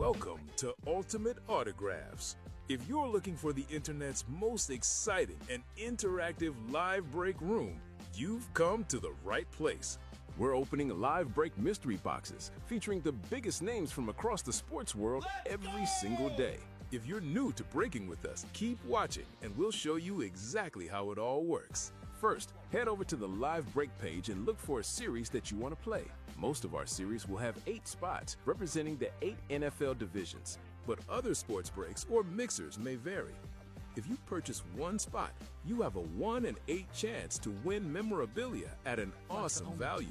Welcome to Ultimate Autographs. If you're looking for the internet's most exciting and interactive live break room, you've come to the right place. We're opening live break mystery boxes featuring the biggest names from across the sports world every single day. If you're new to breaking with us, keep watching and we'll show you exactly how it all works. First, head over to the live break page and look for a series that you want to play. Most of our series will have 8 spots representing the 8 NFL divisions, but other sports breaks or mixers may vary. If you purchase one spot, you have a 1 in 8 chance to win memorabilia at an awesome value.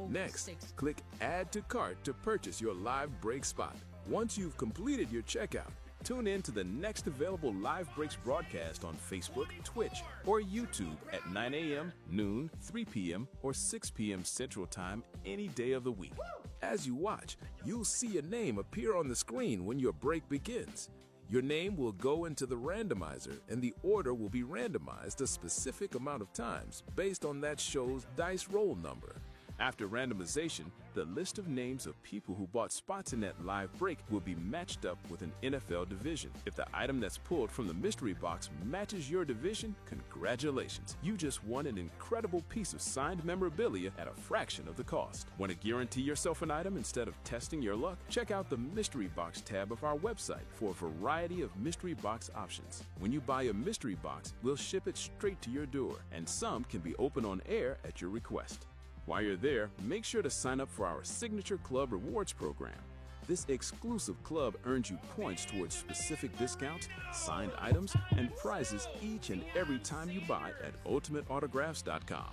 Next, click Add to Cart to purchase your live break spot. Once you've completed your checkout, tune in to the next available Live Breaks broadcast on Facebook, Twitch, or YouTube at 9 a.m., noon, 3 p.m., or 6 p.m. Central Time any day of the week. As you watch, you'll see a name appear on the screen when your break begins. Your name will go into the randomizer, and the order will be randomized a specific amount of times based on that show's dice roll number. After randomization, the list of names of people who bought spots in that live break will be matched up with an NFL division. If the item that's pulled from the mystery box matches your division, congratulations. You just won an incredible piece of signed memorabilia at a fraction of the cost. Want to guarantee yourself an item instead of testing your luck? Check out the mystery box tab of our website for a variety of mystery box options. When you buy a mystery box, we'll ship it straight to your door, and some can be opened on air at your request. While you're there, make sure to sign up for our Signature Club Rewards program. This exclusive club earns you points towards specific discounts, signed items, and prizes each and every time you buy at UltimateAutographs.com.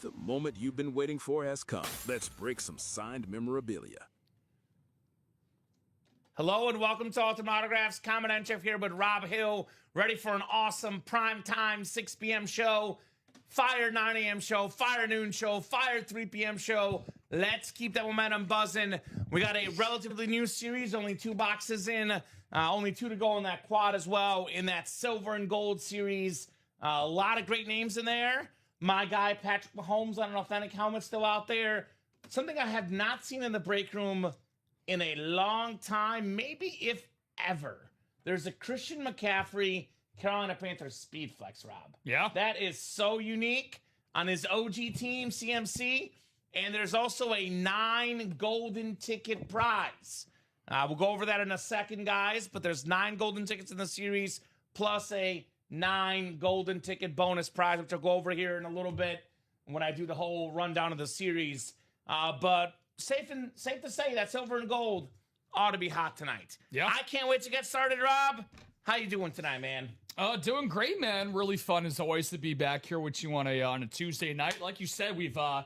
The moment you've been waiting for has come. Let's break some signed memorabilia. Hello and welcome to Ultimate Autographs. Kamen Entchev here with Rob Hill, ready for an awesome primetime 6 p.m. show. Fire 9 a.m. show, fire noon show, fire 3 p.m. show. Let's keep that momentum buzzing. We got a relatively new series, only 2 boxes in, only 2 to go in that quad as well, in that silver and gold series. A lot of great names in there. My guy, Patrick Mahomes, on an authentic helmet still out there. Something I have not seen in the break room in a long time, maybe if ever. There's a Christian McCaffrey Carolina Panthers Speed Flex, Rob. Yeah. That is so unique on his OG team, CMC. And there's also a 9 golden ticket prize. We'll go over that in a second, guys. But there's 9 golden tickets in the series, plus a 9 golden ticket bonus prize, which I'll go over here in a little bit when I do the whole rundown of the series. But safe to say that silver and gold ought to be hot tonight. Yeah. I can't wait to get started, Rob. How you doing tonight, man? Doing great, man. Really fun as always to be back here with you on a Tuesday night. Like you said, we've gone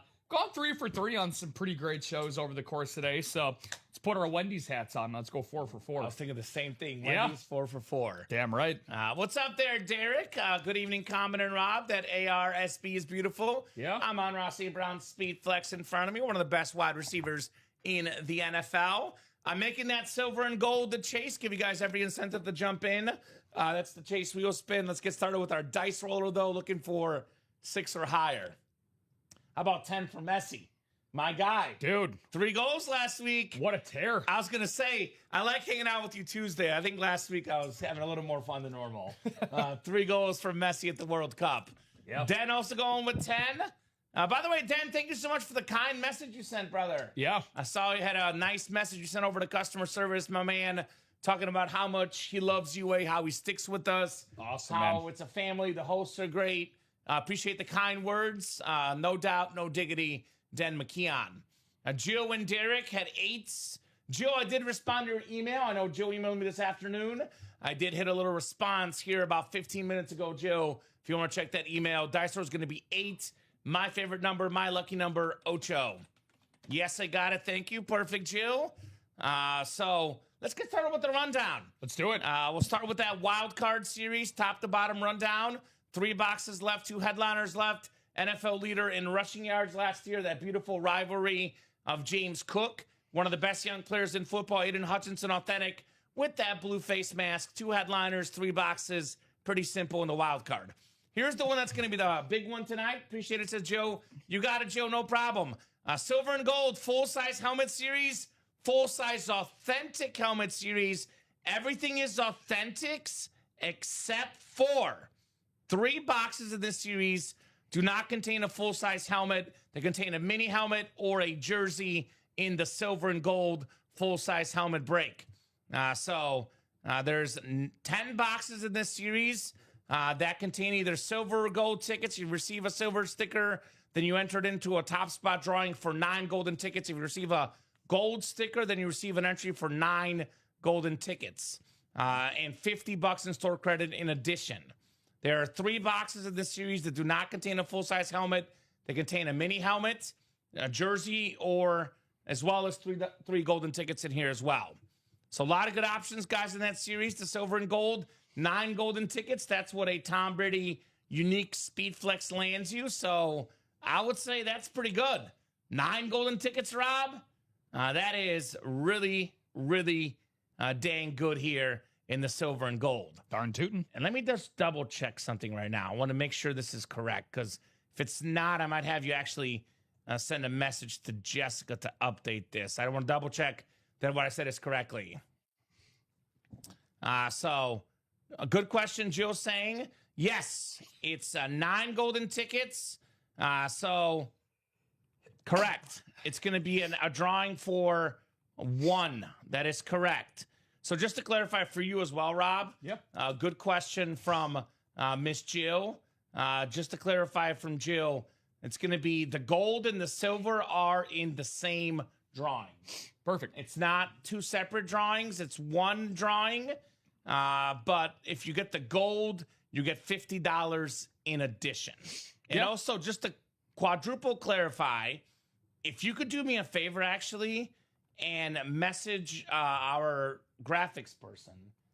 3 for 3 on some pretty great shows over the course today. So let's put our Wendy's hats on. Let's go 4 for 4. I was thinking the same thing. Yeah. Wendy's 4 for 4. Damn right. What's up there, Derek? Good evening, Kamen and Rob. That ARSB is beautiful. Yeah. I'm on Rossi Brown's Speed Flex in front of me. One of the best wide receivers in the NFL. I'm making that silver and gold the chase. Give you guys every incentive to jump in. That's the chase wheel spin. Let's get started with our dice roller, though, looking for 6 or higher. How about 10 for Messi? My guy. Dude. 3 goals last week. What a tear. I was going to say, I like hanging out with you Tuesday. I think last week I was having a little more fun than normal. 3 goals for Messi at the World Cup. Yep. Den also going with 10. By the way, Dan, thank you so much for the kind message you sent, brother. Yeah. I saw you had a nice message you sent over to customer service, my man, talking about how much he loves UA, how he sticks with us. Awesome, how man. It's a family. The hosts are great. Appreciate the kind words. No doubt, no diggity, Den McKeon. Gio and Derek had 8s. Gio, I did respond to your email. I know Joe emailed me this afternoon. I did hit a little response here about 15 minutes ago, Joe. If you want to check that email, dice roll is going to be 8. My favorite number, my lucky number, Ocho. Yes, I got it. Thank you. Perfect, Jill. So let's get started with the rundown. Let's do it. We'll start with that wild card series, top to bottom rundown. 3 boxes left, 2 headliners left. NFL leader in rushing yards last year, that beautiful rivalry of James Cook, one of the best young players in football, Aiden Hutchinson, authentic, with that blue face mask. 2 headliners, 3 boxes. Pretty simple in the wild card. Here's the one that's going to be the big one tonight. Appreciate it, says Joe. You got it, Joe, no problem. Silver and gold, full-size helmet series, full-size authentic helmet series, everything is authentics except for 3 boxes in this series do not contain a full-size helmet. They contain a mini helmet or a jersey in the silver and gold full-size helmet break. So there's 10 boxes in this series that contain either silver or gold tickets. You receive a silver sticker, then you enter it into a top spot drawing for 9 golden tickets. If you receive a gold sticker, then you receive an entry for 9 golden tickets and $50 in store credit in addition. There are 3 boxes in this series that do not contain a full-size helmet. They contain a mini helmet, a jersey, or as well as 3 golden tickets in here as well. So a lot of good options, guys, in that series. The silver and gold, 9 golden tickets. That's what a Tom Brady unique Speed Flex lands you. So I would say that's pretty good. 9 golden tickets, Rob. That is really, really dang good here in the silver and gold. Darn tootin'. And let me just double check something right now. I want to make sure this is correct, because if it's not, I might have you actually send a message to Jessica to update this. I want to double check that what I said is correctly. So a good question, Jill saying, yes, it's 9 golden tickets. So correct. It's going to be a drawing for 1. That is correct. So just to clarify for you as well, Rob. Yep. Good question from Miss Jill. Just to clarify from Jill, it's going to be the gold and the silver are in the same drawing. Perfect. It's not 2 separate drawings. It's 1 drawing. But if you get the gold, you get $50 in addition. And also, just to quadruple clarify, if you could do me a favor, actually, and message our graphics person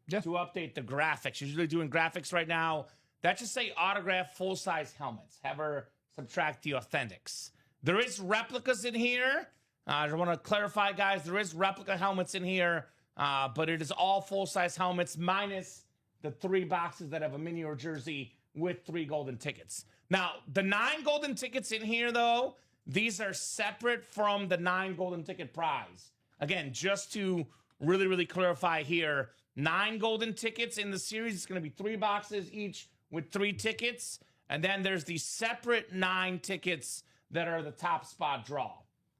to update the graphics. She's usually doing graphics right now. That should say autograph full-size helmets. Have her subtract the authentics. There is replicas in here. I want to clarify, guys, there is replica helmets in here, but it is all full-size helmets minus the 3 boxes that have a mini or jersey with 3 golden tickets. Now, the 9 golden tickets in here, though, these are separate from the 9 golden ticket prize. Again, just to really, really clarify here, 9 golden tickets in the series. It's going to be 3 boxes each with 3 tickets. And then there's the separate 9 tickets that are the top spot draw.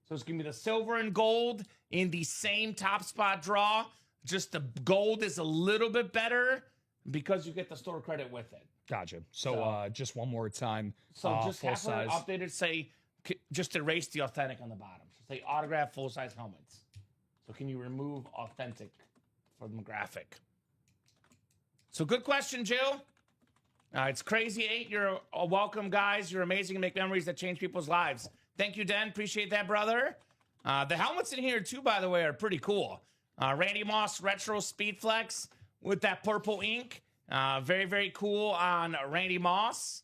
So it's going to be the silver and gold in the same top spot draw. Just the gold is a little bit better because you get the store credit with it. Gotcha. So just one more time. So just full have size. her updated, say, just erase the authentic on the bottom. So say autograph full-size helmets. So can you remove authentic from the graphic? So good question, Jill. It's Crazy 8. You're welcome, guys. You're amazing and make memories that change people's lives. Thank you, Den. Appreciate that, brother. The helmets in here, too, by the way, are pretty cool. Randy Moss Retro Speed Flex with that purple ink. Very, very cool on Randy Moss.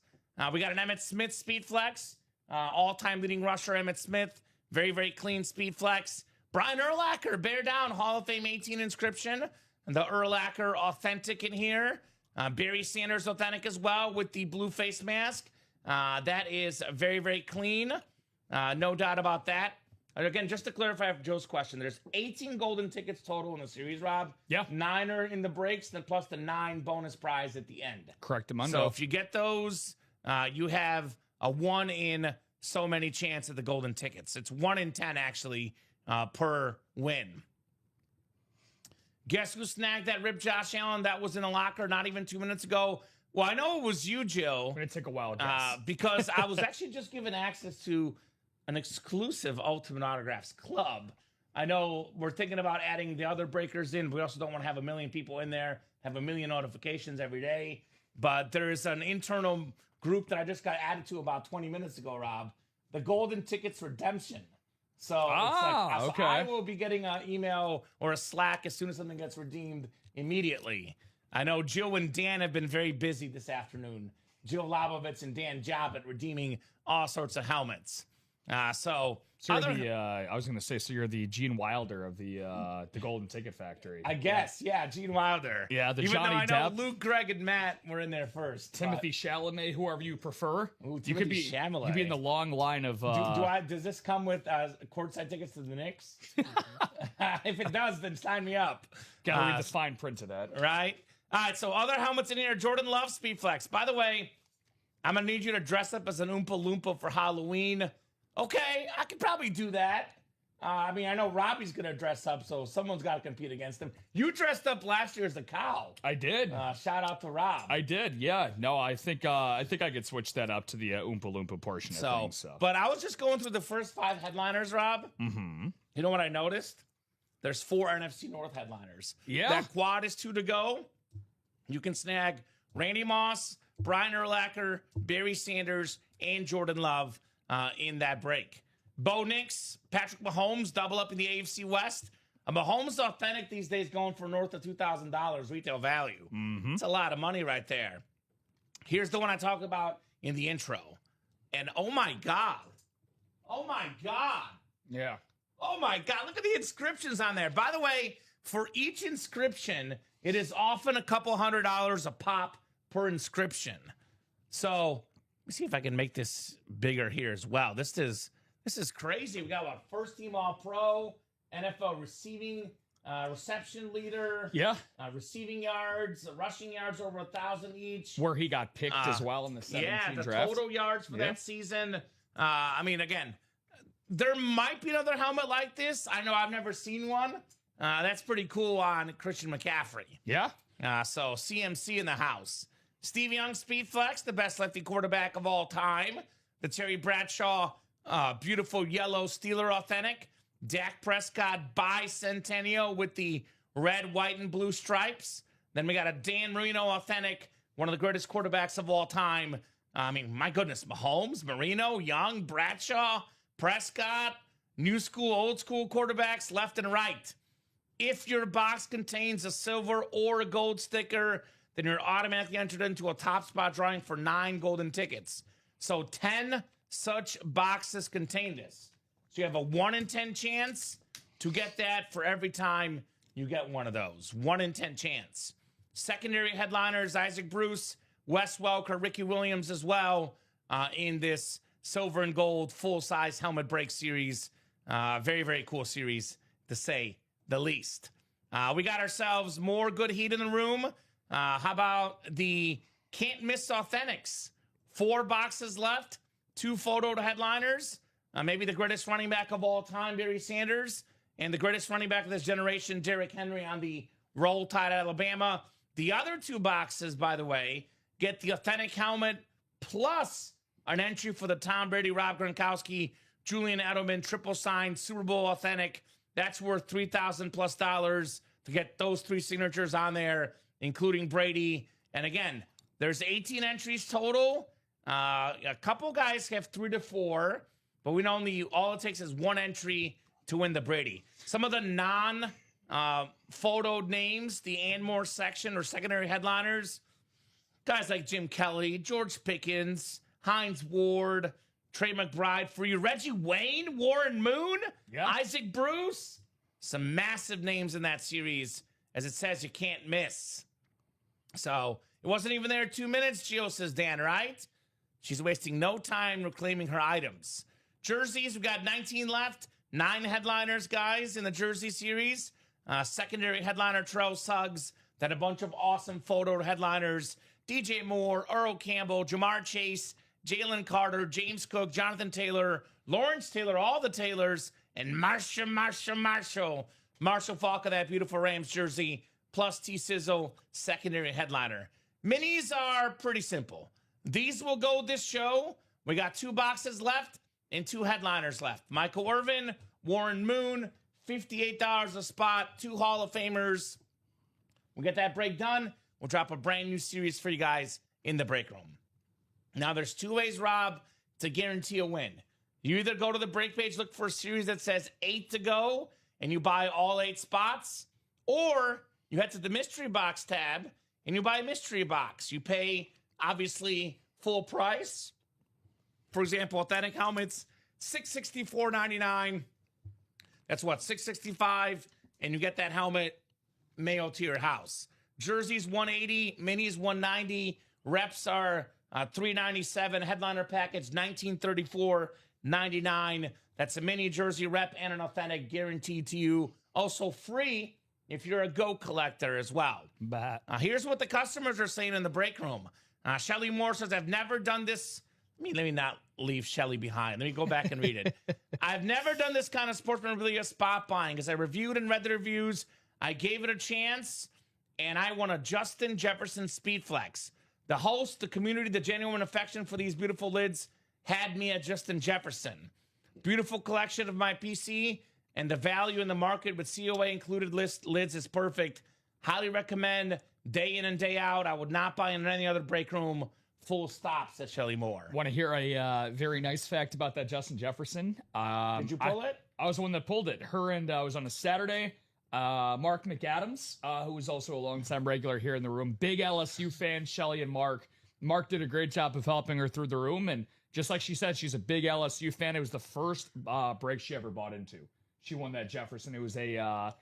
We got an Emmitt Smith Speed Flex. All-time leading rusher Emmitt Smith. Very, very clean Speed Flex. Brian Urlacher, Bear Down, Hall of Fame 18 inscription. The Urlacher authentic in here. Barry Sanders authentic as well with the blue face mask. That is very, very clean. No doubt about that. And again, just to clarify Joe's question, there's 18 golden tickets total in the series, Rob. Yeah. 9 are in the breaks, then plus the 9 bonus prize at the end. Correct, Amundo. So if you get those, you have a 1 in so many chance at the golden tickets. It's 1 in 10, actually, per win. Guess who snagged that rip Josh Allen? That was in a locker not even 2 minutes ago. Well, I know it was you, Jill. It's take a while, guess. Because I was actually just given access to an exclusive Ultimate Autographs club. I know we're thinking about adding the other breakers in. We also don't want to have a million people in there, have a million notifications every day. But there is an internal group that I just got added to about 20 minutes ago, Rob. The Golden Tickets Redemption. So, so I will be getting an email or a Slack as soon as something gets redeemed immediately. I know Jill and Dan have been very busy this afternoon. Jill Labovitz and Dan Jobbitt redeeming all sorts of helmets. So you're the, I was going to say, so you're the Gene Wilder of the Golden Ticket Factory. I guess, yeah, Gene Wilder. Yeah, the Even Johnny though I know Depp. Luke, Greg, and Matt were in there first. Timothy Chalamet, whoever you prefer. Ooh, You could Timothy be Chalamet. you'd be in the long line of. Does this come with courtside tickets to the Knicks? If it does, then sign me up. Gotta read the fine print of that. Right? All right, so other helmets in here. Jordan Love Speed Flex. By the way, I'm going to need you to dress up as an Oompa Loompa for Halloween. Okay, I could probably do that. I mean, I know Robbie's going to dress up, so someone's got to compete against him. You dressed up last year as a cow. I did. Shout out to Rob. I did. Yeah. No, I think I could switch that up to the Oompa Loompa portion of things. So. But I was just going through the first 5 headliners, Rob. Mm-hmm. You know what I noticed? There's 4 NFC North headliners. Yeah. That quad is 2 to go. You can snag Randy Moss, Brian Urlacher, Barry Sanders, and Jordan Love in that break. Bo Nix, Patrick Mahomes, double up in the AFC West. A Mahomes Authentic these days going for north of $2,000 retail value. Mm-hmm. It's a lot of money right there. Here's the one I talk about in the intro. And oh my God. Oh my God. Yeah. Oh my God. Look at the inscriptions on there. By the way, for each inscription, it is often a couple $100 a pop per inscription. So let me see if I can make this bigger here as well. This is crazy. We got a first team All-Pro, NFL receiving reception leader. Yeah. Receiving yards, rushing yards over 1,000 each. Where he got picked as well in the 17 the draft. total yards for that season. I mean, again, there might be another helmet like this. I know I've never seen one. That's pretty cool on Christian McCaffrey. Yeah. So CMC in the house. Steve Young, Speed Flex, the best lefty quarterback of all time. The Terry Bradshaw, beautiful yellow Steeler Authentic. Dak Prescott Bicentennial with the red, white, and blue stripes. Then we got a Dan Marino Authentic, one of the greatest quarterbacks of all time. I mean, my goodness, Mahomes, Marino, Young, Bradshaw, Prescott, new school, old school quarterbacks left and right. If your box contains a silver or a gold sticker, then you're automatically entered into a top spot drawing for 9 golden tickets. So 10 such boxes contain this. So you have a 1 in 10 chance to get that for every time you get one of those. 1 in 10 chance. Secondary headliners, Isaac Bruce, Wes Welker, Ricky Williams as well in this silver and gold full-size helmet break series. Very, very cool series to say the least. We got ourselves more good heat in the room. How about the Can't Miss Authentics? 4 boxes left, 2 photo headliners. Maybe the greatest running back of all time, Barry Sanders, and the greatest running back of this generation, Derrick Henry, on the Roll Tide Alabama. The other 2 boxes, by the way, get the authentic helmet plus an entry for the Tom Brady, Rob Gronkowski, Julian Edelman triple signed Super Bowl authentic. That's worth $3,000+ to get those 3 signatures on there, including Brady. And again, there's 18 entries total. A couple guys have 3 to 4, but we know all it takes is 1 entry to win the Brady. Some of the non-photoed names, the Anmore section or secondary headliners, guys like Jim Kelly, George Pickens, Hines Ward, Trey McBride for you, Reggie Wayne, Warren Moon, Isaac Bruce. Some massive names in that series, as it says you can't miss. So it wasn't even there 2 minutes, Gio says Dan, right? She's wasting no time reclaiming her items. Jerseys, we got 19 left. 9 headliners, guys, in the jersey series. Secondary headliner, Terrell Suggs. Then a bunch of awesome photo headliners. DJ Moore, Earl Campbell, Jamar Chase, Jalen Carter, James Cook, Jonathan Taylor, Lawrence Taylor, all the Taylors, and Marshall Falk of that beautiful Rams jersey, plus T-Sizzle, secondary headliner. Minis are pretty simple. These will go this show. We got 2 boxes left and 2 headliners left. Michael Irvin, Warren Moon, $58 a spot, 2 Hall of Famers. We'll get that break done. We'll drop a brand new series for you guys in the break room. Now, there's 2 ways, Rob, to guarantee a win. You either go to the break page, look for a series that says 8 to go, and you buy all 8 spots, or you head to the mystery box tab and you buy a mystery box. You pay, obviously, full price. For example, authentic helmets, $664.99. That's what, $665, and you get that helmet mailed to your house. Jerseys $180, minis $190, reps are $397. Headliner package $1934.99. That's a mini jersey rep and an authentic guaranteed to you. Also free if you're a GO collector as well. Here's what the customers are saying in the break room. Shelly Moore says, I've never done this. Let me not leave Shelly behind. Let me go back and read it. I've never done this kind of sports memorabilia spot buying. As I reviewed and read the reviews, I gave it a chance, and I won a Justin Jefferson Speedflex. The host, the community, the genuine affection for these beautiful lids had me at Justin Jefferson. Beautiful collection of my PC, and the value in the market with COA included lids is perfect. Highly recommend day in and day out. I would not buy in any other break room. Full stop, said Shelly Moore. Want to hear a very nice fact about that Justin Jefferson? Did you pull it? I was the one that pulled it. Her and was on a Saturday. Mark McAdams, who was also a longtime regular here in the room. Big LSU fan, Shelly and Mark. Mark did a great job of helping her through the room. And just like she said, she's a big LSU fan. It was the first break she ever bought into. She won that Jefferson. It was a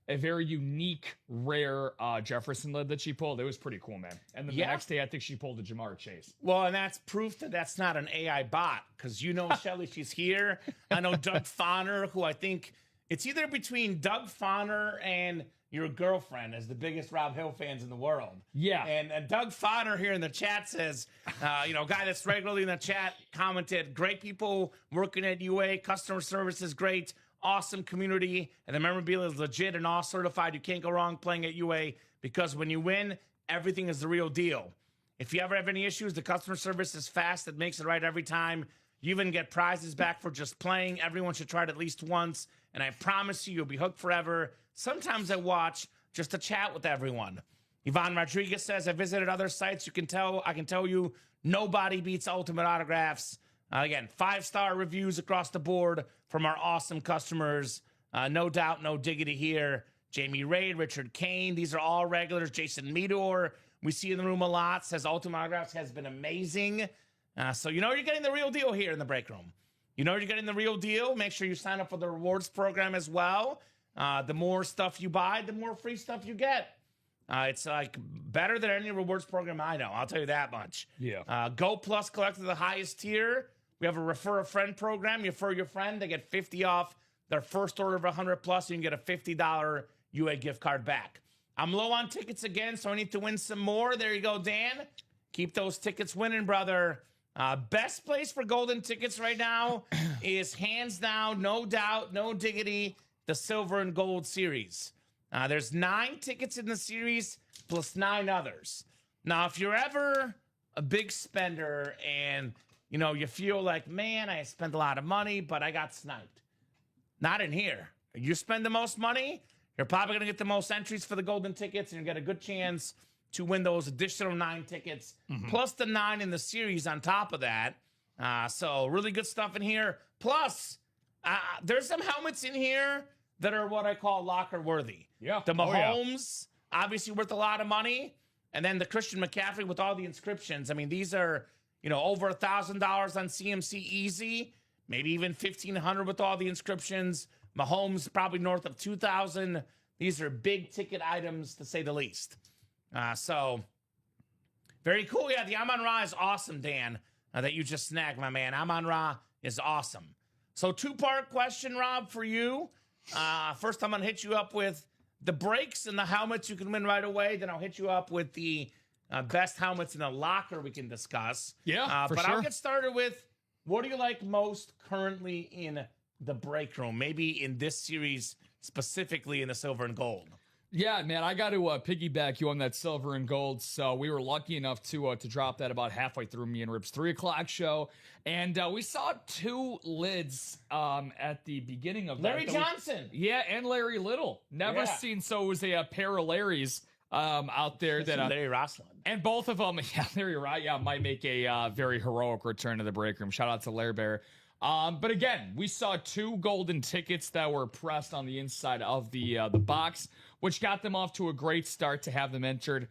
very unique, rare Jefferson lid that she pulled. It was pretty cool, man. And then the next day, I think she pulled a Jamar Chase. Well, and that's proof that that's not an AI bot, because you know Shelly, she's here. I know Doug Fonner, who I think it's either between Doug Fonner and your girlfriend as the biggest Rob Hill fans in the world. Yeah. And Doug Fonner here in the chat says, guy that's regularly in the chat commented, great people working at UA, customer service is great. Awesome community, and the memorabilia is legit and all certified. You can't go wrong playing at UA, because when you win, everything is the real deal. If you ever have any issues, the customer service is fast. It makes it right every time. You even get prizes back for just playing. Everyone should try it at least once, and I promise you'll be hooked forever. Sometimes I watch just to chat with everyone. Yvonne Rodriguez says, I visited other sites. I can tell you, nobody beats Ultimate Autographs. Again, 5-star reviews across the board from our awesome customers. No doubt, no diggity here. Jamie Raid, Richard Kane, these are all regulars. Jason Meador, we see in the room a lot, says Ultimate Autographs has been amazing. So you know you're getting the real deal here in the break room. You know you're getting the real deal. Make sure you sign up for the rewards program as well. The more stuff you buy, the more free stuff you get. It's like better than any rewards program I know. I'll tell you that much. Yeah. Go Plus Collector, the highest tier. We have a refer a friend program. You refer your friend, they get 50 off their first order of 100 plus. You can get a $50 UA gift card back. I'm low on tickets again, so I need to win some more. There you go, Dan. Keep those tickets winning, brother. Best place for golden tickets right now is hands down, no doubt, no diggity, the Silver and Gold series. There's 9 tickets in the series plus 9 others. Now, if you're ever a big spender and you feel like, man, I spent a lot of money, but I got sniped. Not in here. You spend the most money, you're probably going to get the most entries for the golden tickets, and you get a good chance to win those additional 9 tickets, plus the 9 in the series on top of that. So really good stuff in here. Plus, there's some helmets in here that are what I call locker worthy. Yeah. The Mahomes, obviously worth a lot of money. And then the Christian McCaffrey with all the inscriptions. I mean, these are, over $1,000 on CMC easy, maybe even $1,500 with all the inscriptions. Mahomes probably north of $2,000. These are big ticket items to say the least. So very cool. Yeah, the Amon Ra is awesome, Dan, that you just snagged, my man. Amon Ra is awesome. So 2-part question, Rob, for you. First, I'm going to hit you up with the breaks and the helmets you can win right away. Then I'll hit you up with the best helmets in the locker we can discuss. Yeah, but I'll get started with, what do you like most currently in the break room? Maybe in this series, specifically in the Silver and Gold. Yeah, man, I got to piggyback you on that Silver and Gold. So we were lucky enough to drop that about halfway through me and Rip's 3 o'clock show. And we saw 2 lids at the beginning of Larry Johnson. And Larry Little. Never seen. So it was a pair of Larrys out there. Larry Roslin. And both of them, Larry might make a very heroic return to the break room. Shout out to Larry Bear. But again, we saw 2 golden tickets that were pressed on the inside of the box, which got them off to a great start to have them entered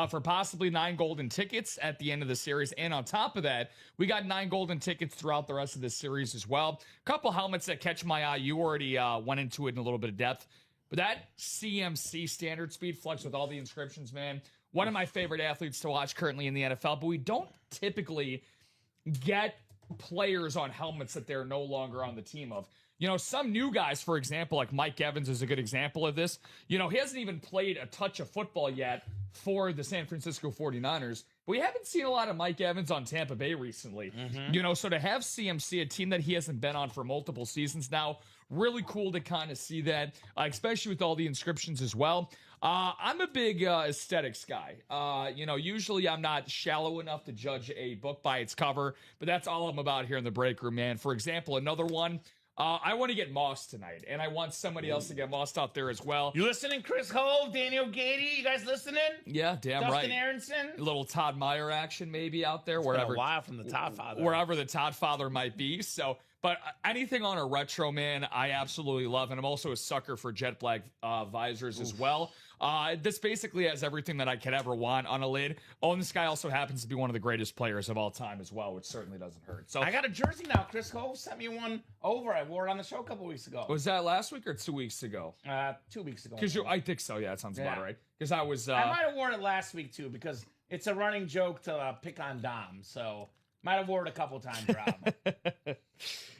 for possibly 9 golden tickets at the end of the series. And on top of that, we got 9 golden tickets throughout the rest of the series as well. A couple helmets that catch my eye. You already went into it in a little bit of depth. But that CMC standard speed flex with all the inscriptions, man, one of my favorite athletes to watch currently in the NFL. But we don't typically get players on helmets that they're no longer on the team of. You know, some new guys, for example, like Mike Evans is a good example of this. You know, he hasn't even played a touch of football yet for the San Francisco 49ers. But we haven't seen a lot of Mike Evans on Tampa Bay recently. You know, so to have CMC, a team that he hasn't been on for multiple seasons now, really cool to kind of see that, especially with all the inscriptions as well. I'm a big aesthetics guy. You know, usually I'm not shallow enough to judge a book by its cover, but that's all I'm about here in the break room, man. For example, another one, I want to get Moss tonight, and I want somebody else to get Moss out there as well. You listening, Chris Hove, Daniel Gady? You guys listening? Yeah, damn Dustin right. Dustin Aronson? A little Todd Meyer action maybe out there, It's wherever. been a while from the Todd Father. Wherever the Todd Father might be. So, but anything on a retro, man, I absolutely love. And I'm also a sucker for jet black visors as well. This basically has everything that I could ever want on a lid. Oh, and this guy also happens to be one of the greatest players of all time as well, which certainly doesn't hurt. So I got a jersey now. Chris Hove sent me one over. I wore it on the show a couple weeks ago. Was that last week or 2 weeks ago? 2 weeks ago. Because I think so. Yeah, that sounds about right. Because I was. I might have worn it last week too, because it's a running joke to pick on Dom. So might have worn it a couple times, Rob.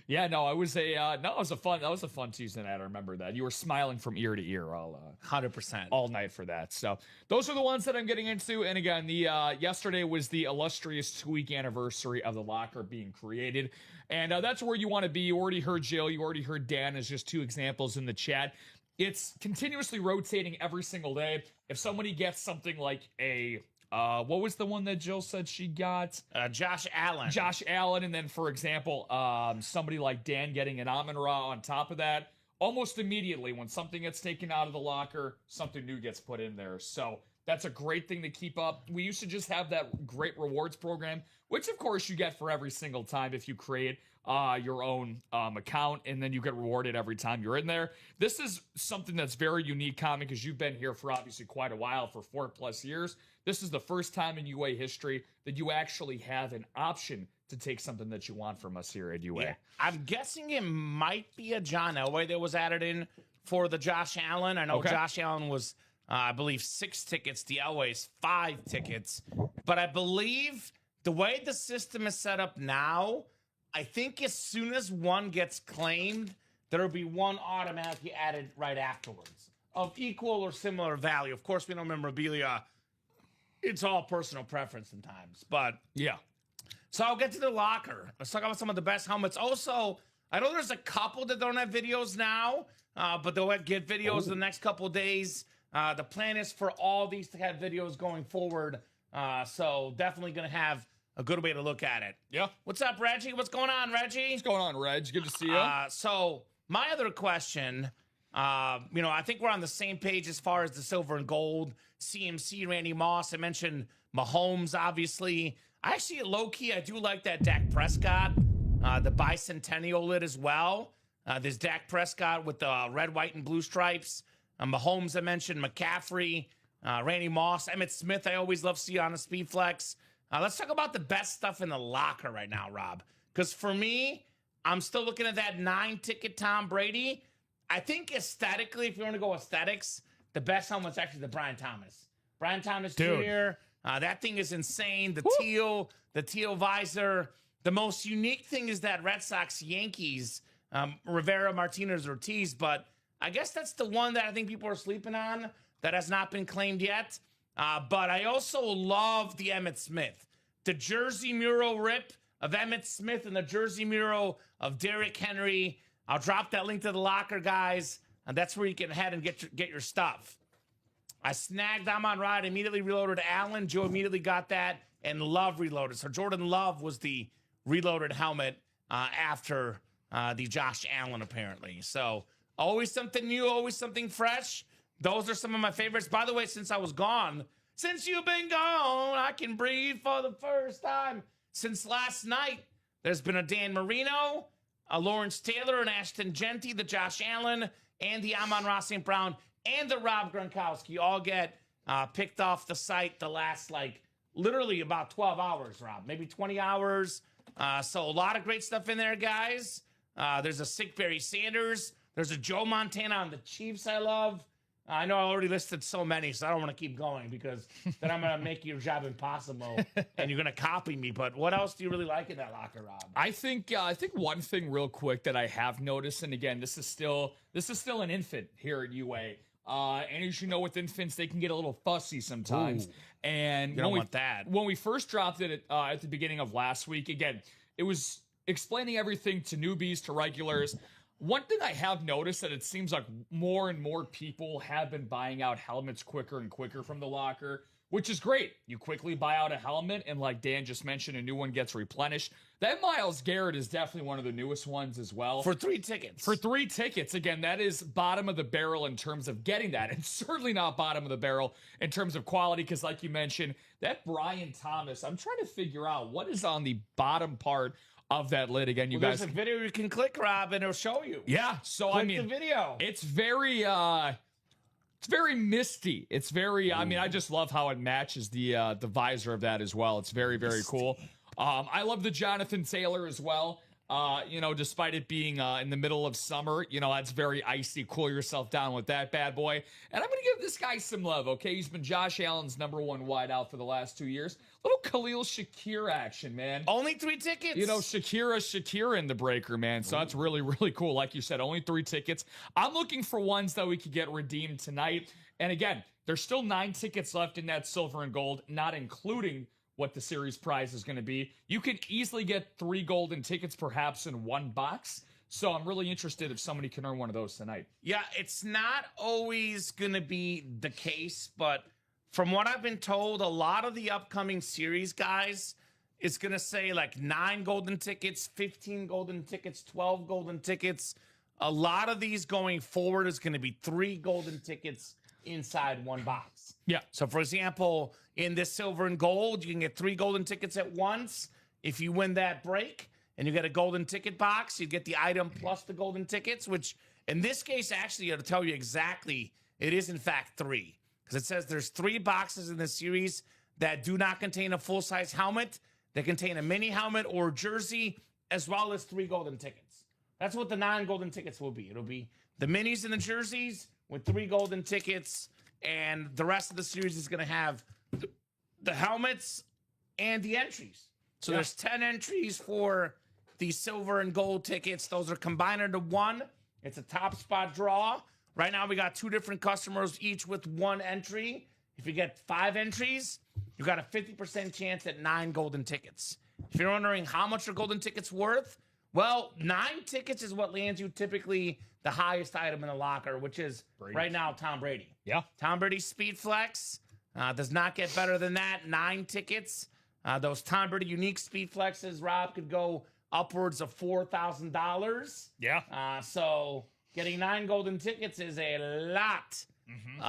Yeah, no, it was a fun Tuesday night. I remember that. You were smiling from ear to ear all 100% all night for that. So those are the ones that I'm getting into. And again, the yesterday was the illustrious 2-week anniversary of the locker being created. And that's where you want to be. You already heard Jill, you already heard Dan as just 2 examples in the chat. It's continuously rotating every single day. If somebody gets something like a what was the one that Jill said she got? Josh Allen. Josh Allen. And then, for example, somebody like Dan getting an Amon-Ra on top of that. Almost immediately, when something gets taken out of the locker, something new gets put in there. So that's a great thing to keep up. We used to just have that great rewards program, which, of course, you get for every single time if you create your own account, and then you get rewarded every time you're in there. This is something that's very unique, Kamen, because you've been here for obviously quite a while, for 4+ years. This is the first time in UA history that you actually have an option to take something that you want from us here at UA. Yeah. I'm guessing it might be a John Elway that was added in for the Josh Allen. I know Josh Allen was, I believe, 6 tickets. The Elway's 5 tickets. But I believe the way the system is set up now, I think as soon as one gets claimed, there'll be one automatically added right afterwards of equal or similar value. Of course, we know memorabilia. It's all personal preference sometimes, but yeah. So I'll get to the locker. Let's talk about some of the best helmets. Also, I know there's a couple that don't have videos now, but they'll get videos the next couple of days. The plan is for all these to have videos going forward. So definitely going to have a good way to look at it. Yeah. What's up, Reggie? What's going on, Reggie? What's going on, Reg? Good to see you. So my other question, I think we're on the same page as far as the silver and gold. CMC, Randy Moss. I mentioned Mahomes, obviously. I actually, low-key, I do like that Dak Prescott, the bicentennial lid as well. There's Dak Prescott with the red, white, and blue stripes. Mahomes, I mentioned. McCaffrey, Randy Moss. Emmitt Smith, I always love to see on a speed flex. Let's talk about the best stuff in the locker right now, Rob. Because for me, I'm still looking at that 9-ticket Tom Brady. I think aesthetically, if you want to go aesthetics, the best helmet's actually the Brian Thomas. Brian Thomas Jr., that thing is insane. The teal visor. The most unique thing is that Red Sox Yankees, Rivera, Martinez, Ortiz. But I guess that's the one that I think people are sleeping on that has not been claimed yet. But I also love the Emmitt Smith. The jersey mural rip of Emmitt Smith and the jersey mural of Derrick Henry. I'll drop that link to the locker, guys. And that's where you can head and get your stuff. I snagged Amon-Ra, immediately reloaded Allen. Joe immediately got that, and Love reloaded. So Jordan Love was the reloaded helmet after the Josh Allen, apparently. So always something new, always something fresh. Those are some of my favorites. By the way, since I was gone, since you've been gone, I can breathe for the first time. Since last night, there's been a Dan Marino, Lawrence Taylor and Ashton Genty, the Josh Allen, and the Amon-Ra St. Brown, and the Rob Gronkowski all get picked off the site the last, literally about 12 hours, Rob. Maybe 20 hours. So a lot of great stuff in there, guys. There's a sick Barry Sanders. There's a Joe Montana on the Chiefs I love. I know I already listed so many, so I don't want to keep going because then I'm going to make your job impossible and you're going to copy me. But what else do you really like in that locker, Rob? I think one thing real quick that I have noticed, and again, this is still an infant here at UA. And as you know, with infants, they can get a little fussy sometimes. Ooh, and you don't want that. When we first dropped it at the beginning of last week, again, it was explaining everything to newbies, to regulars. One thing I have noticed that it seems like more and more people have been buying out helmets quicker and quicker from the locker, which is great. You quickly buy out a helmet, and like Dan just mentioned, a new one gets replenished. That Myles Garrett is definitely one of the newest ones as well. For 3 tickets. For 3 tickets. Again, that is bottom of the barrel in terms of getting that, and certainly not bottom of the barrel in terms of quality, because like you mentioned, that Brian Thomas, I'm trying to figure out what is on the bottom part of that lid. Again, you guys. There's a video you can click, Rob, and it'll show you. Yeah, so click I mean, the video. It's very misty. It's very, I mean, I just love how it matches the visor of that as well. It's very, very cool. I love the Jonathan Taylor as well. Despite it being in the middle of summer, that's very icy. Cool yourself down with that bad boy. And I'm going to give this guy some love, okay? He's been Josh Allen's #1 wideout for the last 2 years. Little Khalil Shakir action, man. Only 3 tickets. Shakira in the breaker, man. So that's really, really cool. Like you said, only 3 tickets. I'm looking for ones that we could get redeemed tonight. And again, there's still 9 tickets left in that silver and gold, not including what the series prize is going to be. You could easily get 3 golden tickets perhaps in one box. So I'm really interested if somebody can earn one of those tonight. Yeah, it's not always going to be the case, but from what I've been told, a lot of the upcoming series, guys, is going to say 9 golden tickets, 15 golden tickets, 12 golden tickets. A lot of these going forward is going to be 3 golden tickets inside one box. Yeah. So, for example, in this silver and gold, you can get 3 golden tickets at once. If you win that break and you get a golden ticket box, you get the item plus the golden tickets, which in this case, actually, it'll tell you exactly it is, in fact, 3. Because it says there's 3 boxes in this series that do not contain a full-size helmet. They contain a mini helmet or jersey, as well as 3 golden tickets. That's what the 9 golden tickets will be. It'll be the minis and the jerseys with 3 golden tickets, and the rest of the series is going to have the helmets and the entries. So there's 10 entries for the silver and gold tickets. Those are combined into one. It's a top spot draw. Right now we got 2 different customers, each with 1 entry. If you get 5 entries, you got a 50% chance at 9 golden tickets. If you're wondering how much are golden tickets worth, well, 9 tickets is what lands you typically the highest item in the locker, which is right now Tom Brady. Yeah. Tom Brady's Speed Flex does not get better than that. 9 tickets. Those Tom Brady unique Speed Flexes, Rob, could go upwards of $4,000. Yeah. So getting 9 golden tickets is a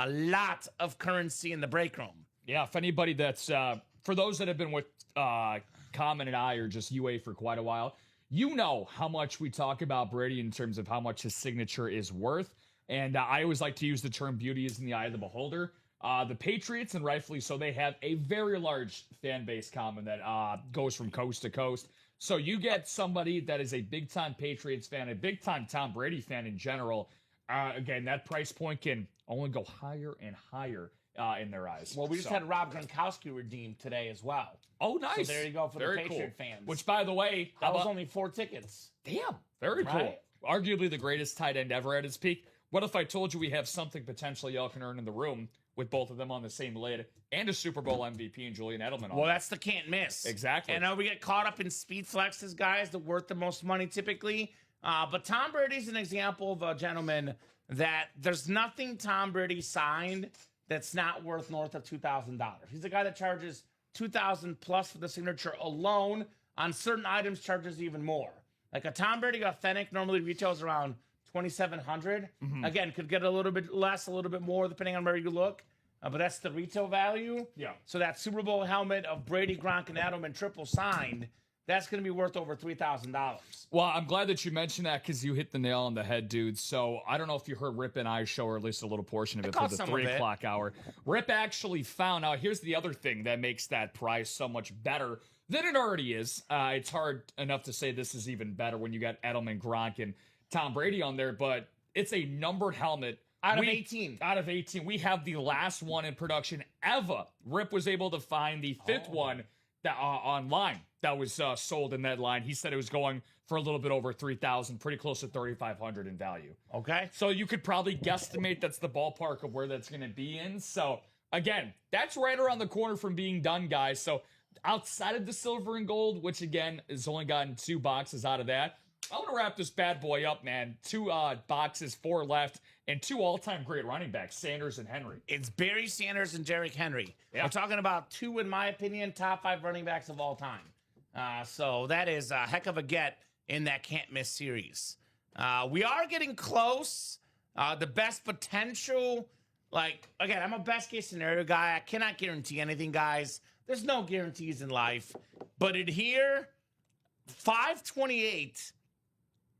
lot of currency in the break room. Yeah, if anybody that's, for those that have been with Kamen and I or just UA for quite a while, you know how much we talk about Brady in terms of how much his signature is worth. And I always like to use the term beauty is in the eye of the beholder. The Patriots, and rightfully so, they have a very large fan base, Kamen, that goes from coast to coast. So you get somebody that is a big-time Patriots fan, a big-time Tom Brady fan in general. Again, that price point can only go higher and higher in their eyes. Well, we just had Rob Gronkowski redeemed today as well. Oh, nice. So there you go for very the Patriot cool. fans. Which, by the way, that was only 4 tickets. Damn, very cool. Arguably the greatest tight end ever at his peak. What if I told you we have something potentially y'all can earn in the room with both of them on the same lid and a Super Bowl MVP and Julian Edelman on Well, that's the can't miss. Exactly. And we get caught up in speed flexes, guys, that worth the most money typically. But Tom Brady's an example of a gentleman that there's nothing Tom Brady signed that's not worth north of $2,000. He's a guy that charges $2,000 plus for the signature alone. On certain items, charges even more. Like a Tom Brady Authentic normally retails around $2,700. Again, could get a little bit less, a little bit more, depending on where you look. But that's the retail value. Yeah. So that Super Bowl helmet of Brady, Gronk, and Edelman triple signed, that's going to be worth over $3,000. Well, I'm glad that you mentioned that because you hit the nail on the head, dude. So I don't know if you heard Rip and I's show, or at least a little portion of it for the 3 o'clock hour. Rip actually found out, here's the other thing that makes that price so much better than it already is. It's hard enough to say this is even better when you got Edelman, Gronk, and Tom Brady on there, but it's a numbered helmet. Out of 18. Out of 18. We have the last one in production ever. Rip was able to find the 5th one that online that was sold in that line. He said it was going for a little bit over $3,000, pretty close to $3,500 in value. Okay. So you could probably guesstimate that's the ballpark of where that's going to be in. So again, that's right around the corner from being done, guys. So outside of the silver and gold, which again has only gotten 2 boxes out of that, I want to wrap this bad boy up, man. 2 boxes, 4 left, and 2 all-time great running backs, Sanders and Henry. It's Barry Sanders and Derrick Henry. Yeah. We're talking about 2, in my opinion, top 5 running backs of all time. So that is a heck of a get in that can't-miss series. We are getting close. The best potential, like, again, I'm a best-case scenario guy. I cannot guarantee anything, guys. There's no guarantees in life. But in here, 528,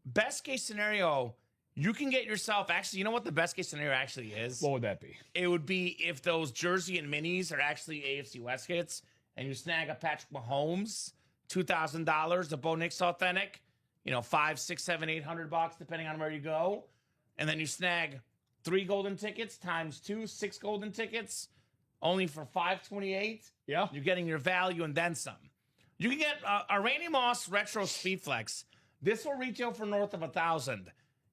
best-case scenario, you can get yourself, actually, you know what the best-case scenario actually is? What would that be? It would be if those jersey and minis are actually AFC West hits, and you snag a Patrick Mahomes, $2,000, the Bo Nix Authentic, $500, $600, $700, $800, depending on where you go. And then you snag 3 golden tickets times 2, 6 golden tickets, only for $528. Yeah. You're getting your value and then some. You can get a Randy Moss Retro Speed Flex. This will retail for north of $1,000.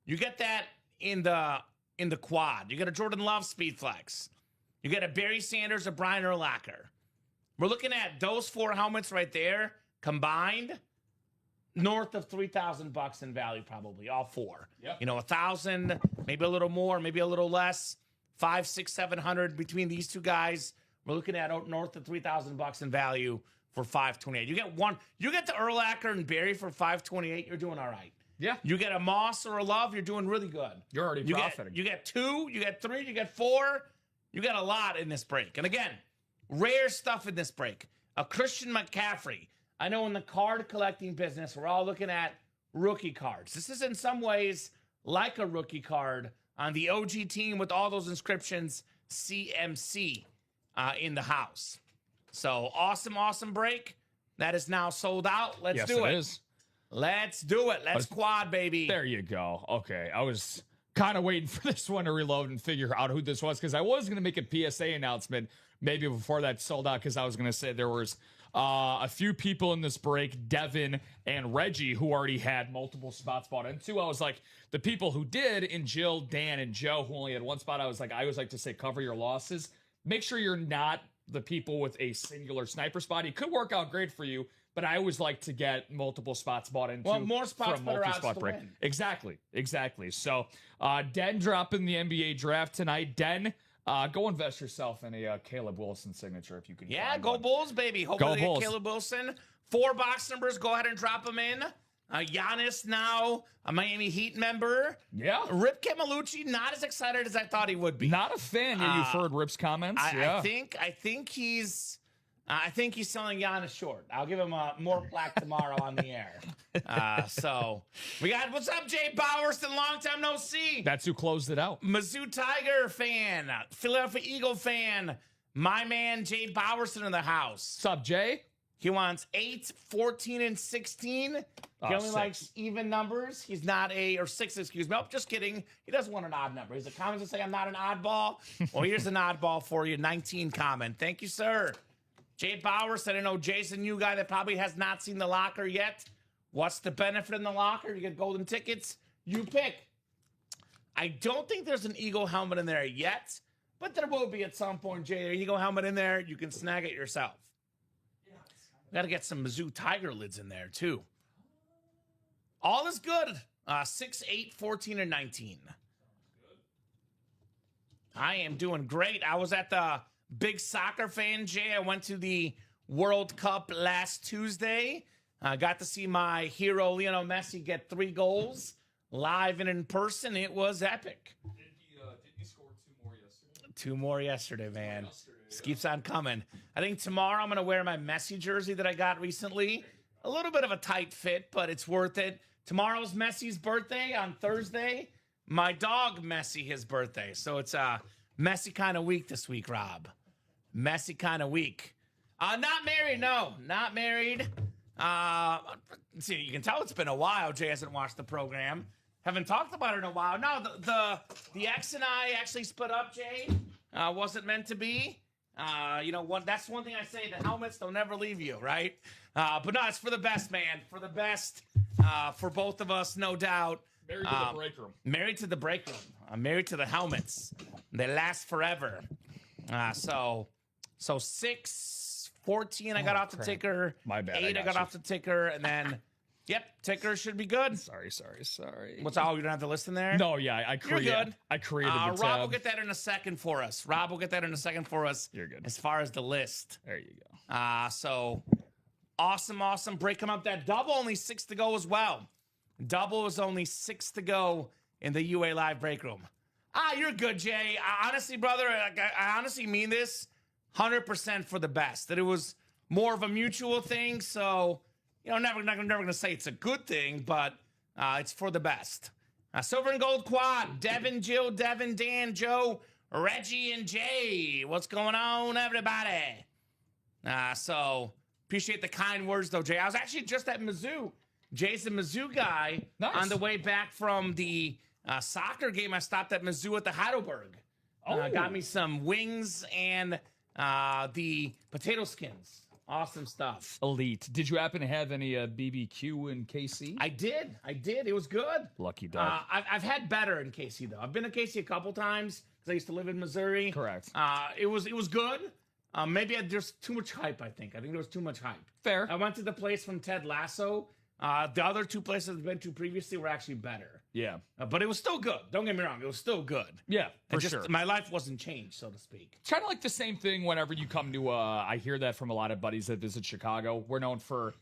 You get that in the quad. You get a Jordan Love Speed Flex. You get a Barry Sanders, a Brian Urlacher. We're looking at those 4 helmets right there combined, north of $3,000 in value, probably all 4. Yep. $1,000, maybe a little more, maybe a little less, 500, 600, 700 between these 2 guys. We're looking at north of $3,000 in value for $528. You get the Urlacher and Barry for $528. You're doing all right. Yeah. You get a Moss or a Love, you're doing really good. You're already profiting. You get 2, you get 3, you get 4. You get a lot in this break. And again, rare stuff in this break. A Christian McCaffrey. I know in the card collecting business, we're all looking at rookie cards. This is in some ways like a rookie card on the OG team with all those inscriptions, CMC in the house. So awesome break. That is now sold out. Let's do it. Yes, it is. Let's do it. Let's quad, baby. There you go. Okay. I was kind of waiting for this one to reload and figure out who this was because I was going to make a PSA announcement maybe before that sold out because I was going to say there was a few people in this break, Devin and Reggie, who already had multiple spots bought into. I was like, the people who did, and Jill, Dan, and Joe, who only had 1 spot, I always like to say cover your losses. Make sure you're not the people with a singular sniper spot. It could work out great for you, but I always like to get multiple spots bought into. Well, more spots, for a better odds multi-spot to break. win. Exactly. So, Den dropping the NBA draft tonight. Den, go invest yourself in a Caleb Wilson signature if you can. Yeah, find go one. Bulls, baby. Hopefully they Bulls. get Caleb Wilson. 4 box numbers. Go ahead and drop them in. Giannis now a Miami Heat member. Yeah. Rip Camelucci, not as excited as I thought he would be. Not a fan. Yeah, you've heard Rip's comments. I think he's selling Giannis short. I'll give him more plaque tomorrow on the air. So we got, what's up, Jay Bowerston? Long time no see. That's who closed it out. Mizzou Tiger fan, Philadelphia Eagle fan, my man Jay Bowerston in the house. What's up, Jay? He wants 8, 14, and 16. He only 6. likes even numbers. He's not or 6, excuse me. Oh, just kidding. He doesn't want an odd number. He's a comment to say I'm not an oddball. Well, here's an oddball for you. 19 comment. Thank you, sir. Jay Bauer said, I know Jason, you guy that probably has not seen the locker yet. What's the benefit in the locker? You get golden tickets. You pick. I don't think there's an Eagle helmet in there yet, but there will be at some point, Jay. An Eagle helmet in there. You can snag it yourself. Got to get some Mizzou Tiger lids in there, too. All is good. 6, 8, 14, and 19. I am doing great. I was at the big soccer fan, Jay. I went to the World Cup last Tuesday. I got to see my hero, Lionel Messi, get 3 goals live and in person. It was epic. Did he score 2 more yesterday? 2 more yesterday, man. Just keeps on coming. I think tomorrow I'm going to wear my Messi jersey that I got recently. a little bit of a tight fit, but it's worth it. Tomorrow's Messi's birthday on Thursday. My dog Messi, his birthday. So it's a messy kind of week this week, Rob. Messy kind of week. Not married, no. Not married. See, you can tell it's been a while. Jay hasn't watched the program. Haven't talked about it in a while. No, the ex and I actually split up, Jay. Wasn't meant to be. That's one thing I say. The helmets, they'll never leave you, right? But no, it's for the best, man. For the best. For both of us, no doubt. Married to the break room. Married to the break room. I'm married to the helmets. They last forever. So 6:14, I got off the ticker. My bad. 8, I got off the ticker, and then, yep, ticker should be good. Sorry. What's all? You don't have the list in there? No, yeah, I created. You're good. I created the tab. Rob will get that in a second for us. You're good. As far as the list. There you go. So awesome. Break them up. That double, only 6 to go as well. Double is only 6 to go in the UA Live break room. You're good, Jay. Honestly, brother, I honestly mean this 100% for the best. That it was more of a mutual thing. So, never going to say it's a good thing, but it's for the best. Silver and gold quad. Devin, Jill, Devin, Dan, Joe, Reggie, and Jay. What's going on, everybody? So appreciate the kind words, though, Jay. I was actually just at Mizzou. Jay's a Mizzou guy. Nice. On the way back from the soccer game. I stopped at Mizzou at the Heidelberg. Got me some wings and the potato skins. Awesome stuff. Elite. Did you happen to have any BBQ in KC? I did. It was good. Lucky dog. I've had better in KC, though. I've been to KC a couple times because I used to live in Missouri. Correct. It was good. Maybe there's too much hype, I think. I think there was too much hype. Fair. I went to the place from Ted Lasso. The other 2 places I've been to previously were actually better. Yeah. But it was still good. Don't get me wrong. It was still good. Yeah, for Just sure. my life wasn't changed, so to speak. It's kind of like the same thing whenever you come to, I hear that from a lot of buddies that visit Chicago. We're known for,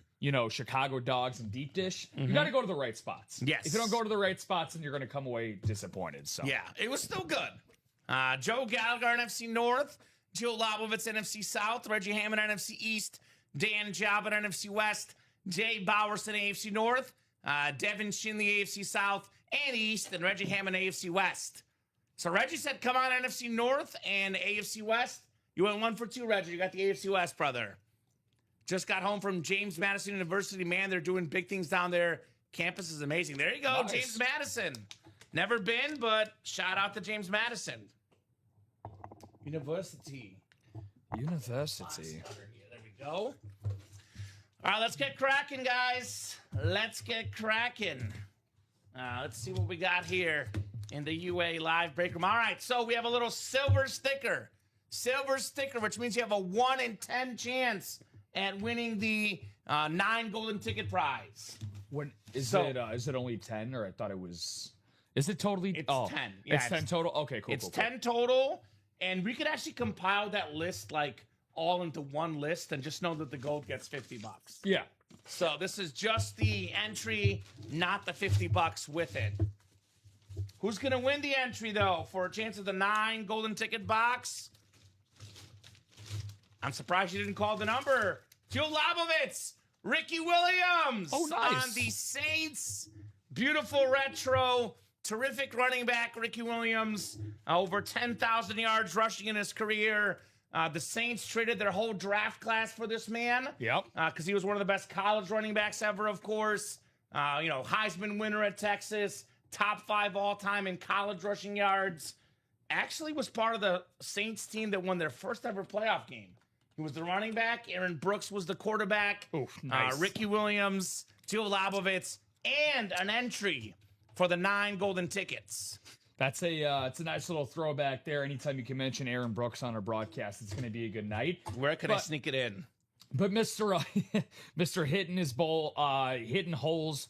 Chicago dogs and deep dish. You got to go to the right spots. Yes. If you don't go to the right spots, then you're going to come away disappointed. So Yeah, it was still good. Joe Gallagher, NFC North. Jill Lobovitz, NFC South. Reggie Hammond, NFC East. Dan Jobin, NFC West. Jay Bowerson, AFC North. Devin Shinley, AFC South and East. And Reggie Hammond, AFC West. So Reggie said, come on, NFC North and AFC West. You went 1 for 2, Reggie. You got the AFC West, brother. Just got home from James Madison University. Man, they're doing big things down there. Campus is amazing. There you go, Nice. James Madison. Never been, but shout out to James Madison. University. University. There we go. All right, let's get cracking, guys. Let's get cracking. Let's see what we got here in the UA Live break room. All right, so we have a little silver sticker. Silver sticker, which means you have a 1 in 10 chance at winning the 9 golden ticket prize. When is So- it? Is it only 10, or I thought it was? Is it totally? It's 10. Yeah, it's 10 total. Okay, cool. It's cool, 10 total, and we could actually compile that list all into one list, and just know that the gold gets $50. Yeah. So this is just the entry, not the $50 with it. Who's gonna win the entry though for a chance of the 9 golden ticket box? I'm surprised you didn't call the number. Jill Lobovitz, Ricky Williams. Oh, nice. On the Saints. Beautiful retro. Terrific running back, Ricky Williams. Over 10,000 yards rushing in his career. The Saints traded their whole draft class for this man. Yep. Because he was one of the best college running backs ever, of course. Heisman winner at Texas. Top 5 all-time in college rushing yards. Actually was part of the Saints team that won their first ever playoff game. He was the running back. Aaron Brooks was the quarterback. Oof, nice. Ricky Williams, Jill Lobovitz, and an entry for the 9 golden tickets. That's it's a nice little throwback there. Anytime you can mention Aaron Brooks on a broadcast, it's going to be a good night. Where could I sneak it in? But Mr. hitting his bowl, hitting holes,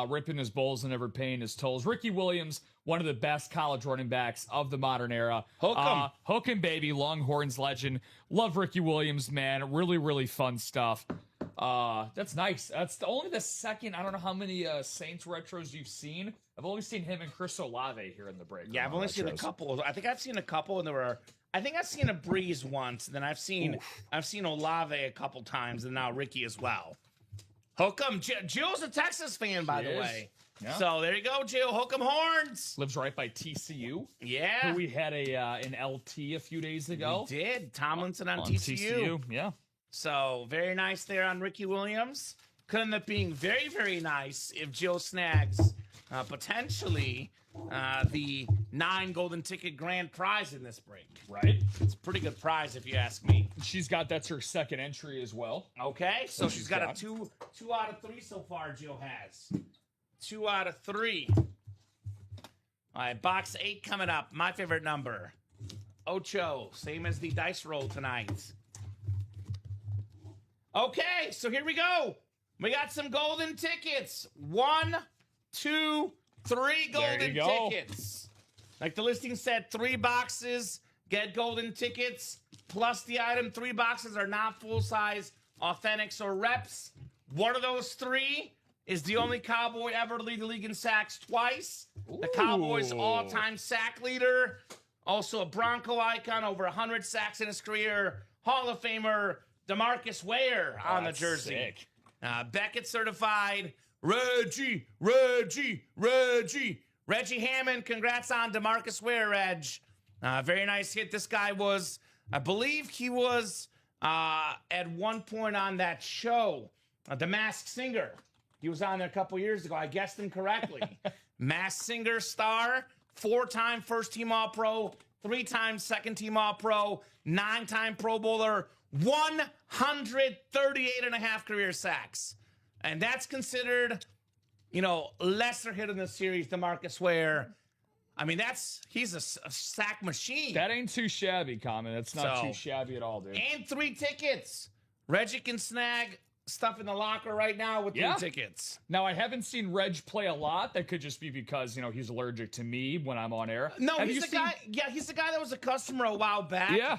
ripping his bowls and never paying his tolls. Ricky Williams, one of the best college running backs of the modern era. Hook 'em. Hook 'em, baby. Longhorns legend. Love Ricky Williams, man. Really, really fun stuff. That's nice. That's only the second. I don't know how many Saints retros you've seen. I've only seen him and Chris Olave here in the break. Yeah, I've only seen a couple. I think I've seen a couple, and I think I've seen a Breeze once. Then I've seen Olave a couple times, and now Ricky as well. Hook 'em. Jill's a Texas fan, by She the is. way. Yeah. So there you go, Jill. Hook 'em horns. Lives right by TCU. Yeah. Who we had an LT a few days ago. We did. Tomlinson on TCU. Yeah. So very nice there on Ricky Williams. Could end up being very, very nice if Jill snags potentially the 9 golden ticket grand prize in this break. Right. It's a pretty good prize if you ask me. That's her second entry as well. Okay, so she's got a got. two out of 3 so far. Jill has 2 out of 3. All right, box 8 coming up. My favorite number, Ocho, same as the dice roll tonight. Okay, so here we go. We got some golden tickets. 1, 2, 3 golden tickets. Like the listing said, 3 boxes get golden tickets. Plus the item, 3 boxes are not full-size authentics or reps. One of those 3 is the only Cowboy ever to lead the league in sacks twice. The Cowboys' all-time sack leader. Also a Bronco icon, over 100 sacks in his career. Hall of Famer DeMarcus Ware on the jersey. Sick. Beckett certified. Reggie Hammond. Congrats on DeMarcus Ware, Reg. Very nice hit. This guy was, I believe he was at one point on that show, The Masked Singer. He was on there a couple years ago. I guessed him correctly. Masked Singer star, 4-time first-team All-Pro, 3-time second-team All-Pro, 9-time Pro Bowler, 138.5 career sacks. And that's considered, lesser hit in the series, DeMarcus Ware. I mean, he's a sack machine. That ain't too shabby, Kamen. That's not too shabby at all, dude. And 3 tickets. Reggie can snag stuff in the locker right now with 3 tickets. Now, I haven't seen Reg play a lot. That could just be because, he's allergic to me when I'm on air. No, he's the guy. Yeah, he's the guy that was a customer a while back. Yeah.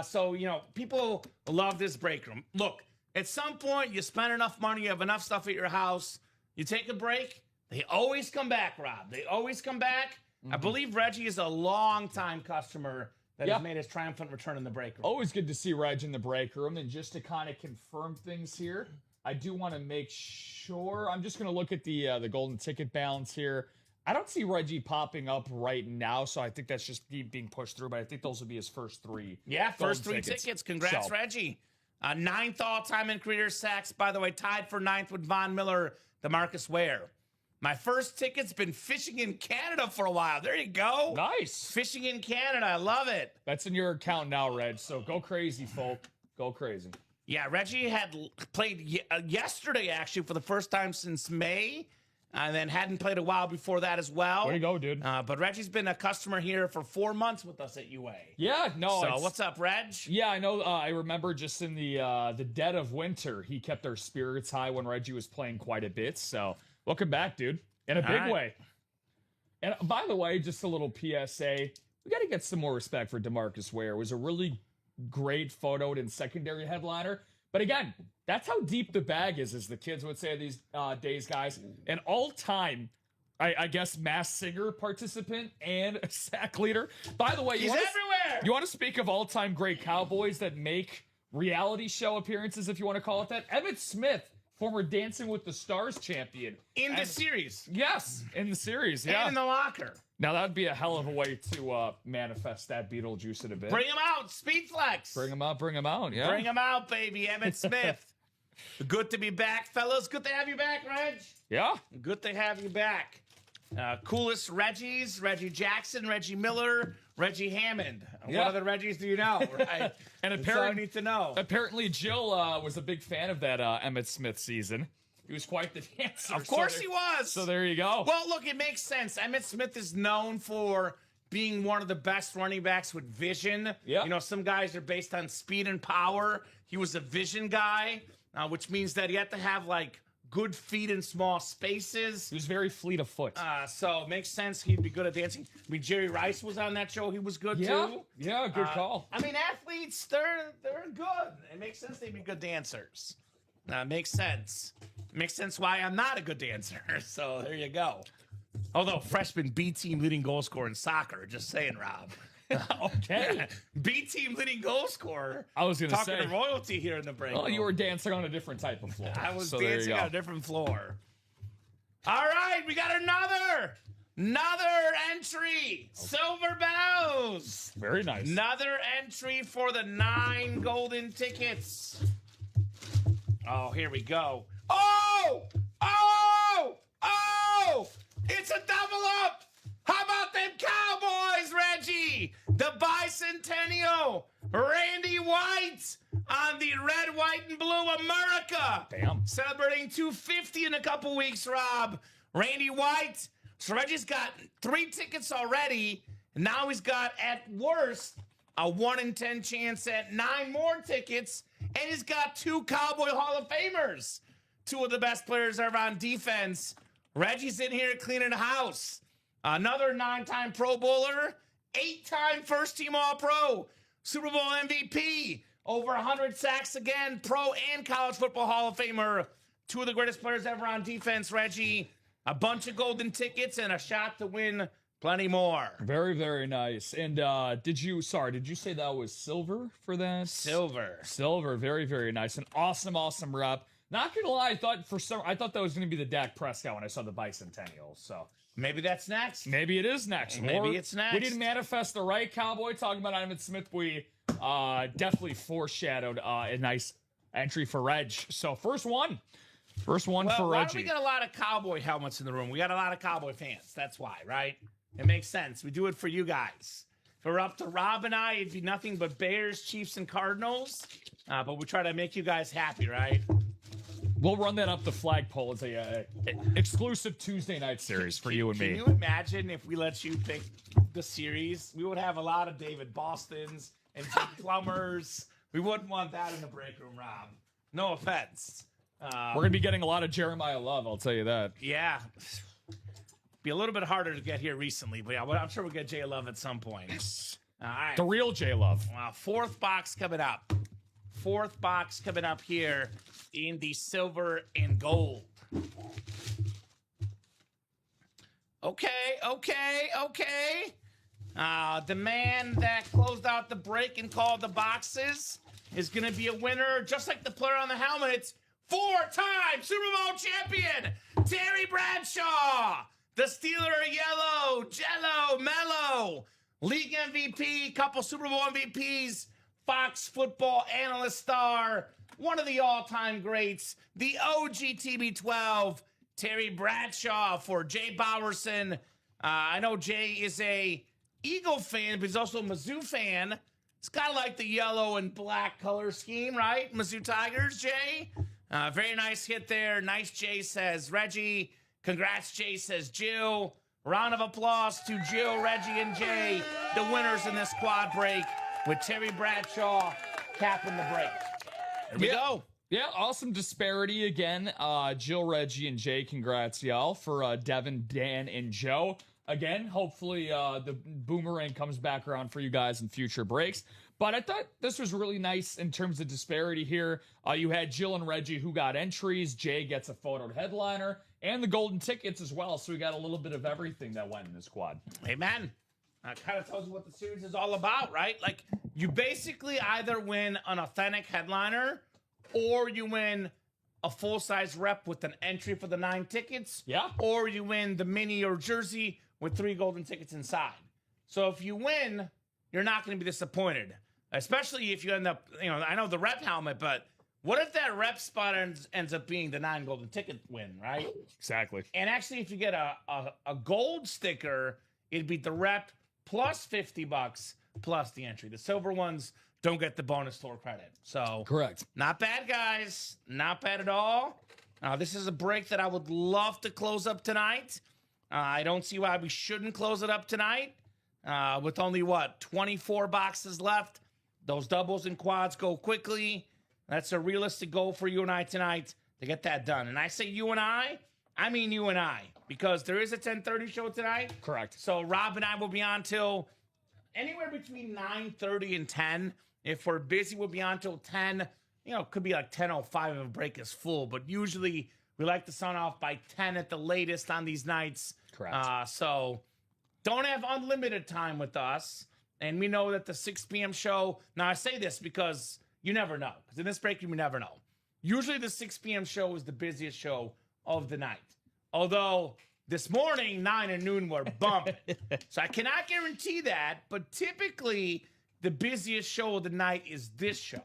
So, people love this break room. Look, at some point, you spend enough money, you have enough stuff at your house, you take a break, they always come back, Rob. They always come back. Mm-hmm. I believe Reggie is a long-time customer that has made his triumphant return in the break room. Always good to see Reg in the break room. And just to kind of confirm things here, I do want to make sure. I'm just going to look at the golden ticket balance here. I don't see Reggie popping up right now, so I think that's just being pushed through. But I think those will be his first 3. Yeah, first 3 tickets. Congrats, Reggie. 9th all-time in career sacks, by the way, tied for 9th with Von Miller, DeMarcus Ware. My first ticket's been fishing in Canada for a while. There you go. Nice. Fishing in Canada. I love it. That's in your account now, Reg. So go crazy, folk. Go crazy. Yeah, Reggie had played yesterday, actually, for the first time since May. And then hadn't played a while before that as well. Way to go, dude. But Reggie's been a customer here for 4 months with us at UA. Yeah, no. So what's up, Reg? Yeah, I know. I remember just in the dead of winter, he kept our spirits high when Reggie was playing quite a bit. So welcome back, dude, in a big way. And by the way, just a little PSA: we got to get some more respect for DeMarcus Ware. It was a really great photoed and secondary headliner. But again, that's how deep the bag is, as the kids would say these days, guys. An all-time, I guess, Masked Singer participant and a sack leader. By the way, he's everywhere. You want to speak of all-time great Cowboys that make reality show appearances, if you want to call it that? Emmitt Smith, former Dancing with the Stars champion. In the series. Yes, in the series, yeah. And in the locker. Now, that would be a hell of a way to manifest that Beetlejuice in a bit. Bring him out, Speed Flex. Bring him out, yeah. Bring him out, baby, Emmitt Smith. Good to be back, fellas. Good to have you back, Reg. Yeah. Good to have you back. Coolest Reggies: Reggie Jackson, Reggie Miller, Reggie Hammond. Yeah. What other Reggies do you know? Right? And That's all I need to know. Apparently, Jill was a big fan of that Emmitt Smith season. He was quite the dancer. Of course he was. So there you go. Well, look, it makes sense. Emmitt Smith is known for being one of the best running backs with vision. Yeah. Some guys are based on speed and power. He was a vision guy, which means that he had to have, good feet in small spaces. He was very fleet of foot. So it makes sense he'd be good at dancing. I mean, Jerry Rice was on that show. He was good, too. Yeah, good call. I mean, athletes, they're good. It makes sense they'd be good dancers. Makes sense. Makes sense why I'm not a good dancer. So there you go. Although freshman B team leading goal scorer in soccer, just saying, Rob. Okay. B team leading goal scorer. I was going to say. Talking to royalty here in the break. Well, you were dancing on a different type of floor. I was so dancing on a different floor. All right, we got another entry. Silver Bells. Very nice. Another entry for the 9 golden tickets. Oh, here we go. Oh! It's a double up. How about them Cowboys, Reggie? The Bicentennial. Randy White on the red, white, and blue America. Damn. Celebrating 250 in a couple weeks, Rob. Randy White. So Reggie's got 3 tickets already. And now he's got, at worst, a 1 in 10 chance at 9 more tickets. And he's got 2 Cowboy Hall of Famers. 2 of the best players ever on defense. Reggie's in here cleaning the house. Another 9-time Pro Bowler. 8-time first-team All-Pro. Super Bowl MVP. Over 100 sacks again. Pro and College Football Hall of Famer. 2 of the greatest players ever on defense, Reggie. A bunch of golden tickets and a shot to win plenty more. Very, very nice. And did you say that was silver for that? Silver. Very, very nice. An awesome rep. Not gonna lie, I thought that was gonna be the Dak Prescott when I saw the Bicentennial. So maybe that's next. Maybe it is next. Maybe it's next. We didn't manifest the right Cowboy. Talking about Ivan Smith, we definitely foreshadowed a nice entry for Reg. So first one for Reggie. Why do we got a lot of Cowboy helmets in the room? We got a lot of Cowboy fans. That's why, right? It makes sense. We do it for you guys. If it were up to Rob and I, it'd be nothing but Bears, Chiefs, and Cardinals. But we try to make you guys happy, right? We'll run that up the flagpole as a exclusive Tuesday night series for you and me. Can you imagine if we let you pick the series? We would have a lot of David Bostons and Jim Plumbers. We wouldn't want that in the break room, Rob. No offense. We're going to be getting a lot of Jeremiah Love, I'll tell you that. Yeah. Be a little bit harder to get here recently, but yeah, I'm sure we'll get Jay Love at some point. All right. The real Jay Love. 4th box coming up. 4th box coming up here in the silver and gold. Okay. The man that closed out the break and called the boxes is going to be a winner, just like the player on the helmet. It's 4-time Super Bowl champion, Terry Bradshaw. The Steeler yellow, jello, mellow. League MVP, couple Super Bowl MVPs. Fox football analyst star, one of the all-time greats, the OG TB12, Terry Bradshaw for Jay Bowerson. I know Jay is a Eagle fan, but he's also a Mizzou fan. It's kind of like the yellow and black color scheme, right? Mizzou Tigers, Jay. Very nice hit there. Nice, Jay says Reggie. Congrats, Jay says Jill. Round of applause to Jill, Reggie, and Jay, the winners in this quad break, with Terry Bradshaw capping the break. Here we go. Yeah, awesome disparity again. Jill, Reggie, and Jay, congrats, y'all, for Devin, Dan, and Joe. Again, hopefully the boomerang comes back around for you guys in future breaks. But I thought this was really nice in terms of disparity here. You had Jill and Reggie who got entries. Jay gets a photoed headliner and the golden tickets as well. So we got a little bit of everything that went in this quad. Amen. Kind of tells you what the series is all about, right? Like, you basically either win an authentic headliner or you win a full-size rep with an entry for the 9 tickets. Yeah. Or you win the mini or jersey with 3 golden tickets inside. So if you win, you're not going to be disappointed, especially if you end up, I know the rep helmet, but what if that rep spot ends up being the 9 golden ticket win, right? Exactly. And actually, if you get a gold sticker, it'd be the rep plus $50 plus the entry. The silver ones don't get the bonus store credit. So correct. Not bad, guys. Not bad at all. This is a break that I would love to close up tonight. I don't see why we shouldn't close it up tonight. With only 24 boxes left. Those doubles and quads go quickly. That's a realistic goal for you and I tonight to get that done. And I say you and I mean you and I, because there is a 10:30 show tonight. Correct. So Rob and I will be on till anywhere between 9:30 and 10. If we're busy, we'll be on till 10. It could be like 10:05 if a break is full, but usually we like to sign off by 10 at the latest on these nights. Correct. So don't have unlimited time with us. And we know that the 6 p.m. show, now I say this because you never know. Because in this break room, you never know. Usually the 6 p.m. show is the busiest show of the night. Although this morning, 9 and noon were bumping. So I cannot guarantee that, but typically the busiest show of the night is this show.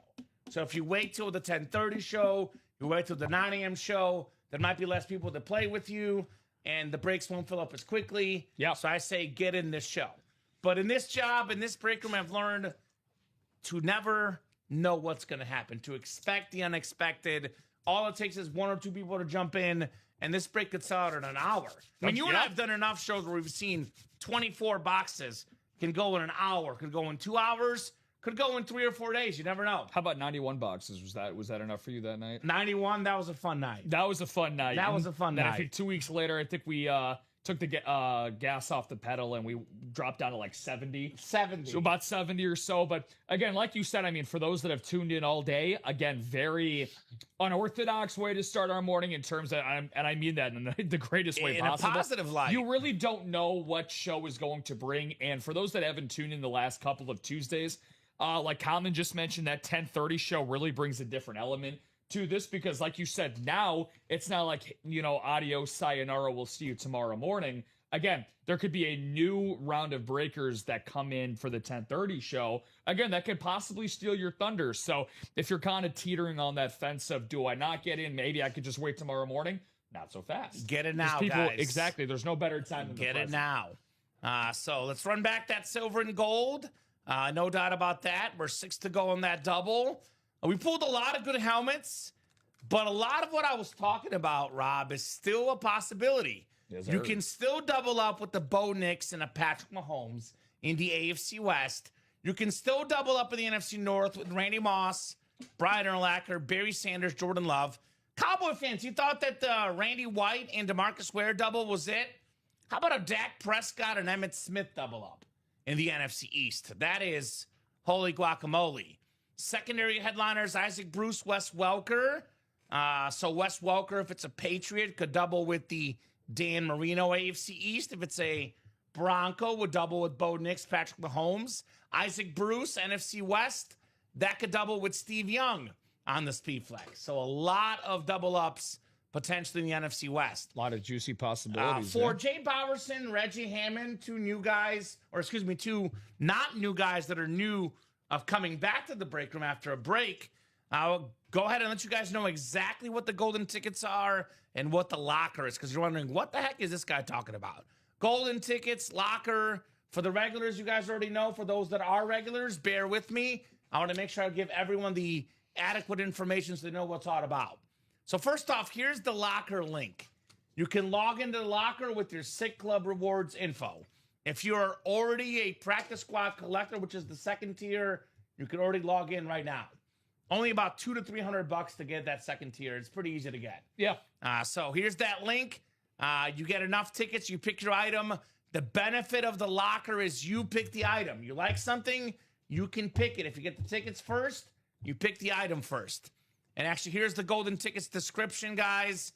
So if you wait till the 10:30 show, you wait till the 9 a.m. show, there might be less people to play with you, and the breaks won't fill up as quickly. Yeah. So I say get in this show. But in this job, in this break room, I've learned to never know what's going to happen, to expect the unexpected. All it takes is 1 or 2 people to jump in, and this break could sell out in an hour. I mean, you and I have done enough shows where we've seen 24 boxes can go in an hour, could go in 2 hours, could go in 3 or 4 days. You never know. How about 91 boxes? Was that enough for you that night? 91, that was a fun night. That was a fun night. That was a fun night. I think 2 weeks later, I think we took the gas off the pedal and we dropped down to like 70. 70. So about 70 or so. But again, like you said, I mean, for those that have tuned in all day, again, very unorthodox way to start our morning in terms of, and I mean that in the greatest way possible. In a positive light. You really don't know what show is going to bring. And for those that haven't tuned in the last couple of Tuesdays, like Kamen just mentioned, that 10:30 show really brings a different element to this because, like you said, now it's not like, adios, sayonara, we'll see you tomorrow morning. Again, there could be a new round of breakers that come in for the 10:30 show. Again, that could possibly steal your thunder. So if you're kind of teetering on that fence of, do I not get in? Maybe I could just wait tomorrow morning. Not so fast. Get it now, guys. Exactly. There's no better time than get it now. So let's run back that silver and gold. No doubt about that. We're 6 to go on that double. We pulled a lot of good helmets, but a lot of what I was talking about, Rob, is still a possibility. Yes, you can still double up with the Bo Nix and a Patrick Mahomes in the AFC West. You can still double up in the NFC North with Randy Moss, Brian Urlacher, Barry Sanders, Jordan Love. Cowboy fans, you thought that the Randy White and DeMarcus Ware double was it? How about a Dak Prescott and Emmitt Smith double up in the NFC East? That is holy guacamole. Secondary headliners, Isaac Bruce, Wes Welker. So Wes Welker, if it's a Patriot, could double with the Dan Marino AFC East. If it's a Bronco, would double with Bo Nix, Patrick Mahomes. Isaac Bruce, NFC West, that could double with Steve Young on the Speed Flex. So a lot of double ups potentially in the NFC West. A lot of juicy possibilities. For Jay Bowerson, Reggie Hammond, two not new guys that are new of coming back to the break room after a break. I'll go ahead and let you guys know exactly what the golden tickets are and what the locker is, because you're wondering, what the heck is this guy talking about? Golden tickets, locker. For the regulars, you guys already know. For those that are regulars, bear with me. I want to make sure I give everyone the adequate information so they know what's all about. So first off, here's the locker link. You can log into the locker with your Sick Club Rewards info. If you're already a Practice Squad collector, which is the second tier, you can already log in right now. Only about $200 to $300 to get that second tier. It's pretty easy to get. Yeah. So here's that link. You get enough tickets. You pick your item. The benefit of the locker is you pick the item. You like something, you can pick it. If you get the tickets first, you pick the item first. And actually, here's the golden tickets description, guys.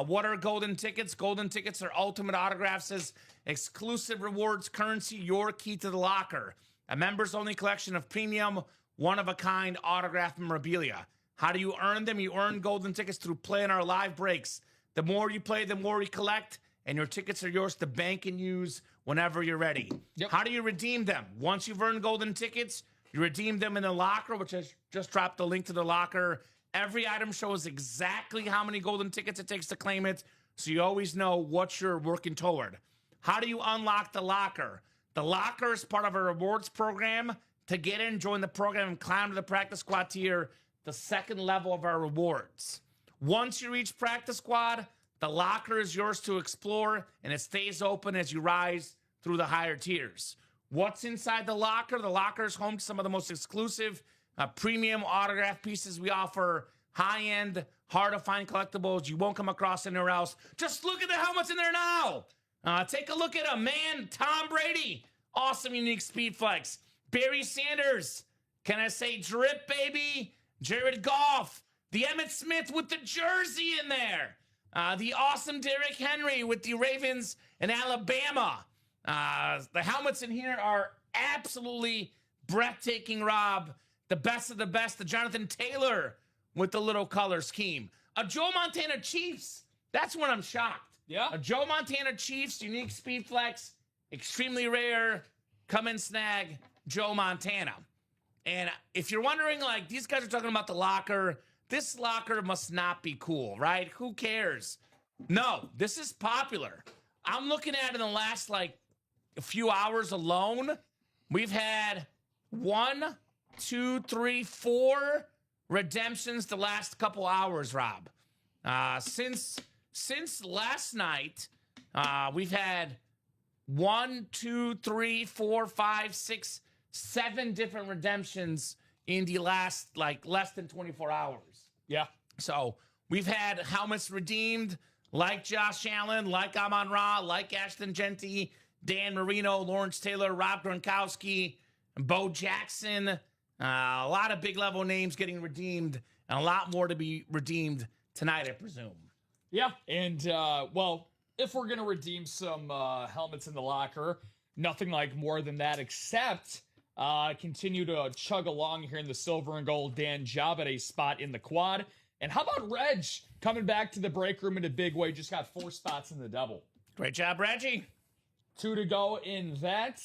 What are golden tickets? Golden tickets are ultimate autographs as exclusive rewards currency, your key to the locker. A members-only collection of premium, one-of-a-kind autograph memorabilia. How do you earn them? You earn golden tickets through playing our live breaks. The more you play, the more you collect, and your tickets are yours to bank and use whenever you're ready. Yep. How do you redeem them? Once you've earned golden tickets, you redeem them in the locker, which has just dropped the link to the locker. Every item shows exactly how many golden tickets it takes to claim it, so you always know what you're working toward. How do you unlock the locker? The locker is part of a rewards program. To get in, join the program and climb to the Practice Squad tier, the second level of our rewards. Once you reach Practice Squad, the locker is yours to explore, and it stays open as you rise through the higher tiers. What's inside the locker? The locker is home to some of the most exclusive premium autograph pieces we offer. High-end, hard-to-find collectibles you won't come across anywhere else. Just look at the helmets in there now. Take a look at them. Man, Tom Brady. Awesome, unique speed flex. Barry Sanders. Can I say drip, baby? Jared Goff. The Emmitt Smith with the jersey in there. The awesome Derrick Henry with the Ravens and Alabama. The helmets in here are absolutely breathtaking, Rob. The best of the best, the Jonathan Taylor with the little color scheme. A Joe Montana Chiefs. That's when I'm shocked. Yeah. A Joe Montana Chiefs, unique speed flex, extremely rare. Come and snag Joe Montana. And if you're wondering, like, these guys are talking about the locker, this locker must not be cool, right? Who cares? No, this is popular. I'm looking at it in the last, like, a few hours alone. We've had 1, 2, 3, 4 redemptions the last couple hours, Rob. Since last night, we've had 1, 2, 3, 4, 5, 6, 7 different redemptions in the last, like, less than 24 hours. Yeah. So we've had helmets redeemed, like Josh Allen, like Amon Ra, like Ashton Genty, Dan Marino, Lawrence Taylor, Rob Gronkowski, Bo Jackson. A lot of big level names getting redeemed, and a lot more to be redeemed tonight, I presume. Yeah. And, well, if we're going to redeem some helmets in the locker, nothing like more than that, except continue to chug along here in the silver and gold. Dan Job at a spot in the quad. And how about Reg coming back to the break room in a big way? Just got 4 spots in the double. Great job, Reggie. 2 to go in that.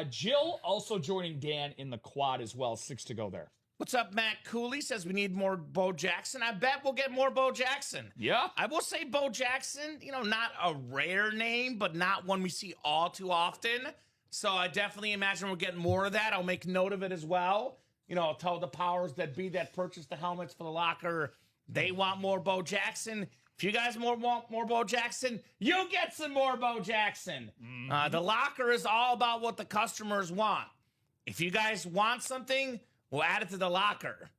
Jill also joining Dan in the quad as well. 6 to go there. What's up, Matt Cooley says we need more Bo Jackson. I bet we'll get more Bo Jackson. Yeah. I will say Bo Jackson, you know, not a rare name, but not one we see all too often. So I definitely imagine we're getting more of that. I'll make note of it as well. You know, I'll tell the powers that be that purchase the helmets for the locker, they want more Bo Jackson. If you guys want more Bo Jackson, you get some more Bo Jackson. The locker is all about what the customers want. If you guys want something, we'll add it to the locker.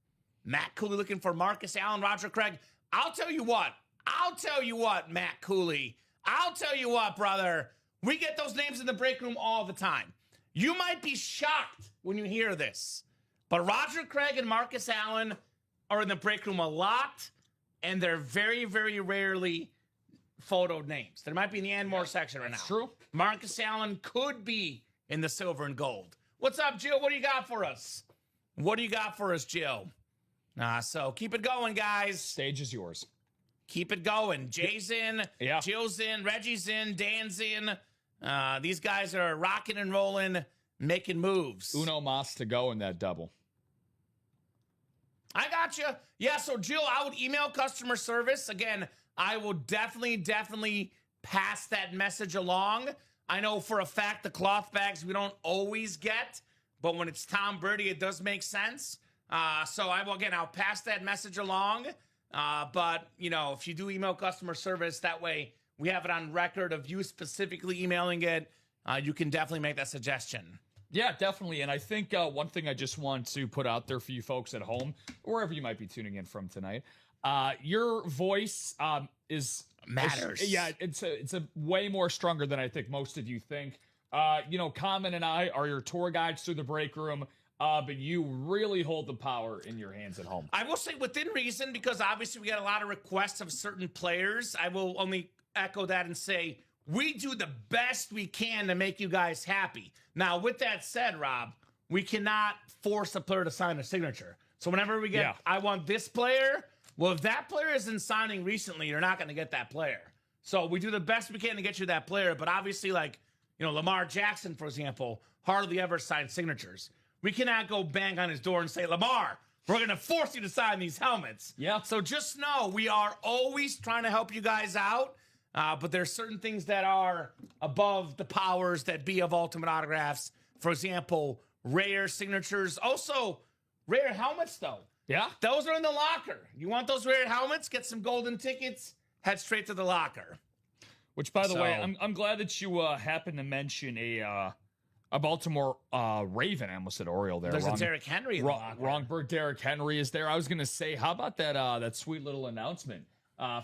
Matt Cooley looking for Marcus Allen, Roger Craig. I'll tell you what, Matt Cooley. I'll tell you what, brother. We get those names in the break room all the time. You might be shocked when you hear this, but Roger Craig and Marcus Allen are in the break room a lot, and they're very, very rarely photoed names. There might be in the Anmore section right now. True. Marcus Allen could be in the silver and gold. What's up, Jill? What do you got for us? What do you got for us, Jill? So keep it going, guys. Stage is yours. Keep it going. Jay's in, Yeah. Jill's in, Reggie's in, Dan's in. These guys are rocking and rolling, making moves. Uno mas to go in that double. I got you. Yeah, so Jill, I would email customer service. Again, I will definitely pass that message along. I know for a fact the cloth bags we don't always get, but when it's Tom Brady, it does make sense. So I'll pass that message along. But, you know, if you do email customer service, that way we have it on record of you specifically emailing it. You can definitely make that suggestion. Yeah, definitely. And I think one thing I just want to put out there for you folks at home, wherever you might be tuning in from tonight, your voice matters. It's a way more stronger than I think most of you think. You know, Kamen and I are your tour guides through the break room. But you really hold the power in your hands at home. I will say within reason, because obviously we got a lot of requests of certain players. I will only echo that and say we do the best we can to make you guys happy. Now, with that said, Rob, we cannot force a player to sign a signature. So whenever we get, I want this player, well, if that player isn't signing recently, you're not going to get that player. So we do the best we can to get you that player. But obviously, like, you know, Lamar Jackson, for example, hardly ever signs signatures. We cannot go bang on his door and say, Lamar, we're going to force you to sign these helmets. Yeah. So just know we are always trying to help you guys out. But there's certain things that are above the powers that be of Ultimate Autographs. For example, rare signatures. Also, rare helmets, though. Yeah. Those are in the locker. You want those rare helmets? Get some golden tickets. Head straight to the locker. Which, by the way, I'm glad that you happened to mention a Baltimore Raven. I almost said Oriole there. There's a Derrick Henry in the locker. Wrongberg Derrick Henry is there. I was going to say, how about that sweet little announcement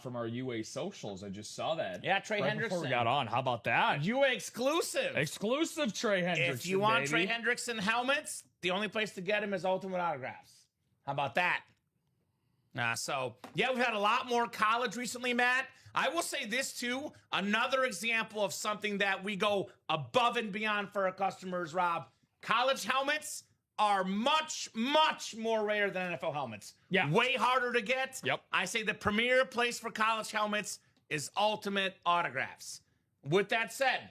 from our UA socials? I just saw that. Yeah, Trey Hendrickson. Before we got on. How about that? UA exclusive. Exclusive Trey Hendrickson, If you want baby. Trey Hendrickson helmets, the only place to get him is Ultimate Autographs. How about that? So, yeah, we've had a lot more college recently, Matt. I will say this, too. Another example of something that we go above and beyond for our customers, Rob. college helmets are much, much more rare than NFL helmets. Yeah. Way harder to get. Yep. I say the premier place for college helmets is Ultimate Autographs. With that said,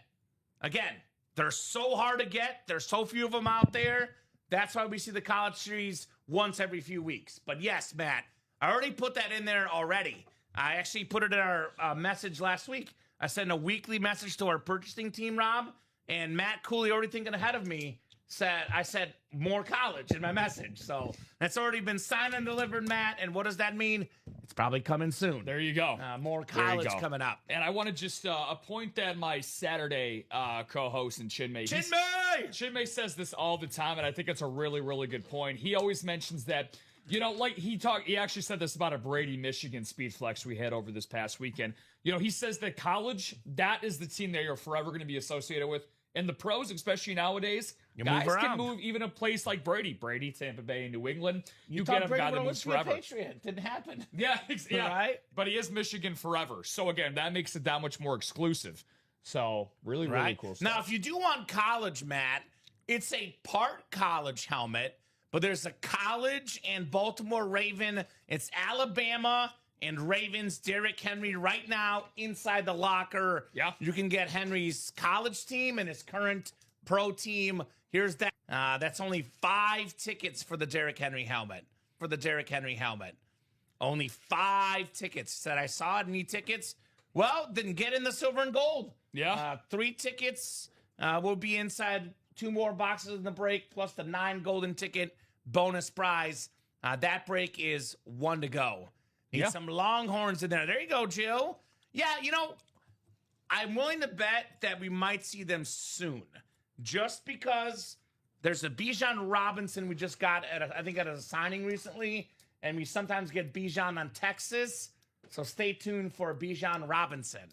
again, they're so hard to get. There's so few of them out there. That's why we see the college series once every few weeks. But yes, Matt, I already put that in there already. I actually put it in our message last week. I sent a weekly message to our purchasing team, Rob, and Matt Cooley, already thinking ahead of me, I said more college in my message. So that's already been signed and delivered, Matt. And what does that mean? It's probably coming soon. There you go. More college coming up. And I want to just appoint that my Saturday co-host in Chinmay. Chinmay says this all the time, and I think it's a really, really good point. He always mentions that, you know, like he actually said this about a Brady, Michigan speed flex we had over this past weekend. You know, he says that college, that is the team that you're forever going to be associated with. And the pros, especially nowadays, guys can move even a place like Brady, Tampa Bay, New England. You get a guy that moves forever. Patriot. Didn't happen. Yeah, right? But he is Michigan forever. So again, that makes it that much more exclusive. So really, really cool stuff. Now, if you do want college, Matt, it's a part college helmet, but there's a college and Baltimore Raven. It's Alabama and Ravens, Derrick Henry right now inside the locker. Yeah. You can get Henry's college team and his current pro team. Here's that. That's only 5 tickets for the Derrick Henry helmet. Only 5 tickets. Said I saw it, need tickets. Well, then get in the silver and gold. Yeah. 3 tickets will be inside 2 more boxes in the break, plus the 9 golden ticket bonus prize. That break is 1 to go. Need some Longhorns in there. There you go, Jill. Yeah, you know, I'm willing to bet that we might see them soon. Just because there's a Bijan Robinson we just got at a signing recently, and we sometimes get Bijan on Texas. So stay tuned for Bijan Robinson.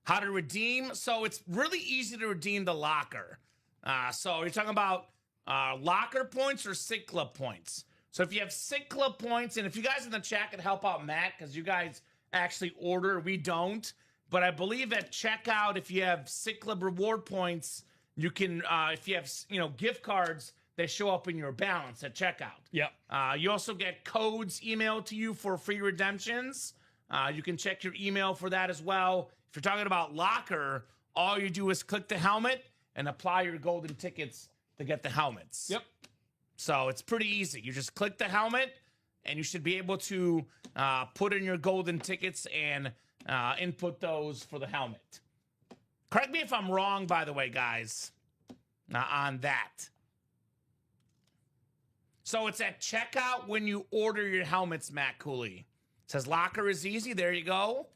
How to redeem? So it's really easy to redeem the locker. So you're talking about locker points or Sick Club points. So if you have Sick Club points, and if you guys in the chat could help out Matt, because you guys actually order, we don't. But I believe at checkout, if you have Sick Club reward points, you can, if you have, gift cards, they show up in your balance at checkout. Yep. You also get codes emailed to you for free redemptions. You can check your email for that as well. If you're talking about locker, all you do is click the helmet and apply your golden tickets to get the helmets. Yep. So it's pretty easy. You just click the helmet, and you should be able to put in your golden tickets and input those for the helmet. Correct me if I'm wrong, by the way, guys, on that. So it's at checkout when you order your helmets, Matt Cooley. It says locker is easy. There you go.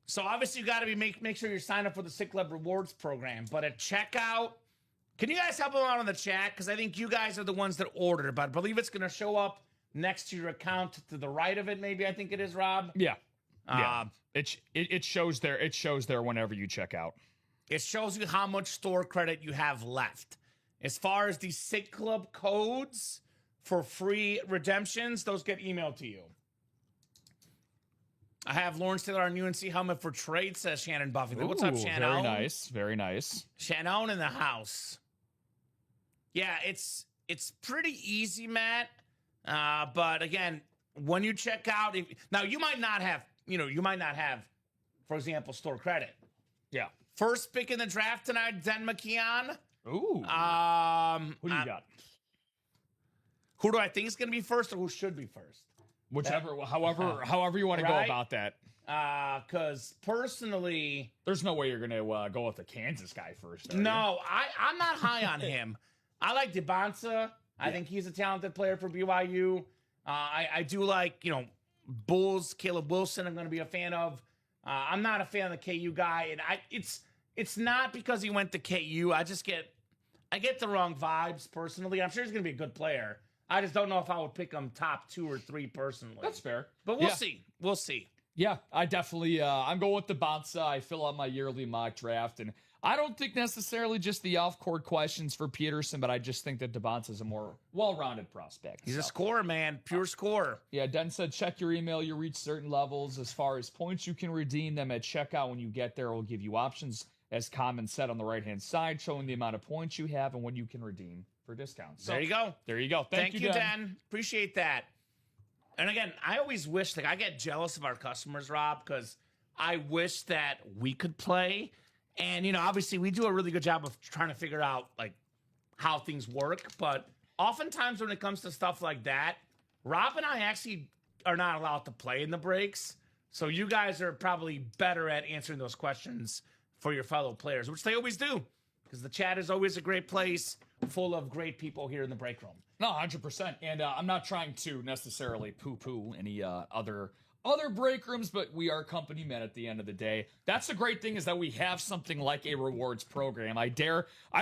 So obviously you got to make sure you're signed up for the Sick Club Rewards program. But at checkout, can you guys help them out on the chat? Because I think you guys are the ones that ordered, but I believe it's going to show up next to your account to the right of it. Maybe I think it is, Rob. Yeah. It shows there. It shows there whenever you check out. It shows you how much store credit you have left. As far as the Sick Club codes for free redemptions, those get emailed to you. I have Lawrence Taylor on UNC helmet for trade, says Shannon Buffington. What's up, Shannon? Very nice. Very nice. Shannon in the house. Yeah, it's pretty easy, Matt. But again, when you check out, now you might not have, for example, store credit. Yeah. First pick in the draft tonight, Den McKeon. Ooh. Who do you got? Who do I think is going to be first, or who should be first? However you want to go about that. Because personally, there's no way you're going to go with the Kansas guy first. No, I'm not high on him. I like DeBonsa. I think he's a talented player for BYU. I do like, Bulls, Caleb Wilson, I'm going to be a fan of. I'm not a fan of the KU guy, and it's not because he went to KU. I get the wrong vibes personally. I'm sure he's going to be a good player. I just don't know if I would pick him top 2 or 3 personally. That's fair. But we'll see. We'll see. Yeah, I definitely, I'm going with the Bonsa. I fill out my yearly mock draft, and I don't think necessarily just the off-court questions for Peterson, but I just think that DeBonsa is a more well-rounded prospect. He's a scorer, man. Pure scorer. Yeah, Den said, check your email. You reach certain levels. As far as points, you can redeem them at checkout. When you get there, it will give you options as Kamen said, on the right-hand side, showing the amount of points you have and what you can redeem for discounts. So, there you go. There you go. Thank you, Dan. Appreciate that. And again, I always wish, like, I get jealous of our customers, Rob, because I wish that we could play. And, you know, obviously we do a really good job of trying to figure out, like, how things work. But oftentimes when it comes to stuff like that, Rob and I actually are not allowed to play in the breaks. So you guys are probably better at answering those questions for your fellow players, which they always do, because the chat is always a great place full of great people here in the break room. No, 100%. And I'm not trying to necessarily poo-poo any other break rooms, but we are company men at the end of the day. That's the great thing, is that we have something like a rewards program. I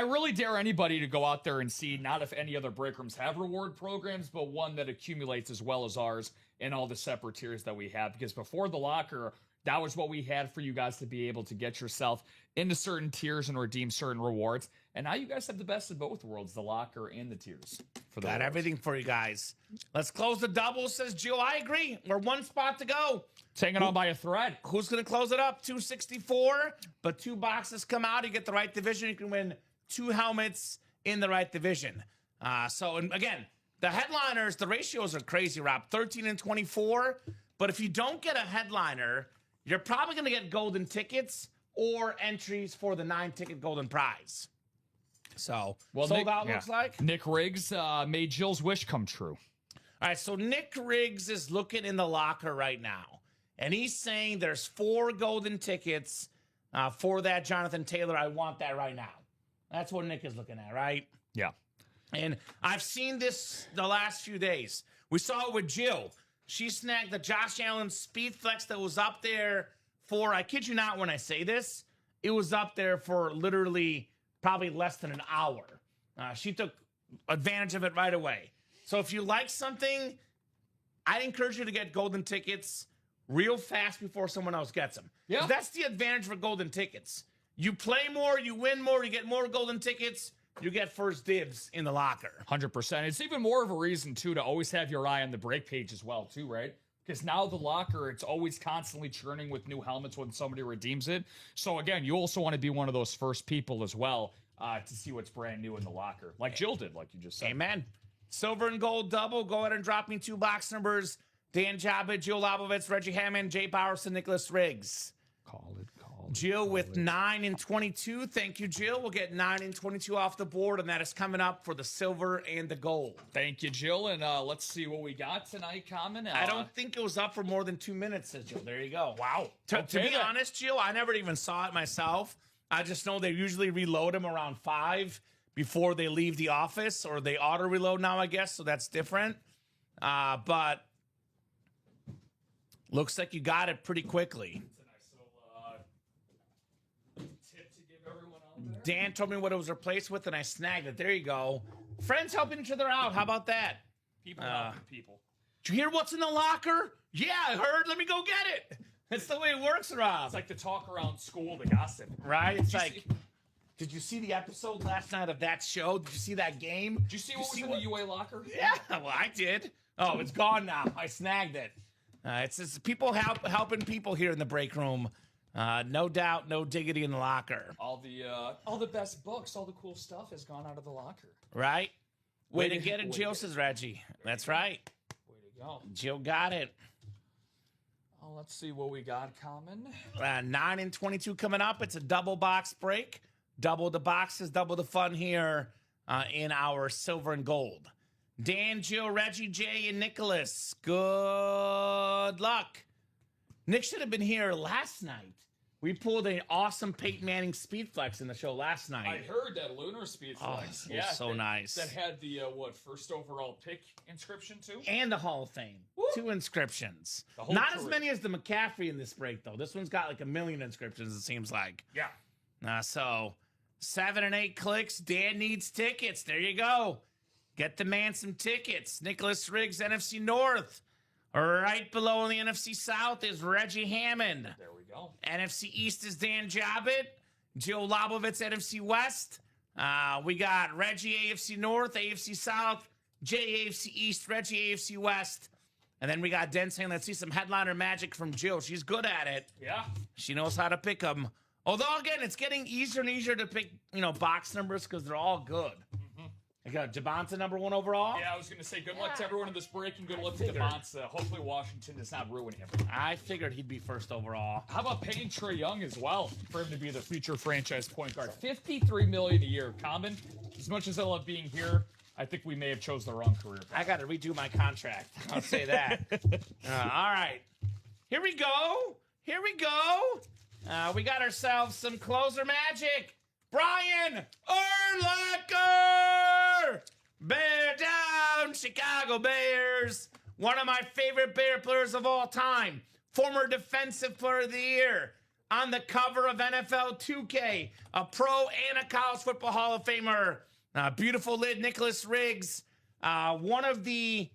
really dare anybody to go out there and see, not if any other break rooms have reward programs, but one that accumulates as well as ours in all the separate tiers that we have. Because before the locker, that was what we had for you guys to be able to get yourself into certain tiers and redeem certain rewards. And now you guys have the best of both worlds, the locker and the tiers. Got everything for you guys. Let's close the double, says Jill. I agree. We're one spot to go. It's hanging on by a thread. Who's going to close it up? 264, but 2 boxes come out. You get the right division. You can win 2 helmets in the right division. And again, the headliners, the ratios are crazy, Rob. 13 and 24. But if you don't get a headliner, you're probably going to get golden tickets or entries for the 9-ticket golden prize. So, sold out, looks like. Nick Riggs made Jill's wish come true. All right, so Nick Riggs is looking in the locker right now, and he's saying there's 4 golden tickets for that Jonathan Taylor. I want that right now. That's what Nick is looking at, right? Yeah. And I've seen this the last few days. We saw it with Jill. She snagged the Josh Allen Speed Flex that was up there for, I kid you not when I say this, it was up there for literally probably less than an hour. She took advantage of it right away. So if you like something, I'd encourage you to get golden tickets real fast before someone else gets them. Yeah. That's the advantage for golden tickets. You play more, you win more, you get more golden tickets, you get first dibs in the locker. 100%. It's even more of a reason, too, to always have your eye on the break page as well, too, right? Because now the locker, it's always constantly churning with new helmets when somebody redeems it. So, again, you also want to be one of those first people as well to see what's brand new in the locker. Like Jill did, like you just said. Amen. Silver and gold double. Go ahead and drop me 2 box numbers. Dan Jabba, Jill Lobovitz, Reggie Hammond, Jay Bowerson, Nicholas Riggs. Call it. Jill with 9 and 22. Thank you, Jill. We'll get 9 and 22 off the board, and that is coming up for the silver and the gold. Thank you, Jill. And let's see what we got tonight, Kamen. I don't think it was up for more than 2 minutes, says Jill. There you go. Wow. To be honest, Jill, I never even saw it myself. I just know they usually reload them around 5 before they leave the office, or they auto reload now, I guess, so that's different. But looks like you got it pretty quickly. Dan told me what it was replaced with, and I snagged it. There you go. Friends helping each other out. How about that? People helping people. Did you hear what's in the locker? Yeah, I heard. Let me go get it. That's the way it works, Rob. It's like the talk around school, the gossip. Right? It's like, did you see the episode last night of that show? Did you see that game? Did you see what was in the UA locker? Yeah, well, I did. Oh, it's gone now. I snagged it. It's just people helping people here in the break room. No doubt, no diggity in the locker. All the best books, all the cool stuff has gone out of the locker. Right? Way to get it, Jill, says Reggie. That's right. Way to go. Jill got it. Oh, let's see what we got, Kamen. 9 and 22 coming up. It's a double box break. Double the boxes, double the fun here in our silver and gold. Dan, Jill, Reggie, Jay, and Nicholas. Good luck. Nick should have been here last night. We pulled an awesome Peyton Manning Speed Flex in the show last night. I heard that Lunar Speed Flex. Oh, so nice. That had the, first overall pick inscription, too? And the Hall of Fame. Woo! 2 inscriptions. Not as many as the McCaffrey in this break, though. This one's got like 1 million inscriptions, it seems like. Yeah. So, 7 and 8 clicks. Dan needs tickets. There you go. Get the man some tickets. Nicholas Riggs, NFC North. Right below in the NFC South is Reggie Hammond. There we go. NFC East is Dan Jobbitt. Joe Lobovitz, NFC West. We got Reggie, AFC North, AFC South, Jay, AFC East, Reggie, AFC West. And then we got Den saying, let's see some headliner magic from Jill. She's good at it. Yeah. She knows how to pick them Although, again, it's getting easier and easier to pick, box numbers because they're all good. I got Javonte number 1 overall. Yeah, I was going to say good luck to everyone in this break and good luck to Javonte. Hopefully Washington does not ruin him. I figured he'd be first overall. How about paying Trae Young as well for him to be the future franchise point guard? $53 million a year. Common, as much as I love being here, I think we may have chose the wrong career. I got to redo my contract. I'll say that. All right. Here we go. We got ourselves some closer magic. Brian Urlacher! Bear down, Chicago Bears. One of my favorite Bear players of all time. Former Defensive Player of the Year. On the cover of NFL 2K. A pro and a college football Hall of Famer. Beautiful lid, Nicholas Riggs. One of the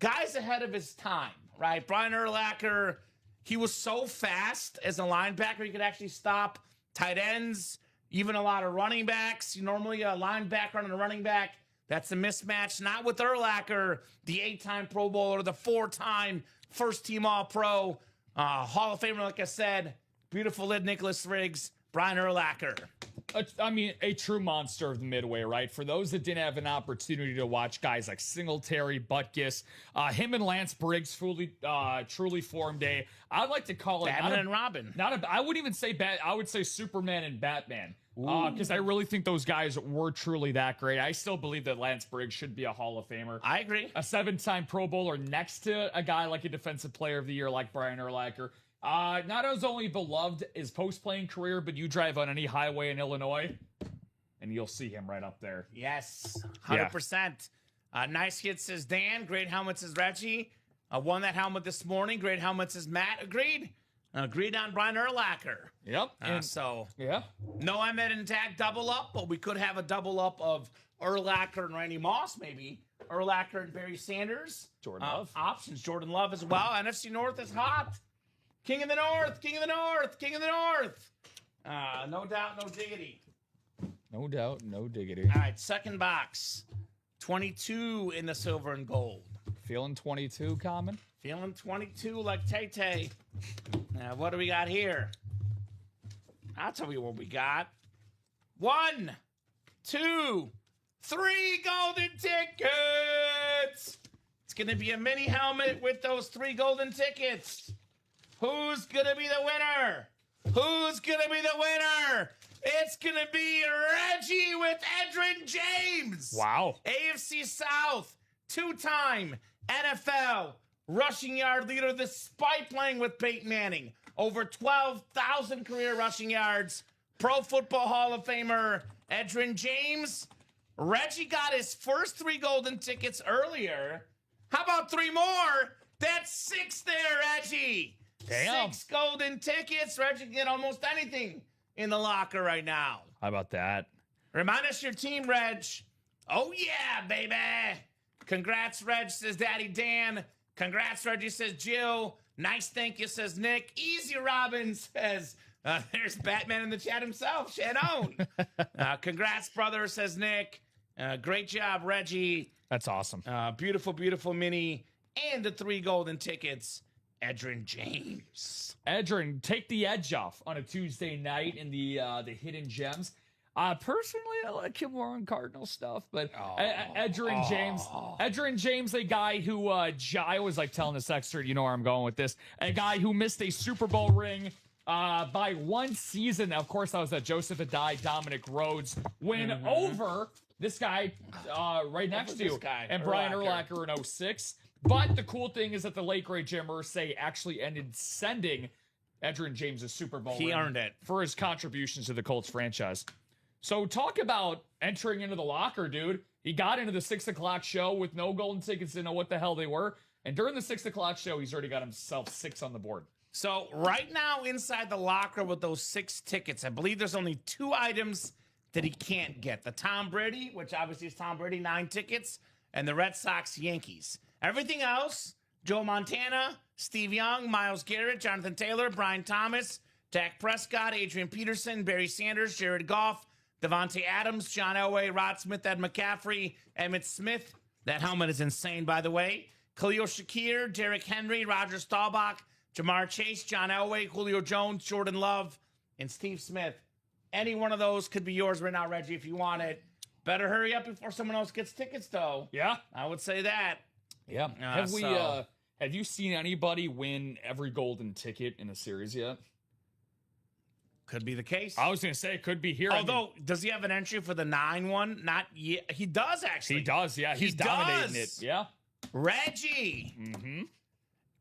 guys ahead of his time, right? Brian Urlacher, he was so fast as a linebacker. He could actually stop tight ends, even a lot of running backs. Normally a linebacker and a running back, that's a mismatch. Not with Urlacher, the 8-time Pro Bowler, the 4-time first-team All-Pro, Hall of Famer, like I said. Beautiful lid, Nicholas Riggs, Brian Urlacher. A true monster of the Midway, right? For those that didn't have an opportunity to watch guys like Singletary, Butkus, him and Lance Briggs truly formed I'd like to call it Batman and Robin. I wouldn't even say I would say Superman and Batman. Because I really think those guys were truly that great. I still believe that Lance Briggs should be a Hall of Famer. I agree. A 7-time Pro Bowler next to a guy like a Defensive Player of the Year like Brian Urlacher. Not as only beloved his post-playing career, but you drive on any highway in Illinois, and you'll see him right up there. Yes, 100%. Nice hit, says Dan. Great helmet, says Reggie. Won that helmet this morning. Great helmet, says Matt. Agreed. Agreed on Brian Urlacher. Yep. Yeah. No Emmett and Tag double up, but we could have a double up of Urlacher and Randy Moss, maybe. Urlacher and Barry Sanders. Jordan Love. Options. Jordan Love as well. NFC North is hot. King of the North. No doubt, no diggity. No doubt, no diggity. All right, second box. 22 in the silver and gold. Feeling 22, Common? Feeling 22 like Tay-Tay. Now, what do we got here? I'll tell you what we got. 1, 2, 3 golden tickets. It's going to be a mini helmet with those 3 golden tickets. Who's going to be the winner? It's going to be Reggie with Edrin James. Wow. AFC South, 2-time NFL rushing yard leader despite playing with Peyton Manning. Over 12,000 career rushing yards. Pro Football Hall of Famer Edrin James. Reggie got his first 3 golden tickets earlier. How about 3 more? That's 6 there, Reggie. Damn. 6 golden tickets. Reggie can get almost anything in the locker right now. How about that? Remind us your team, Reg. Oh, yeah, baby. Congrats, Reg, says Daddy Dan. Congrats, Reggie, says Jill. Nice thank you, says Nick. Easy, Robin, says, there's Batman in the chat himself, Shannon. Congrats, brother, says Nick. Great job, Reggie. That's awesome. Beautiful, beautiful mini. And the 3 golden tickets. Edrin James. Edrin, take the edge off on a Tuesday night in the Hidden Gems. Personally, I like him more on Cardinal stuff, but Edrin James, a guy who I always like telling this extra, you know where I'm going with this, a guy who missed a Super Bowl ring by 1 season. Of course, that was that Joseph Adai, Dominic Rhodes win over this guy right next to you, and Brian Urlacher in 06. But the cool thing is that the late, great Jim Irsay actually ended sending Edrin James a Super Bowl He ring earned it. for his contributions to the Colts franchise. So talk about entering into the locker, dude. He got into the 6 o'clock show with no golden tickets, didn't know what the hell they were. And during the 6 o'clock show, he's already got himself 6 on the board. So right now inside the locker with those 6 tickets, I believe there's only 2 items that he can't get. The Tom Brady, which obviously is Tom Brady, 9 tickets, and the Red Sox Yankees. Everything else, Joe Montana, Steve Young, Myles Garrett, Jonathan Taylor, Brian Thomas, Dak Prescott, Adrian Peterson, Barry Sanders, Jared Goff, Devontae Adams, John Elway, Rod Smith, Ed McCaffrey, Emmitt Smith. That helmet is insane, by the way. Khalil Shakir, Derrick Henry, Roger Staubach, Jamar Chase, John Elway, Julio Jones, Jordan Love, and Steve Smith. Any one of those could be yours right now, Reggie, if you want it. Better hurry up before someone else gets tickets, though. Yeah. I would say that. Yeah. Have you seen anybody win every golden ticket in a series yet? Could be the case. I was going to say it could be here. Although, does he have an entry for the 9 one? Not yet. He does, actually. He does, yeah. He's dominating it. Yeah. Reggie. Mm-hmm.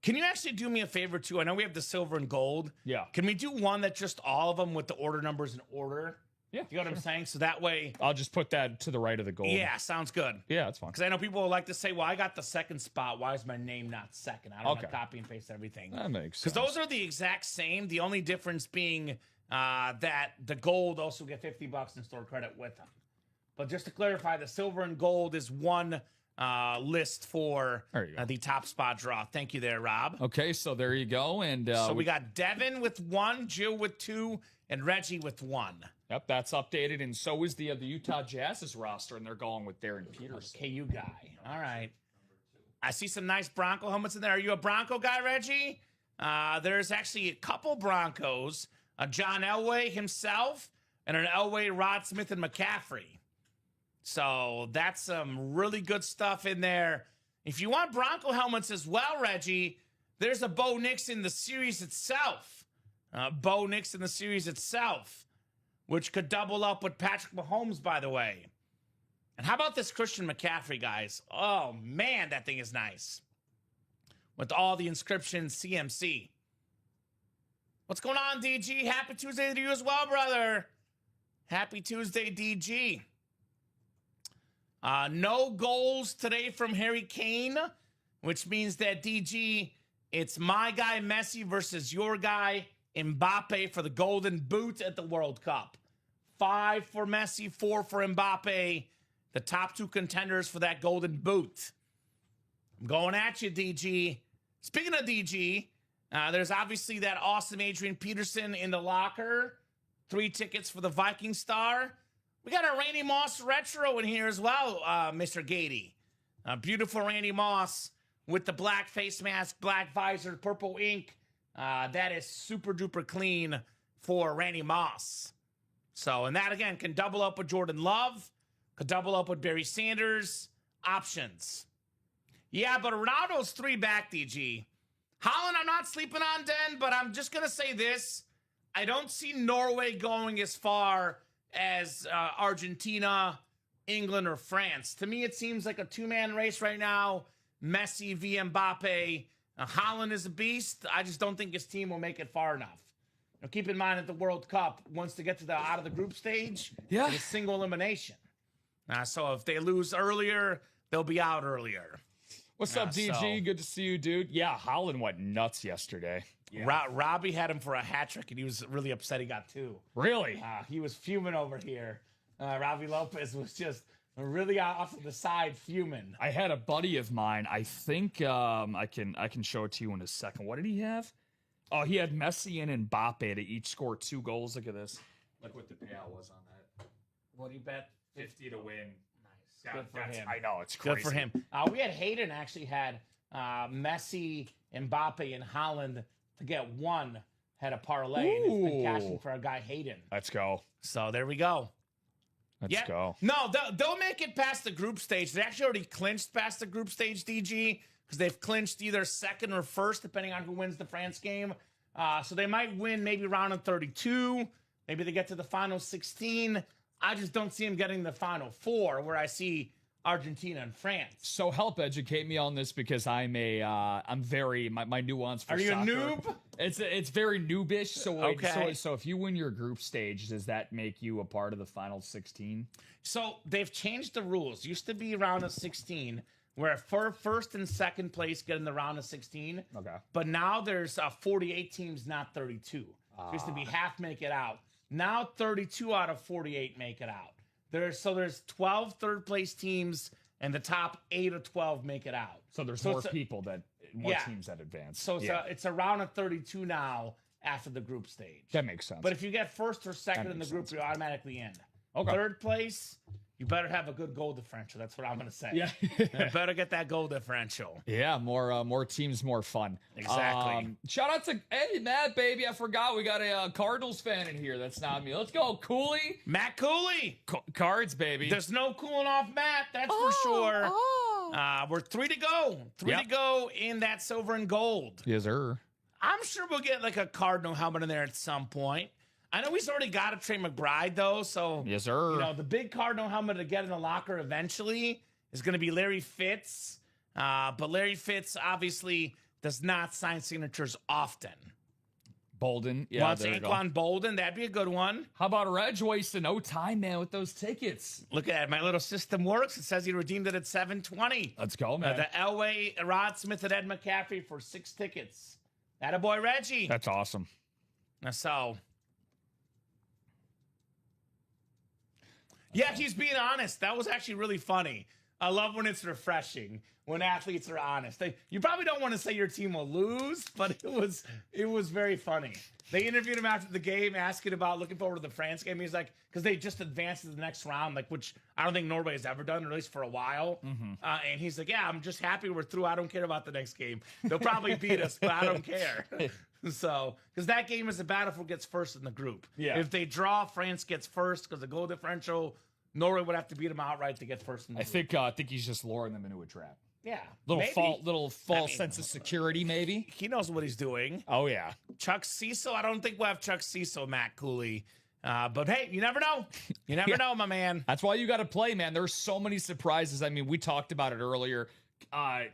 Can you actually do me a favor, too? I know we have the silver and gold. Yeah. Can we do one that just all of them with the order numbers in order? Yeah. You know what I'm saying? So that way. I'll just put that to the right of the gold. Yeah, sounds good. Yeah, that's fine. Because I know people will like to say, well, I got the second spot. Why is my name not second? I don't want to copy and paste everything. That makes sense. Because those are the exact same. The only difference being that the gold also get $50 in store credit with them. But just to clarify, the silver and gold is one list for the top spot draw. Thank you there, Rob. Okay, so there you go. And so we got Devin with 1, Jill with 2, and Reggie with 1. Yep, that's updated. And so is the Utah Jazz's roster, and they're going with Darren Peterson. KU guy. All right. I see some nice Bronco helmets in there. Are you a Bronco guy, Reggie? There's actually a couple Broncos. John Elway himself, and an Elway, Rod Smith, and McCaffrey. So that's some really good stuff in there. If you want Bronco helmets as well, Reggie, there's a Bo Nix in the series itself. Bo Nix in the series itself, which could double up with Patrick Mahomes, by the way. And how about this Christian McCaffrey, guys? Oh, man, that thing is nice. With all the inscriptions, CMC. What's going on, DG? Happy Tuesday to you as well, brother. Happy Tuesday, DG. No goals today from Harry Kane, which means that, DG, it's my guy Messi versus your guy Mbappe for the Golden Boot at the World Cup. 5 for Messi, 4 for Mbappe, the top 2 contenders for that Golden Boot. I'm going at you, DG. Speaking of DG, there's obviously that awesome Adrian Peterson in the locker. 3 tickets for the Viking Star. We got a Randy Moss retro in here as well, Mr. Gady. Beautiful Randy Moss with the black face mask, black visor, purple ink. That is super duper clean for Randy Moss. So, and that again can double up with Jordan Love, could double up with Barry Sanders. Options. Yeah, but Ronaldo's 3 back, DG. Holland, I'm not sleeping on, Den, but I'm just going to say this. I don't see Norway going as far as Argentina, England, or France. To me, it seems like a 2-man race right now. Messi v. Mbappe. Holland is a beast. I just don't think his team will make it far enough. Now, keep in mind that the World Cup wants to get to the out of the group stage. Yeah. It's single elimination. So if they lose earlier, they'll be out earlier. What's up, DG? Good to see you, dude. Yeah, Holland went nuts yesterday. Yeah. Robbie had him for a hat trick, and he was really upset he got 2. Really? He was fuming over here. Robbie Lopez was just really off to the side fuming. I had a buddy of mine. I think I can show it to you in a second. What did he have? Oh, he had Messi and Mbappe to each score 2 goals. Look at this. Look what the payout was on that. What do you bet? 50 to win. Nice. Good for him. I know, it's crazy. Good for him. We had Hayden actually had Messi, Mbappe, and Holland to get 1. Had a parlay. And it's been cashing for our guy Hayden. Let's go. So there we go. Let's go. No, they'll make it past the group stage. They actually already clinched past the group stage, DG, because they've clinched either second or first, depending on who wins the France game. So they might win maybe round of 32. Maybe they get to the final 16. I just don't see them getting the final 4, where I see Argentina and France. So help educate me on this, because I'm very my nuance for soccer. Are you soccer, a noob? It's very noobish. So okay. So if you win your group stage, does that make you a part of the final 16? So they've changed the rules. Used to be round of 16, where first and second place get in the round of 16. Okay. But now there's 48 teams, not 32. Used to be half make it out. Now 32 out of 48 make it out. There's 12 third place teams, and the top 8 or 12 make it out. So there's more teams that advance. So it's a round of 32 now after the group stage. That makes sense. But if you get first or second in the group, you're automatically in. Okay. Third place, you better have a good goal differential. That's what I'm going to say. Yeah. You better get that goal differential. Yeah, more teams, more fun. Exactly. Shout out to, hey, Matt, baby. I forgot we got a Cardinals fan in here. That's not me. Let's go, Cooley. Matt Cooley. Cards, baby. There's no cooling off Matt, that's for sure. We're 3 to go. Three to go in that silver and gold. Yes, sir. I'm sure we'll get like a Cardinal helmet in there at some point. I know he's already got a Trey McBride, though, so yes, sir. You know, the big Cardinal helmet to get in the locker eventually is going to be Larry Fitz. But Larry Fitz obviously does not sign signatures often. Bolden. Yeah, Wants Anquan Bolden. That'd be a good one. How about Reg wasting no time, man, with those tickets? Look at it. My little system works. It says he redeemed it at 720. Let's go, man. The Elway, Rod Smith, and Ed McCaffrey for 6 tickets. Attaboy, Reggie. That's awesome. So... yeah, he's being honest. That was actually really funny. I love when it's refreshing, when athletes are honest. You probably don't want to say your team will lose, but it was very funny. They interviewed him after the game, asking about looking forward to the France game. He's like, because they just advanced to the next round, like which I don't think Norway has ever done, or at least for a while. And he's like, yeah, I'm just happy we're through. I don't care about the next game. They'll probably beat us, but I don't care. So, because that game is a battle for who gets first in the group. Yeah. If they draw, France gets first because the goal differential. Norway would have to beat them outright to get first in the group. I think he's just luring them into a trap. Yeah. Little false sense of security, maybe. He knows what he's doing. Oh, yeah. Chuck Cecil, I don't think we'll have Chuck Cecil, Matt Cooley. But hey, you never know. You never know, my man. That's why you got to play, man. There's so many surprises. I mean, we talked about it earlier.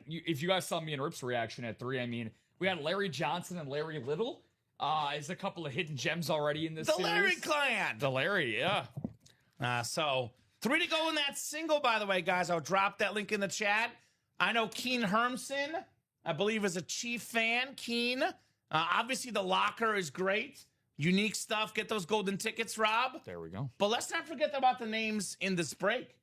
If you guys saw me and Rip's reaction at 3, I mean, we had Larry Johnson and Larry Little. There's a couple of hidden gems already in this series. Larry clan. The Larry, yeah. So 3 to go in that single, by the way, guys. I'll drop that link in the chat. I know Keen Hermson, I believe, is a Chief fan. Keen. Obviously, the locker is great. Unique stuff. Get those golden tickets, Rob. There we go. But let's not forget about the names in this break.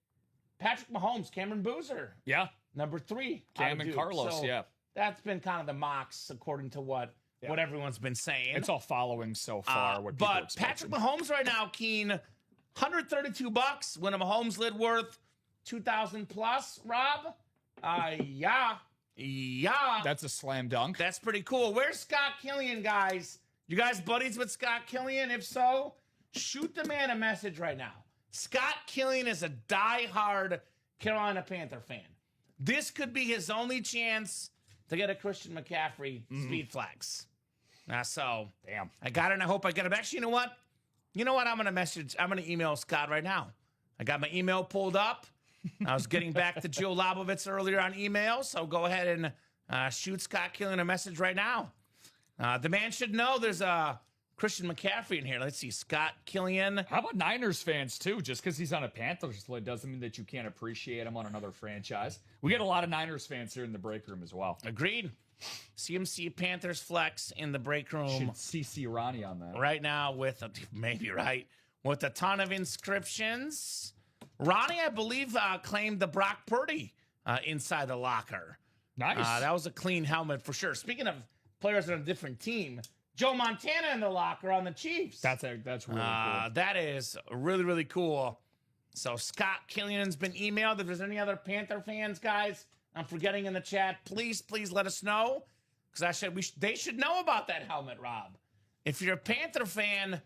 Patrick Mahomes, Cameron Boozer. Yeah. Number 3. Cam and Carlos, so yeah. That's been kind of the mocks, according to what everyone's been saying. It's all following so far. But Patrick Mahomes right now, Keen, $132. When a Mahomes lid worth $2,000 plus, Rob. Yeah. That's a slam dunk. That's pretty cool. Where's Scott Killian, guys? You guys buddies with Scott Killian? If so, shoot the man a message right now. Scott Killian is a diehard Carolina Panther fan. This could be his only chance to get a Christian McCaffrey speed flex. So, damn. I got it, and I hope I get it. Actually, you know what? I'm going to email Scott right now. I got my email pulled up. I was getting back to Joe Labovitz earlier on email, so go ahead and shoot Scott Killian a message right now. The man should know there's a Christian McCaffrey in here. Let's see, Scott Killian. How about Niners fans, too? Just because he's on a Panthers list doesn't mean that you can't appreciate him on another franchise. We get a lot of Niners fans here in the break room as well. Agreed. CMC Panthers flex in the break room. Should CC Ronnie on that. Right now with a ton of inscriptions. Ronnie, I believe, claimed the Brock Purdy inside the locker. Nice. That was a clean helmet for sure. Speaking of players on a different team, Joe Montana in the locker on the Chiefs. That's really cool. That is really, really cool. So Scott Killian's been emailed. If there's any other Panther fans, guys, I'm forgetting in the chat, please let us know. Because they should know about that helmet, Rob. If you're a Panther fan,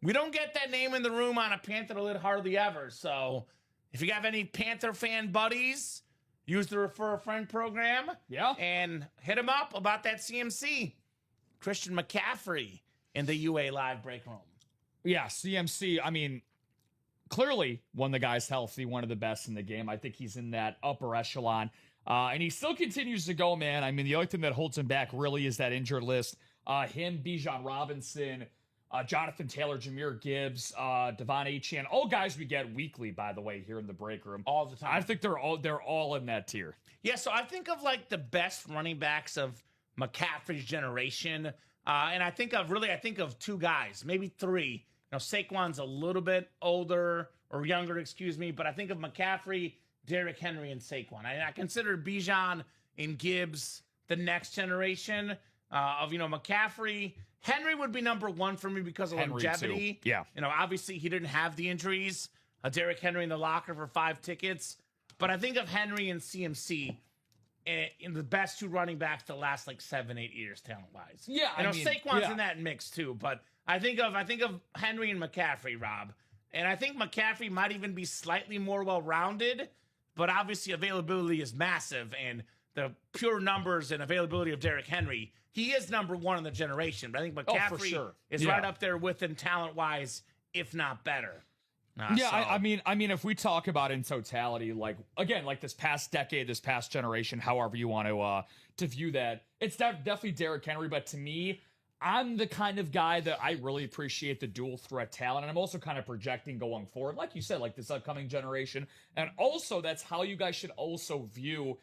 we don't get that name in the room on a Panther lid hardly ever. So if you have any Panther fan buddies, use the Refer a Friend program. Yeah. And hit them up about that CMC. Christian McCaffrey in the UA live break room. Yeah, CMC, I mean, clearly when the guy's healthy, one of the best in the game. I think he's in that upper echelon. And he still continues to go, man. I mean, the only thing that holds him back really is that injured list. Him, Bijan Robinson, Jonathan Taylor, Jahmyr Gibbs, Devon Achane, all guys we get weekly, by the way, here in the break room. All the time. I think they're all in that tier. Yeah, so I think of like the best running backs of McCaffrey's generation. And I think of 2 guys, maybe 3. You know, Saquon's a little bit older or younger, excuse me, but I think of McCaffrey, Derrick Henry, and Saquon. I consider Bijan and Gibbs the next generation of, McCaffrey. Henry would be number 1 for me because of Henry longevity. too. Yeah. Obviously he didn't have the injuries Derrick Henry in the locker for 5 tickets. But I think of Henry and CMC in the best 2 running backs the last like 7-8 years, talent-wise. Yeah, I know Saquon's in that mix too, but I think of Henry and McCaffrey, Rob. And I think McCaffrey might even be slightly more well-rounded, but obviously availability is massive, and the pure numbers and availability of Derrick Henry, he is number 1 in the generation. But I think McCaffrey is right up there with him talent-wise, if not better. I mean, if we talk about in totality, like again, like this past decade, this past generation, however you want to view that, it's definitely Derrick Henry. But to me, I'm the kind of guy that I really appreciate the dual threat talent, and I'm also kind of projecting going forward, like you said, like this upcoming generation, and also that's how you guys should also view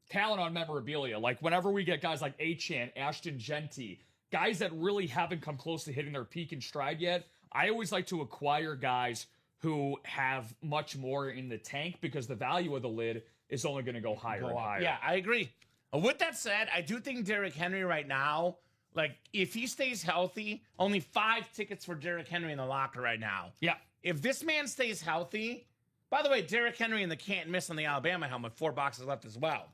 talent on memorabilia. Like whenever we get guys like Achane, Ashton Genty, guys that really haven't come close to hitting their peak and stride yet, I always like to acquire guys who have much more in the tank because the value of the lid is only going to go higher and higher. Yeah, I agree. With that said, I do think Derrick Henry right now, like if he stays healthy, only 5 tickets for Derrick Henry in the locker right now. Yeah. If this man stays healthy, by the way, Derrick Henry in the can't miss on the Alabama helmet, 4 boxes left as well.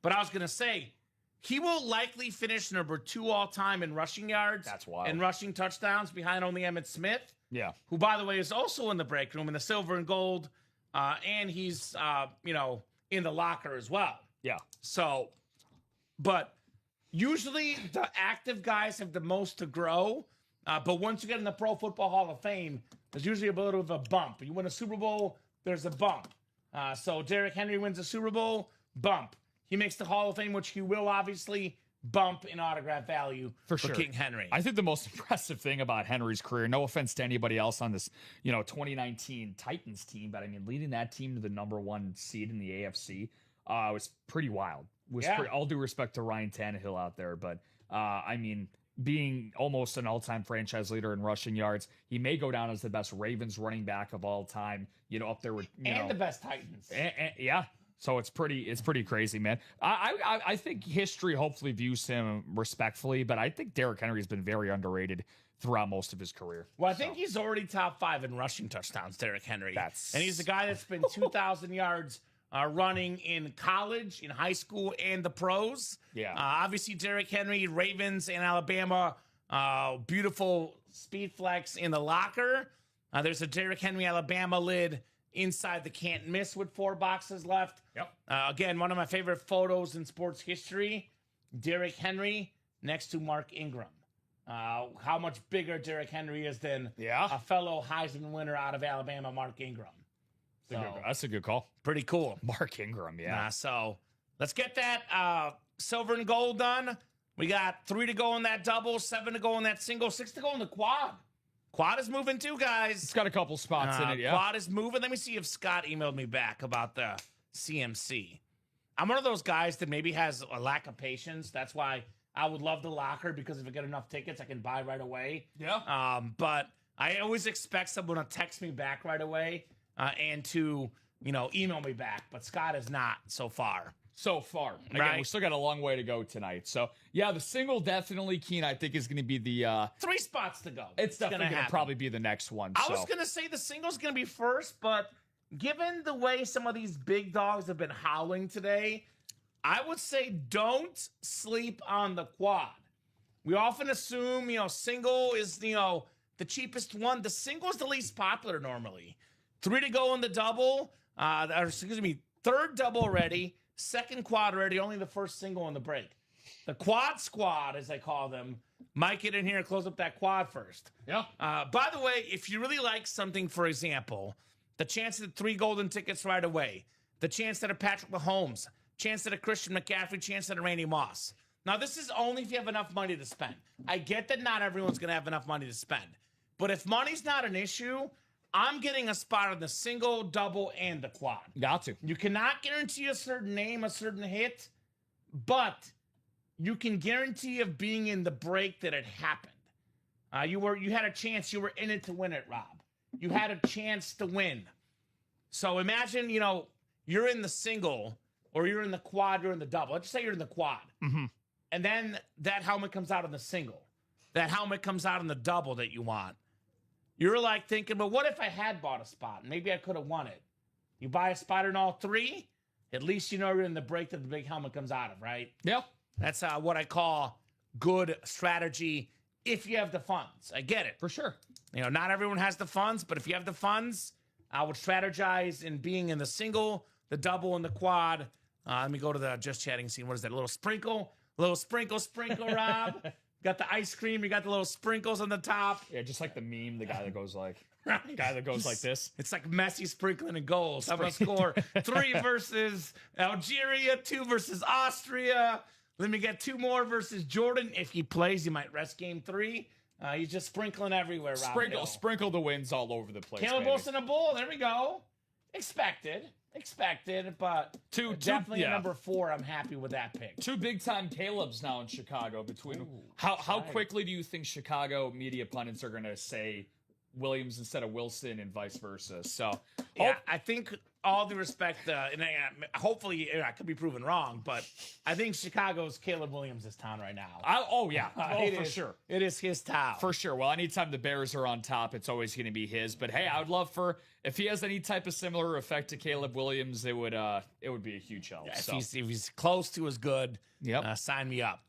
But I was going to say, he will likely finish number 2 all-time in rushing yards. That's wild. And rushing touchdowns behind only Emmitt Smith. Yeah. Who, by the way, is also in the break room in the silver and gold. And he's, in the locker as well. Yeah. So, but usually the active guys have the most to grow. But once you get in the Pro Football Hall of Fame, there's usually a bit of a bump. You win a Super Bowl, there's a bump. So Derrick Henry wins a Super Bowl, bump. He makes the Hall of Fame, which he will obviously bump in autograph value for sure. King Henry. I think the most impressive thing about Henry's career, no offense to anybody else on this, 2019 Titans team, but I mean, leading that team to the number 1 seed in the AFC was pretty wild. All due respect to Ryan Tannehill out there, but I mean, being almost an all-time franchise leader in rushing yards, he may go down as the best Ravens running back of all time. Up there with the best Titans. Yeah. So it's pretty crazy, man. I think history hopefully views him respectfully, but I think Derrick Henry has been very underrated throughout most of his career. Well, I think he's already top 5 in rushing touchdowns, Derrick Henry. And he's the guy that's been 2,000 yards running in college, in high school, and the pros. Yeah. Obviously, Derrick Henry, Ravens and Alabama, beautiful speed flex in the locker. There's a Derrick Henry Alabama lid inside the can't miss with 4 boxes left. Yep. Again, one of my favorite photos in sports history, Derrick Henry next to Mark Ingram. How much bigger Derrick Henry is than a fellow Heisman winner out of Alabama, Mark Ingram. That's a good call. Pretty cool. Mark Ingram, yeah. So let's get that silver and gold done. We got 3 to go in that double, 7 to go in that single, 6 to go in the quad. Quad is moving too, guys. It's got a couple spots in it, yeah. Quad is moving. Let me see if Scott emailed me back about the CMC. I'm one of those guys that maybe has a lack of patience. That's why I would love the locker, because if I get enough tickets, I can buy right away. Yeah. But I always expect someone to text me back right away and to, email me back. But Scott is not so far. Again, we still got a long way to go tonight. So, yeah, the single definitely, Keen, I think is going to be the... 3 spots to go. It's definitely going to probably be the next one. I was going to say the single's going to be first, but given the way some of these big dogs have been howling today, I would say don't sleep on the quad. We often assume, single is, the cheapest one. The single is the least popular normally. 3 to go in the double, third double already. Second quad already, only the first single on the break. The quad squad, as I call them, might get in here and close up that quad first. Yeah. By the way, if you really like something, for example, the chance at 3 golden tickets right away, the chance at a Patrick Mahomes, chance at a Christian McCaffrey, chance at a Randy Moss. Now, this is only if you have enough money to spend. I get that not everyone's going to have enough money to spend. But if money's not an issue, I'm getting a spot on the single, double, and the quad. Got to. You cannot guarantee a certain name, a certain hit, but you can guarantee of being in the break that it happened. You had a chance. You were in it to win it, Rob. You had a chance to win. So imagine, you're in the single, or you're in the quad, you're in the double. Let's just say you're in the quad. Mm-hmm. And then that helmet comes out in the single. That helmet comes out in the double that you want. you're like thinking, but what if I had bought a spot? Maybe I could have won it. You buy a spot in all three, at least you know you're in the break that the big helmet comes out of, right? Yeah. That's what I call good strategy if you have the funds. I get it. For sure. You know, not everyone has the funds, but if you have the funds, I would strategize in being in the single, the double, and the quad. Let me go to the just chatting scene. What is that? A little sprinkle, Rob. Got the ice cream. You got the little sprinkles on the top. Yeah, just like the meme, the guy that goes like, Right. guy that goes like this. It's like Messi sprinkling in goals. I'm going to score 3 versus Algeria, 2 versus Austria. Let me get 2 more versus Jordan. If he plays, he might rest game 3. He's just sprinkling everywhere, Rob. Sprinkle the wins all over the place. Caleb Wilson a bull. There we go. Expected, but definitely a number 4. I'm happy with that pick. 2 big-time Calebs now in Chicago. How quickly do you think Chicago media pundits are going to say Williams instead of Wilson and vice versa? So yeah, I think all the respect, and hopefully I could be proven wrong, but I think Chicago's Caleb Williams' town right now. For sure. It is his town. For sure. Well, anytime the Bears are on top, it's always going to be his. But hey, I would love if he has any type of similar effect to Caleb Williams, it would be a huge help. Yeah, if he's close to as good, sign me up.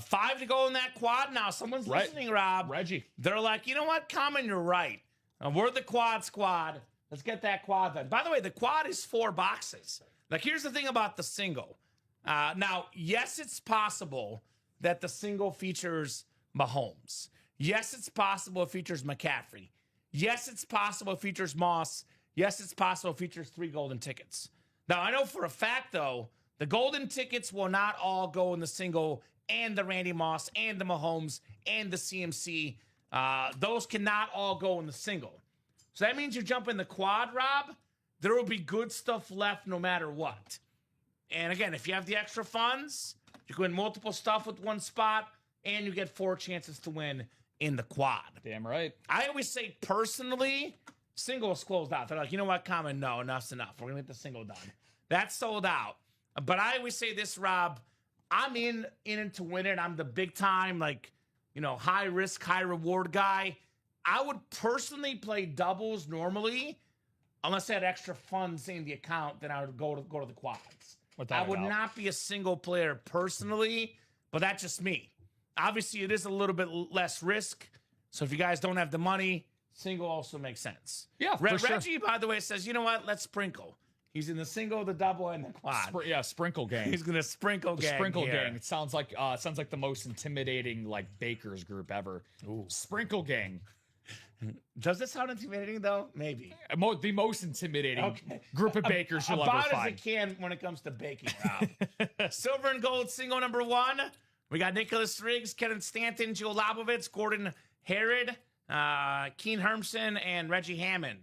5 to go in that quad. Now, someone's listening, Rob. Reggie. They're like, you know what, Kamen, you're right. We're the quad squad. Let's get that quad done. By the way, the quad is 4 boxes. Like, here's the thing about the single. Now, yes, it's possible that the single features Mahomes. Yes, it's possible it features McCaffrey. Yes, it's possible it features Moss. Yes, it's possible it features 3 golden tickets. Now, I know for a fact, though, the golden tickets will not all go in the single and the Randy Moss and the Mahomes and the CMC. Those cannot all go in the single. So that means you jump in the quad, Rob, there will be good stuff left no matter what. And again, if you have the extra funds, you can win multiple stuff with 1 spot, and you get 4 chances to win in the quad. Damn right. I always say, personally, single is closed out. They're like, you know what, Kamen, no, enough's enough. We're going to get the single done. That's sold out. But I always say this, Rob, I'm in it to win it. I'm the big time, high risk, high reward guy. I would personally play doubles normally, unless I had extra funds in the account. Then I would go to the quads. I would not be a single player personally, but that's just me. Obviously, it is a little bit less risk. So if you guys don't have the money, single also makes sense. Yeah, for sure. Reggie, by the way, says, you know what? Let's sprinkle. He's in the single, the double, and the quad. Sprinkle gang. He's gonna sprinkle gang. Sprinkle gang. It sounds like the most intimidating bakers group ever. Ooh. Sprinkle gang. Does it sound intimidating though? Maybe. The most intimidating group of bakers you'll ever find. About as it can when it comes to baking, Rob. Silver and gold single number 1. We got Nicholas Riggs, Kenneth Stanton, Joe Labovitz, Gordon Herod, Keen Hermson, and Reggie Hammond.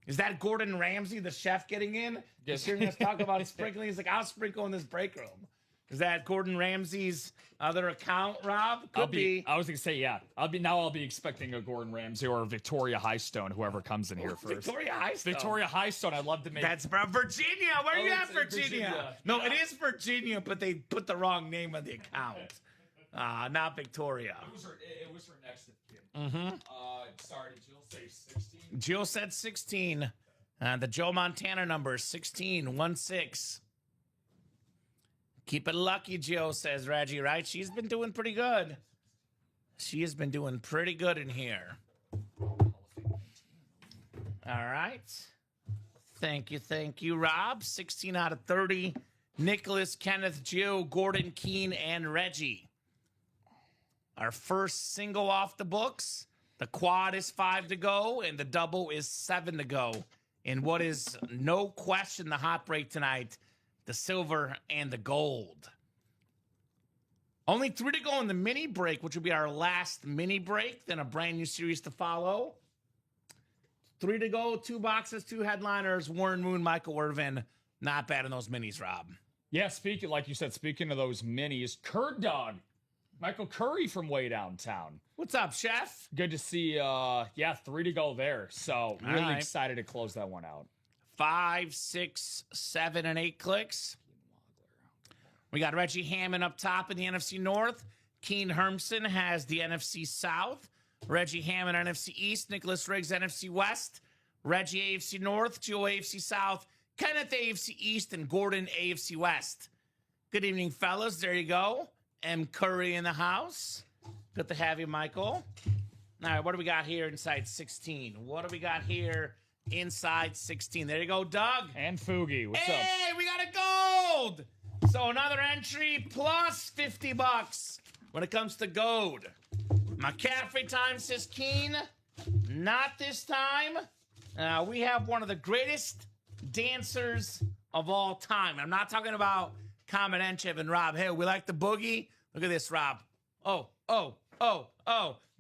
Is that Gordon Ramsay, the chef, getting in? Just hearing us talk about sprinkling. He's like, I'll sprinkle in this break room. Is that Gordon Ramsay's other account, Rob? Could be. I was going to say, yeah. I'll be expecting a Gordon Ramsay or a Victoria Highstone, whoever comes in here first. Victoria Highstone. I'd love to make. That's from Virginia. Where are you at, Virginia? No, it is Virginia, but they put the wrong name on the account. Not Victoria. It was her next of kin. Mm-hmm. Sorry, did Jill say 16? Jill said 16. The Joe Montana number is 1616. Keep it lucky, Jill, says Reggie, right? She's been doing pretty good. She has been doing pretty good in here. All right. Thank you, Rob. 16 out of 30. Nicholas, Kenneth, Jill, Gordon, Keen, and Reggie. Our first single off the books. The quad is 5 to go, and the double is 7 to go. In what is no question the hot break tonight, the silver and the gold. Only 3 to go in the mini break, which will be our last mini break, then a brand new series to follow. 3 to go, 2 boxes, 2 headliners, Warren Moon, Michael Irvin. Not bad in those minis, Rob. Yeah, speaking of those minis, Curd Dog, Michael Curry from way downtown. What's up, Chef? Good to see, 3 to go there. So really excited to close that one out. 5, 6, 7, and 8 clicks. We got Reggie Hammond up top in the NFC North. Keen Hermson has the NFC South. Reggie Hammond, NFC East. Nicholas Riggs, NFC West. Reggie, AFC North. Joe, AFC South. Kenneth, AFC East. And Gordon, AFC West. Good evening, fellas. There you go. M. Curry in the house. Good to have you, Michael. All right, what do we got here inside 16? What do we got here inside 16? There you go, Doug. And Fugi. What's up? Hey, we got a gold. So another entry plus $50 when it comes to gold. McCaffrey time, says Keen. Not this time. We have one of the greatest dancers of all time. I'm not talking about Kamen Entchev and Rob Hill. We like the boogie. Look at this, Rob. Oh.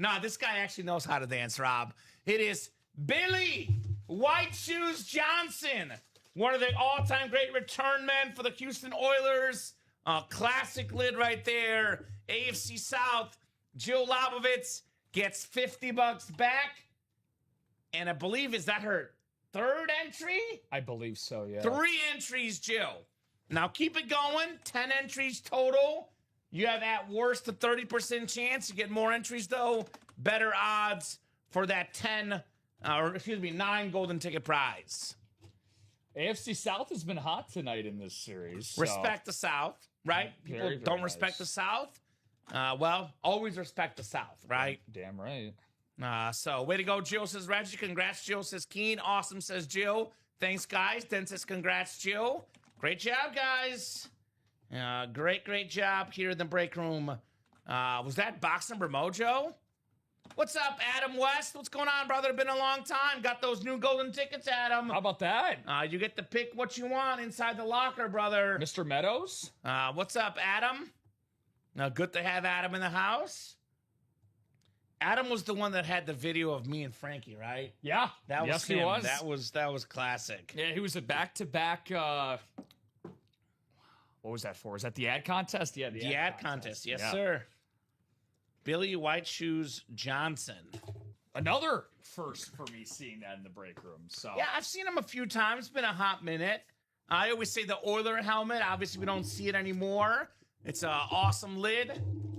Nah, this guy actually knows how to dance, Rob. It is Billy White Shoes Johnson, one of the all-time great return men for the Houston Oilers. Classic lid right there. AFC South, Jill Lobovitz gets $50 back. And I believe, is that her third entry? I believe so, yeah. 3 entries, Jill. Now keep it going. 10 entries total. You have at worst a 30% chance. You get more entries, though. Better odds for that 9 golden ticket prize. AFC South has been hot tonight in this series. So. Respect the South, right? People Very don't nice. respect the South. Well, always respect the South, right? Damn right. So way to go, Jill, says Reggie. Congrats, Jill, says Keen. Awesome, says Jill. Thanks, guys. Den says congrats, Jill. Great job, guys. Great job here in the break room. Was that box number Mojo? What's up, Adam West? What's going on, brother? Been a long time. Got those new golden tickets, Adam. How about that? You get to pick what you want inside the locker, brother. Mr. Meadows? What's up, Adam? Good to have Adam in the house. Adam was the one that had the video of me and Frankie, right? Yeah. That was yes, him. he was. That was classic. Yeah, he was a back-to-back. What was that for? Is that the ad contest? Yeah, the ad contest. Yes, yeah. sir. Billy White Shoes Johnson. Another first for me seeing that in the break room. So yeah, I've seen him a few times. It's been a hot minute. I always say the Oiler helmet. Obviously, we don't see it anymore. It's an awesome lid.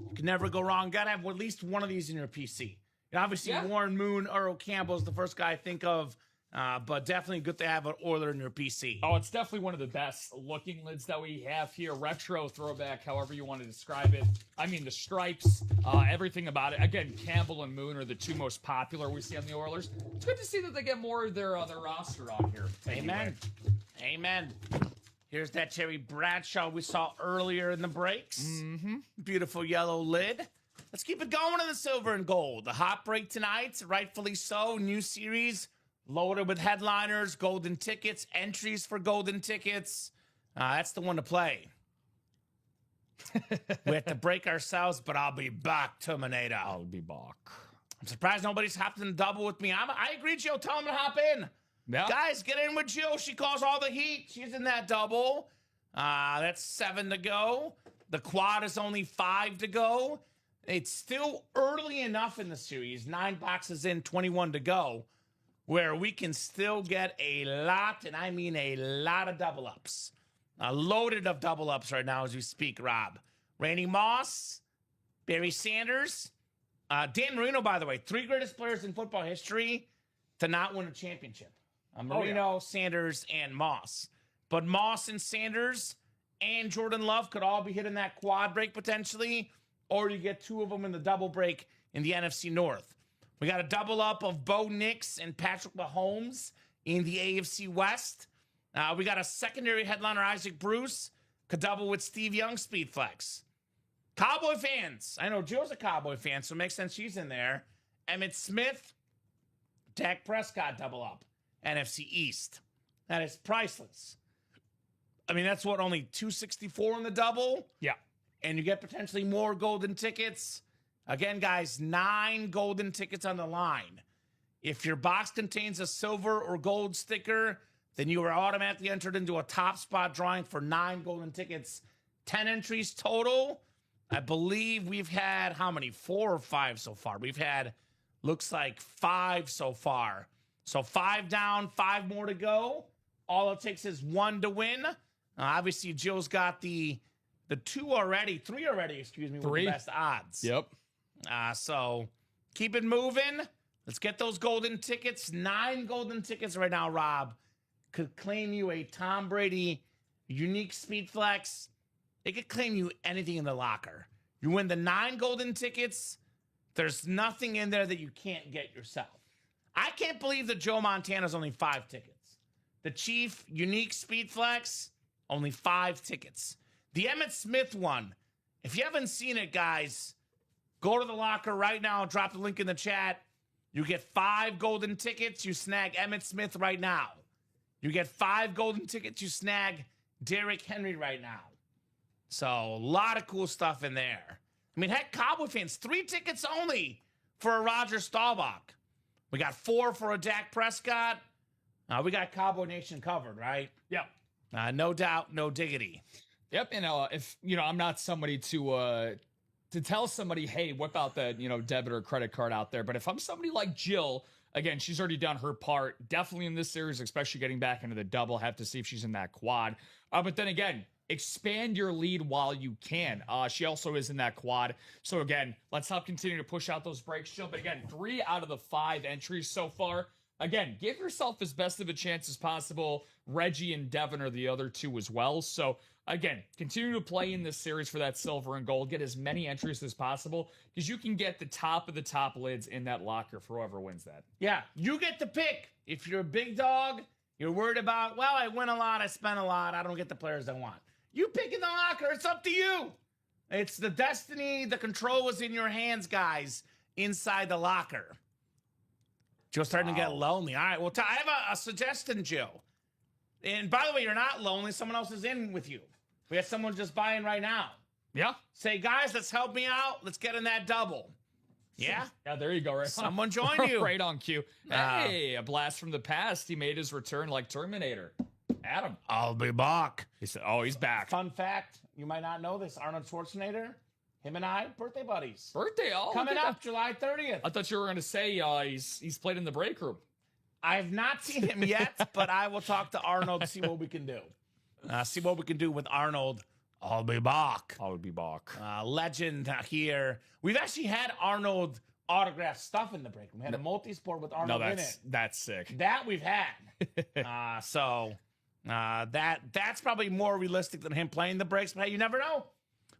You can never go wrong. Got to have at least one of these in your PC. And obviously, Yeah. Warren Moon, Earl Campbell is the first guy I think of. But definitely good to have an Oiler in your PC. Oh, it's definitely one of the best looking lids that we have here. Retro, throwback, however you want to describe it. I mean, the stripes, everything about it. Again, Campbell and Moon are the 2 most popular we see on the Oilers. It's good to see that they get more of their roster on here. Amen. Amen. Here's that Terry Bradshaw we saw earlier in the breaks. Mm-hmm. Beautiful yellow lid. Let's keep it going in the silver and gold. The hot break tonight, rightfully so. New series. Loaded with headliners, golden tickets, entries for golden tickets. That's the one to play. We have to break ourselves, but I'll be back, Terminator. I'll be back. I'm surprised nobody's hopped in the double with me. I agree, Jill. Tell him to hop in. Yeah. Guys, get in with Jill. She calls all the heat. She's in that double. That's 7 to go. The quad is only 5 to go. It's still early enough in the series. 9 boxes in, 21 to go, where we can still get a lot, and I mean a lot of double ups. Loaded of double ups right now as we speak, Rob. Randy Moss, Barry Sanders, Dan Marino, by the way, 3 greatest players in football history to not win a championship. Marino, Sanders, and Moss. But Moss and Sanders and Jordan Love could all be hitting that quad break potentially, or you get 2 of them in the double break in the NFC North. We got a double up of Bo Nix and Patrick Mahomes in the AFC West. We got a secondary headliner, Isaac Bruce, could double with Steve Young, Speed Flex. Cowboy fans. I know Jill's a Cowboy fan, so it makes sense she's in there. Emmitt Smith, Dak Prescott double up. NFC East. That is priceless. I mean, that's what, only $264 in the double? Yeah. And you get potentially more golden tickets. Again, guys, 9 golden tickets on the line. If your box contains a silver or gold sticker, then you are automatically entered into a top spot drawing for 9 golden tickets. 10 entries total. I believe we've had, how many? 4 or 5 so far. We've had, looks like 5 so far. So 5 down, 5 more to go. All it takes is 1 to win. Obviously, Jill's got the 3 already, with the best odds. Yep. So keep it moving. Let's get those golden tickets. 9 golden tickets right now, Rob. Could claim you a Tom Brady unique speed flex. It could claim you anything in the locker. You win the 9 golden tickets. There's nothing in there that you can't get yourself. I can't believe that Joe Montana's only 5 tickets. The Chief unique speed flex, only 5 tickets. The Emmitt Smith one, if you haven't seen it, guys, go to the locker right now. Drop the link in the chat. You get 5 golden tickets. You snag Emmitt Smith right now. You get 5 golden tickets. You snag Derrick Henry right now. So a lot of cool stuff in there. I mean, heck, Cowboy fans, 3 tickets only for a Roger Staubach. We got 4 for a Dak Prescott. We got Cowboy Nation covered, right? Yep. No doubt, no diggity. Yep. And if I'm not somebody to tell somebody, hey, whip out the debit or credit card out there. But if I'm somebody like Jill, again, she's already done her part. Definitely in this series, especially getting back into the double. Have to see if she's in that quad. But then again, expand your lead while you can. She also is in that quad. So again, let's help continue to push out those breaks, Jill. But again, 3 out of the 5 entries so far. Again, give yourself as best of a chance as possible. Reggie and Devin are the other 2 as well. So again, continue to play in this series for that silver and gold. Get as many entries as possible because you can get the top of the top lids in that locker for whoever wins that. Yeah, you get to pick. If you're a big dog, you're worried about, well, I win a lot, I spend a lot, I don't get the players I want. You pick in the locker. It's up to you. It's the destiny. The control is in your hands, guys, inside the locker. Joe's starting to get lonely. All right, well, I have a suggestion, Joe. And by the way, you're not lonely. Someone else is in with you. We have someone just buying right now. Yeah. Say, guys, let's help me out. Let's get in that double. Yeah? Yeah, there you go. Right. Someone join you. Right on cue. Hey, a blast from the past. He made his return like Terminator. Adam. I'll be back. He said, oh, he's back. Fun fact, you might not know this. Arnold Schwarzenegger, him and I, birthday buddies. Birthday? Oh, coming up July 30th. I thought you were going to say he's played in the break room. I have not seen him yet, but I will talk to Arnold to see what we can do. See what we can do with Arnold. I'll be back. I'll be back. Legend here. We've actually had Arnold autograph stuff in the break room. We had a multi-sport with Arnold in it. That's sick. That we've had. That's probably more realistic than him playing the breaks. But hey, you never know.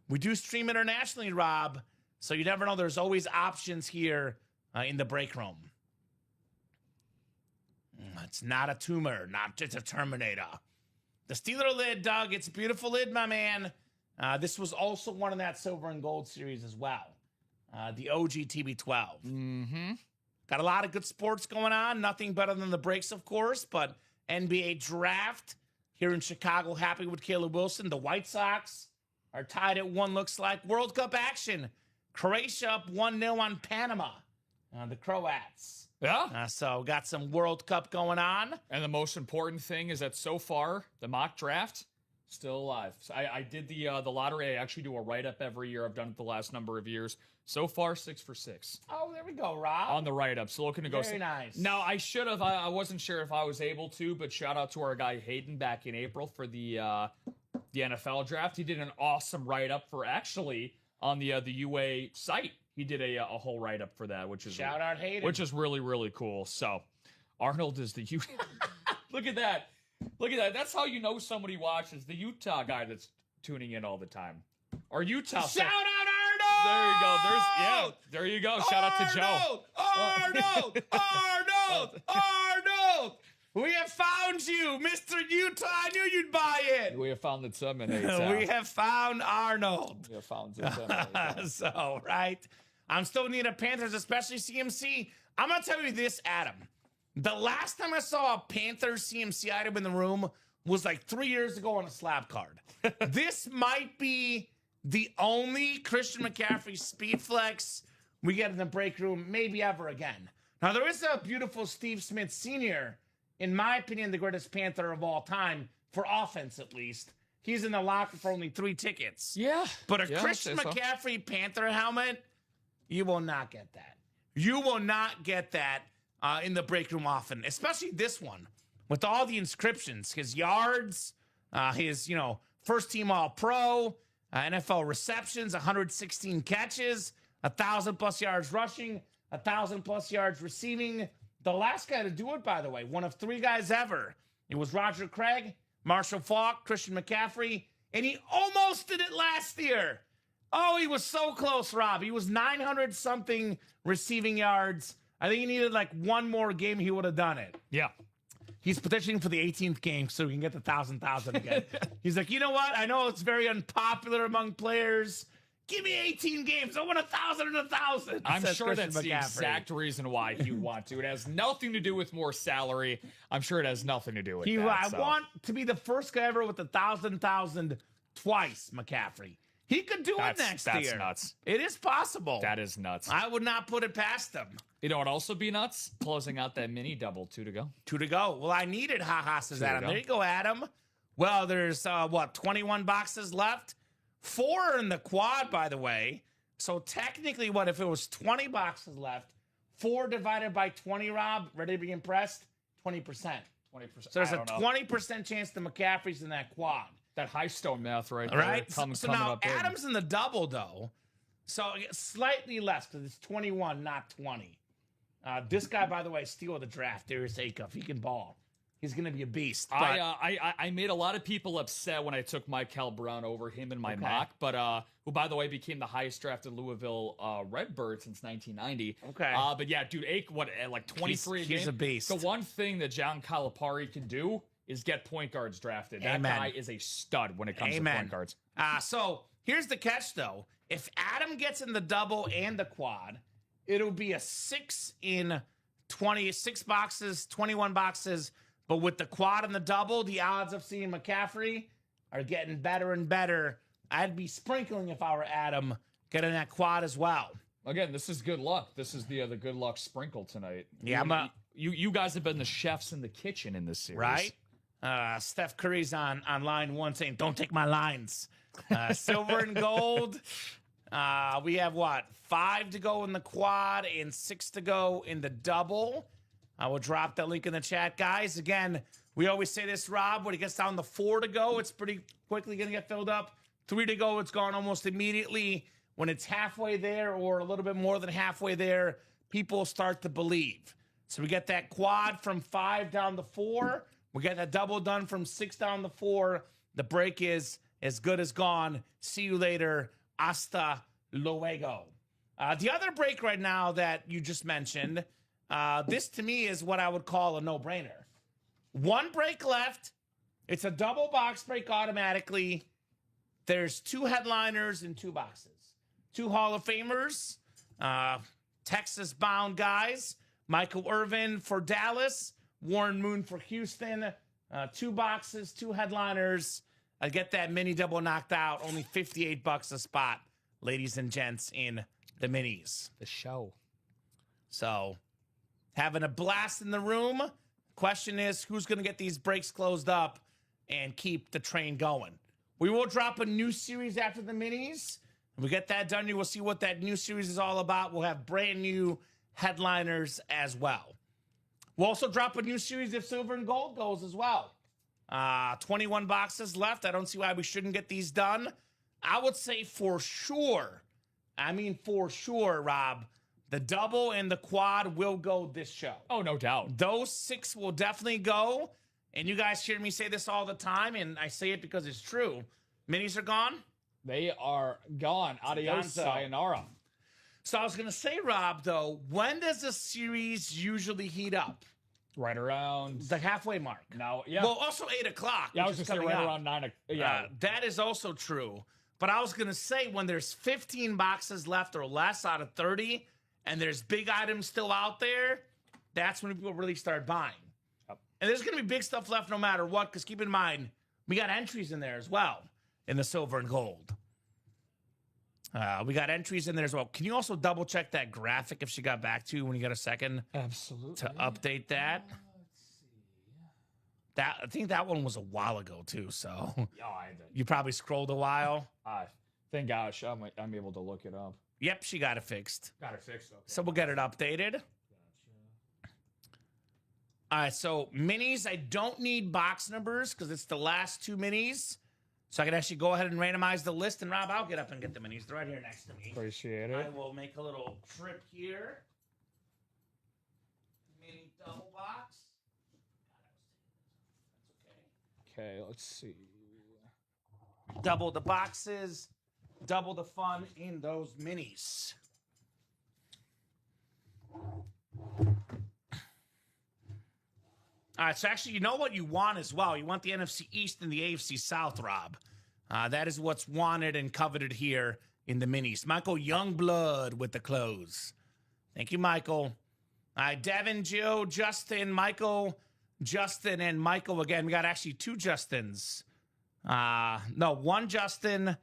We do stream internationally, Rob. So you never know. There's always options here in the break room. It's not a tumor, not just a Terminator. The Steeler lid, Doug. It's a beautiful lid, my man. This was also one in that silver and gold series as well. The OG TB12. Mm-hmm. Got a lot of good sports going on. Nothing better than the breaks, of course, but NBA draft here in Chicago. Happy with Caleb Wilson. The White Sox are tied at 1, looks like. World Cup action. Croatia up 1-0 on Panama. The Croats. Yeah. So got some World Cup going on. And the most important thing is that so far, the mock draft, still alive. So I did the lottery. I actually do a write-up every year. I've done it the last number of years. So far, 6 for 6. Oh, there we go, Rob. On the write-up. So looking to go. Very nice. Now, I should have. I wasn't sure if I was able to, but shout out to our guy Hayden back in April for the NFL draft. He did an awesome write-up for actually on the UA site. He did a whole write-up for that, which is shout out Hayden. Which is really, really cool. So Arnold is the Look at that. Look at that. That's how you know somebody watches. The Utah guy that's tuning in all the time. Or Utah. Shout out Arnold! There you go. There you go. Shout out to Joe. Arnold! Arnold! Arnold! We have found you, Mr. Utah. I knew you'd buy it. We have found the terminator. We have found Arnold. We have found the terminator. So, right. I'm still in need of Panthers, especially CMC. I'm going to tell you this, Adam. The last time I saw a Panthers CMC item in the room was like 3 years ago on a slab card. This might be the only Christian McCaffrey speed flex we get in the break room, maybe ever again. Now, there is a beautiful Steve Smith Sr., in my opinion, the greatest Panther of all time, for offense at least. He's in the locker for only 3 tickets. Yeah. But a Christian McCaffrey Panther helmet, you will not get that. You will not get that in the break room often, especially this one with all the inscriptions, his yards, his, first team All-Pro, NFL receptions, 116 catches, 1,000+ yards rushing. 1,000+ yards receiving. The last guy to do it, by the way, one of 3 guys ever. It was Roger Craig, Marshall Faulk, Christian McCaffrey, and he almost did it last year. Oh, he was so close, Rob. He was 900-something receiving yards. I think he needed like one more game. He would have done it. Yeah. He's petitioning for the 18th game so he can get the 1,000 again. He's like, you know what? I know it's very unpopular among players. Give me 18 games. I want 1,000 and 1,000. I'm sure that's the exact reason why he would want to. It has nothing to do with more salary. I'm sure it has nothing to do with that. I want to be the first guy ever with 1,000 twice, McCaffrey. He could do it next year. That's nuts. It is possible. That is nuts. I would not put it past him. You know what would also be nuts? Closing out that mini double. 2 to go. 2 to go. Well, I needed says Adam. go. There you go, Adam. Well, there's, 21 boxes left? 4 in the quad, by the way. So technically, if it was 20 boxes left, 4 divided by 20, Rob, ready to be impressed? 20%. 20%. So there's a 20% chance the McCaffrey's in that quad. That high stone math right there. Right? Coming now, up big. Adam's in the double, though. So slightly less because it's 21, not 20. This guy, by the way, steal of the draft, Darius Acuff. He can ball. He's going to be a beast. But I made a lot of people upset when I took Michael Brown over him in my mock, but who, by the way, became the highest drafted Louisville Redbird since 1990. Okay. But yeah, dude, like 23 He's a beast. The one thing that John Calipari can do is get point guards drafted. That Amen. guy is a stud when it comes to point guards. So here's the catch, though. If Adam gets in the double and the quad, it'll be a 6 in 26 boxes, 21 boxes. But with the quad and the double, the odds of seeing McCaffrey are getting better and better. I'd be sprinkling if I were Adam, getting that quad as well. Again, this is good luck. This is the good luck sprinkle tonight. Yeah, you guys have been the chefs in the kitchen in this series, right? Steph Curry's on line 1 saying, "Don't take my lines." Silver and gold. We have 5 to go in the quad and 6 to go in the double. I will drop that link in the chat, guys. Again, we always say this, Rob, when it gets down to 4 to go, it's pretty quickly going to get filled up. 3 to go, it's gone almost immediately. When it's halfway there or a little bit more than halfway there, people start to believe. So we get that quad from 5 down to 4. We get that double done from 6 down to 4. The break is as good as gone. See you later. Hasta luego. The other break right now that you just mentioned, this to me is what I would call a no-brainer. 1 break left. It's a double box break automatically. There's 2 headliners in 2 boxes. 2 Hall of Famers, Texas-bound guys. Michael Irvin for Dallas, Warren Moon for Houston. 2 boxes, 2 headliners. I get that mini double knocked out. Only $58 a spot, ladies and gents, in the minis. The show. So, having a blast in the room. Question is, who's going to get these breaks closed up and keep the train going? We will drop a new series after the minis. When we get that done, you will see what that new series is all about. We'll have brand new headliners as well. We'll also drop a new series if silver and gold goes as well. 21 boxes left. I don't see why we shouldn't get these done. I would say for sure, Rob, the double and the quad will go this show. Oh, no doubt. Those 6 will definitely go. And you guys hear me say this all the time, and I say it because it's true. Minis are gone. They are gone. Adios, sayonara. So I was going to say, Rob, though, when does a series usually heat up? Right around the halfway mark. No, yeah. Well, also 8 o'clock. Yeah, I was just saying right around 9 o'clock. Yeah. That is also true. But I was going to say when there's 15 boxes left or less out of 30, and there's big items still out there, that's when people really start buying. Yep. And there's going to be big stuff left no matter what, because keep in mind, we got entries in there as well in the silver and gold. We got entries in there as well. Can you also double check that graphic if she got back to you when you got a second? Absolutely. To update that. Let's see. I think that one was a while ago too. So Yeah, you probably scrolled a while. Thank gosh, I'm able to look it up. Yep, she got it fixed. Got it fixed. Okay. So we'll get it updated. Gotcha. All right, so minis, I don't need box numbers because it's the last 2 minis. So I can actually go ahead and randomize the list. And Rob, I'll get up and get the minis. They're right here next to me. Appreciate it. I will make a little trip here. double box. Okay, let's see. Double the boxes, double the fun in those minis. All right, so actually, you know what you want as well? You want the NFC East and the AFC South, Rob. That is what's wanted and coveted here in the minis. Michael Youngblood with the clothes. Thank you, Michael. All right, Devin, Joe, Justin, Michael, Justin, and Michael again. We got actually two Justins. No, one Justin,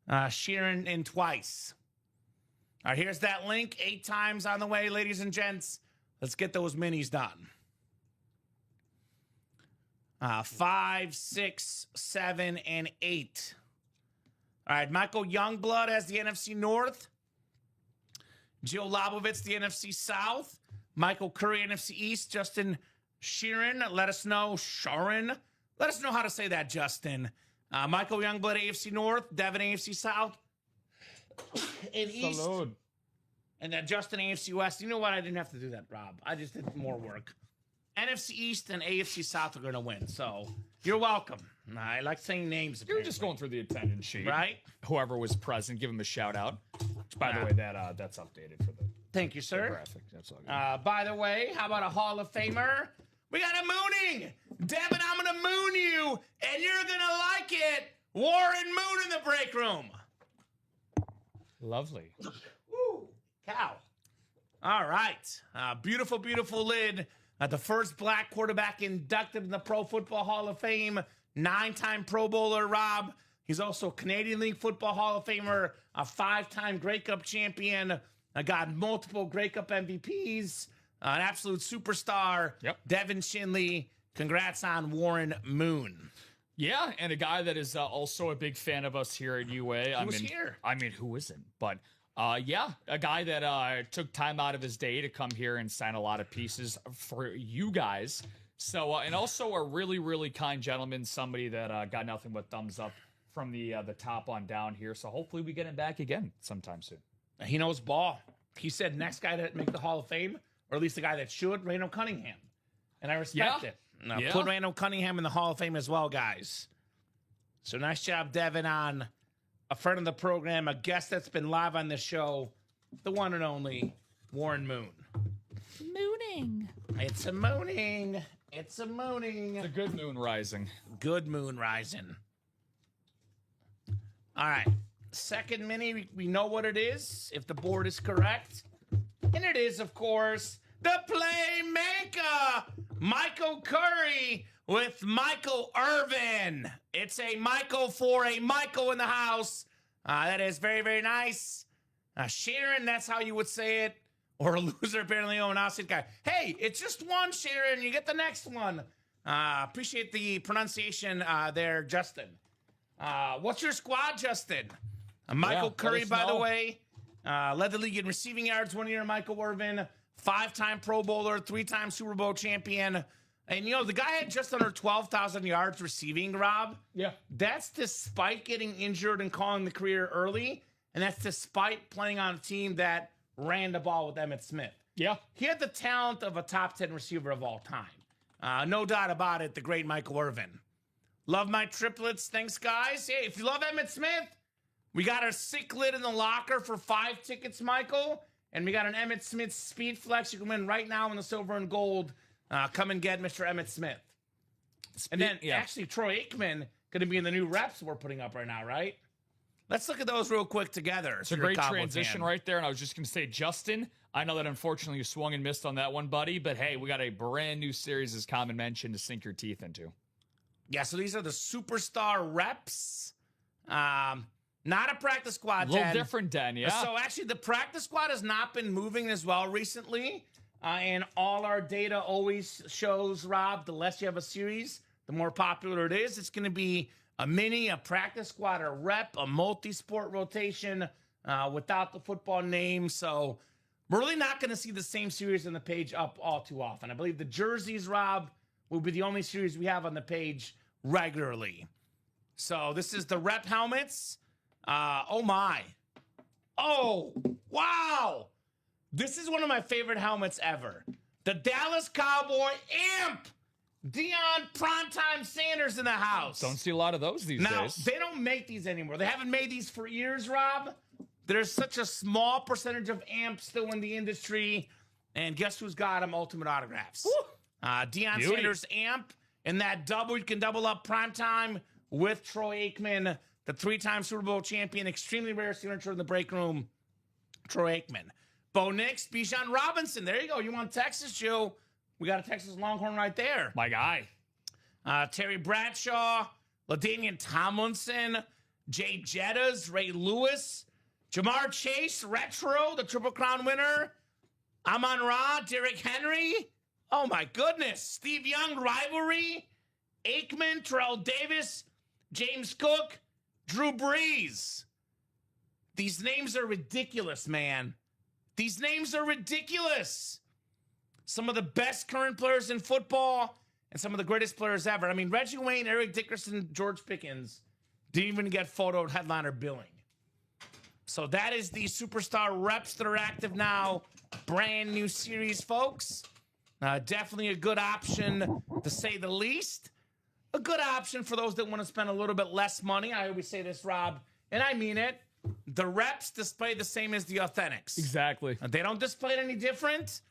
Sheeran, and twice. All right, here's that link. 8 times on the way, ladies and gents. Let's get those minis done. 5, 6, 7, and 8. All right, Michael Youngblood has the NFC North. Jill Lobovitz, the NFC South. Michael Curry, NFC East. Justin Sheeran, let us know. Sharon, let us know how to say that, Justin. Michael Youngblood, AFC North. Devin, AFC South. And East. Salud. And then Justin, AFC West. You know what? I didn't have to do that, Rob. I just did more work. NFC East and AFC South are going to win. So you're welcome. I like saying names. You're just going through the attendance sheet. Right? Whoever was present, give him a shout out. By the way, that's updated for the Thank you, sir. graphic. That's all good. By the way, how about a Hall of Famer? We got a mooning. Devin, I'm going to moon you, and you're going to like it. Warren Moon in the break room. Lovely. Woo, cow. All right. Beautiful, beautiful lid. The first black quarterback inducted in the Pro Football Hall of Fame. 9-time Pro Bowler, Rob. He's also a Canadian League Football Hall of Famer, a 5-time Grey Cup champion, got multiple Grey Cup MVPs, an absolute superstar. Yep. Devin Shinley. Congrats on Warren Moon. Yeah, and a guy that is also a big fan of us here at UA. Who's here? I mean, who isn't? But yeah, a guy that took time out of his day to come here and sign a lot of pieces for you guys. So, and also a really, really kind gentleman, somebody that got nothing but thumbs up from the top on down here. So hopefully we get him back again sometime soon. He knows ball. He said next guy to make the Hall of Fame, or at least the guy that should, Randall Cunningham. And I respect it. Yeah. Put Randall Cunningham in the Hall of Fame as well, guys. So nice job, Devin, on a friend of the program, a guest that's been live on this show, the one and only Warren Moon. Mooning. It's a mooning. It's a mooning. It's a good moon rising. Good moon rising. All right. Second mini, we know what it is, if the board is correct. And it is, of course, the Playmaker, Michael Curry with Michael Irvin. It's a Michael for a Michael in the house. That is very, very nice. Sharon, that's how you would say it. Or a loser, apparently. Oh, an opposite guy. Hey, it's just one, Sharon. You get the next one. Appreciate the pronunciation there, Justin. What's your squad, Justin? Michael Curry, by the way, led the league in receiving yards 1 year. Michael Irvin, 5-time Pro Bowler, 3-time Super Bowl champion. And, you know, the guy had just under 12,000 yards receiving, Rob. Yeah. That's despite getting injured and calling the career early. And that's despite playing on a team that ran the ball with Emmitt Smith. Yeah. He had the talent of a top 10 receiver of all time. No doubt about it, the great Michael Irvin. Love my triplets. Thanks, guys. Hey, if you love Emmitt Smith, we got our sick lid in the locker for 5 tickets, Michael. And we got an Emmitt Smith Speed Flex. You can win right now in the silver and gold. Come and get Mr. Emmitt Smith. And then, actually, Troy Aikman going to be in the new reps we're putting up right now, right? Let's look at those real quick together. It's a great transition right there. And I was just going to say, Justin, I know that unfortunately you swung and missed on that one, buddy. But, hey, we got a brand new series, as Kamen mentioned, to sink your teeth into. Yeah, so these are the superstar reps. Not a practice squad, a little different, Dan, yeah. So, actually, the practice squad has not been moving as well recently. And all our data always shows, Rob, the less you have a series, the more popular it is. It's going to be a mini, a practice squad, a rep, a multi-sport rotation without the football name. So we're really not going to see the same series on the page up all too often. I believe the jerseys, Rob, will be the only series we have on the page regularly. So this is the rep helmets. Oh, my. Oh, wow. This is one of my favorite helmets ever. The Dallas Cowboy Amp. Deion Primetime Sanders in the house. Don't see a lot of those these Now, days. they don't make these anymore. They haven't made these for years, Rob. There's such a small percentage of amps still in the industry. And guess who's got them? Ultimate Autographs. Deion Sanders amp. And that double, you can double up primetime with Troy Aikman, the 3-time Super Bowl champion. Extremely rare signature in the break room. Troy Aikman. Bo Nix, Bijan Robinson. There you go. You want Texas, Joe? We got a Texas Longhorn right there. My guy. Terry Bradshaw, LaDainian Tomlinson, Jay Jettas, Ray Lewis, Jamar Chase, Retro, the Triple Crown winner, Amon-Ra, Derrick Henry. Oh, my goodness. Steve Young, Rivalry, Aikman, Terrell Davis, James Cook, Drew Brees. These names are ridiculous, man. These names are ridiculous. Some of the best current players in football and some of the greatest players ever. I mean, Reggie Wayne, Eric Dickerson, George Pickens didn't even get photoed headliner billing. So that is the Superstar reps that are active now. Brand new series, folks. Definitely a good option, to say the least. A good option for those that want to spend a little bit less money. I always say this, Rob, and I mean it. The reps display the same as the authentics. Exactly. They don't display it any different.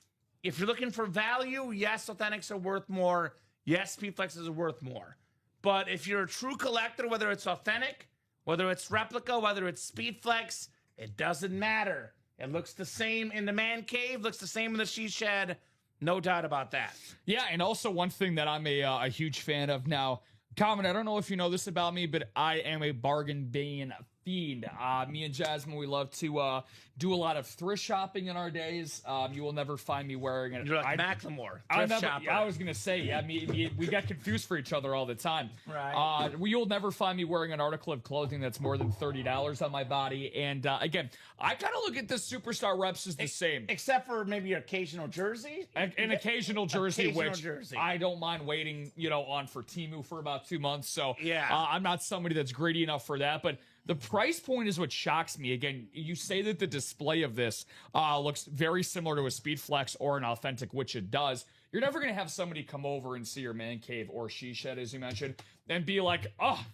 If you're looking for value, yes, authentics are worth more. Yes, Speedflexes are worth more. But if you're a true collector, whether it's authentic, whether it's replica, whether it's Speedflex, it doesn't matter. It looks the same in the man cave, looks the same in the she shed. No doubt about that. Yeah, and also one thing that I'm a huge fan of now, Kamen, I don't know if you know this about me, but I am a bargain bin fiend. Me and Jasmine, we love to do a lot of thrift shopping in our days. You will never find me wearing it. You're like Macklemore, shopper. I was going to say, yeah, we get confused for each other all the time. Right. You'll never find me wearing an article of clothing that's more than $30 on my body. And again, I kind of look at the Superstar reps as the same. Except for maybe your occasional jersey. An occasional jersey, which jersey. I don't mind waiting, on for Temu for about 2 months. So yeah. I'm not somebody that's greedy enough for that. But the price point is what shocks me. Again, you say that the display of this looks very similar to a Speedflex or an authentic, which it does. You're never going to have somebody come over and see your man cave or she shed, as you mentioned, and be like, oh,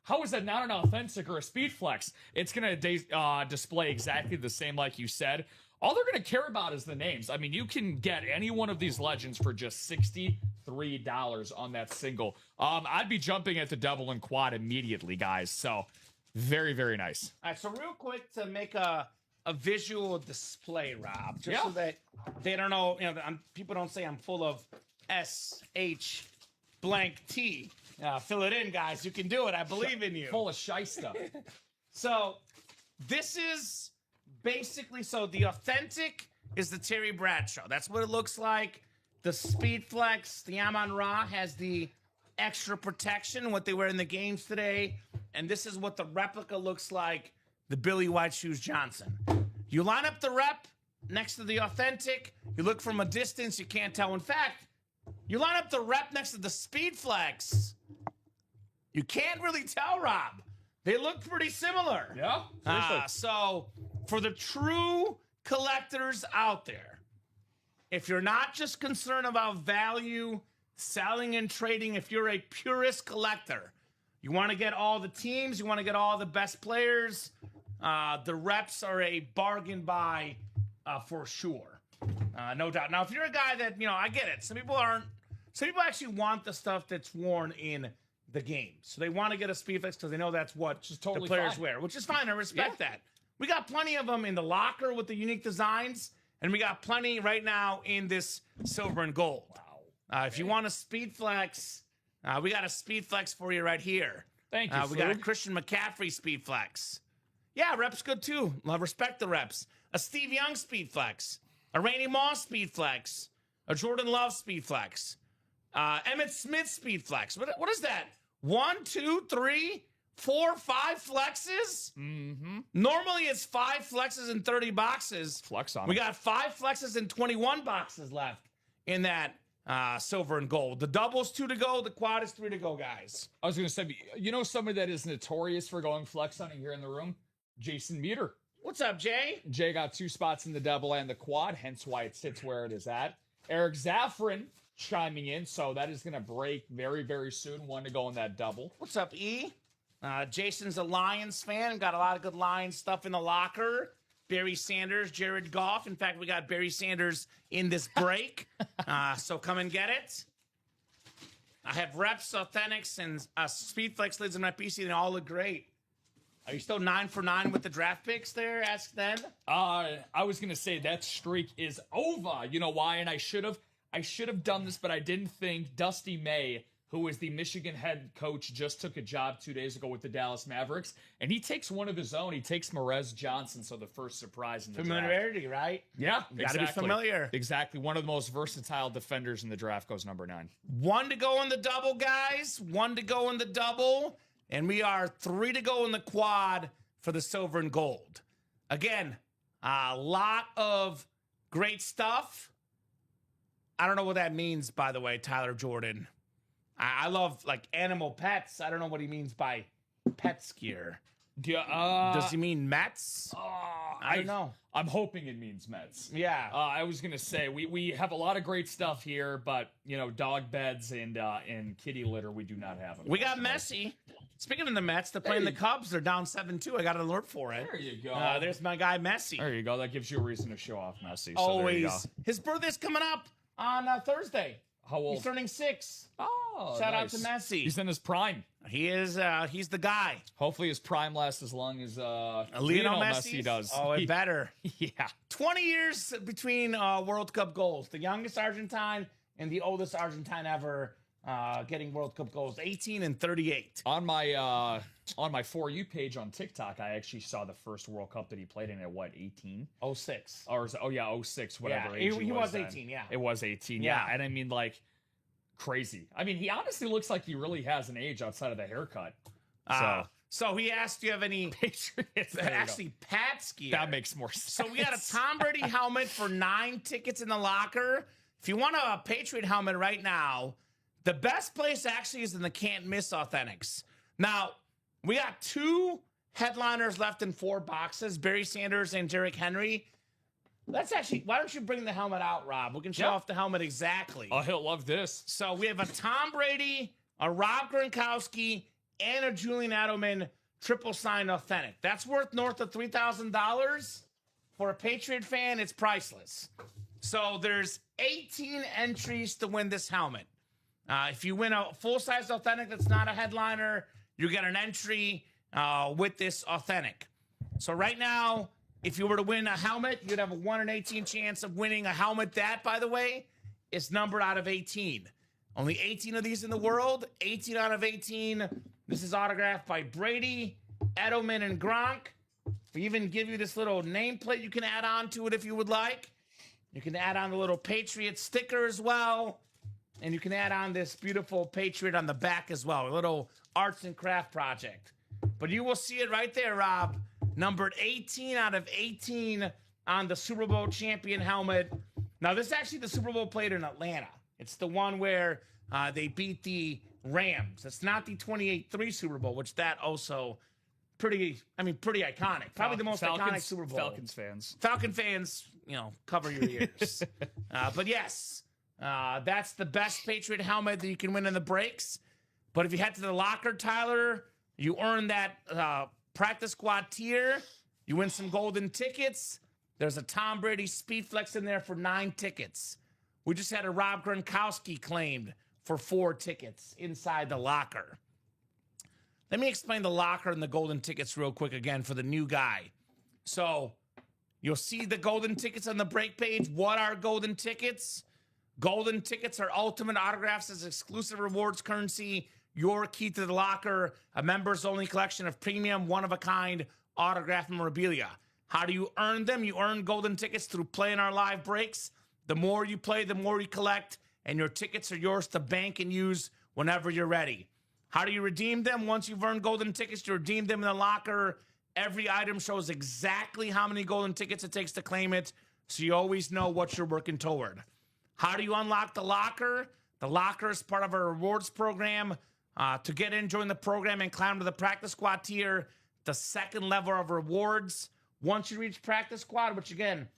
how is that not an authentic or a Speedflex? It's going to display exactly the same like you said. All they're going to care about is the names. I mean, you can get any one of these legends for just $63 on that single. I'd be jumping at the double and quad immediately, guys. So very, very nice. All right, so real quick to make a visual display, Rob, just so that they don't know, people don't say I'm full of S-H blank T. Fill it in, guys. You can do it. I believe in you. Full of shy stuff. So this is basically, the authentic is the Terry Bradshaw. That's what it looks like. The Speedflex, the Amon-Ra has the extra protection, what they wear in the games today. And this is what the replica looks like, the Billy White Shoes Johnson. You line up the rep next to the authentic. You look from a distance, you can't tell. In fact, you line up the rep next to the Speedflex. You can't really tell, Rob. They look pretty similar. Yeah. So for the true collectors out there, if you're not just concerned about value, selling and trading, if you're a purist collector, you want to get all the teams, you want to get all the best players, the reps are a bargain buy for sure. No doubt. Now, if you're a guy that, I get it. Some people actually want the stuff that's worn in the game. So they want to get a Speedflex because they know that's what totally the players fine. wear, which is fine. I respect that. We got plenty of them in the locker with the unique designs, and we got plenty right now in this silver and gold. Wow. If you want a Speedflex, we got a Speedflex for you right here. Thank you, we got a Christian McCaffrey Speedflex. Yeah, reps good too. Respect the reps. A Steve Young Speedflex. A Randy Moss Speedflex. A Jordan Love Speedflex. Emmitt Smith Speedflex. What is that? 1, 2, 3, 4, 5 flexes? Mm-hmm. Normally it's 5 flexes in 30 boxes. Flex on We them. got 5 flexes and 21 boxes left in that silver and gold. The double's 2 to go. The quad is 3 to go, guys. I was going to say, somebody that is notorious for going flex hunting here in the room? Jason Meter. What's up, Jay? Jay got 2 spots in the double and the quad, hence why it sits where it is at. Eric Zaffron chiming in, so that is going to break very, very soon. One to go in that double. What's up, E? Jason's a Lions fan. Got a lot of good Lions stuff in the locker. Barry Sanders, Jared Goff. In fact, we got Barry Sanders in this break. So come and get it. I have Reps, Authentics, and Speedflex lids in my PC, and they all look great. Are you still 9 for 9 with the draft picks there? Ask them. I was going to say that streak is over. You know why? And I should have done this, but I didn't think. Dusty May, who is the Michigan head coach, just took a job 2 days ago with the Dallas Mavericks, and he takes one of his own. He takes Morez Johnson, so the first surprise in the Familiarity, draft. right? Yeah, Got to be familiar. Exactly. One of the most versatile defenders in the draft goes number 9. 1 to go in the double, guys. 1 to go in the double. And we are 3 to go in the quad for the silver and gold. Again, a lot of great stuff. I don't know what that means, by the way, Tyler Jordan. I love, like, animal pets. I don't know what he means by pet skier. Does he mean Mets? I don't know. I'm hoping it means Mets. Yeah. I was going to say, we have a lot of great stuff here, but, you know, dog beds and kitty litter, we do not have them. We got Messi. Speaking of the Mets, they're playing the Cubs. They're down 7-2. I got an alert for it. There you go. There's my guy, Messi. There you go. That gives you a reason to show off Messi. So Always. His birthday's coming up on Thursday. How old? He's turning 6. Oh, Shout out nice. to Messi. He's in his prime. He is. He's the guy. Hopefully his prime lasts as long as Lionel Messi does. Oh, it better. Yeah. 20 years between World Cup goals. The youngest Argentine and the oldest Argentine ever getting World Cup goals. 18 and 38. On my For You page on TikTok, I actually saw the first World Cup that he played in at what, 18? 06. Or 06, whatever Yeah, age he was then. 18, yeah. It was 18, yeah. And I mean, like, crazy. I mean, he honestly looks like he really has an age outside of the haircut. So he asked, do you have any Patriots? actually Pat skier? That makes more sense. So we got a Tom Brady helmet for 9 tickets in the locker. If you want a Patriot helmet right now, the best place actually is in the Can't Miss Authentics. Now, we got 2 headliners left in 4 boxes, Barry Sanders and Derrick Henry. Let's actually, why don't you bring the helmet out, Rob? We can show off the helmet exactly. Oh, he'll love this. So we have a Tom Brady, a Rob Gronkowski, and a Julian Edelman triple sign authentic. That's worth north of $3,000. For a Patriot fan, it's priceless. So there's 18 entries to win this helmet. If you win a full-size authentic that's not a headliner, you get an entry with this authentic. So right now, if you were to win a helmet, you'd have a 1 in 18 chance of winning a helmet. That, by the way, is numbered out of 18. Only 18 of these in the world. 18 out of 18. This is autographed by Brady, Edelman, and Gronk. We even give you this little nameplate you can add on to it if you would like. You can add on the little Patriot sticker as well. And you can add on this beautiful Patriot on the back as well. A little arts and craft project. But you will see it right there, Rob. Numbered 18 out of 18 on the Super Bowl champion helmet. Now, this is actually the Super Bowl played in Atlanta. It's the one where they beat the Rams. It's not the 28-3 Super Bowl, which that also pretty iconic. Probably the most iconic Super Bowl. Falcon fans, cover your ears. But yes, that's the best Patriot helmet that you can win in the breaks. But if you head to the locker, Tyler, you earn that practice squad tier. You win some golden tickets. There's a Tom Brady Speedflex in there for 9 tickets. We just had a Rob Gronkowski claimed for 4 tickets inside the locker. Let me explain the locker and the golden tickets real quick again for the new guy. So you'll see the golden tickets on the break page. What are golden tickets? Golden tickets are ultimate autographs as exclusive rewards currency. Your key to the locker, a members-only collection of premium, one-of-a-kind autograph memorabilia. How do you earn them? You earn golden tickets through playing our live breaks. The more you play, the more you collect, and your tickets are yours to bank and use whenever you're ready. How do you redeem them? Once you've earned golden tickets, you redeem them in the locker. Every item shows exactly how many golden tickets it takes to claim it, so you always know what you're working toward. How do you unlock the locker? The locker is part of our rewards program. To get in, join the program, and climb to the practice squad tier, the second level of rewards. Once you reach practice squad, which again,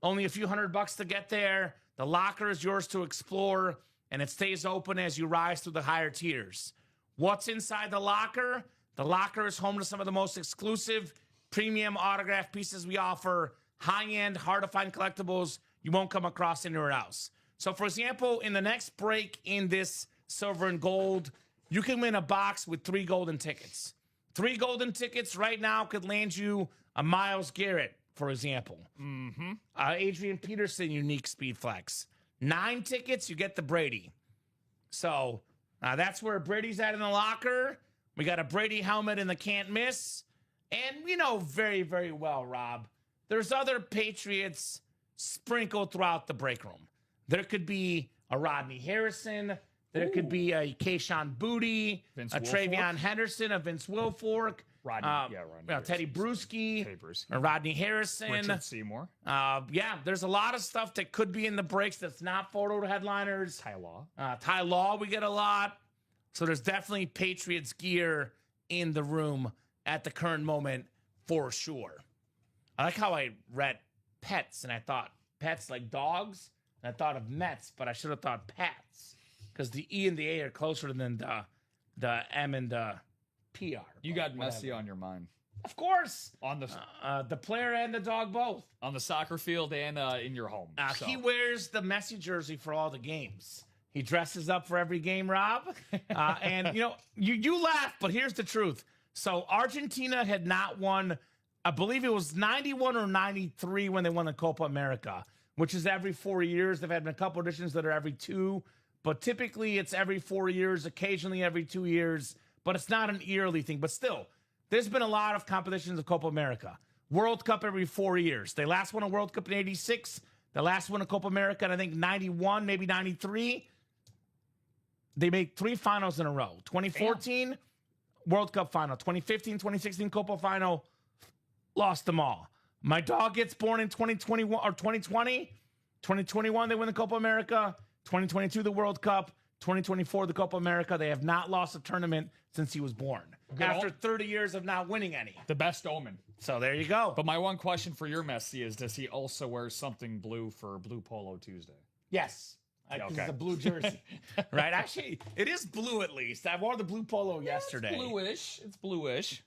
only a few $100 to get there, The locker is yours to explore, and it stays open as you rise through the higher tiers. What's inside the locker? The locker is home to some of the most exclusive premium autograph pieces we offer, high-end, hard-to-find collectibles you won't come across anywhere else. So, for example, in the next break in this silver and gold, you can win a box with 3 golden tickets. 3 golden tickets right now could land you a Myles Garrett, for example. Adrian Peterson, unique speed flex. 9 tickets, you get the Brady. So that's where Brady's at in the locker. We got a Brady helmet in the can't miss. And we know very, very well, Rob, there's other Patriots sprinkled throughout the break room. There could be a Rodney Harrison. There could be a Keyshawn Booty, Vince a Wilfork. Travion Henderson, a Vince Wilfork, Rodney Teddy Bruschi, or Rodney Harrison. Richard Seymour. Yeah, there's a lot of stuff that could be in the breaks that's not photo headliners. Ty Law. Ty Law, we get a lot. So there's definitely Patriots gear in the room at the current moment for sure. I like how I read pets and I thought pets like dogs, and I thought of Mets, but I should have thought pats because the E and the A are closer than the M and the PR. You got Messi on your mind. Of course. On The player and the dog both. the soccer field and in your home. So. He wears the Messi jersey for all the games. He dresses up for every game, Rob. And, you laugh, but here's the truth. So Argentina had not won, I believe it was 91 or 93 when they won the Copa America, which is every 4 years. They've had a couple editions that are every 2, but typically it's every 4 years, occasionally every 2 years, but it's not an yearly thing. But still, there's been a lot of competitions of Copa America. World Cup every 4 years. They last won a World Cup in 86. The last one a Copa America in, I think, 91, maybe 93. They made 3 finals in a row. 2014, World Cup final. 2015, 2016, Copa final. Lost them all. My dog gets born in 2021 or 2020. 2021, they win the Copa America. 2022, the World Cup. 2024, the Copa America. They have not lost a tournament since he was born. After 30 years of not winning any. The best omen. So there you go. But my one question for your Messi is, does he also wear something blue for Blue Polo Tuesday? Yes. Because it's a blue jersey. Right? Actually, it is blue at least. I wore the blue polo yesterday. It's bluish.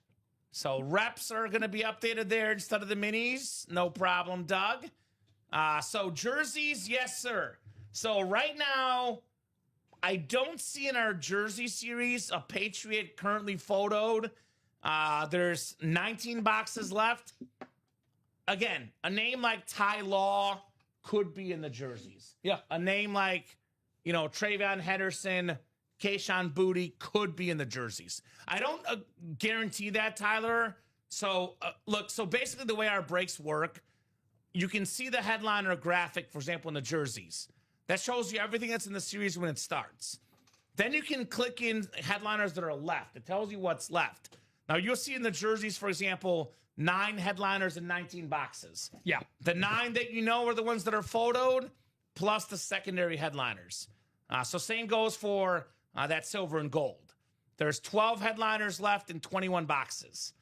So reps are going to be updated there instead of the minis. No problem, Doug. So jerseys, yes, sir. So right now, I don't see in our jersey series a Patriot currently photoed. There's 19 boxes left. Again, a name like Ty Law could be in the jerseys. Yeah. A name like, Travion Henderson, Keyshawn Booty could be in the jerseys. I don't guarantee that, Tyler. So, so basically the way our breaks work, you can see the headliner graphic, for example, in the jerseys. That shows you everything that's in the series when it starts. Then you can click in headliners that are left. It tells you what's left. Now, you'll see in the jerseys, for example, 9 headliners and 19 boxes. Yeah. The 9 that you know are the ones that are photoed, plus the secondary headliners. So same goes for that silver and gold. There's 12 headliners left and 21 boxes.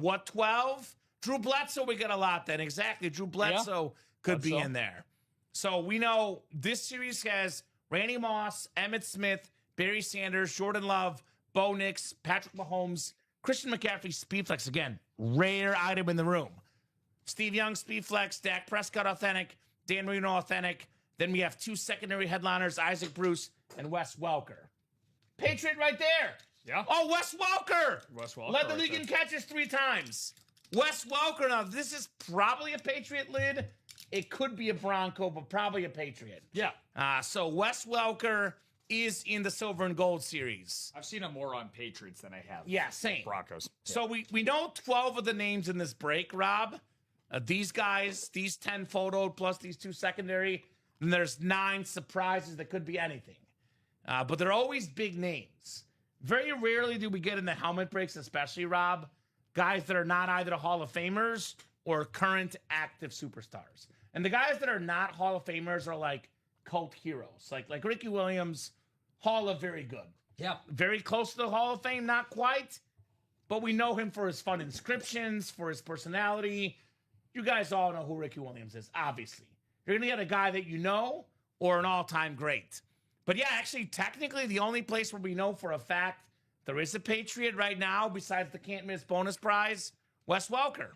What 12? Drew Bledsoe, we get a lot then. Exactly. Drew Bledsoe could be in there. So we know this series has Randy Moss, Emmitt Smith, Barry Sanders, Jordan Love, Bo Nix, Patrick Mahomes, Christian McCaffrey, Speedflex. Again, rare item in the room. Steve Young, Speedflex, Dak Prescott, authentic, Dan Marino, authentic. Then we have 2 secondary headliners, Isaac Bruce and Wes Welker. Patriot right there. Yeah. Oh, Wes Welker. Wes Welker Led the right league there. in catches 3 times. Wes Welker. Now, this is probably a Patriot lid. It could be a Bronco, but probably a Patriot. Yeah. So Wes Welker is in the silver and gold series. I've seen him more on Patriots than I have. Yeah, same. Broncos. So we know 12 of the names in this break, Rob. These guys, these 10 photoed plus these 2 secondary. And there's 9 surprises that could be anything. But they're always big names. Very rarely do we get in the helmet breaks, especially, Rob, guys that are not either Hall of Famers or current active superstars. And the guys that are not Hall of Famers are like cult heroes. Like Ricky Williams, Hall of Very Good. Yeah. Very close to the Hall of Fame, not quite. But we know him for his fun inscriptions, for his personality. You guys all know who Ricky Williams is, obviously. You're going to get a guy that you know, or an all-time great. But yeah, actually, technically, the only place where we know for a fact there is a Patriot right now, besides the can't miss bonus prize, Wes Welker.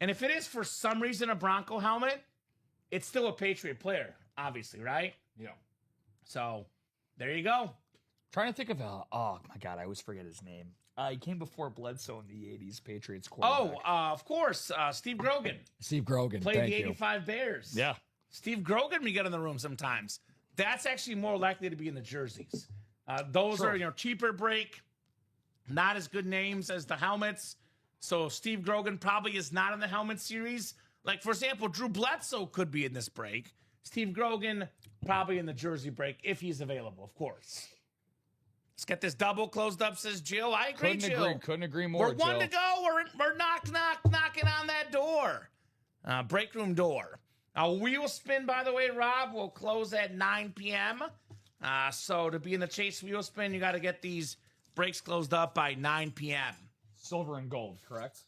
And if it is for some reason a Bronco helmet, it's still a Patriot player, obviously, right? Yeah. So there you go. Trying to think of oh my God, I always forget his name. He came before Bledsoe in the 80s Patriots quarterback. Of course, Steve Grogan. Steve Grogan. Played Thank the you. 85 Bears. Yeah. Steve Grogan, we get in the room sometimes. That's actually more likely to be in the jerseys. Those Sure. are, cheaper break, not as good names as the helmets. So Steve Grogan probably is not in the helmet series. Like, for example, Drew Bledsoe could be in this break. Steve Grogan probably in the jersey break if he's available, of course. Let's get this double closed up, says Jill. I agree, Jill. Couldn't agree more, We're one Jill. to go. We're knocking on that door. Break room door. A wheel spin, by the way, Rob, will close at 9 p.m. So to be in the Chase wheel spin, you got to get these breaks closed up by 9 p.m. Silver and gold, correct?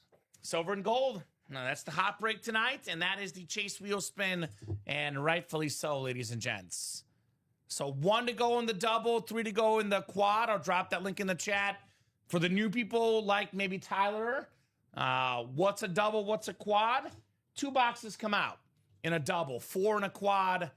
Silver and gold. No, that's the hot break tonight, and that is the Chase wheel spin, and rightfully so, ladies and gents. So 1 to go in the double, 3 to go in the quad. I'll drop that link in the chat. For the new people like maybe Tyler, what's a double, what's a quad? 2 boxes come out in a double, 4 in a quad.